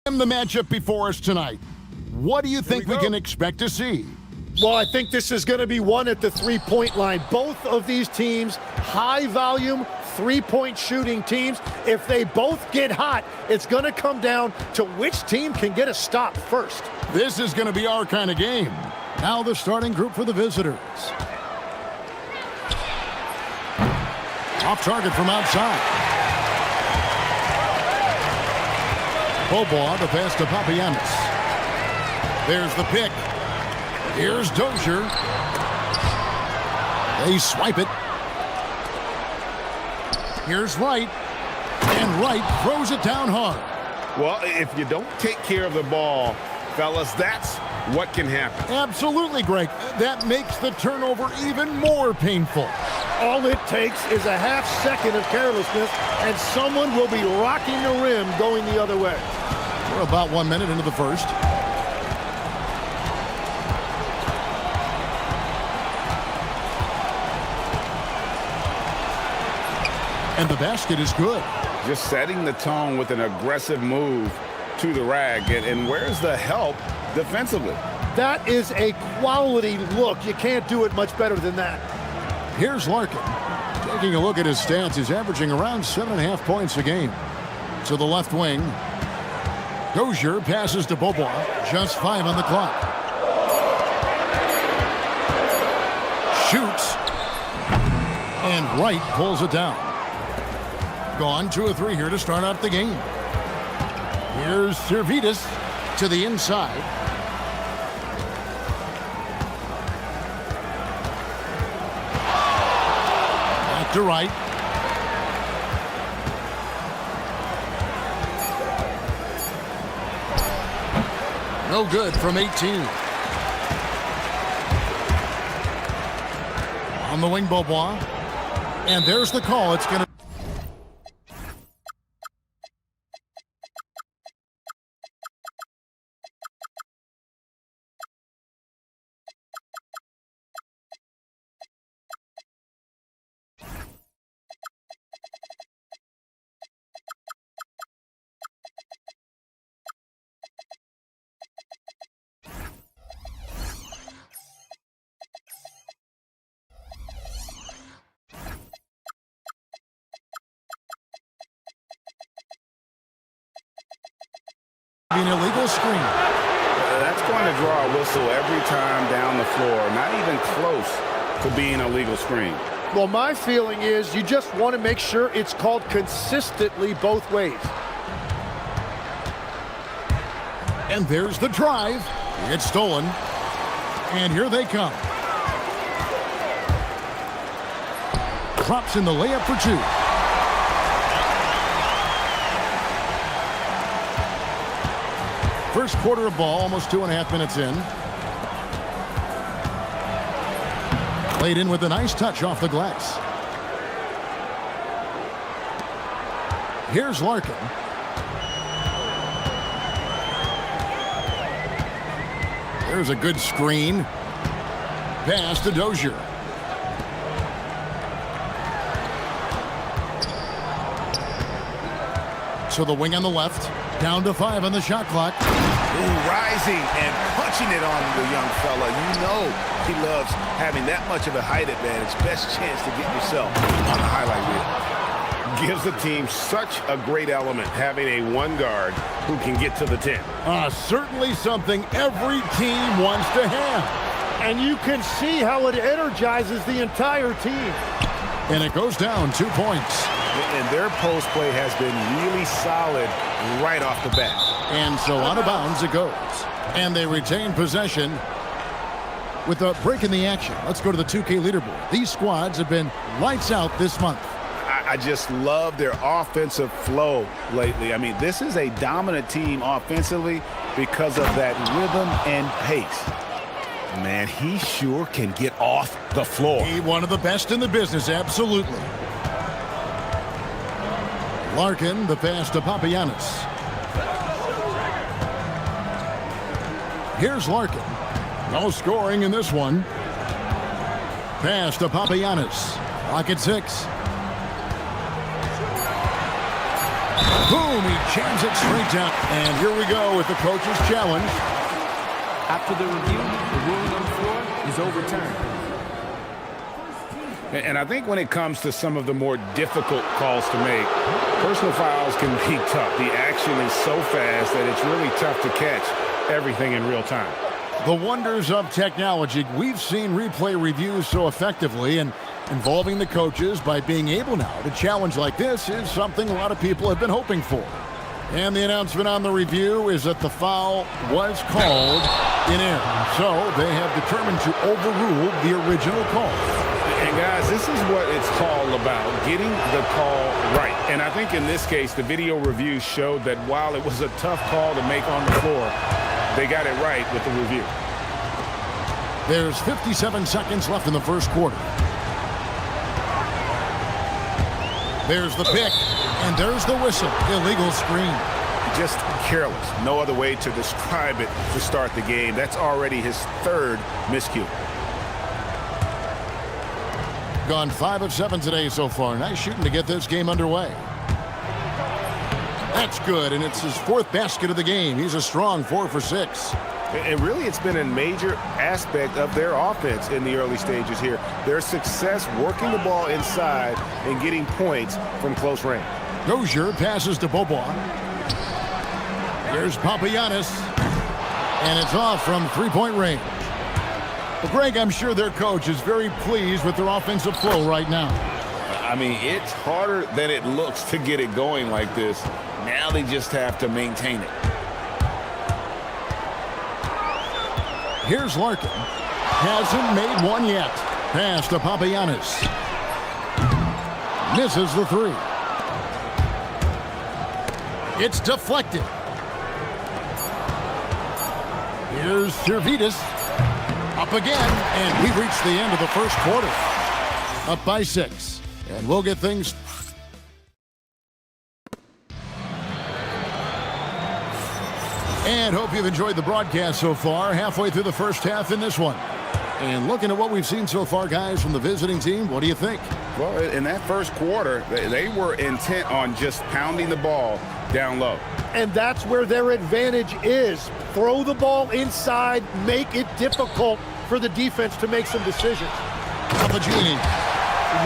And the matchup before us tonight. What do you think we can expect to see? Well, I think this is going to be one at the three-point line. Both of these teams, high-volume, three-point shooting teams. If they both get hot, it's going to come down to which team can get a stop first. This is going to be our kind of game. Now the starting group for the visitors. Off target from outside. Bobois, the pass to Papagiannis. There's the pick. Here's Dozier. They swipe it. Here's Wright. And Wright throws it down hard. Well, if you don't take care of the ball, fellas, that's what can happen. Absolutely, Greg. That makes the turnover even more painful. All it takes is a half second of carelessness, and someone will be rocking the rim going the other way. We're about 1 minute into the first. And the basket is good. Just setting the tone with an aggressive move to the rag. And where's the help defensively? That is a quality look. You can't do it much better than that. Here's Larkin. Taking a look at his stats, he's averaging around 7.5 points a game. To the left wing. Dozier passes to Bobois. Just 5 on the clock. Shoots. And Wright pulls it down. Gone 2 of 3 here to start out the game. Here's Servetus to the inside. Back to Wright. No good from 18. On the wing, Bobois. And there's the call. It's going to an illegal screen. That's going to draw a whistle every time down the floor. Not even close to being a legal screen. Well, my feeling is you just want to make sure it's called consistently both ways. And there's the drive. It's stolen. And here they come. Drops in the layup for 2. First quarter of ball, almost 2.5 minutes in. Played in with a nice touch off the glass. Here's Larkin. There's a good screen. Pass to Dozier. So the wing on the left. Down to 5 on the shot clock. Ooh, rising and punching it on the young fella. You know he loves having that much of a height advantage. Best chance to get yourself on the highlight reel. Gives the team such a great element, having a one guard who can get to the 10. Certainly something every team wants to have. And you can see how it energizes the entire team. And it goes down 2 points. And their post play has been really solid right off the bat. And so out of bounds it goes. And they retain possession with a break in the action. Let's go to the 2K leaderboard. These squads have been lights out this month. I just love their offensive flow lately. I mean, this is a dominant team offensively because of that rhythm and pace. Man, he sure can get off the floor. He one of the best in the business, absolutely. Larkin, the pass to Papagiannis. Here's Larkin. No scoring in this one. Pass to Papagiannis. Clock at 6. Boom, he jams it straight down. And here we go with the coach's challenge. After the review, the ruling on the floor is overturned. And I think when it comes to some of the more difficult calls to make, personal fouls can be tough. The action is so fast that it's really tough to catch everything in real time. The wonders of technology. We've seen replay reviews so effectively, and involving the coaches by being able now to challenge like this is something a lot of people have been hoping for. And the announcement on the review is that the foul was called in error. So they have determined to overrule the original call. And guys, this is what it's all about, getting the call right. And I think in this case, the video review showed that while it was a tough call to make on the floor, they got it right with the review. There's 57 seconds left in the first quarter. There's the pick, and there's the whistle. Illegal screen. Just careless. No other way to describe it to start the game. That's already his third miscue. Gone 5 of 7 today so far. Nice shooting to get this game underway. That's good, and it's his 4th basket of the game. He's a strong 4 for 6. And really, it's been a major aspect of their offense in the early stages here. Their success working the ball inside and getting points from close range. Dozier passes to Bobois. Here's Papagiannis, and it's off from three-point range. Well, Greg, I'm sure their coach is very pleased with their offensive flow right now. I mean, it's harder than it looks to get it going like this. Now they just have to maintain it. Here's Larkin. Hasn't made one yet. Pass to Papagiannis. Misses the 3. It's deflected. Here's Servetus. Up again, and we've reached the end of the first quarter. Up by 6. And we'll get things... And hope you've enjoyed the broadcast so far. Halfway through the first half in this one. And looking at what we've seen so far, guys, from the visiting team, what do you think? Well, in that first quarter, they were intent on just pounding the ball down low. And that's where their advantage is. Throw the ball inside, make it difficult for the defense to make some decisions. Papagini.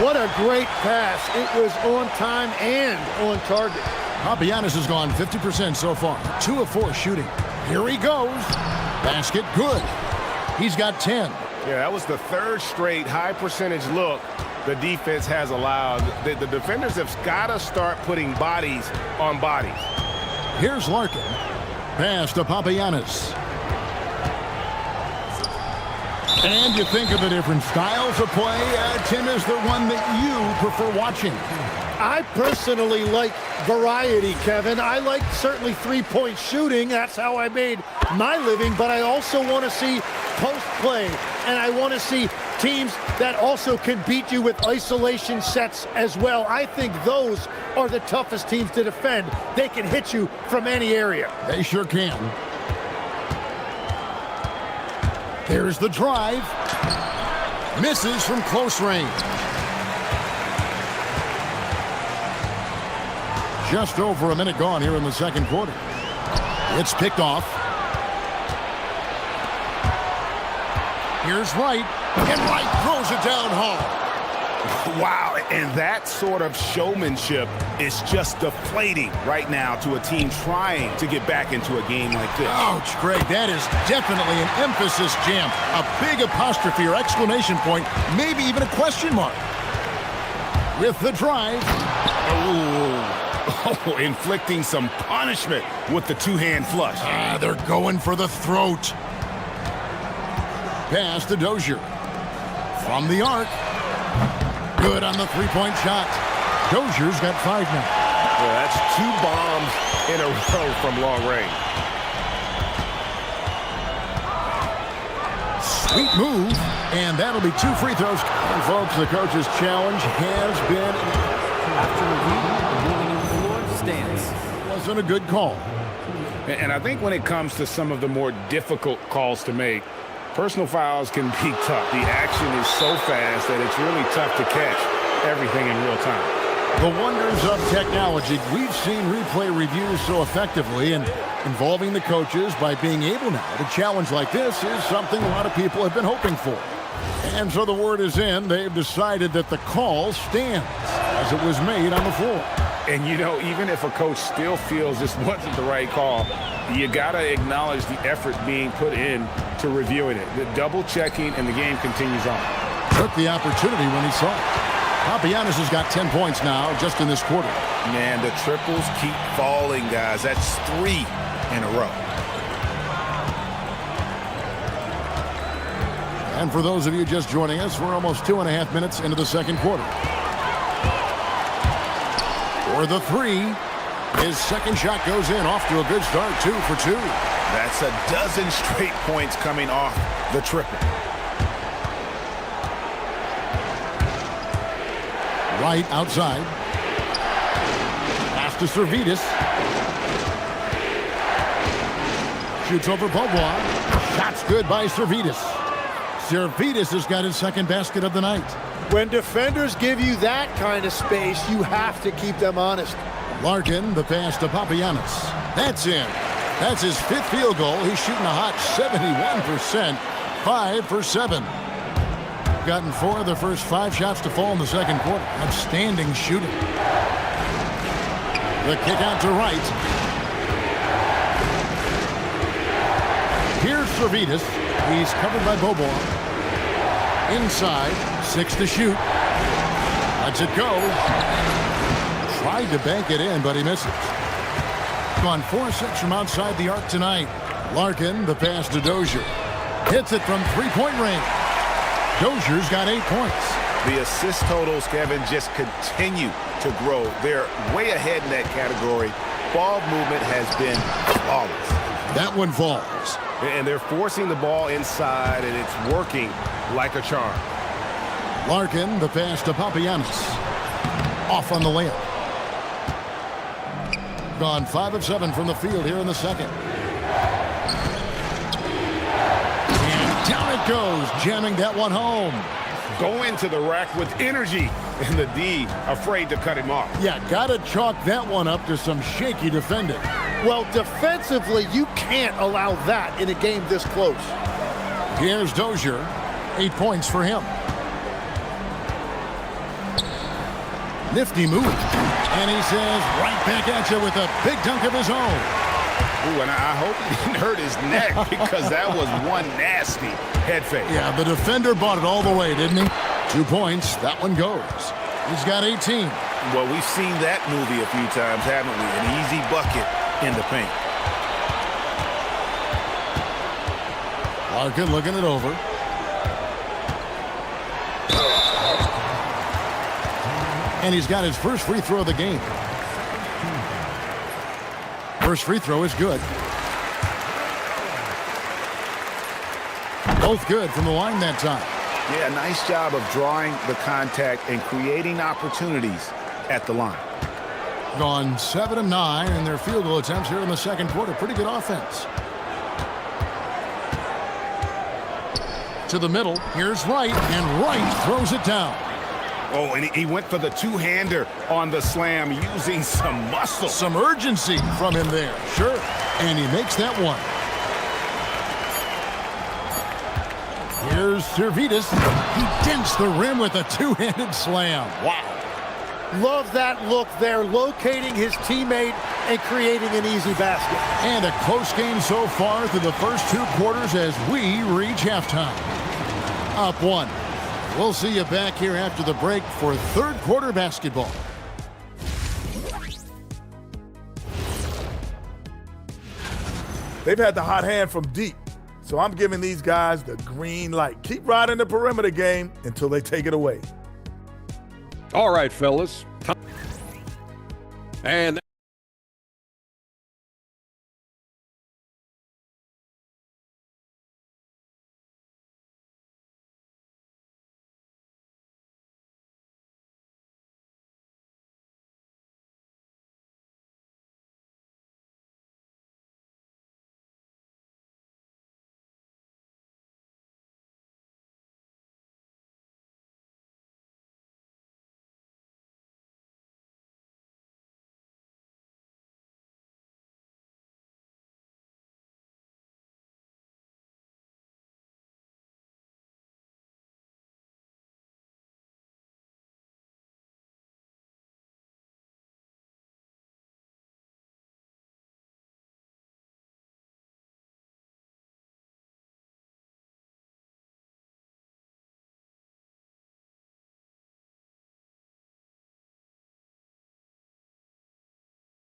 What a great pass. It was on time and on target. Papagiannis has gone 50% so far. 2 of 4 shooting. Here he goes. Basket good. He's got 10. Yeah, that was the 3rd straight high percentage look the defense has allowed. The defenders have got to start putting bodies on bodies. Here's Larkin. Pass to Papagiannis. And you think of the different styles of play. Tim, is there one that you prefer watching? I personally like variety, Kevin. I like certainly three-point shooting. That's how I made my living. But I also want to see post play. And I want to see teams that also can beat you with isolation sets as well. I think those are the toughest teams to defend. They can hit you from any area. They sure can. There's the drive. Misses from close range. Just over a minute gone here in the second quarter. It's picked off. Here's Wright, and Wright throws it down hard. Wow, and that sort of showmanship is just deflating right now to a team trying to get back into a game like this. Ouch, Greg, that is definitely an emphasis jam. A big apostrophe or exclamation point, maybe even a question mark. With the drive. Oh, inflicting some punishment with the two-hand flush. They're going for the throat. Pass to Dozier. From the arc. Good on the three-point shot. Dozier's got 5 now. Well, that's 2 bombs in a row from long range. Sweet move. And that'll be 2 free throws. And folks, the coach's challenge has been... After review, the ruling on the floor stands. Wasn't a good call. And I think when it comes to some of the more difficult calls to make, personal fouls can be tough. The action is so fast that it's really tough to catch everything in real time. The wonders of technology. We've seen replay reviews so effectively, and involving the coaches by being able now to challenge like this is something a lot of people have been hoping for. And so the word is in. They've decided that the call stands as it was made on the floor. And, you know, even if a coach still feels this wasn't the right call, you got to acknowledge the effort being put in to reviewing it. The double checking, and the game continues on. Took the opportunity when he saw it. Papagiannis has got 10 points now just in this quarter. Man, the triples keep falling, guys. That's 3 in a row. And for those of you just joining us, we're almost 2.5 minutes into the second quarter. For the 3, his second shot goes in, off to a good start, 2 for 2. That's a dozen straight points coming off the triple. Right outside. Pass to Servidis. Shoots over Beauvoir. Shot's good by Servidis. Servidis has got his second basket of the night. When defenders give you that kind of space, you have to keep them honest. Larkin, the pass to Papagiannis. That's in. That's his 5th field goal. He's shooting a hot 71%. 5 for 7. Gotten 4 of the first 5 shots to fall in the second quarter. Outstanding shooting. The kick out to right. Here's Servidis. He's covered by Beauvoir. Inside, 6 to shoot. Lets it go. Tried to bank it in, but he misses. Gone 4-6 from outside the arc tonight. Larkin, the pass to Dozier. Hits it from 3-point range. Dozier's got 8 points. The assist totals, Kevin, just continue to grow. They're way ahead in that category. Ball movement has been flawless. That one falls. And they're forcing the ball inside, and it's working like a charm. Larkin, the pass to Papagiannis. Off on the layup. Gone 5 of 7 from the field here in the second. And down it goes, jamming that one home. Go into the rack with energy, and the D afraid to cut him off. Yeah, gotta chalk that one up to some shaky defending. Well, defensively, you can't allow that in a game this close. Here's Dozier. 8 points for him. Nifty move. And he says right back at you with a big dunk of his own. Ooh, and I hope he didn't hurt his neck, because that was one nasty head fake. Yeah, the defender bought it all the way, didn't he? 2 points. That one goes. He's got 18. Well, we've seen that movie a few times, haven't we? An easy bucket in the paint. Larkin looking it over. And he's got his first free throw of the game. First free throw is good. Both good from the line that time. Yeah, nice job of drawing the contact and creating opportunities at the line. Gone 7 of 9 in their field goal attempts here in the second quarter. Pretty good offense. To the middle. Here's Wright, and Wright throws it down. Oh, and he went for the two-hander on the slam, using some muscle. Some urgency from him there. Sure. And he makes that one. Here's Servidis. He dents the rim with a two-handed slam. Wow. Love that look there, locating his teammate and creating an easy basket. And a close game so far through the first 2 quarters as we reach halftime. Up 1. We'll see you back here after the break for third quarter basketball. They've had the hot hand from deep, so I'm giving these guys the green light. Keep riding the perimeter game until they take it away. All right, fellas. And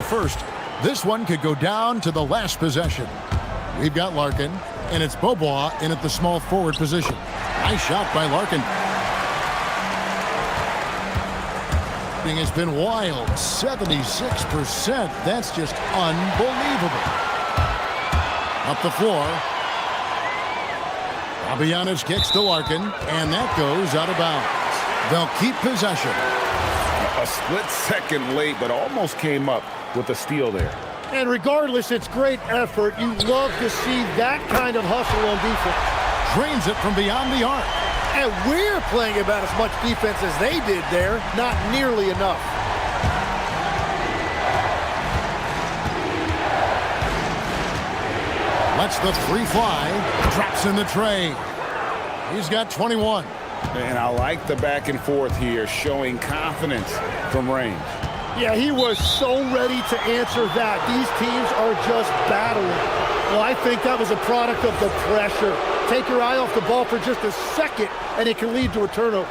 first. This one could go down to the last possession. We've got Larkin, and it's Beaubois in at the small forward position. Nice shot by Larkin. It's been wild. 76%. That's just unbelievable. Up the floor. Fabianis kicks to Larkin, and that goes out of bounds. They'll keep possession. A split second late, but almost came up with a steal there. And regardless, it's great effort. You love to see that kind of hustle on defense. Drains it from beyond the arc. And we're playing about as much defense as they did there. Not nearly enough. Lets the three fly. Drops in the tray. He's got 21. And I like the back and forth here, showing confidence from range. Yeah, he was so ready to answer that. These teams are just battling. Well, I think that was a product of the pressure. Take your eye off the ball for just a second, and it can lead to a turnover.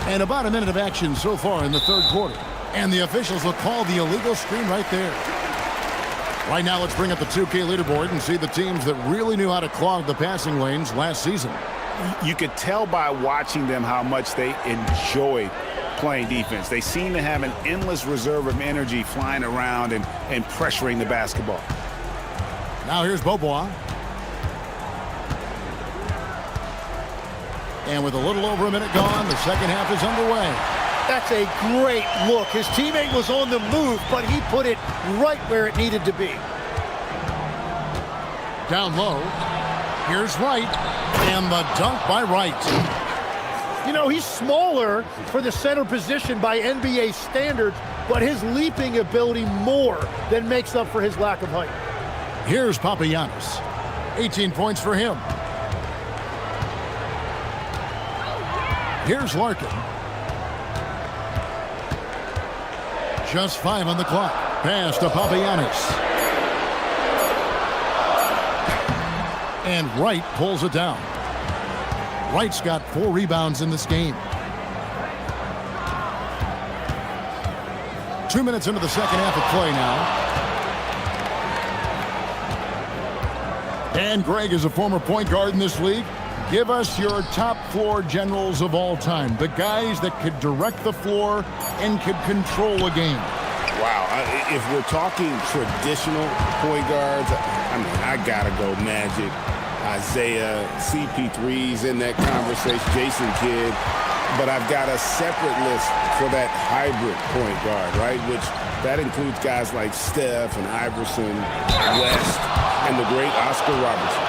And about a minute of action so far in the third quarter. And the officials will call the illegal screen right there. Right now, let's bring up the 2K leaderboard and see the teams that really knew how to clog the passing lanes last season. You could tell by watching them how much they enjoyed playing defense. They seem to have an endless reserve of energy flying around and pressuring the basketball. Now here's Beaubois. And with a little over a minute gone, the second half is underway. That's a great look. His teammate was on the move, but he put it right where it needed to be. Down low. Here's Wright. And the dunk by Wright. You know, he's smaller for the center position by NBA standards, but his leaping ability more than makes up for his lack of height. Here's Papagiannis. 18 points for him. Here's Larkin. Just 5 on the clock. Pass to Papagiannis. And Wright pulls it down. Wright's got 4 rebounds in this game. 2 minutes into the second half of play now. And Greg is a former point guard in this league. Give us your top floor generals of all time. The guys that could direct the floor and could control a game. Wow. If we're talking traditional point guards, I mean, I got to go Magic, Isaiah, CP3's in that conversation, Jason Kidd. But I've got a separate list for that hybrid point guard, right? Which that includes guys like Steph and Iverson, West, and the great Oscar Robertson.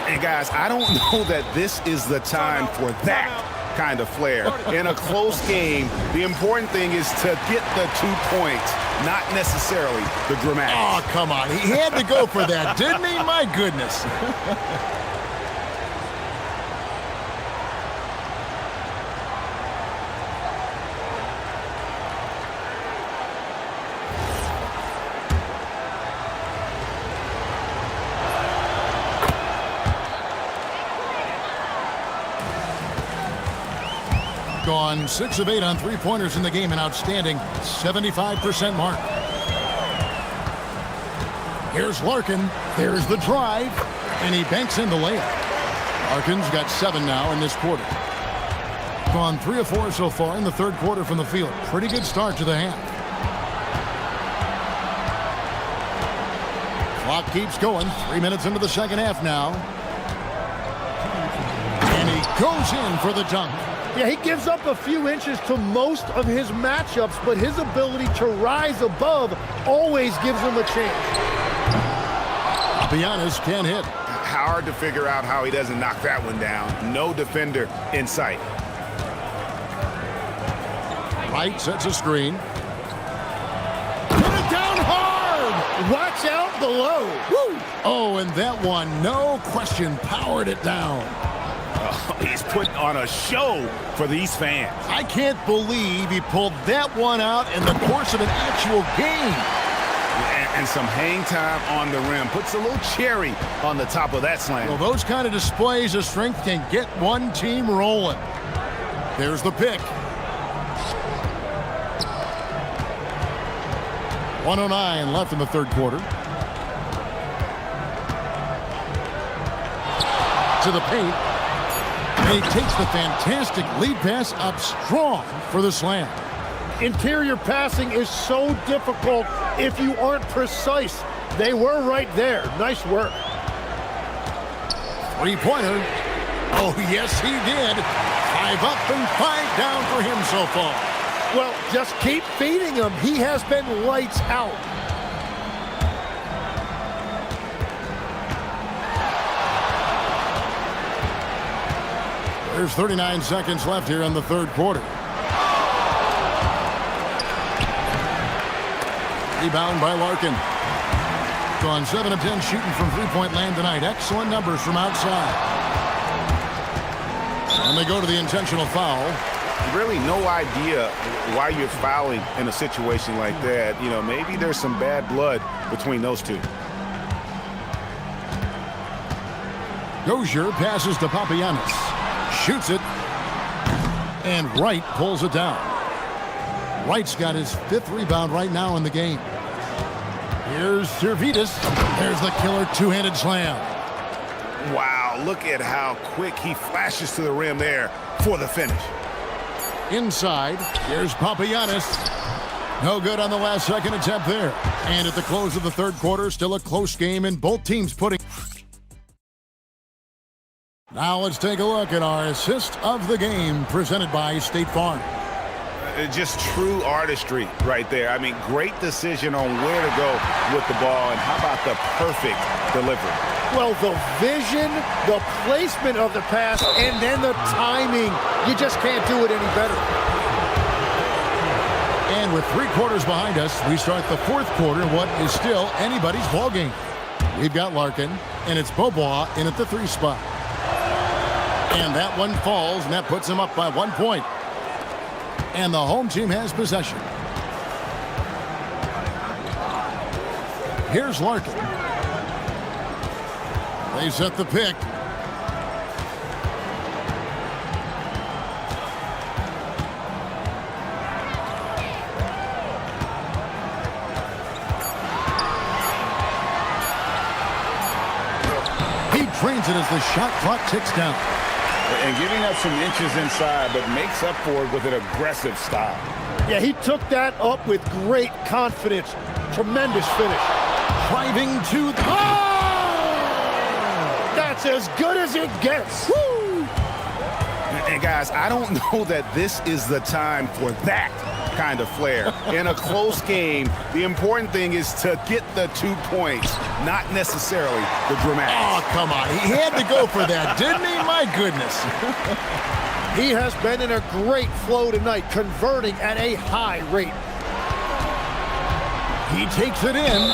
And guys, I don't know that this is the time for that kind of flair. In a close game, the important thing is to get the 2 points, not necessarily the dramatics. Oh, come on. He had to go for that, didn't he? My goodness. Gone 6 of 8 on three-pointers in the game, an outstanding 75% mark. Here's Larkin. There's the drive, and he banks in the layup. Larkin's got 7 now in this quarter. Gone 3 of 4 so far in the third quarter from the field. Pretty good start to the half. Clock keeps going. 3 minutes into the second half now. And he goes in for the dunk. Yeah, he gives up a few inches to most of his matchups, but his ability to rise above always gives him a chance. Giannis can't hit. Hard to figure out how he doesn't knock that one down. No defender in sight. Wright sets a screen. Put it down hard! Watch out below. Woo! Oh, and that one, no question, powered it down. He's putting on a show for these fans. I can't believe he pulled that one out in the course of an actual game. And some hang time on the rim. Puts a little cherry on the top of that slam. Well, those kind of displays of strength can get one team rolling. There's the pick. 1:09 left in the third quarter. To the paint. And he takes the fantastic lead pass up strong for the slam. Interior passing is so difficult if you aren't precise. They were right there. Nice work. Three-pointer. Oh, yes, he did. 5 up and 5 down for him so far. Well, just keep feeding him. He has been lights out. There's 39 seconds left here in the third quarter. Rebound by Larkin. Gone 7 of 10 shooting from three-point land tonight. Excellent numbers from outside. And they go to the intentional foul. Really no idea why you're fouling in a situation like that. You know, maybe there's some bad blood between those two. Dozier passes to Papagiannis. Shoots it. And Wright pulls it down. Wright's got his 5th rebound right now in the game. Here's Servetus. There's the killer two-handed slam. Wow, look at how quick he flashes to the rim there for the finish. Inside, here's Papagiannis. No good on the last second attempt there. And at the close of the third quarter, still a close game and both teams putting... Now let's take a look at our assist of the game presented by State Farm. Just true artistry right there. I mean, great decision on where to go with the ball, and how about the perfect delivery? Well, the vision, the placement of the pass, and then the timing. You just can't do it any better. And with 3 quarters behind us, we start the fourth quarter in what is still anybody's ball game. We've got Larkin, and it's Beaubois in at the 3 spot. And that one falls, and that puts him up by 1 point. And the home team has possession. Here's Larkin. They set the pick. He drains it as the shot clock ticks down. And giving up some inches inside, but makes up for it with an aggressive style. Yeah, he took that up with great confidence. Tremendous finish. Driving to the... That's as good as it gets. Woo! And guys, I don't know that this is the time for that kind of flair. In a close game, the important thing is to get the 2 points, not necessarily the dramatics. Oh, come on. He had to go for that, didn't he? My goodness. He has been in a great flow tonight, converting at a high rate. He takes it in.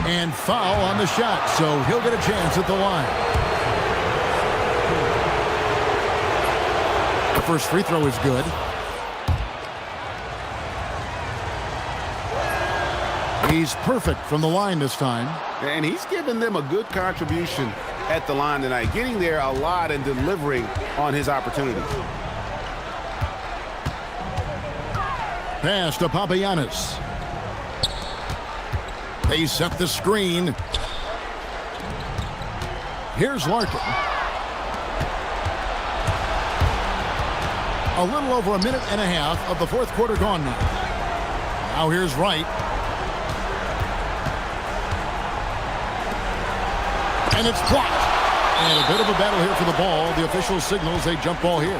And foul on the shot, so he'll get a chance at the line. The first free throw is good. He's perfect from the line this time. And he's given them a good contribution at the line tonight, getting there a lot and delivering on his opportunities. Pass to Papagiannis. They set the screen. Here's Larkin. A little over a minute and a half of the fourth quarter gone now. Now here's Wright. And it's blocked. And a bit of a battle here for the ball. The official signals a jump ball here.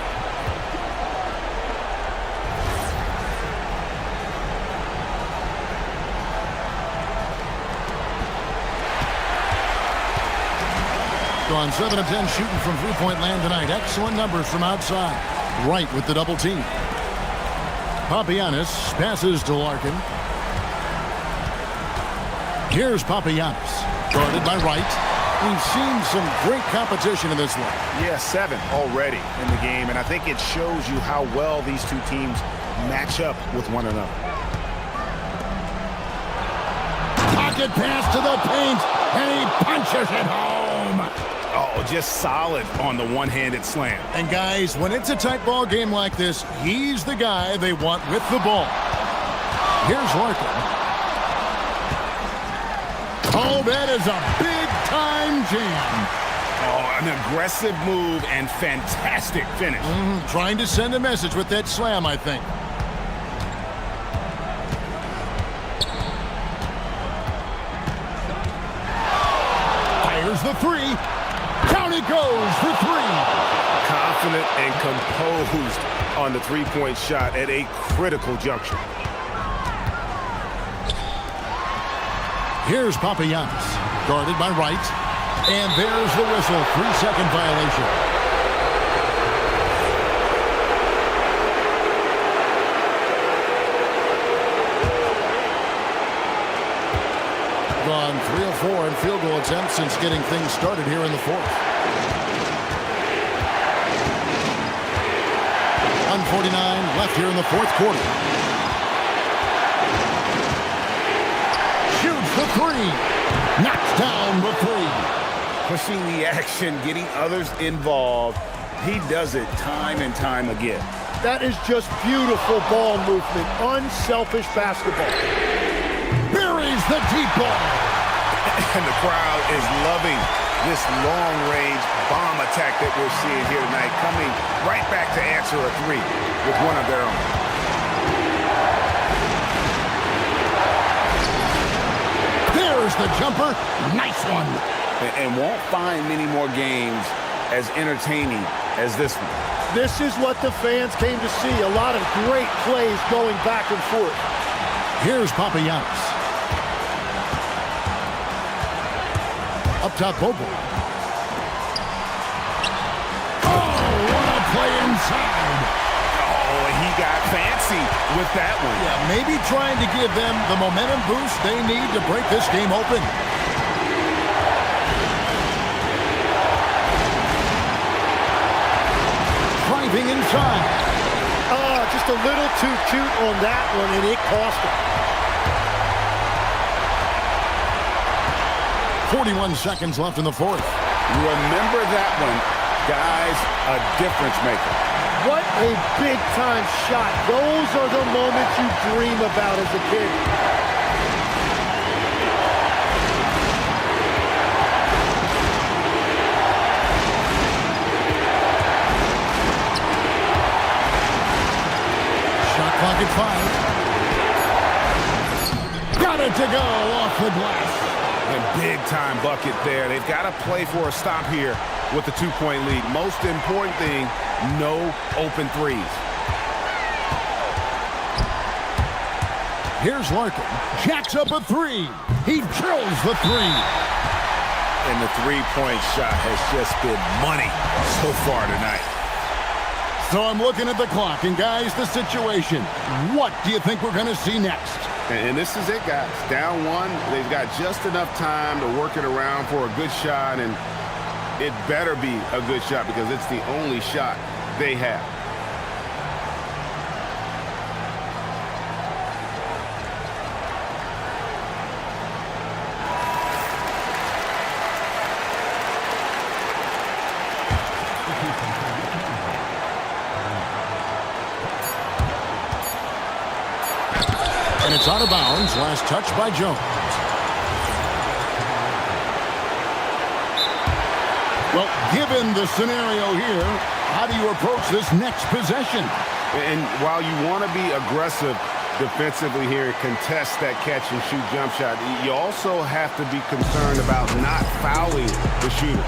Gone 7 of 10 shooting from three-point land tonight. Excellent numbers from outside. Wright with the double team. Papagiannis passes to Larkin. Here's Papagiannis. Guarded by Wright. We've seen some great competition in this one. Yeah, 7 already in the game, and I think it shows you how well these two teams match up with one another. Pocket pass to the paint, and he punches it home. Oh, just solid on the one-handed slam. And guys, when it's a tight ball game like this, he's the guy they want with the ball. Here's Larkin. Oh, that is a big-time jam. Oh, an aggressive move and fantastic finish. Trying to send a message with that slam, I think. Fires the three. Down it goes for three. Confident and composed on the three-point shot at a critical juncture. Here's Papagiannis, guarded by Wright. And there's the whistle, 3-second violation. Gone 3 of 4 in field goal attempts since getting things started here in the fourth. 1:49 left here in the fourth quarter. Shoots the three. Knocks down the three. Pushing the action, getting others involved. He does it time and time again. That is just beautiful ball movement. Unselfish basketball. Buries the deep ball. And the crowd is loving this long-range bomb attack that we're seeing here tonight, coming right back to answer a three with one of their own. There's the jumper. Nice one. And won't find many more games as entertaining as this one. This is what the fans came to see. A lot of great plays going back and forth. Here's Papagiannis. Up top, Bobo. Oh, what a play inside. Oh, he got fancy with that one. Yeah, maybe trying to give them the momentum boost they need to break this game open. Driving inside. Just a little too cute on that one, and it cost him. 41 seconds left in the fourth. Remember that one, guys, a difference maker. What a big-time shot. Those are the moments you dream about as a kid. Shot clock at 5. Got it to go off the glass. And big-time bucket there. They've got to play for a stop here with the two-point lead. Most important thing, no open threes. Here's Larkin. Jacks up a three. He drills the three. And the three-point shot has just been money so far tonight. So I'm looking at the clock, and guys, the situation. What do you think we're going to see next? And this is it, guys. Down one, they've got just enough time to work it around for a good shot, and it better be a good shot because it's the only shot they have. And it's out of bounds. Last touch by Jones. Well, given the scenario here, how do you approach this next possession? And while you want to be aggressive defensively here, contest that catch and shoot jump shot, you also have to be concerned about not fouling the shooter.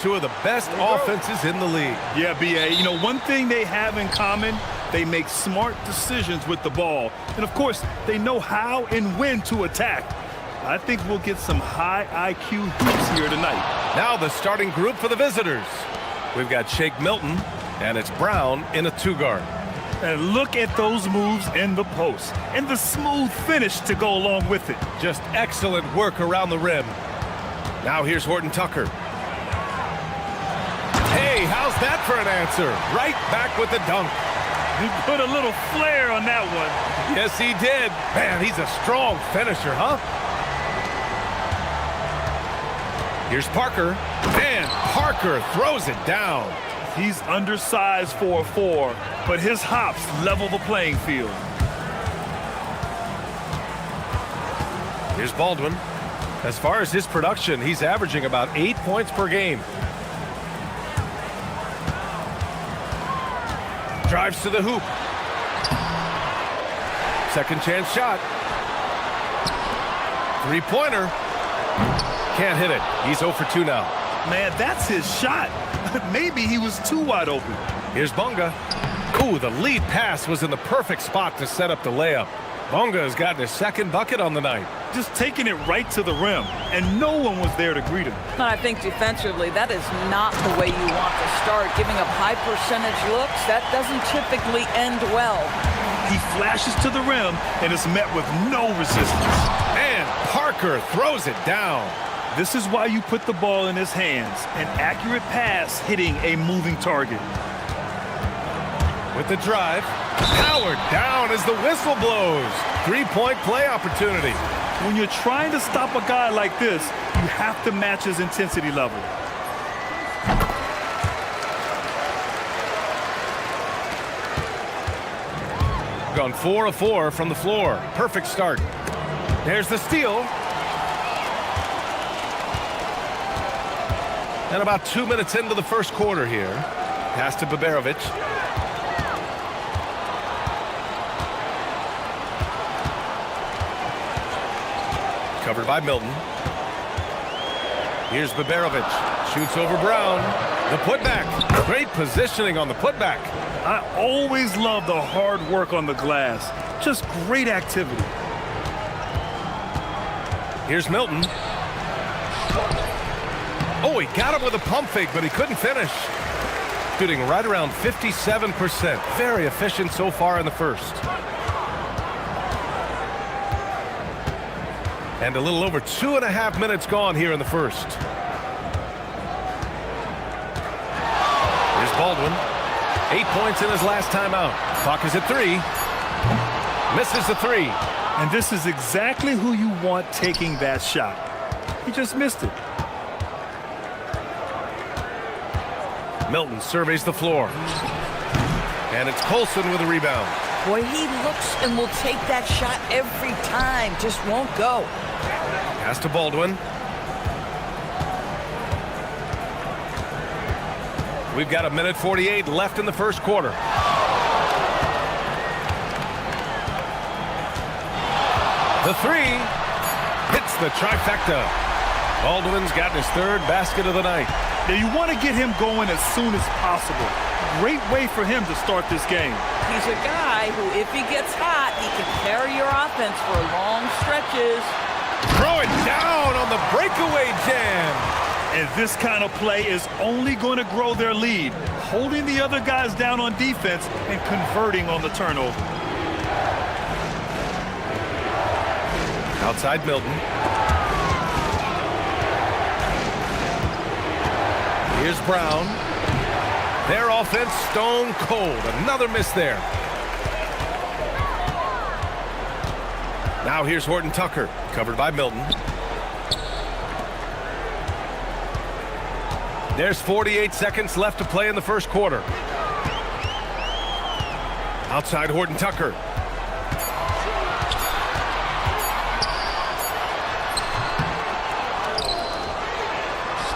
two of the best offenses in the league. Yeah, B.A., you know, one thing they have in common, they make smart decisions with the ball. And, of course, they know how and when to attack. I think we'll get some high IQ hoops here tonight. Now the starting group for the visitors. We've got Shake Milton, and it's Brown in a two-guard. And look at those moves in the post and the smooth finish to go along with it. Just excellent work around the rim. Now here's Horton Tucker. Hey, how's that for an answer? Right back with the dunk. He put a little flair on that one. Yes, he did. Man, he's a strong finisher, huh? Here's Parker. And Parker throws it down. He's undersized for a 4, but his hops level the playing field. Here's Baldwin. As far as his production, he's averaging about 8 points per game. Drives to the hoop. Second chance shot. Three-pointer. Can't hit it. He's 0 for 2 now. Man, that's his shot. Maybe he was too wide open. Here's Bonga. Ooh, the lead pass was in the perfect spot to set up the layup. Bonga has gotten his second bucket on the night. Just taking it right to the rim, and no one was there to greet him. I think defensively, that is not the way you want to start. Giving up high percentage looks, that doesn't typically end well. He flashes to the rim and is met with no resistance. And Parker throws it down. This is why you put the ball in his hands. An accurate pass hitting a moving target. With the drive, powered down as the whistle blows. Three-point play opportunity. When you're trying to stop a guy like this, you have to match his intensity level. Gone 4 of 4 from the floor. Perfect start. There's the steal. And about 2 minutes into the first quarter here. Pass to Baberovic. Covered by Milton. Here's Baberovic. Shoots over Brown. The putback. Great positioning on the putback. I always love the hard work on the glass. Just great activity. Here's Milton. Oh, he got him with a pump fake, but he couldn't finish. Shooting right around 57%. Very efficient so far in the first. And a little over 2.5 minutes gone here in the first. Here's Baldwin. 8 points in his last time out. Clock is at 3. Misses the 3. And this is exactly who you want taking that shot. He just missed it. Milton surveys the floor. And it's Colson with a rebound. Boy, he looks and will take that shot every time. Just won't go. Pass to Baldwin. We've got 1:48 left in the first quarter. The 3 hits the trifecta. Baldwin's gotten his third basket of the night. Now you want to get him going as soon as possible. Great way for him to start this game. He's a guy who, if he gets hot, he can carry your offense for long stretches. Throw it down on the breakaway jam. And this kind of play is only going to grow their lead, holding the other guys down on defense and converting on the turnover. Outside Milton. Here's Brown. Their offense stone cold. Another miss there. Now here's Horton Tucker, covered by Milton. There's 48 seconds left to play in the first quarter. Outside Horton Tucker.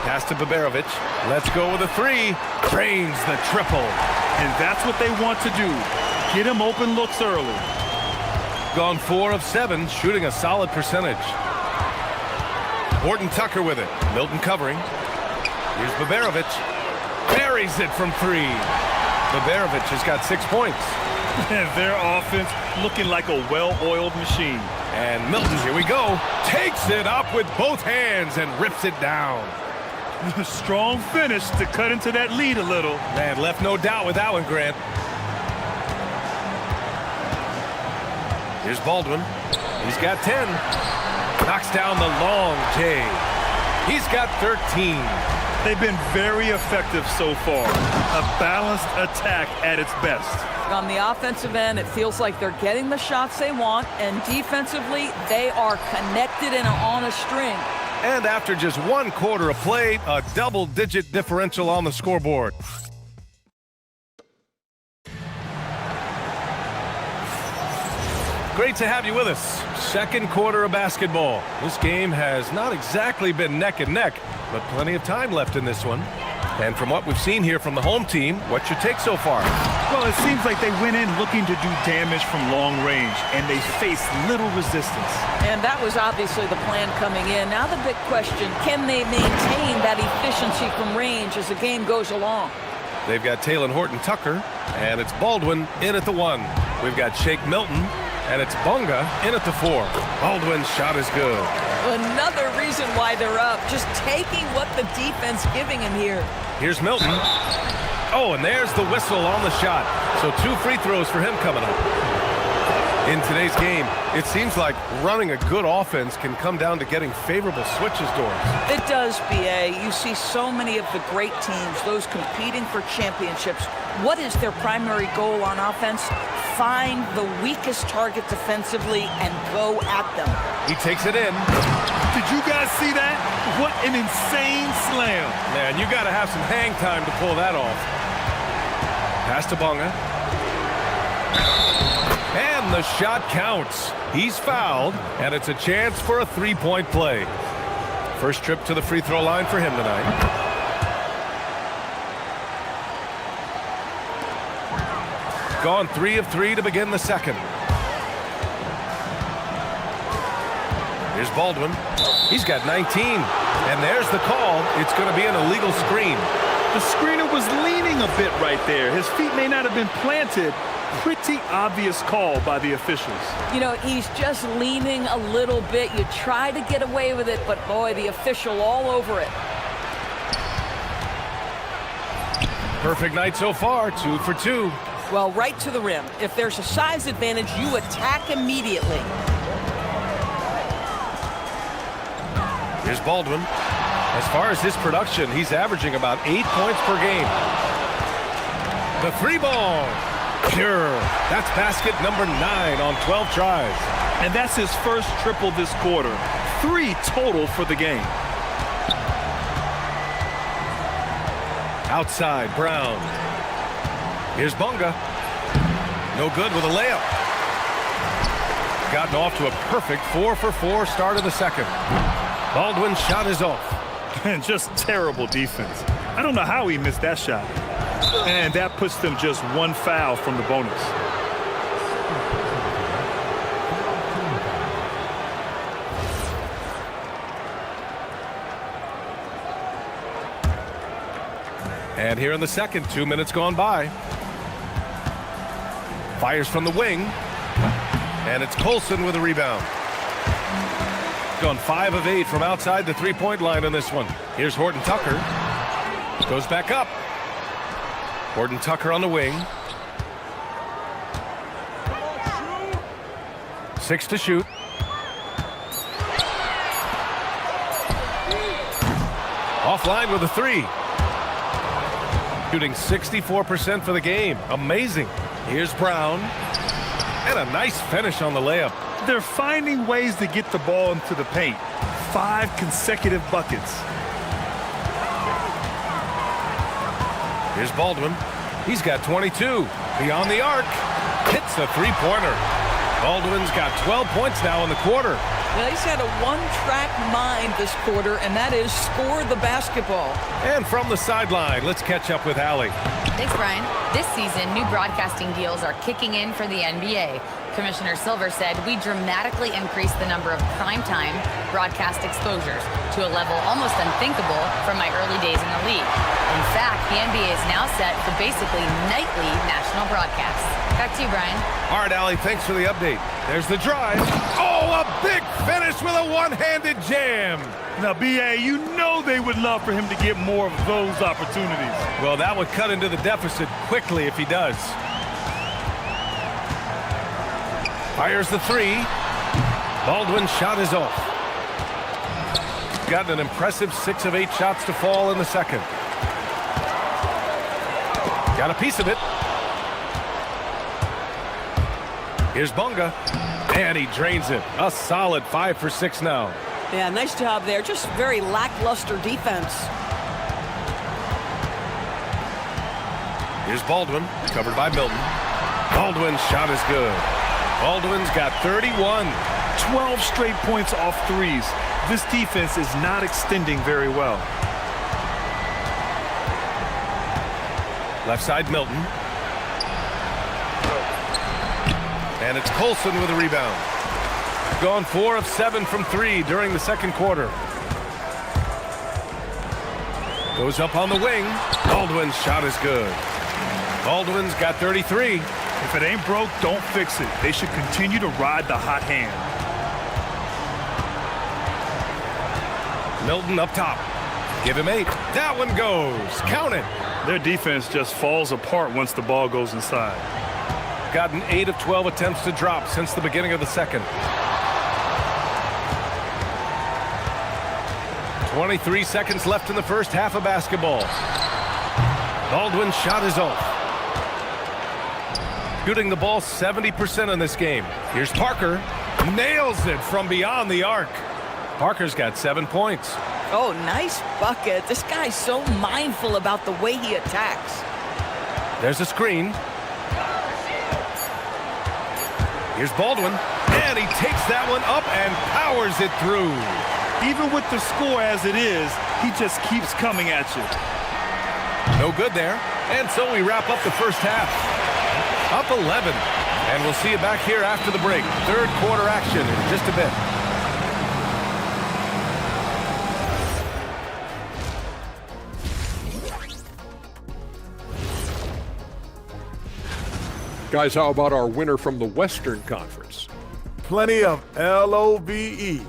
Pass to Baberovic. Let's go with a 3. Drains the triple. And that's what they want to do. Get him open looks early. Gone 4 of 7, shooting a solid percentage. Horton Tucker with it. Milton covering. Here's Baberovic. Buries it from 3. Baberovic has got 6 points. Their offense looking like a well-oiled machine. And Milton, here we go, takes it up with both hands and rips it down. Strong finish to cut into that lead a little. Man, left no doubt with that one, Grant. Here's Baldwin. He's got 10. Knocks down the long J. He's got 13. They've been very effective so far. A balanced attack at its best. On the offensive end, it feels like they're getting the shots they want, and defensively, they are connected and on a string. And after just 1 quarter of play, a double-digit differential on the scoreboard. Great to have you with us. Second quarter of basketball. This game has not exactly been neck and neck, but plenty of time left in this one. And from what we've seen here from the home team, what's your take so far? Well, it seems like they went in looking to do damage from long range, and they faced little resistance. And that was obviously the plan coming in. Now the big question, can they maintain that efficiency from range as the game goes along? They've got Taylor Horton-Tucker, and it's Baldwin in at the 1. We've got Shake Milton, and it's Bunga in at the 4. Baldwin's shot is good. Another reason why they're up, just taking what the defense giving him here. Here's Milton. Oh, and there's the whistle on the shot. So 2 free throws for him coming up. In today's game, it seems like running a good offense can come down to getting favorable switches, Doris. It does, BA. You see so many of the great teams, those competing for championships. What is their primary goal on offense? Find the weakest target defensively and go at them. He takes it in. Did you guys see that? What an insane slam. Man, you got to have some hang time to pull that off. Pass to Bunga. And the shot counts. He's fouled, and it's a chance for a 3-point play. First trip to the free throw line for him tonight. Gone 3 of 3 to begin the second. Here's Baldwin. He's got 19. And there's the call. It's going to be an illegal screen. The screener was leaning a bit right there. His feet may not have been planted. Pretty obvious call by the officials. You know, he's just leaning a little bit. You try to get away with it, but boy, the official all over it. Perfect night so far, 2 for 2. Well, right to the rim. If there's a size advantage, you attack immediately. Here's Baldwin. As far as his production, he's averaging about 8 points per game. The 3-ball. Pure. That's basket number 9 on 12 tries. And that's his first triple this quarter. 3 total for the game. Outside, Brown. Here's Bunga. No good with a layup. Gotten off to a perfect 4 for 4 start of the second. Baldwin's shot is off. And just terrible defense. I don't know how he missed that shot. And that puts them just 1 foul from the bonus. And here in the second, 2 minutes gone by. Fires from the wing. And it's Colson with a rebound. Gone 5 of 8 from outside the 3-point line on this one. Here's Horton-Tucker. Goes back up. Horton-Tucker on the wing. 6 to shoot. Offline with a 3. Shooting 64% for the game. Amazing. Here's Brown. And a nice finish on the layup. They're finding ways to get the ball into the paint. 5 consecutive buckets. Here's Baldwin. He's got 22. Beyond the arc. Hits the 3-pointer. Baldwin's got 12 points now in the quarter. Well, he's had a one-track mind this quarter, and that is score the basketball. And from the sideline, let's catch up with Allie. Thanks, Brian. This season, new broadcasting deals are kicking in for the NBA. Commissioner Silver said we dramatically increased the number of primetime broadcast exposures to a level almost unthinkable from my early days in the league. In fact, the NBA is now set for basically nightly national broadcasts. Back to you, Brian. All right, Allie, thanks for the update. There's the drive. Oh, a big finish with a one-handed jam. Now, BA, you know they would love for him to get more of those opportunities. Well, that would cut into the deficit quickly if he does. Fires the three. Baldwin's shot is off. Got an impressive 6 of 8 shots to fall in the second. Got a piece of it. Here's Bunga, and he drains it. A solid 5 for 6 now. Yeah, nice job there. Just very lackluster defense. Here's Baldwin, covered by Milton. Baldwin's shot is good. Baldwin's got 31. 12 straight points off threes. This defense is not extending very well. Left side, Milton. And it's Colson with a rebound. Gone 4 of 7 from 3 during the second quarter. Goes up on the wing. Baldwin's shot is good. Baldwin's got 33. If it ain't broke, don't fix it. They should continue to ride the hot hand. Milton up top. Give him 8. That one goes. Count it. Their defense just falls apart once the ball goes inside. Gotten 8 of 12 attempts to drop since the beginning of the second. 23 seconds left in the first half of basketball. Baldwin's shot is off. Shooting the ball 70% in this game. Here's Parker. Nails it from beyond the arc. Parker's got 7 points. Oh, nice bucket. This guy's so mindful about the way he attacks. There's a screen. Here's Baldwin, and he takes that one up and powers it through. Even with the score as it is, he just keeps coming at you. No good there. And so we wrap up the first half. Up 11. And we'll see you back here after the break. Third quarter action in just a bit. Guys, how about our winner from the Western Conference? Plenty of LOVE.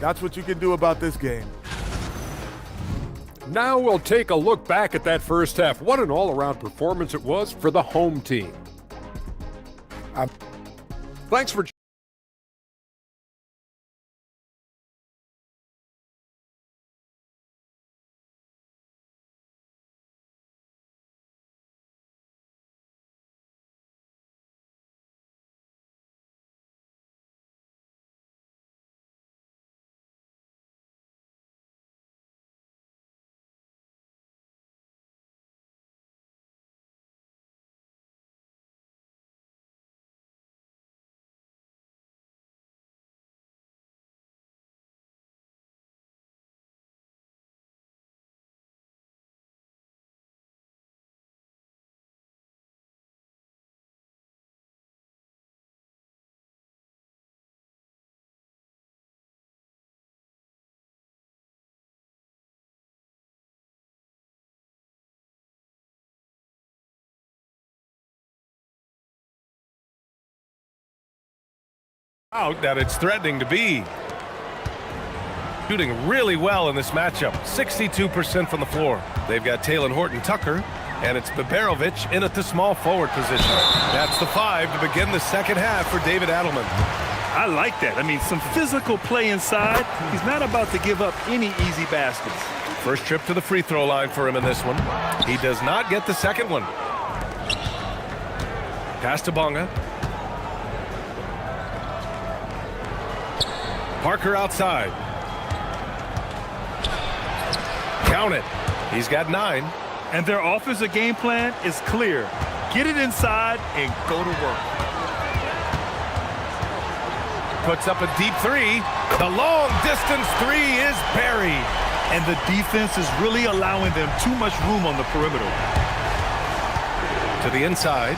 That's what you can do about this game. Now we'll take a look back at that first half. What an all-around performance it was for the home team. Thanks for out that it's threatening to be. Shooting really well in this matchup. 62% from the floor. They've got Taylor Horton-Tucker, and it's Baberovic in at the small forward position. That's the 5 to begin the second half for David Adelman. I like that. I mean, some physical play inside. He's not about to give up any easy baskets. First trip to the free throw line for him in this one. He does not get the second one. Pass to Bunga. Parker outside. Count it. He's got 9. And their offensive game plan is clear. Get it inside and go to work. Puts up a deep 3. The long distance 3 is buried. And the defense is really allowing them too much room on the perimeter. To the inside.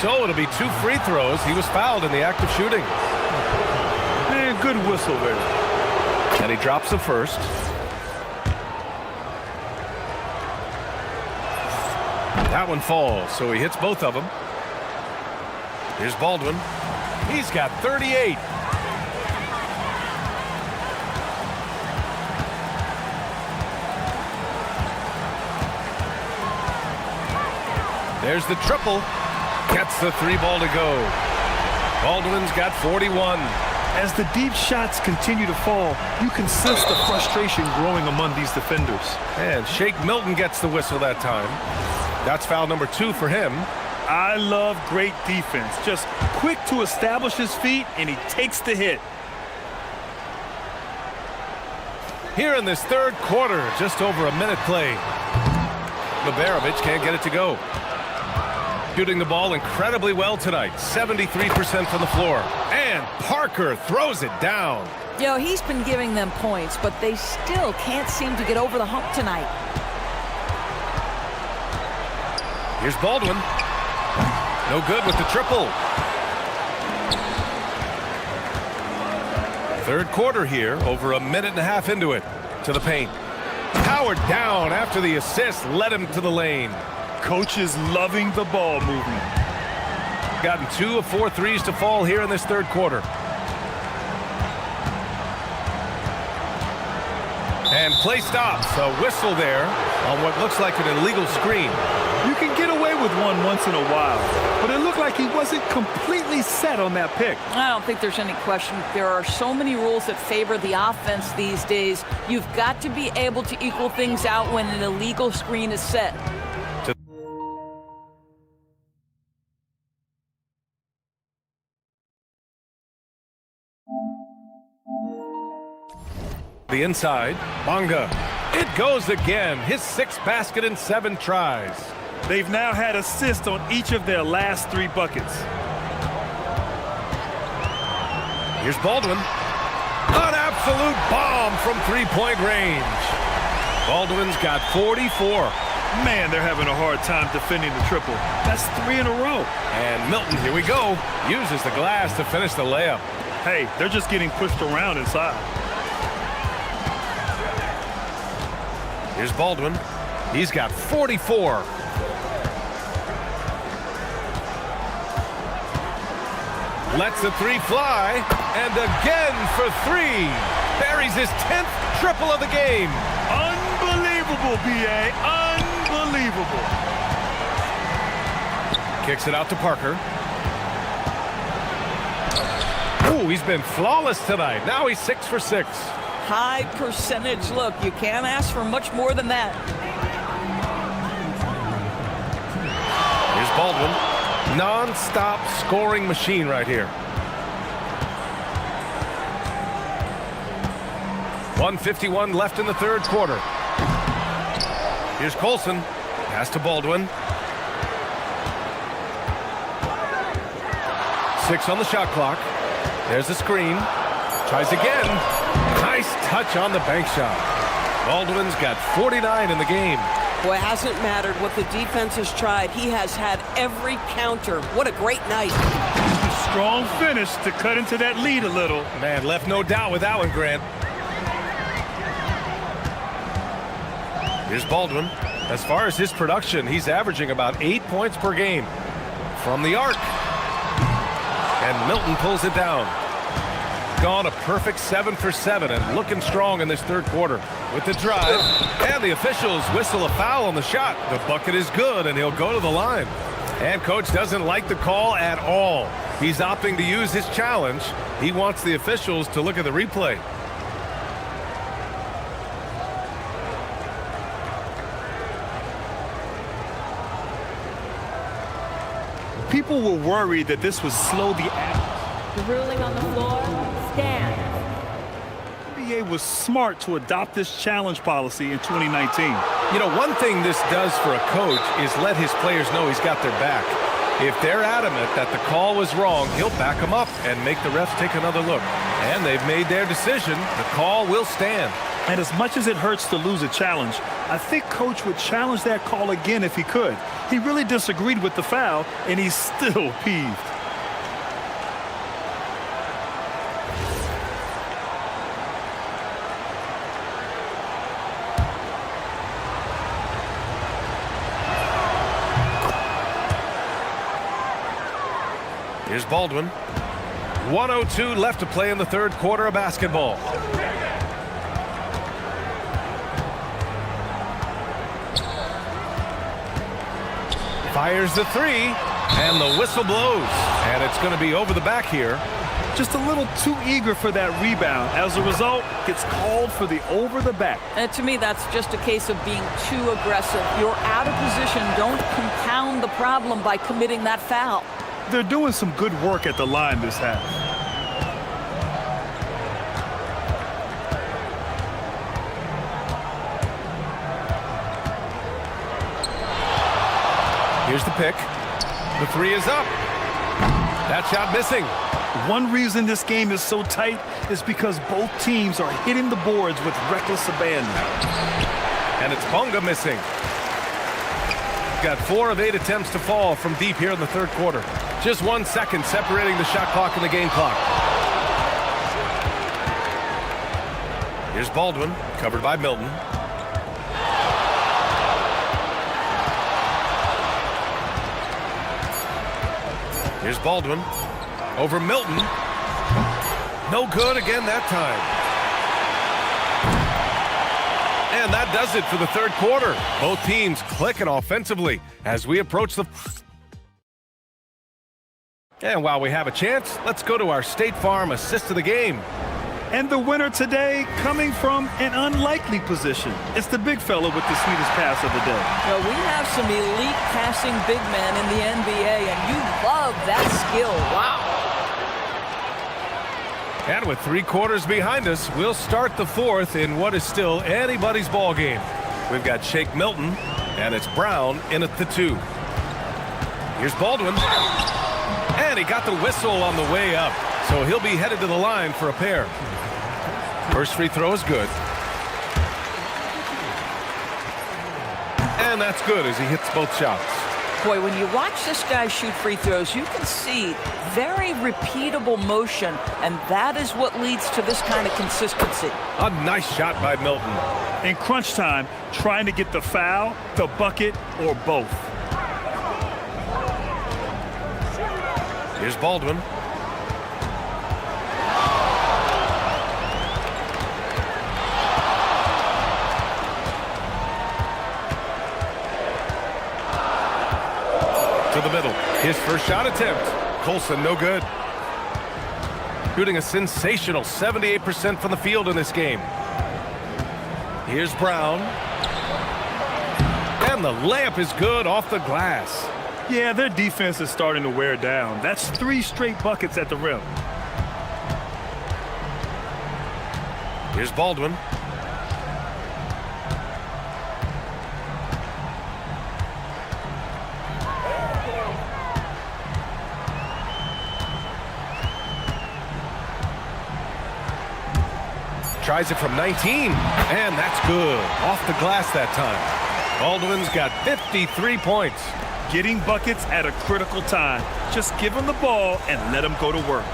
So it'll be 2 free throws. He was fouled in the act of shooting. Man, good whistle there. And he drops the first. That one falls, so he hits both of them. Here's Baldwin. He's got 38. There's the triple. Gets the 3-ball to go. Baldwin's got 41. As the deep shots continue to fall, you can sense the frustration growing among these defenders. And Shake Milton gets the whistle that time. That's foul number 2 for him. I love great defense. Just quick to establish his feet, and he takes the hit. Here in this third quarter, just over a minute play. Liberovic can't get it to go. Shooting the ball incredibly well tonight. 73% from the floor. And Parker throws it down. You know, he's been giving them points, but they still can't seem to get over the hump tonight. Here's Baldwin. No good with the triple. Third quarter here, over a minute and a half into it. To the paint. Powered down after the assist led him to the lane. Coach is loving the ball movement. Gotten 2 of 4 threes to fall here in this third quarter. And play stops. A whistle there on what looks like an illegal screen. You can get away with one once in a while, but it looked like he wasn't completely set on that pick. I don't think there's any question. There are so many rules that favor the offense these days. You've got to be able to equal things out when an illegal screen is set. The inside, Bonga. It goes again. His 6th basket in 7 tries. They've now had assists on each of their last 3 buckets. Here's Baldwin. An absolute bomb from 3-point range. Baldwin's got 44. Man, they're having a hard time defending the triple. That's 3 in a row. And Milton, here we go, uses the glass to finish the layup. Hey, they're just getting pushed around inside. Here's Baldwin. He's got 44. Lets the 3 fly. And again for 3. Buries his 10th triple of the game. Unbelievable, B.A. Unbelievable. Kicks it out to Parker. Ooh, he's been flawless tonight. Now he's 6 for 6. High percentage look. You can't ask for much more than that. Here's Baldwin. Non-stop scoring machine right here. 1:51 left in the third quarter. Here's Colson. Pass to Baldwin. 6 on the shot clock. There's the screen. Tries again. Nice touch on the bank shot. Baldwin's got 49 in the game. Boy, it hasn't mattered what the defense has tried. He has had every counter. What a great night. Strong finish to cut into that lead a little. Man, left no doubt with that one, Grant. Here's Baldwin. As far as his production, he's averaging about 8 points per game. From the arc. And Milton pulls it down. Gone a perfect 7 for 7 and looking strong in this third quarter. With the drive, and the officials whistle a foul on the shot. The bucket is good, and he'll go to the line. And coach doesn't like the call at all. He's opting to use his challenge. He wants the officials to look at the replay. People were worried that this would slow the action. The ruling on the floor stands. The NBA was smart to adopt this challenge policy in 2019. You know, one thing this does for a coach is let his players know he's got their back. If they're adamant that the call was wrong, he'll back them up and make the refs take another look. And they've made their decision. The call will stand. And as much as it hurts to lose a challenge, I think Coach would challenge that call again if he could. He really disagreed with the foul, and he's still peeved. Here's Baldwin. 1:02 left to play in the third quarter of basketball. Fires the three, and the whistle blows. And it's going to be over the back here. Just a little too eager for that rebound. As a result, gets called for the over the back. And to me, that's just a case of being too aggressive. You're out of position. Don't compound the problem by committing that foul. They're doing some good work at the line this half. Here's the pick. The three is up. That shot missing. One reason this game is so tight is because both teams are hitting the boards with reckless abandon. And it's Bonga missing. Got 4 of 8 attempts to fall from deep here in the third quarter. Just 1 second separating the shot clock and the game clock. Here's Baldwin, covered by Milton. Here's Baldwin over Milton. No good again that time. And that does it for the third quarter. Both teams clicking offensively as we approach the... And while we have a chance, let's go to our State Farm assist of the game. And the winner today coming from an unlikely position. It's the big fella with the sweetest pass of the day. Well, we have some elite passing big men in the NBA, and you love that skill. Wow. And with 3 quarters behind us, we'll start the fourth in what is still anybody's ball game. We've got Shake Milton, and it's Brown in at the 2. Here's Baldwin. And he got the whistle on the way up, so he'll be headed to the line for a pair. First free throw is good. And that's good as he hits both shots. Boy, when you watch this guy shoot free throws, you can see very repeatable motion, and that is what leads to this kind of consistency. A nice shot by Milton. In crunch time, trying to get the foul, the bucket, or both. Here's Baldwin. To the middle. His first shot attempt. Colson, no good. Shooting a sensational 78% from the field in this game. Here's Brown. And the layup is good off the glass. Yeah, their defense is starting to wear down. That's 3 straight buckets at the rim. Here's Baldwin. Tries it from 19, and that's good. Off the glass that time. Baldwin's got 53 points. Getting buckets at a critical time. Just give him the ball and let him go to work.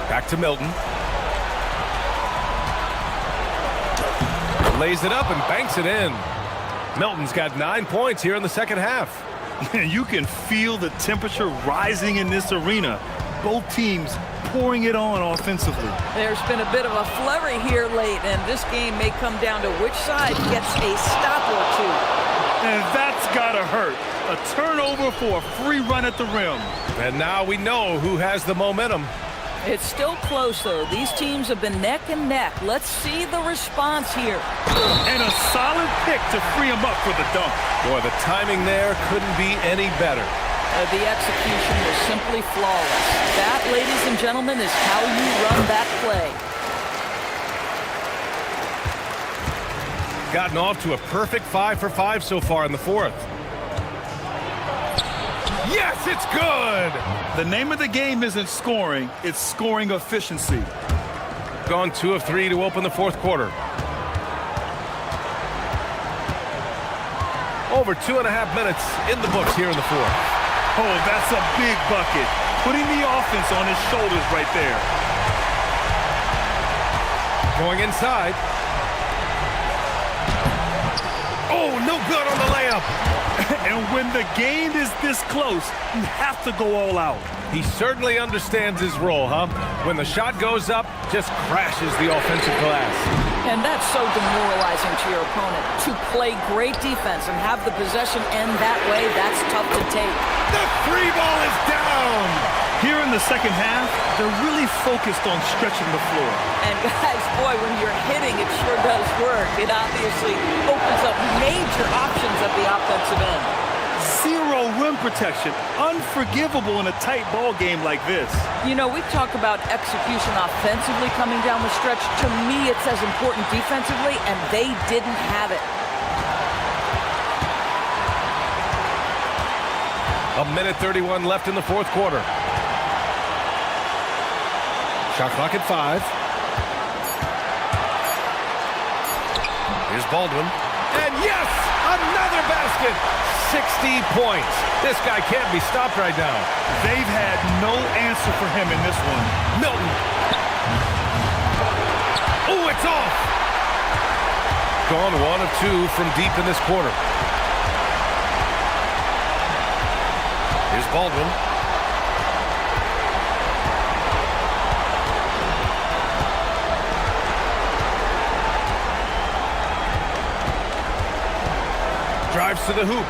Back to Milton. Lays it up and banks it in. Milton's got 9 points here in the second half. You can feel the temperature rising in this arena. Both teams pouring it on offensively. There's been a bit of a flurry here late, and this game may come down to which side gets a stop or 2. And that's gotta hurt. A turnover for a free run at the rim. And now we know who has the momentum. It's still close, though. These teams have been neck and neck. Let's see the response here. And a solid pick to free him up for the dunk. Boy, the timing there couldn't be any better. The execution was simply flawless. That, ladies and gentlemen, is how you run that play. Gotten off to a perfect 5 for 5 so far in the fourth. Yes, it's good! The name of the game isn't scoring, it's scoring efficiency. Gone 2 of 3 to open the fourth quarter. Over 2.5 minutes in the books here in the fourth. Oh, that's a big bucket. Putting the offense on his shoulders right there. Going inside. Oh, no good on the layup. And when the game is this close, you have to go all out. He certainly understands his role, huh? When the shot goes up, just crashes the offensive glass. And that's so demoralizing to your opponent. To play great defense and have the possession end that way, that's tough to take. The free ball is down! Here in the second half, they're really focused on stretching the floor. And guys, boy, when you're hitting, it sure does work. It obviously opens up major options at the offensive end. Zero rim protection. Unforgivable in a tight ball game like this. You know, we talk about execution offensively coming down the stretch. To me, it's as important defensively, and they didn't have it. A minute 31 left in the fourth quarter. Shot clock at 5. Here's Baldwin. And yes! Another basket! 60 points. This guy can't be stopped right now. They've had no answer for him in this one. Milton. Oh, it's off! Gone 1 of 2 from deep in this quarter. Here's Baldwin. Drives to the hoop.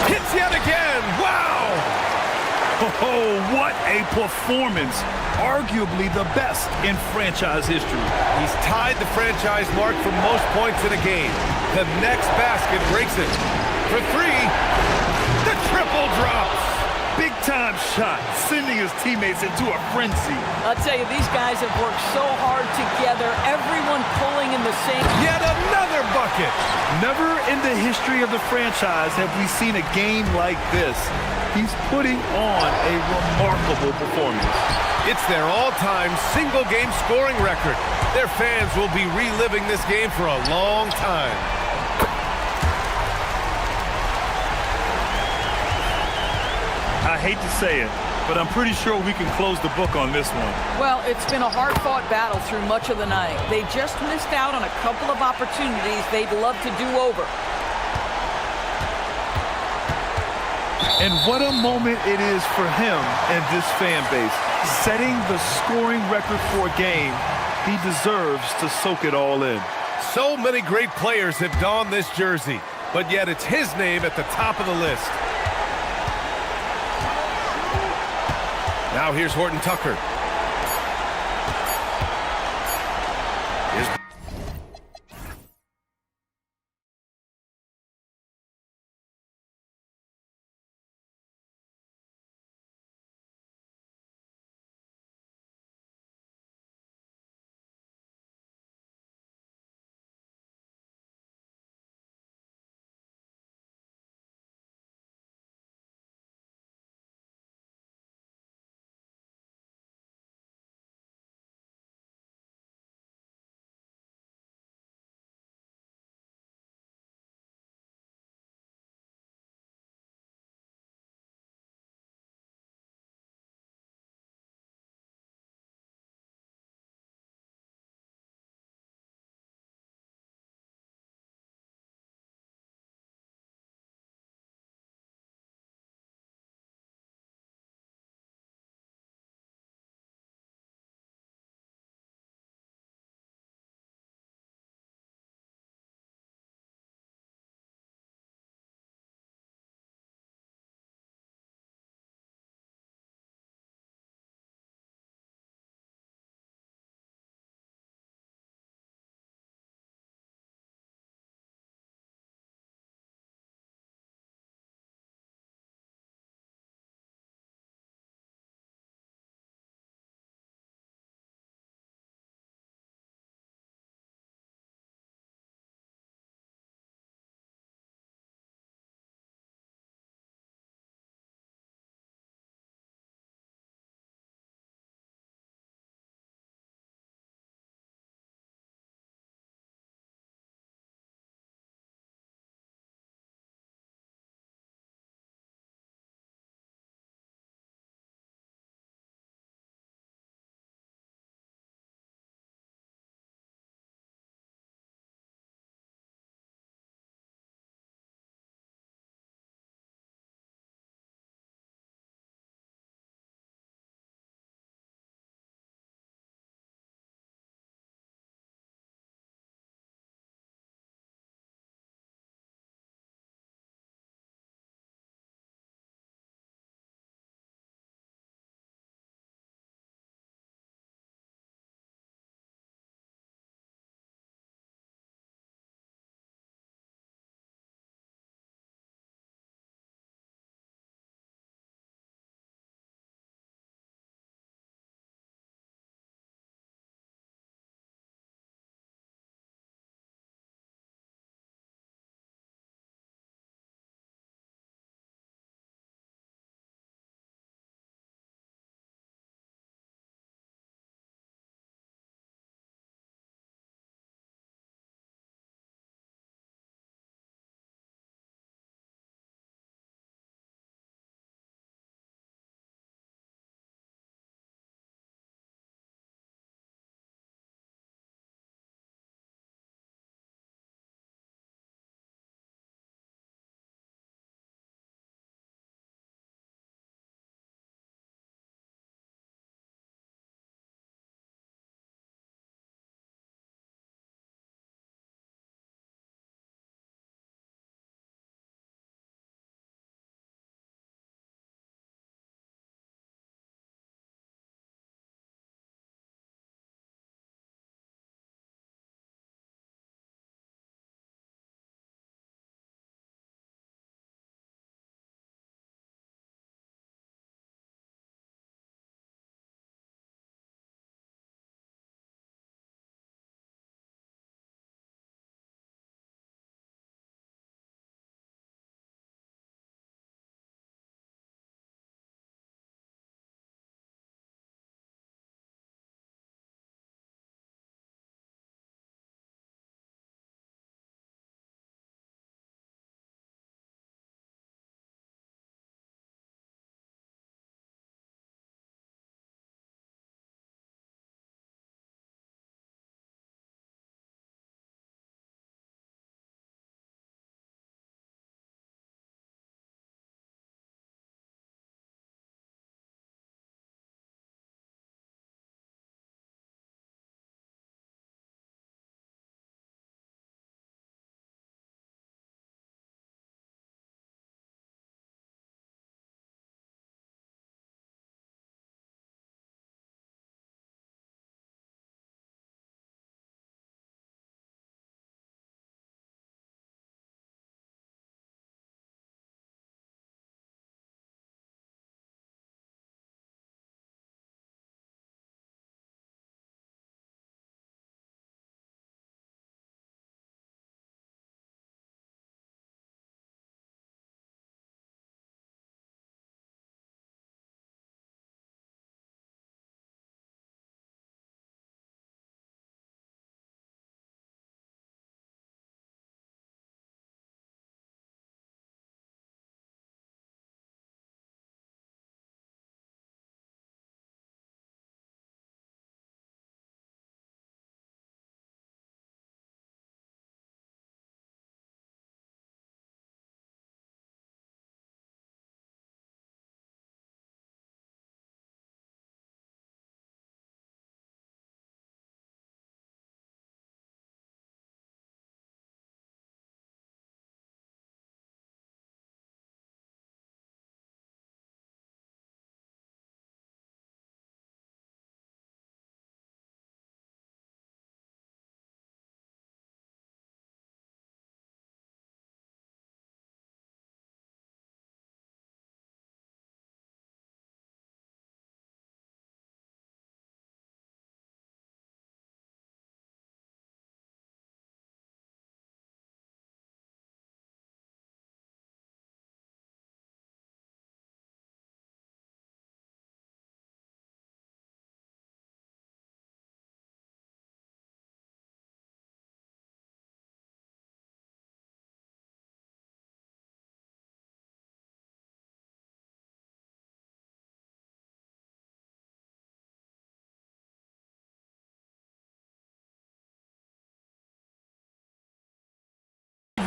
Hits yet again. Wow! Oh, what a performance. Arguably the best in franchise history. He's tied the franchise mark for most points in a game. The next basket breaks it. For 3, the triple drops. Big-time shot, sending his teammates into a frenzy. I'll tell you, these guys have worked so hard together, everyone pulling in the same... Yet another bucket! Never in the history of the franchise have we seen a game like this. He's putting on a remarkable performance. It's their all-time single-game scoring record. Their fans will be reliving this game for a long time. I hate to say it, but I'm pretty sure we can close the book on this one. Well, it's been a hard-fought battle through much of the night. They just missed out on a couple of opportunities they'd love to do over. And what a moment it is for him and this fan base. Setting the scoring record for a game, he deserves to soak it all in. So many great players have donned this jersey, but yet it's his name at the top of the list. Now here's Horton Tucker.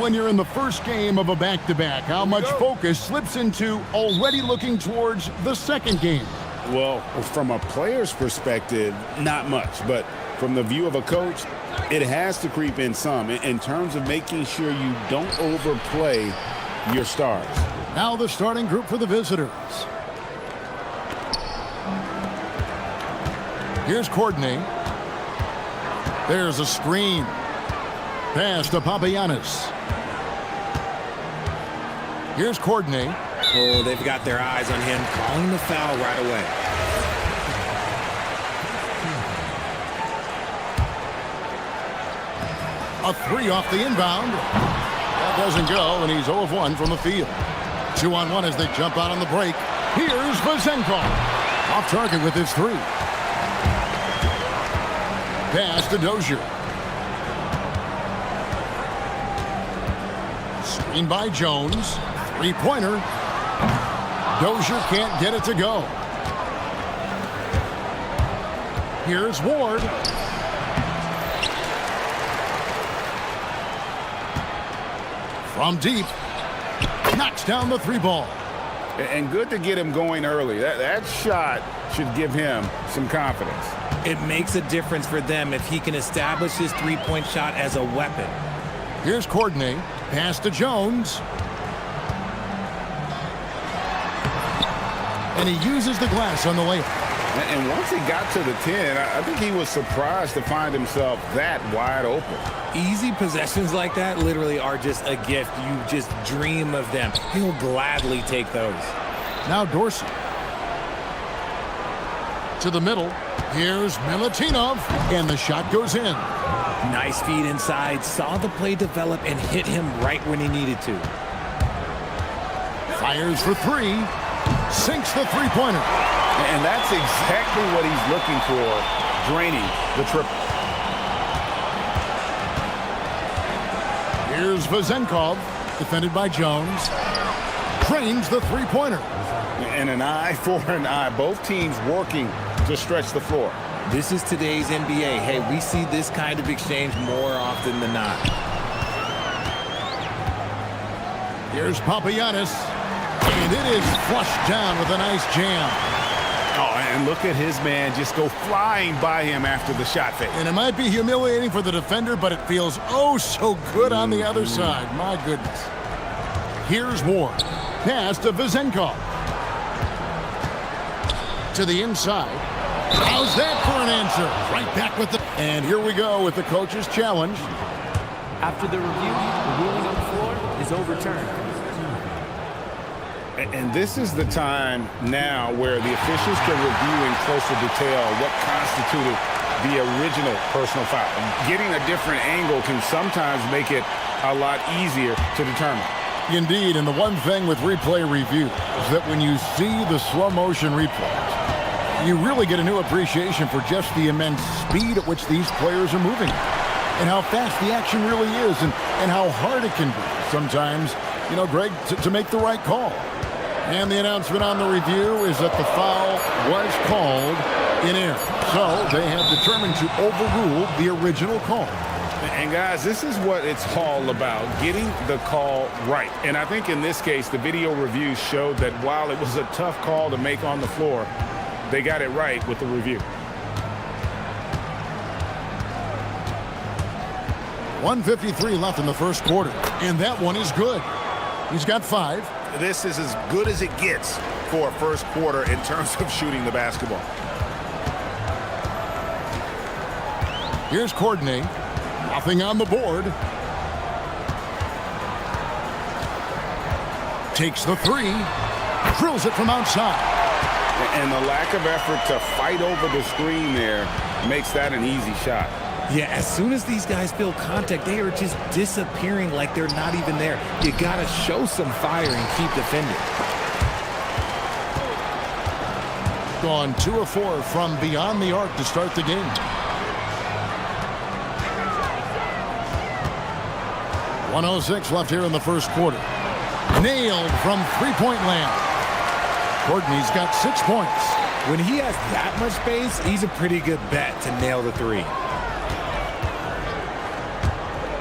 when you're in the first game of a back-to-back, how much focus slips into already looking towards the second game? Well, from a player's perspective, not much. But from the view of a coach, it has to creep in some in terms of making sure you don't overplay your stars. Now the starting group for the visitors. Here's Courtney. There's a screen. Pass to Papagiannis. Here's Courtney. Oh, they've got their eyes on him, calling the foul right away. A three off the inbound. That doesn't go, and he's 0 of 1 from the field. 2-on-1 as they jump out on the break. Here's Vazenkov. Off target with his three. Pass to Dozier. Screen by Jones. Three-pointer. Dozier can't get it to go. Here's Ward. From deep. Knocks down the three ball. And good to get him going early. That shot should give him some confidence. It makes a difference for them if he can establish his three-point shot as a weapon. Here's Courtney. Pass to Jones. And he uses the glass on the layup. And once he got to the 10, I think he was surprised to find himself that wide open. Easy possessions like that literally are just a gift. You just dream of them. He'll gladly take those. Now Dorsey. To the middle. Here's Milutinov. And the shot goes in. Nice feed inside. Saw the play develop and hit him right when he needed to. Fires for three. Sinks the three-pointer. And that's exactly what he's looking for, draining the triple. Here's Vazenkov, defended by Jones. Drains the three-pointer. And an eye for an eye. Both teams working to stretch the floor. This is today's NBA. Hey, we see this kind of exchange more often than not. Here's Papagiannis. And it is flushed down with a nice jam. Oh, and look at his man just go flying by him after the shot fake. And it might be humiliating for the defender, but it feels oh so good on the other side. My goodness. Here's Ward. Pass to Vazenkov. To the inside. How's that for an answer? Right back with the... And here we go with the coach's challenge. After the review, the ruling on the floor is overturned. And this is the time now where the officials can review in closer detail what constituted the original personal foul. Getting a different angle can sometimes make it a lot easier to determine. Indeed, and the one thing with replay review is that when you see the slow motion replays, you really get a new appreciation for just the immense speed at which these players are moving and how fast the action really is and how hard it can be sometimes, you know, Greg, to make the right call. And the announcement on the review is that the foul was called in error. So they have determined to overrule the original call. And guys, this is what it's all about, getting the call right. And I think in this case, the video review showed that while it was a tough call to make on the floor, they got it right with the review. 1:53 left in the first quarter, and that one is good. He's got 5. This is as good as it gets for a first quarter in terms of shooting the basketball. Here's Courtney. Nothing on the board. Takes the three. Drills it from outside. And the lack of effort to fight over the screen there makes that an easy shot. Yeah, as soon as these guys feel contact, they are just disappearing like they're not even there. You got to show some fire and keep defending. Gone 2 of 4 from beyond the arc to start the game. 1:06 left here in the first quarter. Nailed from three-point land. Courtney's got 6 points. When he has that much space, he's a pretty good bet to nail the three.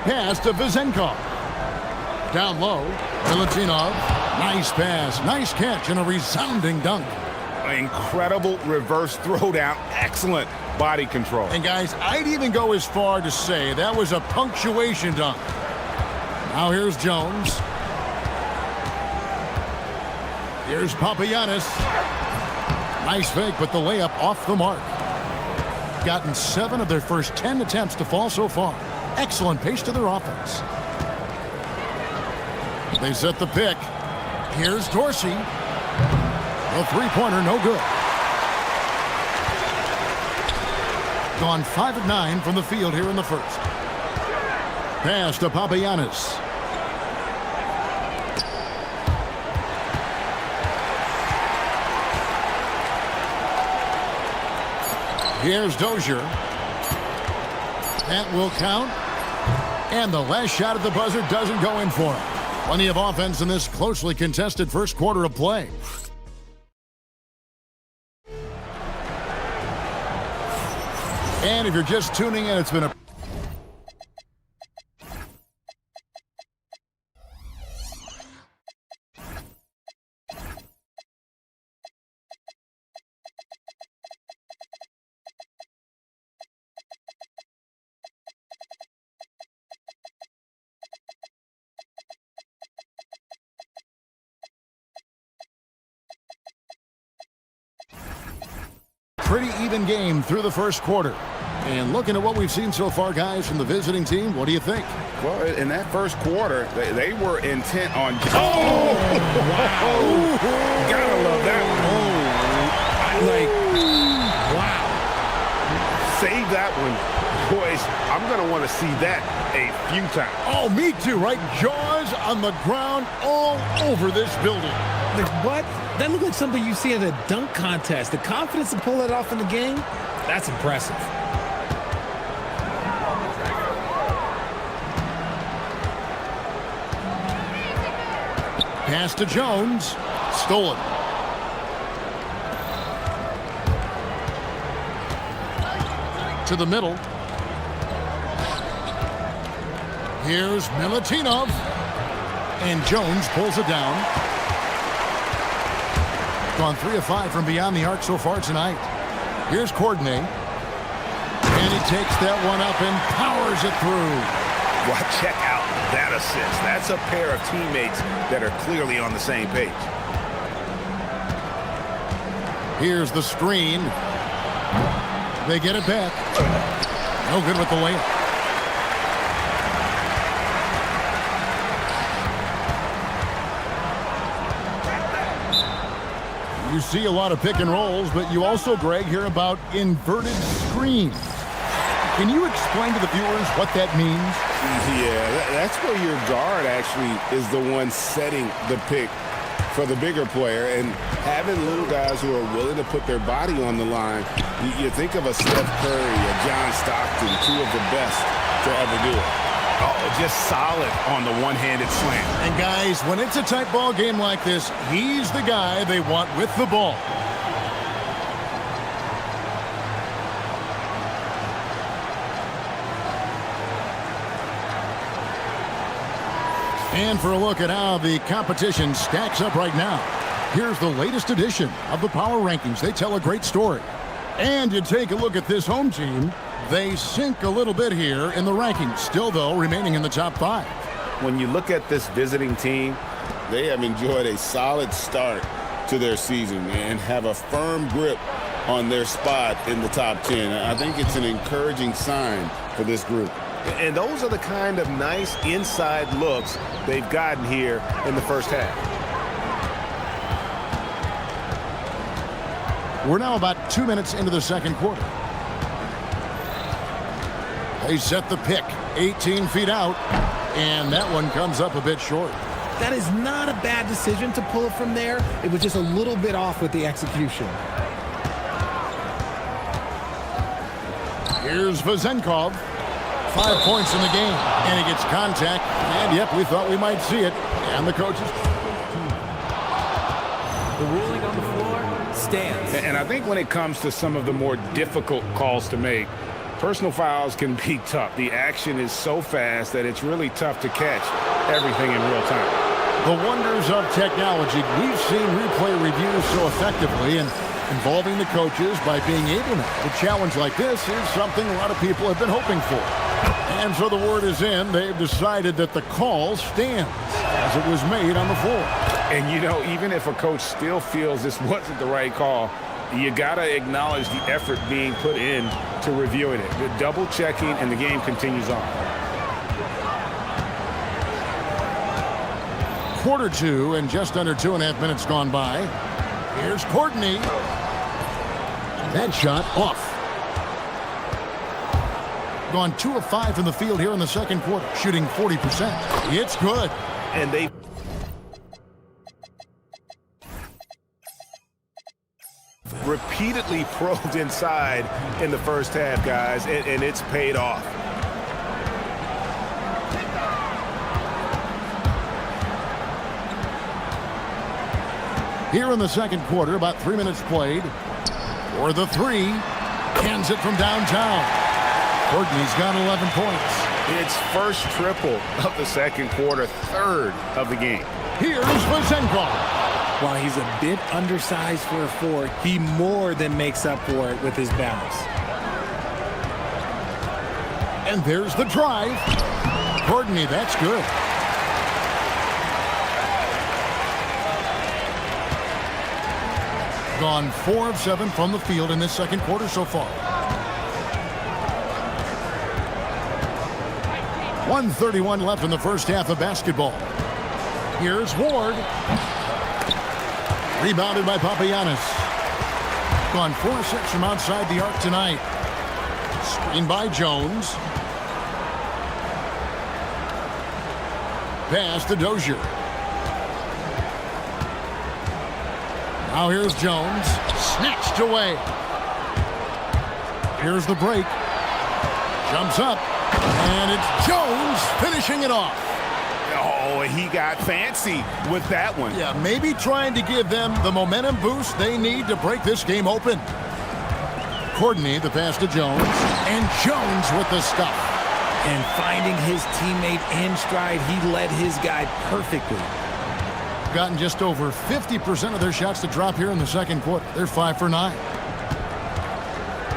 Pass to Vazenkov. Down low, Milutinov. Nice pass, nice catch, and a resounding dunk. Incredible reverse throwdown. Excellent body control. And guys, I'd even go as far to say that was a punctuation dunk. Now here's Jones. Here's Papagiannis. Nice fake, but the layup off the mark. Gotten 7 of their first 10 attempts to fall so far. Excellent pace to their offense. They set the pick. Here's Dorsey. A three-pointer, no good. Gone 5 of 9 from the field here in the first. Pass to Papagiannis. Here's Dozier. That will count. And the last shot at the buzzer doesn't go in for him. Plenty of offense in this closely contested first quarter of play. And if you're just tuning in, it's been a pretty even game through the first quarter. And looking at what we've seen so far, guys, from the visiting team, what do you think? Well, in that first quarter, they were intent on... Oh! Wow! Gotta love that one. Wow. Save that one. Boys, I'm going to want to see that a few times. Oh, me too, right? Jaws on the ground all over this building. Like, what? That looked like something you see at a dunk contest. The confidence to pull it off in the game, that's impressive. Pass to Jones. Stolen. To the middle. Here's Milutinov. And Jones pulls it down. Gone 3 of 5 from beyond the arc so far tonight. Here's Courtney. And he takes that one up and powers it through. Well, check out that assist. That's a pair of teammates that are clearly on the same page. Here's the screen. They get it back. No good with the layup. You see a lot of pick and rolls, but you also, Greg, hear about inverted screens. Can you explain to the viewers what that means? Yeah, that's where your guard actually is the one setting the pick for the bigger player, and having little guys who are willing to put their body on the line. You think of a Steph Curry, a John Stockton, 2 of the best to ever do it. Oh, just solid on the one-handed slam. And guys, when it's a tight ball game like this, he's the guy they want with the ball. And for a look at how the competition stacks up right now, here's the latest edition of the Power Rankings. They tell a great story. And you take a look at this home team, they sink a little bit here in the rankings, still, though, remaining in the top 5. When you look at this visiting team, they have enjoyed a solid start to their season and have a firm grip on their spot in the top 10. I think it's an encouraging sign for this group. And those are the kind of nice inside looks they've gotten here in the first half. We're now about 2 minutes into the second quarter. They set the pick, 18 feet out, and that one comes up a bit short. That is not a bad decision to pull it from there. It was just a little bit off with the execution. Here's Vezenkov. 5 points in the game, and he gets contact, and yep, we thought we might see it, and the coaches. The ruling on the floor stands. And I think when it comes to some of the more difficult calls to make, Personal fouls can be tough. The action is so fast that it's really tough to catch everything in real time. The wonders of technology. We've seen replay reviews so effectively and involving the coaches by being able to. A challenge like this is something a lot of people have been hoping for. And so the word is in. They've decided that the call stands as it was made on the floor. And, you know, even if a coach still feels this wasn't the right call, you got to acknowledge the effort being put in to reviewing it. The double checking, and the game continues on. Quarter two, and just under 2.5 minutes gone by. Here's Courtney. That shot off. Gone 2 of 5 from the field here in the second quarter, shooting 40%. It's good. And they repeatedly probed inside in the first half, guys, and it's paid off. Here in the second quarter, about 3 minutes played. For the three, cans it from downtown. Courtney's got 11 points. It's first triple of the second quarter, third of the game. Here's Vazenko. While he's a bit undersized for a forward, he more than makes up for it with his bounce. And there's the drive. Courtney, that's good. Gone 4 of 7 from the field in this second quarter so far. 1:31 left in the first half of basketball. Here's Ward. Rebounded by Papagiannis. Gone 4 of 6 from outside the arc tonight. Screened by Jones. Pass to Dozier. Now here's Jones. Snatched away. Here's the break. Jumps up. And it's Jones finishing it off. Oh, he got fancy with that one. Yeah, maybe trying to give them the momentum boost they need to break this game open. Courtney, the pass to Jones. And Jones with the stuff. And finding his teammate in stride, he led his guy perfectly. Gotten just over 50% of their shots to drop here in the second quarter. They're 5 for 9.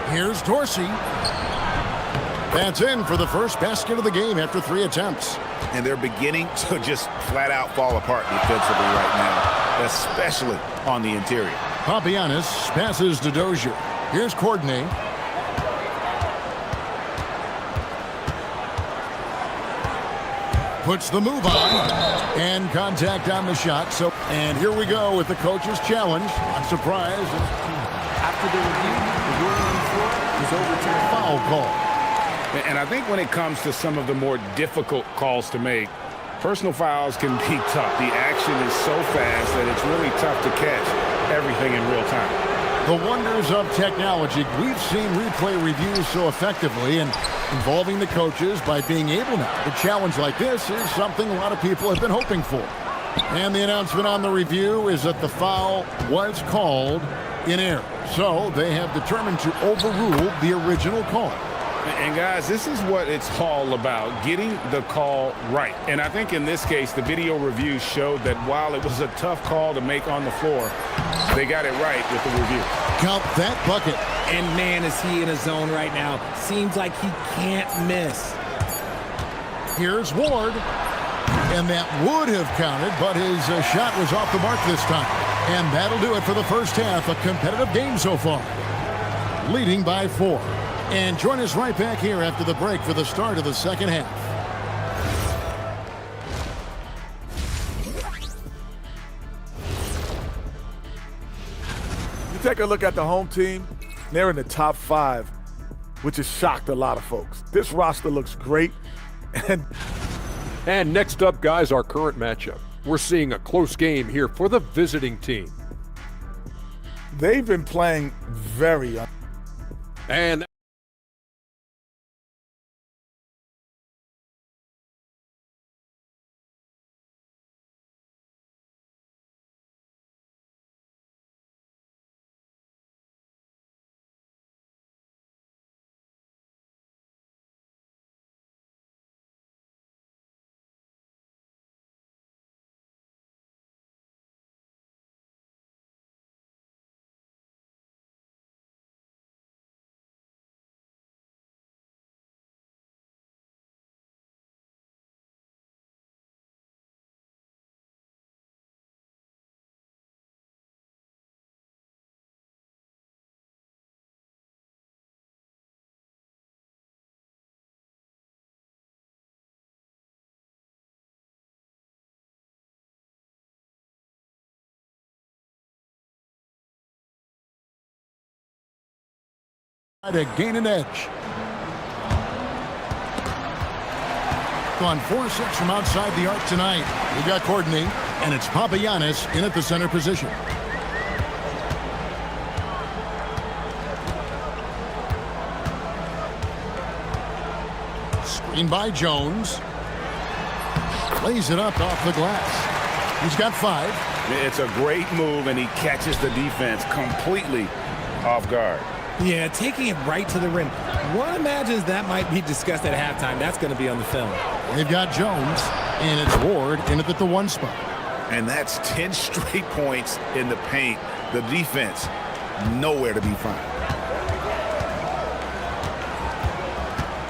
Here's Dorsey. That's in for the first basket of the game after 3 attempts. And they're beginning to just flat out fall apart defensively right now, especially on the interior. Papagiannis passes to Dozier. Here's Courtney. Puts the move on. And contact on the shot. And here we go with the coach's challenge. I'm surprised. After the review, the ruling on the floor is overturned. Foul call. And I think when it comes to some of the more difficult calls to make, personal fouls can be tough. The action is so fast that it's really tough to catch everything in real time. The wonders of technology. We've seen replay reviews so effectively and involving the coaches by being able to. A challenge like this is something a lot of people have been hoping for. And the announcement on the review is that the foul was called in error. So they have determined to overrule the original call. And guys, this is what it's all about, getting the call right. And I think in this case, the video review showed that while it was a tough call to make on the floor, they got it right with the review. Count that bucket. And man, is he in a zone right now. Seems like he can't miss. Here's Ward. And that would have counted, but his shot was off the mark this time. And that'll do it for the first half. A competitive game so far. Leading by 4. And join us right back here after the break for the start of the second half. You take a look at the home team, they're in the top 5, which has shocked a lot of folks. This roster looks great. And next up, guys, our current matchup. We're seeing a close game here for the visiting team. They've been playing very And To gain an edge. Gone 4-6 from outside the arc tonight. We've got Courtney, and it's Papagiannis in at the center position. Screen by Jones. Lays it up off the glass. He's got 5. It's a great move, and he catches the defense completely off guard. Yeah, taking it right to the rim. One imagines that might be discussed at halftime. That's going to be on the film. They've got Jones, and it's Ward in at the 1 spot. And that's 10 straight points in the paint. The defense, nowhere to be found.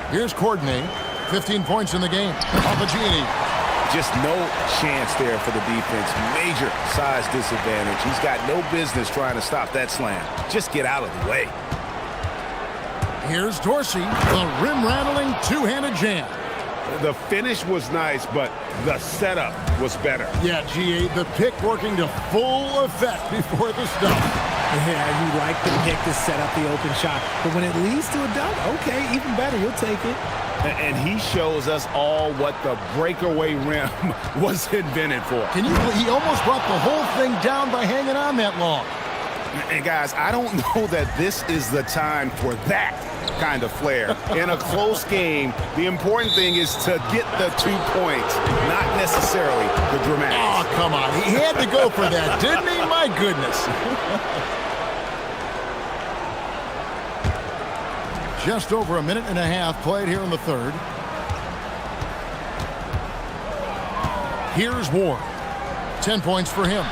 Here's Courtney, 15 points in the game. Papagiannis. Just no chance there for the defense. Major size disadvantage. He's got no business trying to stop that slam. Just get out of the way. Here's Dorsey, the rim-rattling two-handed jam. The finish was nice, but the setup was better. Yeah, GA, the pick working to full effect before the stop. Yeah, you like the pick to set up the open shot. But when it leads to a dunk, okay, even better, you'll take it. And he shows us all what the breakaway rim was invented for. Can you believe he almost brought the whole thing down by hanging on that long? And guys, I don't know that this is the time for that kind of flair. In a close game, the important thing is to get the 2 points, not necessarily the dramatics. Oh, come on. He had to go for that, didn't he? My goodness. Just over a minute and a half played here in the third. Here's Ward. 10 points for him.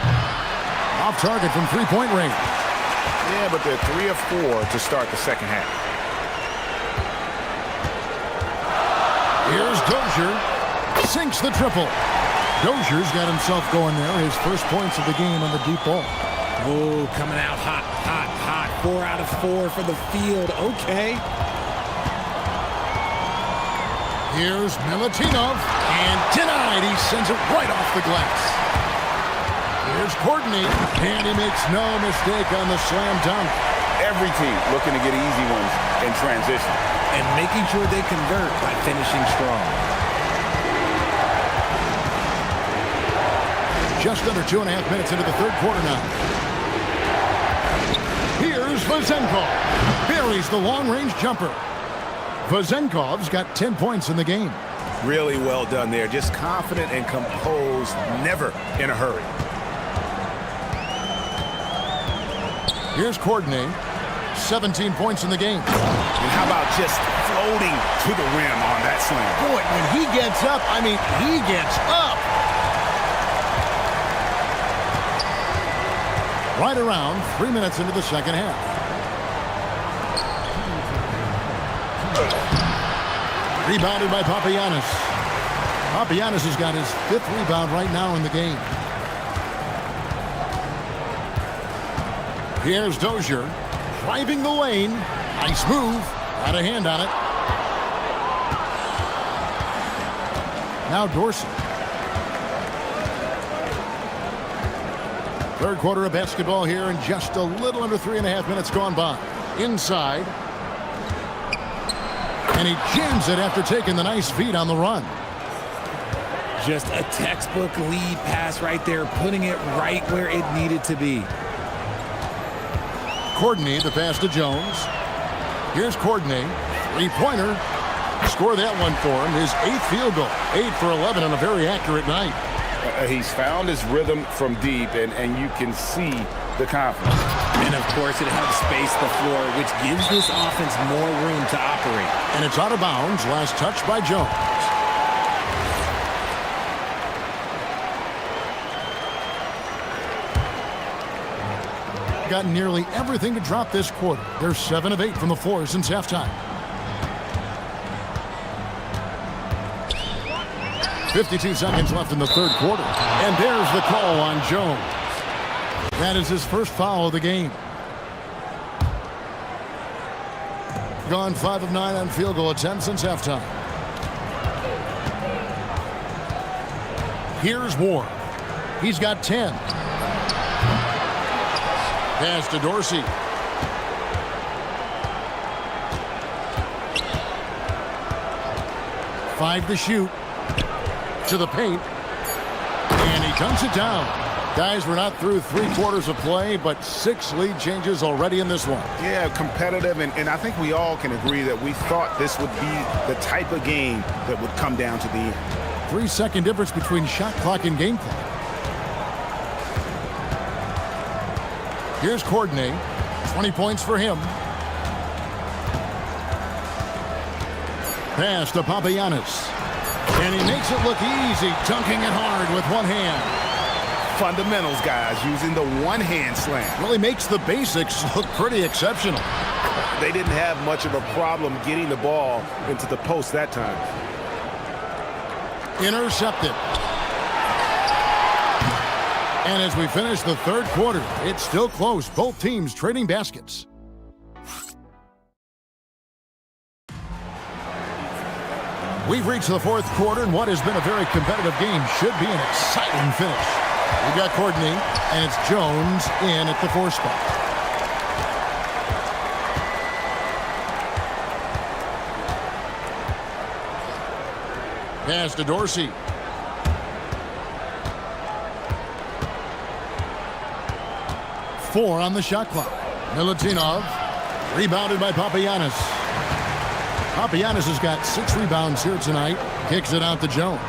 Off target from three-point range. Yeah, but they're 3 of 4 to start the second half. Here's Dozier. Sinks the triple. Dozier's got himself going there. His first points of the game on the deep ball. Oh, coming out hot, hot, hot. 4 out of 4 for the field. Okay. Here's Milutinov, and denied. He sends it right off the glass. Here's Courtney, and he makes no mistake on the slam dunk. Every team looking to get easy ones in transition. And making sure they convert by finishing strong. Just under 2.5 minutes into the third quarter now. Here's Vezenkov. Buries the long-range jumper. Vezenkov's got 10 points in the game. Really well done there. Just confident and composed, never in a hurry. Here's Courtney. 17 points in the game. And how about just floating to the rim on that slam? Boy, when he gets up, I mean, he gets up. Right around 3 minutes into the second half. Rebounded by Papagiannis. Papagiannis has got his 5th rebound right now in the game. Here's Dozier. Driving the lane. Nice move. Got a hand on it. Now Dorsey. Third quarter of basketball here, and just a little under 3.5 minutes gone by. Inside. And he jams it after taking the nice feed on the run. Just a textbook lead pass right there, putting it right where it needed to be. Courtney, the pass to Jones. Here's Courtney. Three-pointer. Score that one for him. His 8th field goal. 8 for 11 on a very accurate night. He's found his rhythm from deep, and you can see the confidence. And, of course, it helps space the floor, which gives this offense more room to operate. And it's out of bounds. Last touch by Jones. Got nearly everything to drop this quarter. They're 7 of 8 from the floor since halftime. 52 seconds left in the third quarter. And there's the call on Jones. That is his first foul of the game. Gone 5 of 9 on field goal attempts since halftime. Here's Ward. He's got 10. Pass to Dorsey. 5 to shoot. To the paint. And he dunks it down. Guys, we're not through 3 quarters of play, but 6 lead changes already in this one. Yeah, competitive, and I think we all can agree that we thought this would be the type of game that would come down to the end. 3-second difference between shot clock and game clock. Here's Courtney. 20 points for him. Pass to Papagiannis. And he makes it look easy, dunking it hard with one hand. Fundamentals, guys, using the one-hand slam. Really makes the basics look pretty exceptional. They didn't have much of a problem getting the ball into the post that time. Intercepted. And as we finish the third quarter, it's still close. Both teams trading baskets. We've reached the fourth quarter, and what has been a very competitive game should be an exciting finish. We got Courtney, and it's Jones in at the 4 spot. Pass to Dorsey. Four on the shot clock. Milutinov, rebounded by Papagiannis. Papagiannis has got 6 rebounds here tonight. Kicks it out to Jones.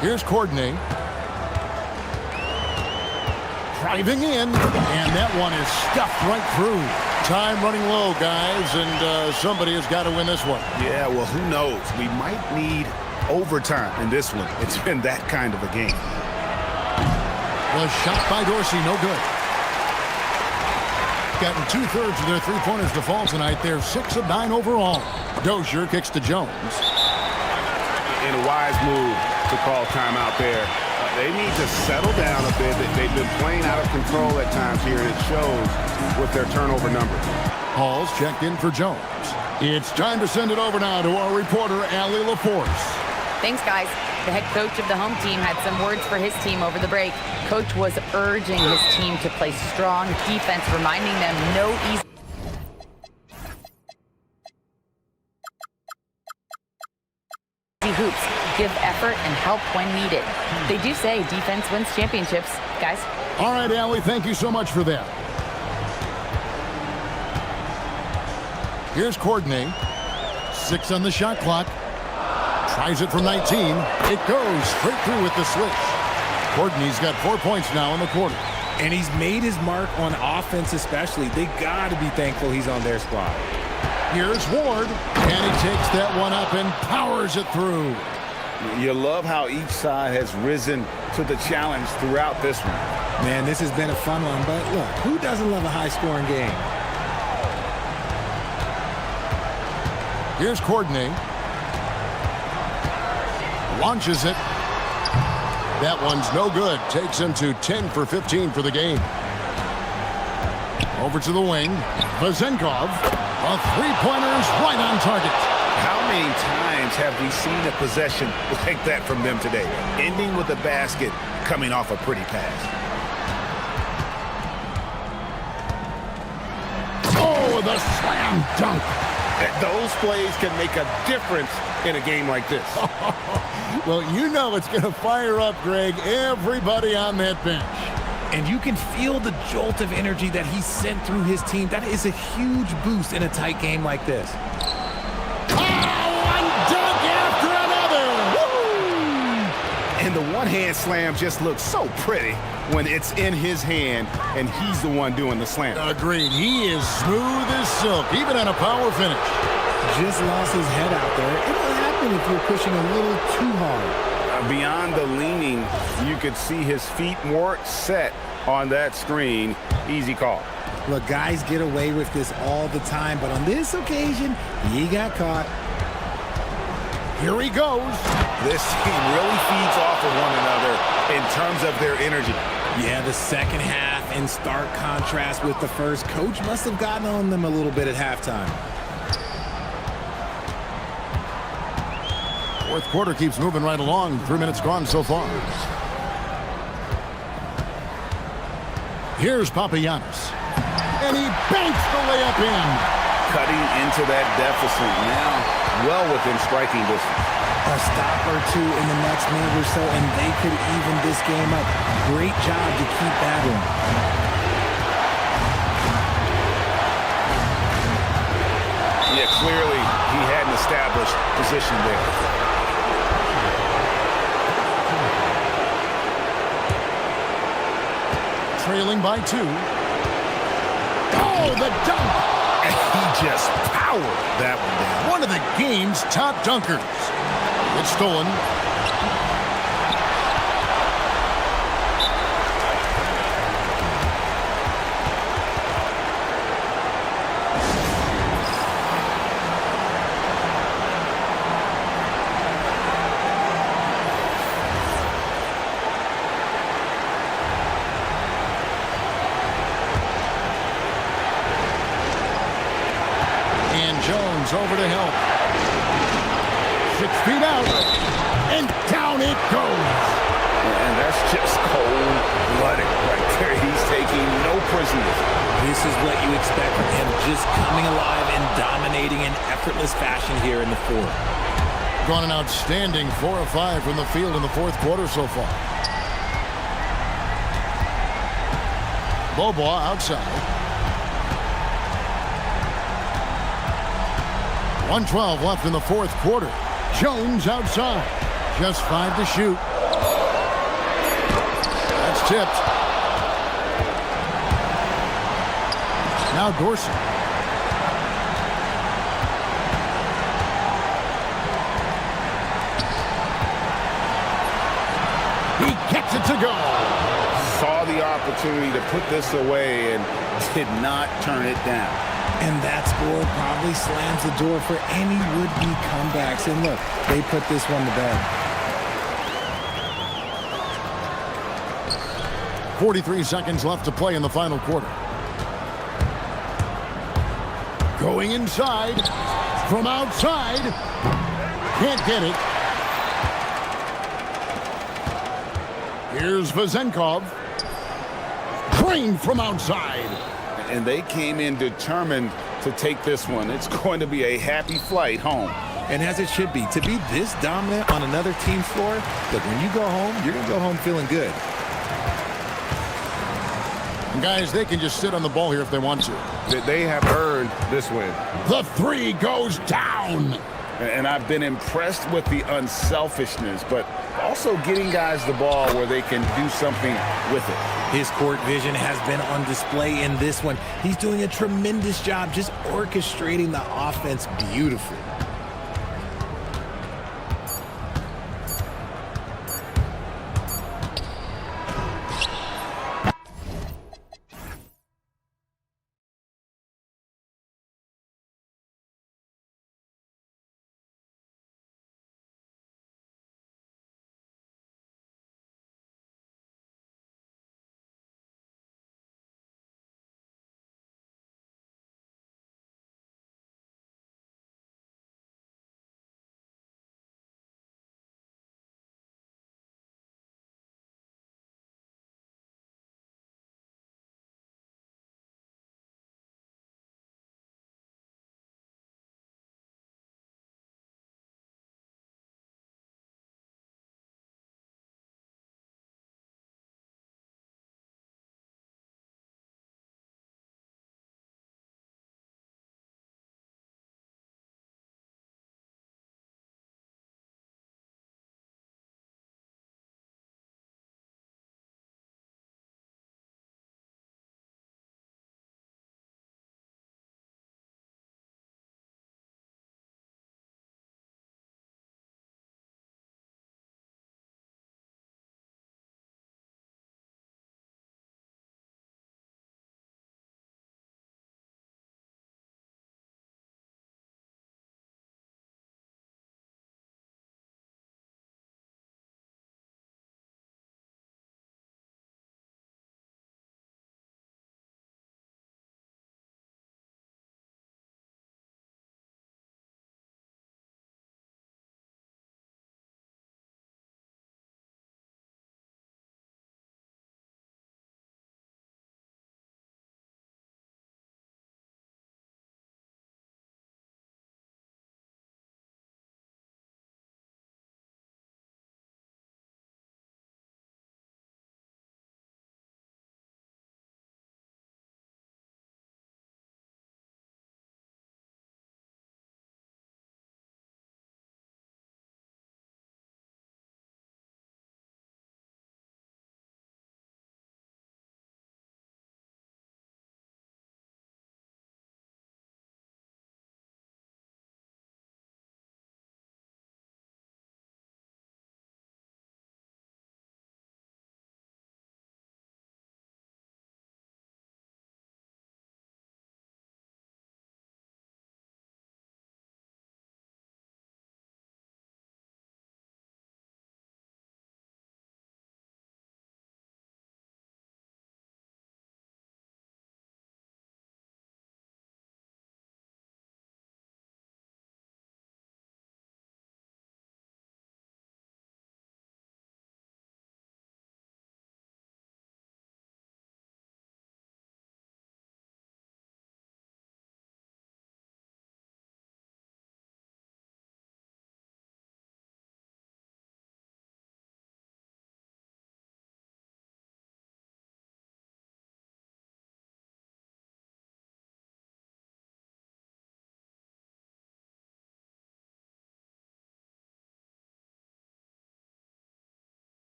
Here's Courtney. Driving in, and that one is stuffed right through. Time running low, guys, and somebody has got to win this one. Yeah, well, who knows? We might need overtime in this one. It's been that kind of a game. The shot by Dorsey, no good. Gotten 2/3 of their three-pointers to fall tonight. They're 6 of 9 overall. Dozier kicks to Jones. In a wise move to call timeout there. They need to settle down a bit. They've been playing out of control at times here, and it shows with their turnover numbers. Hall's checked in for Jones. It's time to send it over now to our reporter, Allie LaForce. Thanks, guys. The head coach of the home team had some words for his team over the break. Coach was urging his team to play strong defense, reminding them no easy hoops. Give effort and help when needed. They do say defense wins championships, guys. All right, Allie, thank you so much for that. Here's Courtney. 6 on the shot clock. Tries it from 19. It goes straight through with the switch. Courtney's got 4 points now in the quarter. And he's made his mark on offense especially. They got to be thankful he's on their squad. Here's Ward, and he takes that one up and powers it through. You love how each side has risen to the challenge throughout this one. Man, this has been a fun one, but look, who doesn't love a high-scoring game? Here's Courtney. Launches it. That one's no good. Takes him to 10 for 15 for the game. Over to the wing. Vazenkov. A three-pointer's right on target. How many times have we seen a possession like that from them today? Ending with a basket, coming off a pretty pass. Oh, the slam dunk. Those plays can make a difference in a game like this. Well, you know it's going to fire up, Greg, everybody on that bench. And you can feel the jolt of energy that he sent through his team. That is a huge boost in a tight game like this. One dunk after another. Woo! And the one-hand slam just looks so pretty when it's in his hand and he's the one doing the slam. Agreed. He is smooth as silk, even on a power finish. Just lost his head out there. It'll happen if you're pushing a little too hard. Beyond the leaning, you could see his feet more set on that screen. Easy call. Look, guys get away with this all the time, but on this occasion, he got caught. Here he goes. This team really feeds off of one another in terms of their energy. Yeah, the second half in stark contrast with the first. Coach must have gotten on them a little bit at halftime. Fourth quarter keeps moving right along. 3 minutes gone so far. Here's Papagiannis. And he banks the layup in. Cutting into that deficit now, well within striking distance. A stop or two in the next minute or so, and they could even this game up. Great job to keep battling. Yeah, clearly he had an established position there. Trailing by 2. Oh, the dunk! And he just powered that one down. One of the game's top dunkers. It's stolen. Jones over to help. 6 feet out. And down it goes. And that's just cold-blooded right there. He's taking no prisoners. This is what you expect from him, just coming alive and dominating in effortless fashion here in the fourth. Gone an outstanding 4 of 5 from the field in the fourth quarter so far. Bobo outside. 1:12 left in the fourth quarter. Jones outside. Just 5 to shoot. That's tipped. Now Dorsey. He gets it to go. Saw the opportunity to put this away and did not turn it down. And that score probably slams the door for any would-be comebacks. And look, they put this one to bed. 43 seconds left to play in the final quarter. Going inside. From outside. Can't get it. Here's Vezenkov. Drained from outside. And they came in determined to take this one. It's going to be a happy flight home. And as it should be, to be this dominant on another team's floor, look, when you go home, you're going to go home feeling good. And guys, they can just sit on the ball here if they want to. They have earned this win. The 3 goes down. And I've been impressed with the unselfishness, but also getting guys the ball where they can do something with it. His court vision has been on display in this one. He's doing a tremendous job just orchestrating the offense beautifully.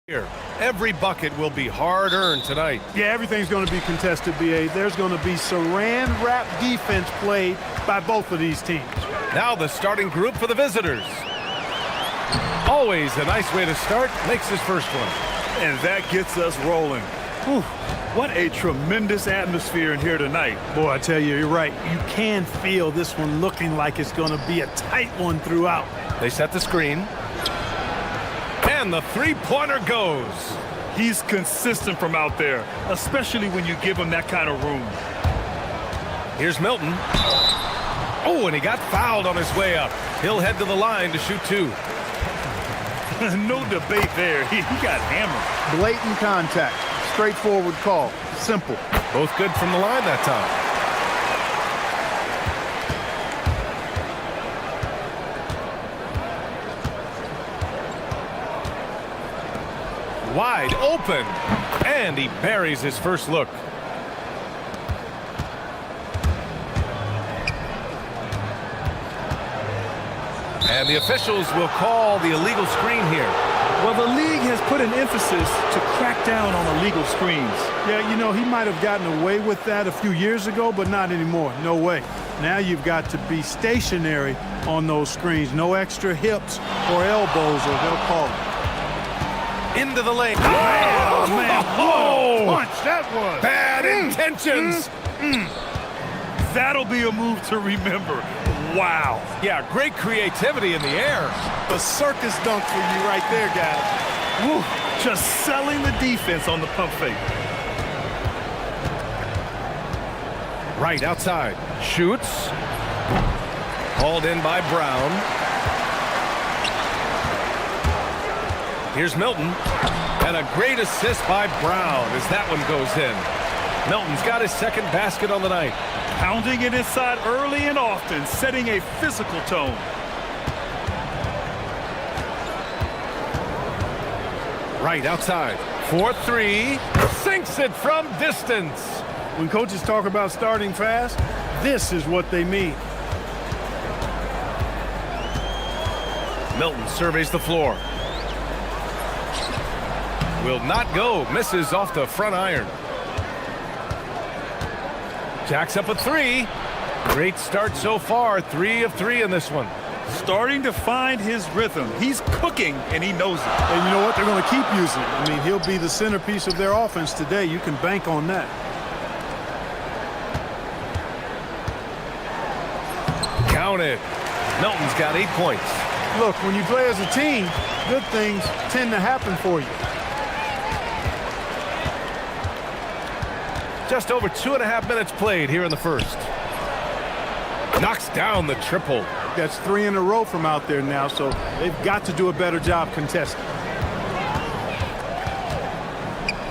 Here, every bucket will be hard-earned tonight. Yeah, everything's going to be contested, B.A. There's going to be saran-wrap defense played by both of these teams. Now the starting group for the visitors. Always a nice way to start. Makes his first one. And that gets us rolling. Whew, what a tremendous atmosphere in here tonight. Boy, I tell you, you're right. You can feel this one looking like it's going to be a tight one throughout. They set the screen. And the three-pointer goes. He's consistent from out there, especially when you give him that kind of room. Here's Milton. Oh, and he got fouled on his way up. He'll head to the line to shoot two. No debate there. He got hammered. Blatant contact. Straightforward call. Simple. Both good from the line that time. Wide open, and he buries his first look. And the officials will call the illegal screen here. Well, the league has put an emphasis to crack down on illegal screens. Yeah, you know, he might have gotten away with that a few years ago, but not anymore. No way. Now you've got to be stationary on those screens. No extra hips or elbows, or they'll call it. Into the lane. Oh, man. Oh, punch that was. Bad intentions. That'll be a move to remember. Wow. Yeah, great creativity in the air. A circus dunk for you right there, guys. Woo, just selling the defense on the pump fake. Right outside. Shoots. Hauled in by Brown. Here's Milton, and a great assist by Brown as that one goes in. Milton's got his second basket on the night. Pounding it inside early and often, setting a physical tone. Right outside. 4-3. Sinks it from distance. When coaches talk about starting fast, this is what they mean. Milton surveys the floor. Will not go. Misses off the front iron. Jacks up a three. Great start so far. 3 of 3 in this one. Starting to find his rhythm. He's cooking, and he knows it. And you know what? They're going to keep using it. I mean, he'll be the centerpiece of their offense today. You can bank on that. Count it. Milton's got 8 points. Look, when you play as a team, good things tend to happen for you. Just over 2.5 minutes played here in the first. Knocks down the triple. That's 3 in a row from out there now, so they've got to do a better job contesting.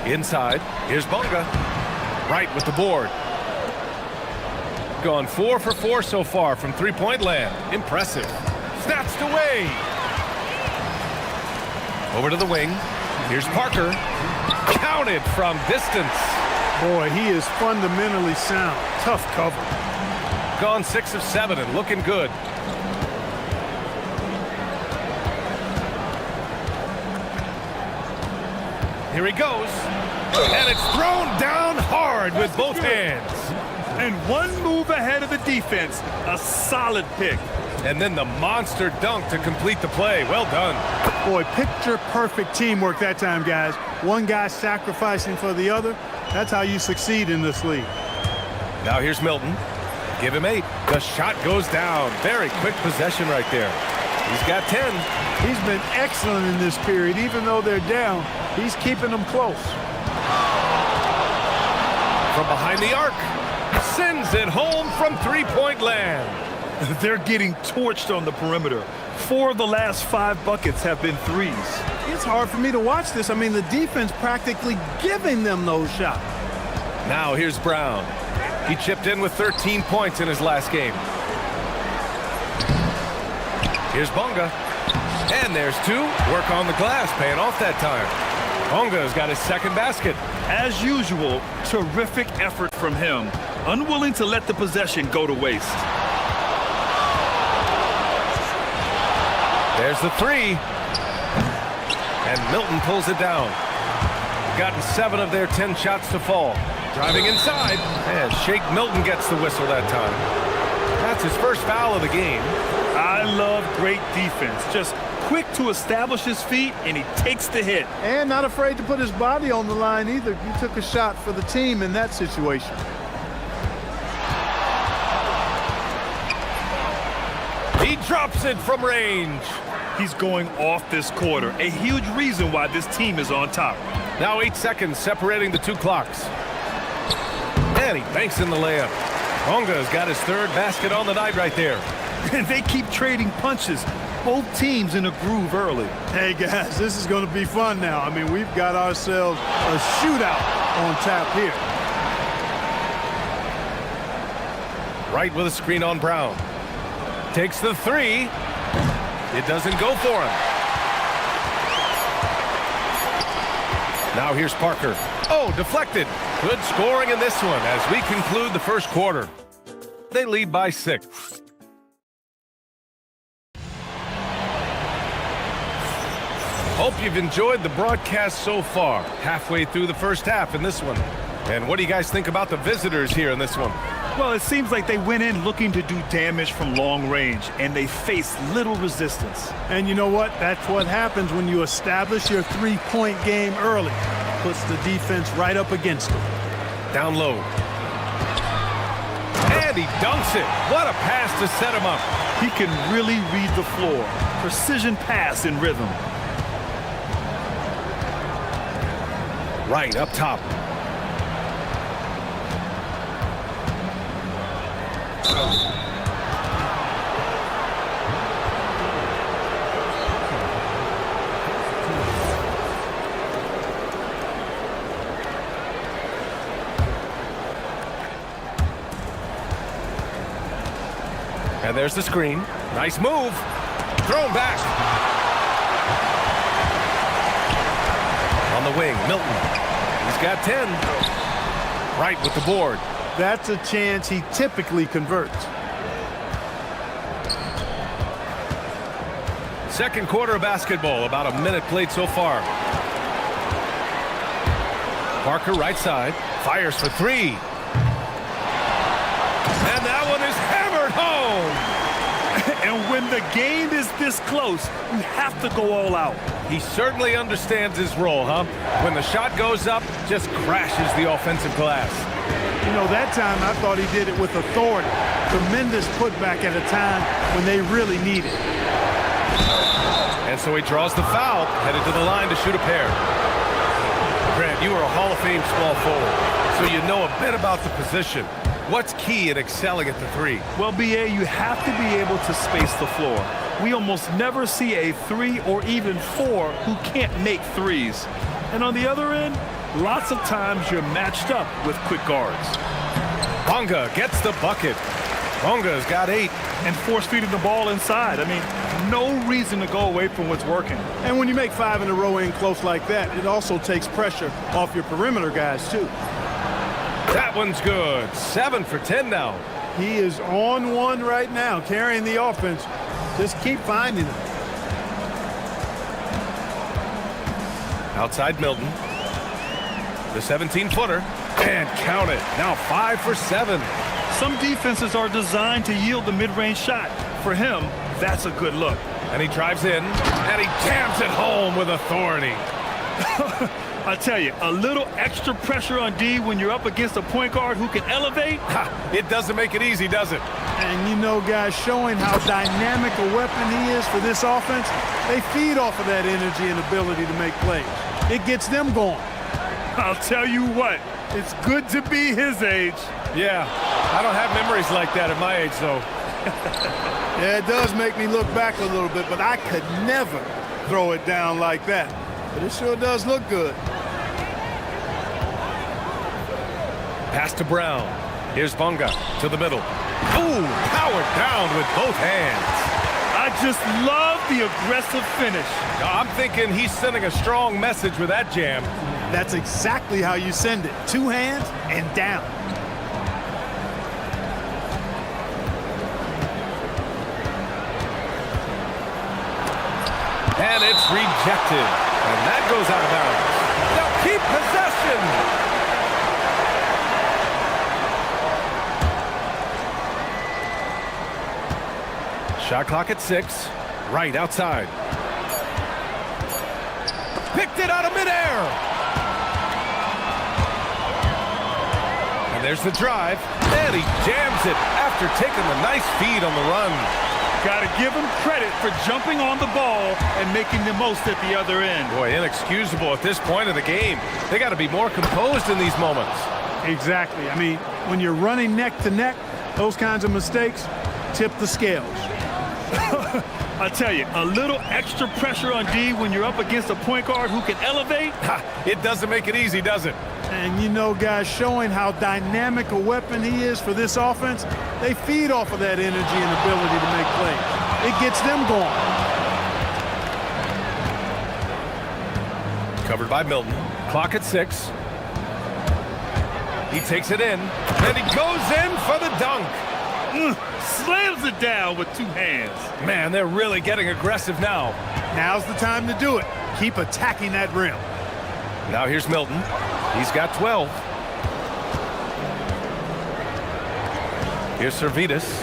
Inside, here's Bunga. Right with the board. Gone 4 for 4 so far from three-point land. Impressive. Snatched away. Over to the wing. Here's Parker. Counted from distance. Boy, he is fundamentally sound. Tough cover. Gone 6 of 7 and looking good. Here he goes. And it's thrown down hard with both hands. And one move ahead of the defense. A solid pick. And then the monster dunk to complete the play. Well done. Boy, picture-perfect teamwork that time, guys. One guy sacrificing for the other. That's how you succeed in this league. Now here's Milton. Give him 8. The shot goes down. Very quick possession right there. He's got 10. He's been excellent in this period. Even though they're down, he's keeping them close. From behind the arc. Sends it home from three-point land. They're getting torched on the perimeter. 4 of the last 5 buckets have been threes. It's hard for me to watch this. I mean, the defense practically giving them those shots. Now here's Brown. He chipped in with 13 points in his last game. Here's Bunga. And there's 2. Work on the glass, paying off that time. Bunga's got his second basket. As usual, terrific effort from him. Unwilling to let the possession go to waste. There's the 3. And Milton pulls it down. Gotten 7 of their 10 shots to fall. Driving inside. And Shake Milton gets the whistle that time. That's his first foul of the game. I love great defense. Just quick to establish his feet, and he takes the hit. And not afraid to put his body on the line either. He took a shot for the team in that situation. He drops it from range. He's going off this quarter. A huge reason why this team is on top. Now 8 seconds separating the 2 clocks. And he banks in the layup. Bonga's got his 3rd basket on the night right there. And they keep trading punches. Both teams in a groove early. Hey, guys, this is going to be fun now. I mean, we've got ourselves a shootout on tap here. Right with a screen on Brown. Takes the 3. It doesn't go for him. Now here's Parker. Oh, deflected. Good scoring in this one as we conclude the first quarter. They lead by 6. Hope you've enjoyed the broadcast so far. Halfway through the first half in this one. And what do you guys think about the visitors here in this one? Well, it seems like they went in looking to do damage from long range, and they faced little resistance. And you know what? That's what happens when you establish your three-point game early. Puts the defense right up against them. Down low. And he dunks it. What a pass to set him up. He can really read the floor. Precision pass in rhythm. Right up top. And there's the screen. Nice move. Thrown back. On the wing, Milton. He's got 10. Right with the board. That's a chance he typically converts. Second quarter of basketball. About a minute played so far. Parker right side. Fires for 3. And that one is hammered home. And when the game is this close, you have to go all out. He certainly understands his role, huh? When the shot goes up, just crashes the offensive glass. You know, that time I thought he did it with authority. Tremendous putback at a time when they really need it. And so he draws the foul, headed to the line to shoot a pair. Grant, you are a Hall of Fame small forward, so you know a bit about the position. What's key in excelling at the 3? Well, BA, you have to be able to space the floor. We almost never see a 3 or even 4 who can't make 3s. And on the other end, lots of times you're matched up with quick guards. Bonga gets the bucket. Bonga's got 8. And force-feeding the ball inside. I mean, no reason to go away from what's working. And when you make 5 in a row in close like that, it also takes pressure off your perimeter guys, too. That one's good. 7 for 10 now. He is on one right now, carrying the offense. Just keep finding them. Outside Milton. The 17-footer. And count it. Now 5 for 7. Some defenses are designed to yield the mid-range shot. For him, that's a good look. And he drives in, and he jams it home with authority. I tell you, a little extra pressure on D when you're up against a point guard who can elevate. It doesn't make it easy, does it? And you know, guys, showing how dynamic a weapon he is for this offense, they feed off of that energy and ability to make plays. It gets them going. I'll tell you what, it's good to be his age. Yeah, I don't have memories like that at my age, though. Yeah, it does make me look back a little bit, but I could never throw it down like that. But it sure does look good. Pass to Brown. Here's Bonga to the middle. Ooh, powered down with both hands. I just love the aggressive finish. I'm thinking he's sending a strong message with that jam. That's exactly how you send it. 2 hands and down. And it's rejected. And goes out of bounds. They'll keep possession. Shot clock at 6. Right outside. Picked it out of midair. And there's the drive. And he jams it after taking the nice feed on the run. Got to give him credit for jumping on the ball and making the most at the other end. Boy, inexcusable at this point of the game. They got to be more composed in these moments. Exactly. I mean, when you're running neck to neck, those kinds of mistakes tip the scales. I tell you, a little extra pressure on D when you're up against a point guard who can elevate. It doesn't make it easy, does it? And you know, guys, showing how dynamic a weapon he is for this offense, they feed off of that energy and ability to make plays. It gets them going. Covered by Milton. Clock at 6. He takes it in, and he goes in for the dunk. Slams it down with 2 hands. Man, they're really getting aggressive now. Now's the time to do it. Keep attacking that rim. Now here's Milton. He's got 12. Here's Servetus.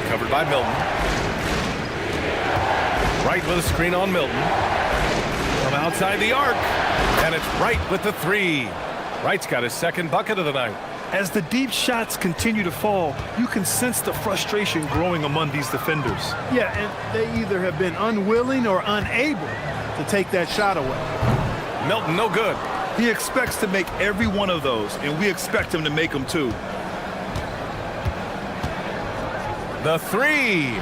Covered by Milton. Right with a screen on Milton. From outside the arc. And it's Wright with the 3. Wright's got his second bucket of the night. As the deep shots continue to fall, you can sense the frustration growing among these defenders. Yeah, and they either have been unwilling or unable to take that shot away. Milton, no good. He expects to make every one of those, and we expect him to make them too. The 3.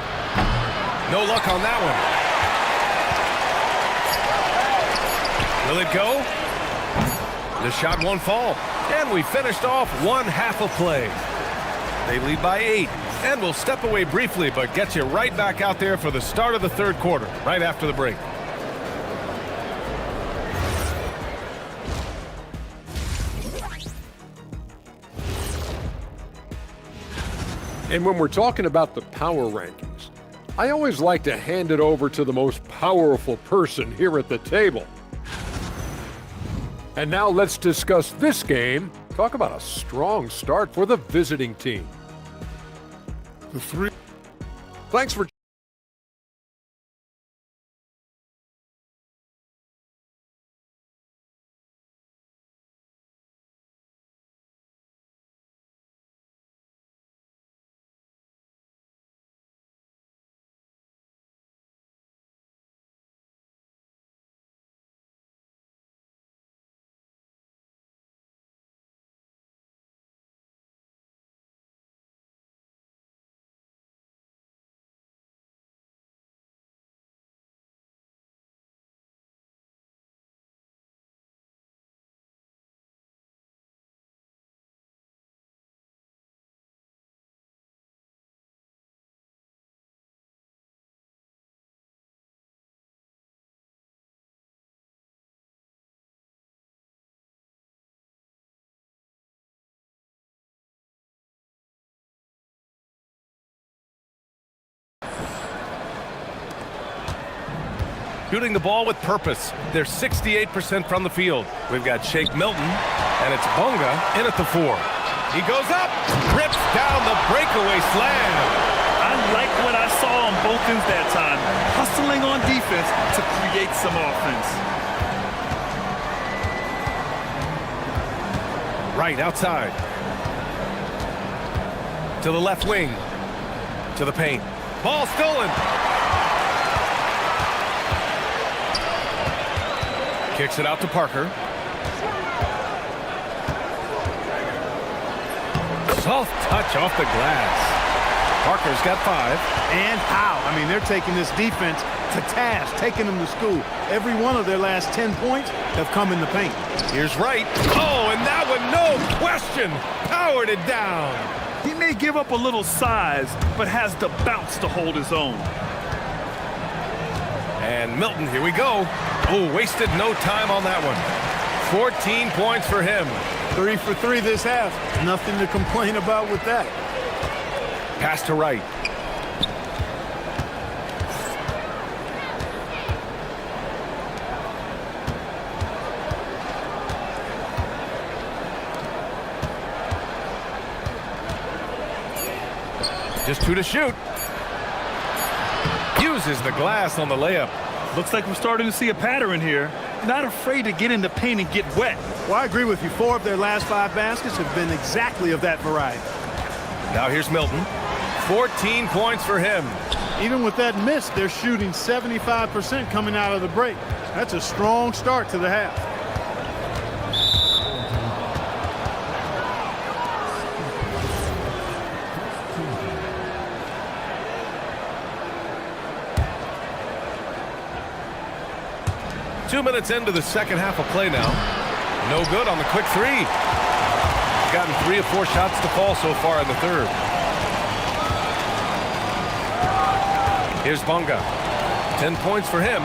No luck on that one. Will it go? The shot won't fall. And we finished off one half of play. They lead by 8. And we'll step away briefly, but get you right back out there for the start of the third quarter, right after the break. And when we're talking about the power rankings, I always like to hand it over to the most powerful person here at the table. And now let's discuss this game. Talk about a strong start for the visiting team. The 3. Thanks for Shooting the ball with purpose. They're 68% from the field. We've got Shake Milton, and it's Bunga in at the 4. He goes up, rips down the breakaway slam. I like what I saw on both ends that time. Hustling on defense to create some offense. Right outside. To the left wing. To the paint. Ball stolen. Kicks it out to Parker. Soft touch off the glass. Parker's got 5. And how? I mean, they're taking this defense to task, taking them to school. Every one of their last 10 points have come in the paint. Here's Wright. Oh, and that one, no question, powered it down. He may give up a little size, but has the bounce to hold his own. And Milton, here we go. Oh, wasted no time on that one. 14 points for him. 3 for 3 this half. Nothing to complain about with that. Pass to Wright. Just 2 to shoot. Uses the glass on the layup. Looks like we're starting to see a pattern here. Not afraid to get in the paint and get wet. Well, I agree with you. 4 of their last 5 baskets have been exactly of that variety. Now here's Milton. 14 points for him. Even with that miss, they're shooting 75% coming out of the break. That's a strong start to the half. Two minutes into the second half of play now. No good on the quick 3. Gotten 3 of 4 shots to fall so far in the third. Here's Bonga. 10 points for him.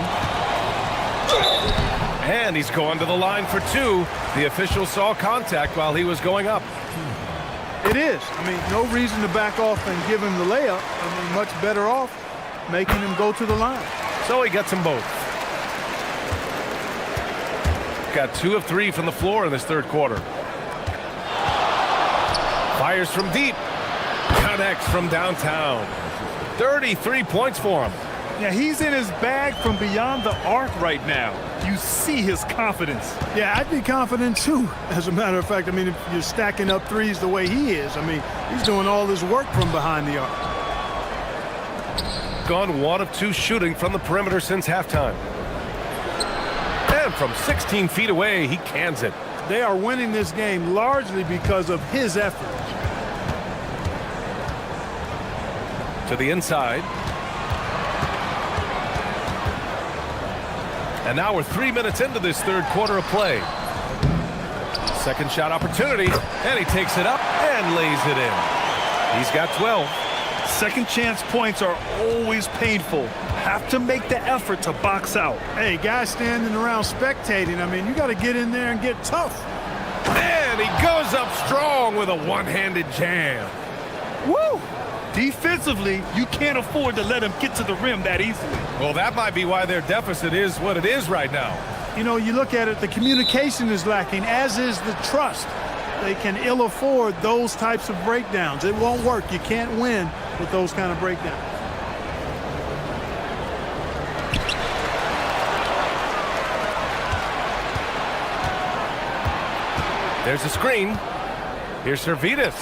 And he's going to the line for 2. The official saw contact while he was going up. It is. I mean, no reason to back off and give him the layup. I mean, much better off making him go to the line. So he gets them both. Got 2 of 3 from the floor in this third quarter. Fires from deep. Connects from downtown. 33 points for him. Yeah, he's in his bag from beyond the arc right now. You see his confidence. Yeah, I'd be confident too. As a matter of fact, I mean, if you're stacking up threes the way he is, I mean, he's doing all this work from behind the arc. Gone 1 of 2 shooting from the perimeter since halftime. And from 16 feet away, he cans it. They are winning this game largely because of his effort. To the inside. And now we're 3 minutes into this third quarter of play. Second shot opportunity, and he takes it up and lays it in. He's got 12. Second chance points are always painful. Have to make the effort to box out. Hey, guys standing around spectating, I mean, you got to get in there and get tough. And he goes up strong with a one-handed jam. Woo! Defensively, you can't afford to let him get to the rim that easily. Well, that might be why their deficit is what it is right now. You know, you look at it, the communication is lacking, as is the trust. They can ill afford those types of breakdowns. It won't work. You can't win with those kind of breakdowns. There's a screen. Here's Servetus.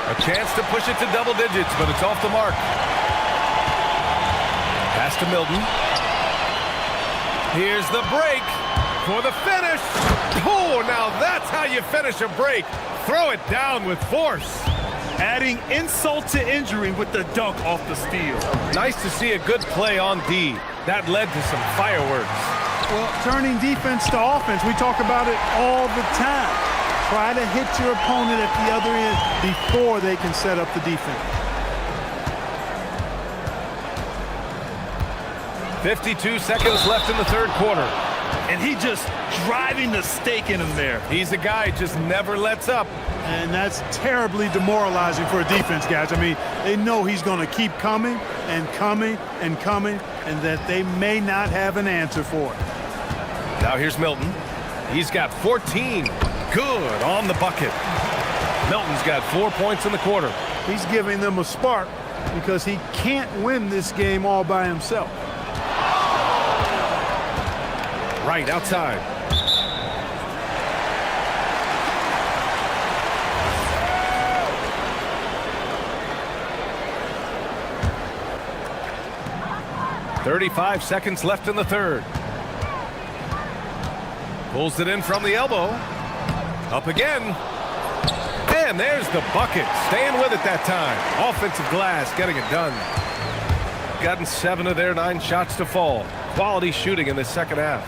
A chance to push it to double digits, but it's off the mark. Pass to Milton. Here's the break for the finish. Oh, now that's how you finish a break. Throw it down with force. Adding insult to injury with the dunk off the steal. Nice to see a good play on D. That led to some fireworks. Well, turning defense to offense, we talk about it all the time. Try to hit your opponent at the other end before they can set up the defense. 52 seconds left in the third quarter. And he just driving the stake in him there. He's a guy who just never lets up. And that's terribly demoralizing for a defense, guys. I mean, they know he's going to keep coming and coming and coming, and that they may not have an answer for it. Now here's Milton. He's got 14. Good on the bucket. Milton's got 4 points in the quarter. He's giving them a spark because he can't win this game all by himself. Right outside. .35 seconds left in the third. Pulls it in from the elbow. Up again. And there's the bucket. Staying with it that time. Offensive glass getting it done. Gotten 7 of their 9 shots to fall. Quality shooting in the second half.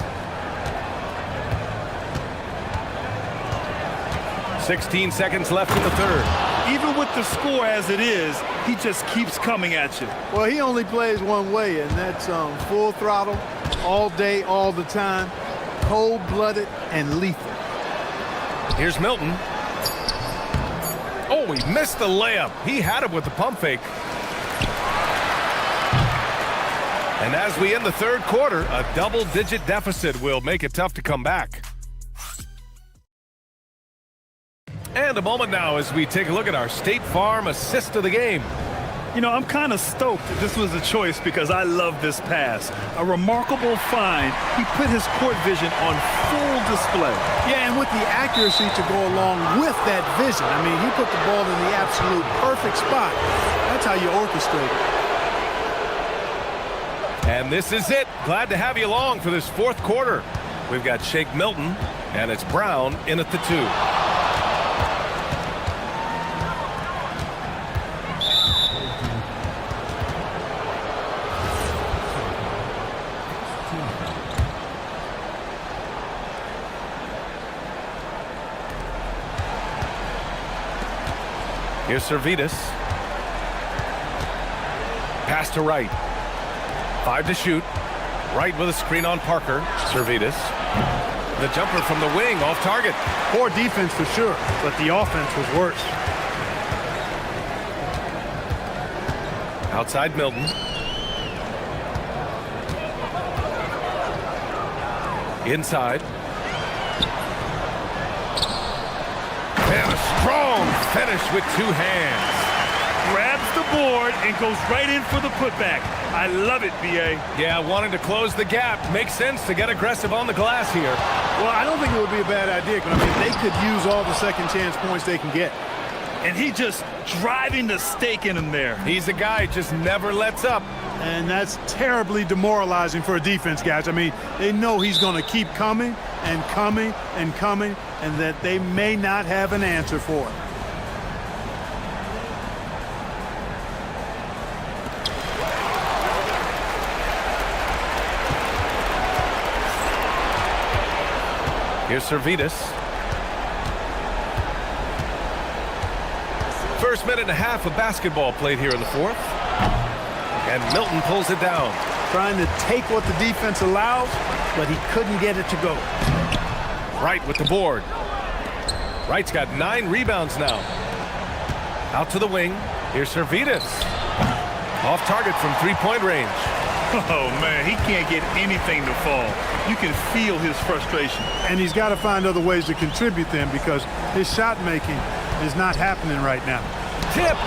16 seconds left in the third. Even with the score as it is, he just keeps coming at you. Well, he only plays one way, and that's full throttle, all day, all the time, cold-blooded and lethal. Here's Milton. Oh, he missed the layup. He had it with the pump fake. And as we end the third quarter, a double-digit deficit will make it tough to come back. And a moment now as we take a look at our State Farm assist of the game. You know, I'm kind of stoked that this was a choice because I love this pass. A remarkable find. He put his court vision on full display. Yeah, and with the accuracy to go along with that vision. I mean, he put the ball in the absolute perfect spot. That's how you orchestrate it. And this is it. Glad to have you along for this fourth quarter. We've got Shake Milton, and it's Brown in at the 2. Here's Servetus. Pass to Wright. 5 to shoot. Wright with a screen on Parker. Servetus. The jumper from the wing off target. Poor defense for sure, but the offense was worse. Outside Milton. Inside. And a strong finish with 2 hands. Grabs the board and goes right in for the putback. I love it, B.A. Yeah, wanting to close the gap. Makes sense to get aggressive on the glass here. Well, I don't think it would be a bad idea, but I mean, they could use all the second chance points they can get. And he just driving the stake in him there. He's a guy who just never lets up. And that's terribly demoralizing for a defense, guys. I mean, they know he's going to keep coming and coming and coming, and that they may not have an answer for it. Here's Servetus. First minute and a half of basketball played here in the fourth. And Milton pulls it down. Trying to take what the defense allows, but he couldn't get it to go. Wright with the board. Wright's got 9 rebounds now. Out to the wing. Here's Servetus. Off target from 3-point range. Oh, man, he can't get anything to fall. You can feel his frustration. And he's got to find other ways to contribute them because his shot making is not happening right now. Tipped.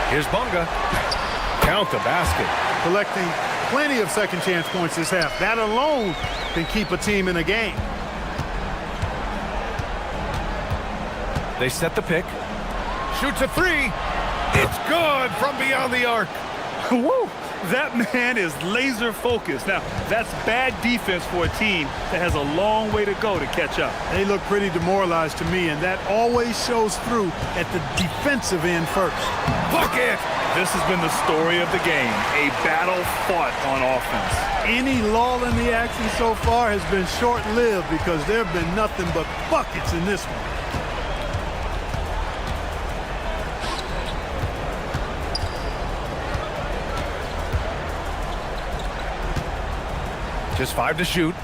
Here's Bunga. Count the basket. Collecting plenty of second chance points this half. That alone can keep a team in a game. They set the pick. Shoots a 3. It's good from beyond the arc. Woo! That man is laser focused. Now, that's bad defense for a team that has a long way to go to catch up. They look pretty demoralized to me, and that always shows through at the defensive end first. Bucket! This has been the story of the game, a battle fought on offense. Any lull in the action so far has been short-lived because there have been nothing but buckets in this one. Just 5 to shoot.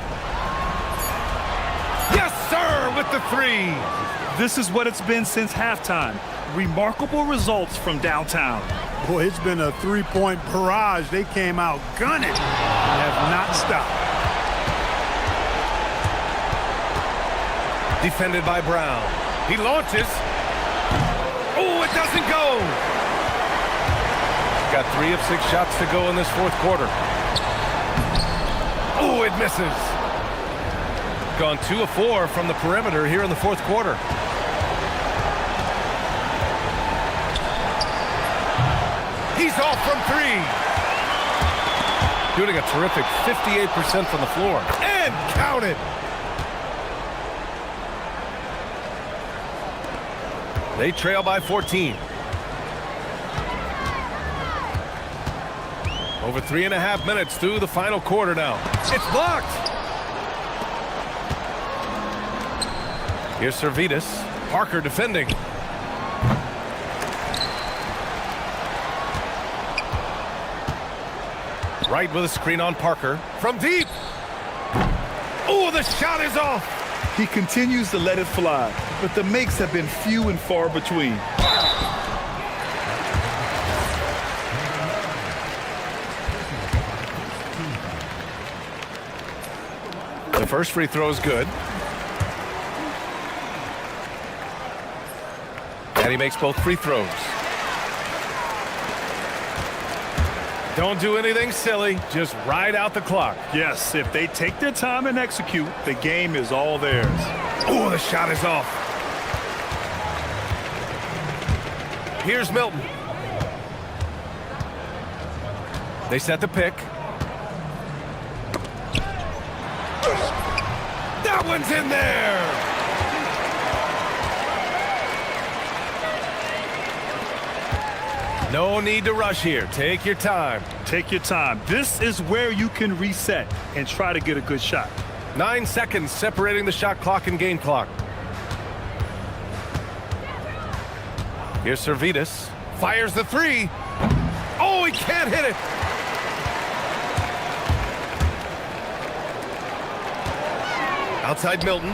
Yes, sir, with the 3. This is what it's been since halftime. Remarkable results from downtown. Boy, it's been a 3-point barrage. They came out gunning and have not stopped. Defended by Brown. He launches. Oh, it doesn't go. Got 3 of 6 shots to go in this fourth quarter. Oh, it misses. Gone 2 of 4 from the perimeter here in the fourth quarter. He's off from 3. Shooting a terrific 58% from the floor. And counted. They trail by 14. Over 3.5 minutes through the final quarter now. It's blocked. Here's Servetus. Parker defending. Wright with a screen on Parker. From deep. Oh, the shot is off. He continues to let it fly, but the makes have been few and far between. The first free throw is good. And he makes both free throws. Don't do anything silly. Just ride out the clock. Yes, if they take their time and execute, the game is all theirs. Oh, the shot is off. Here's Milton. They set the pick. That one's in there. No need to rush here. Take your time. Take your time. This is where you can reset and try to get a good shot. 9 seconds separating the shot clock and game clock. Here's Servetus. Fires the three. Oh, he can't hit it. Outside Milton.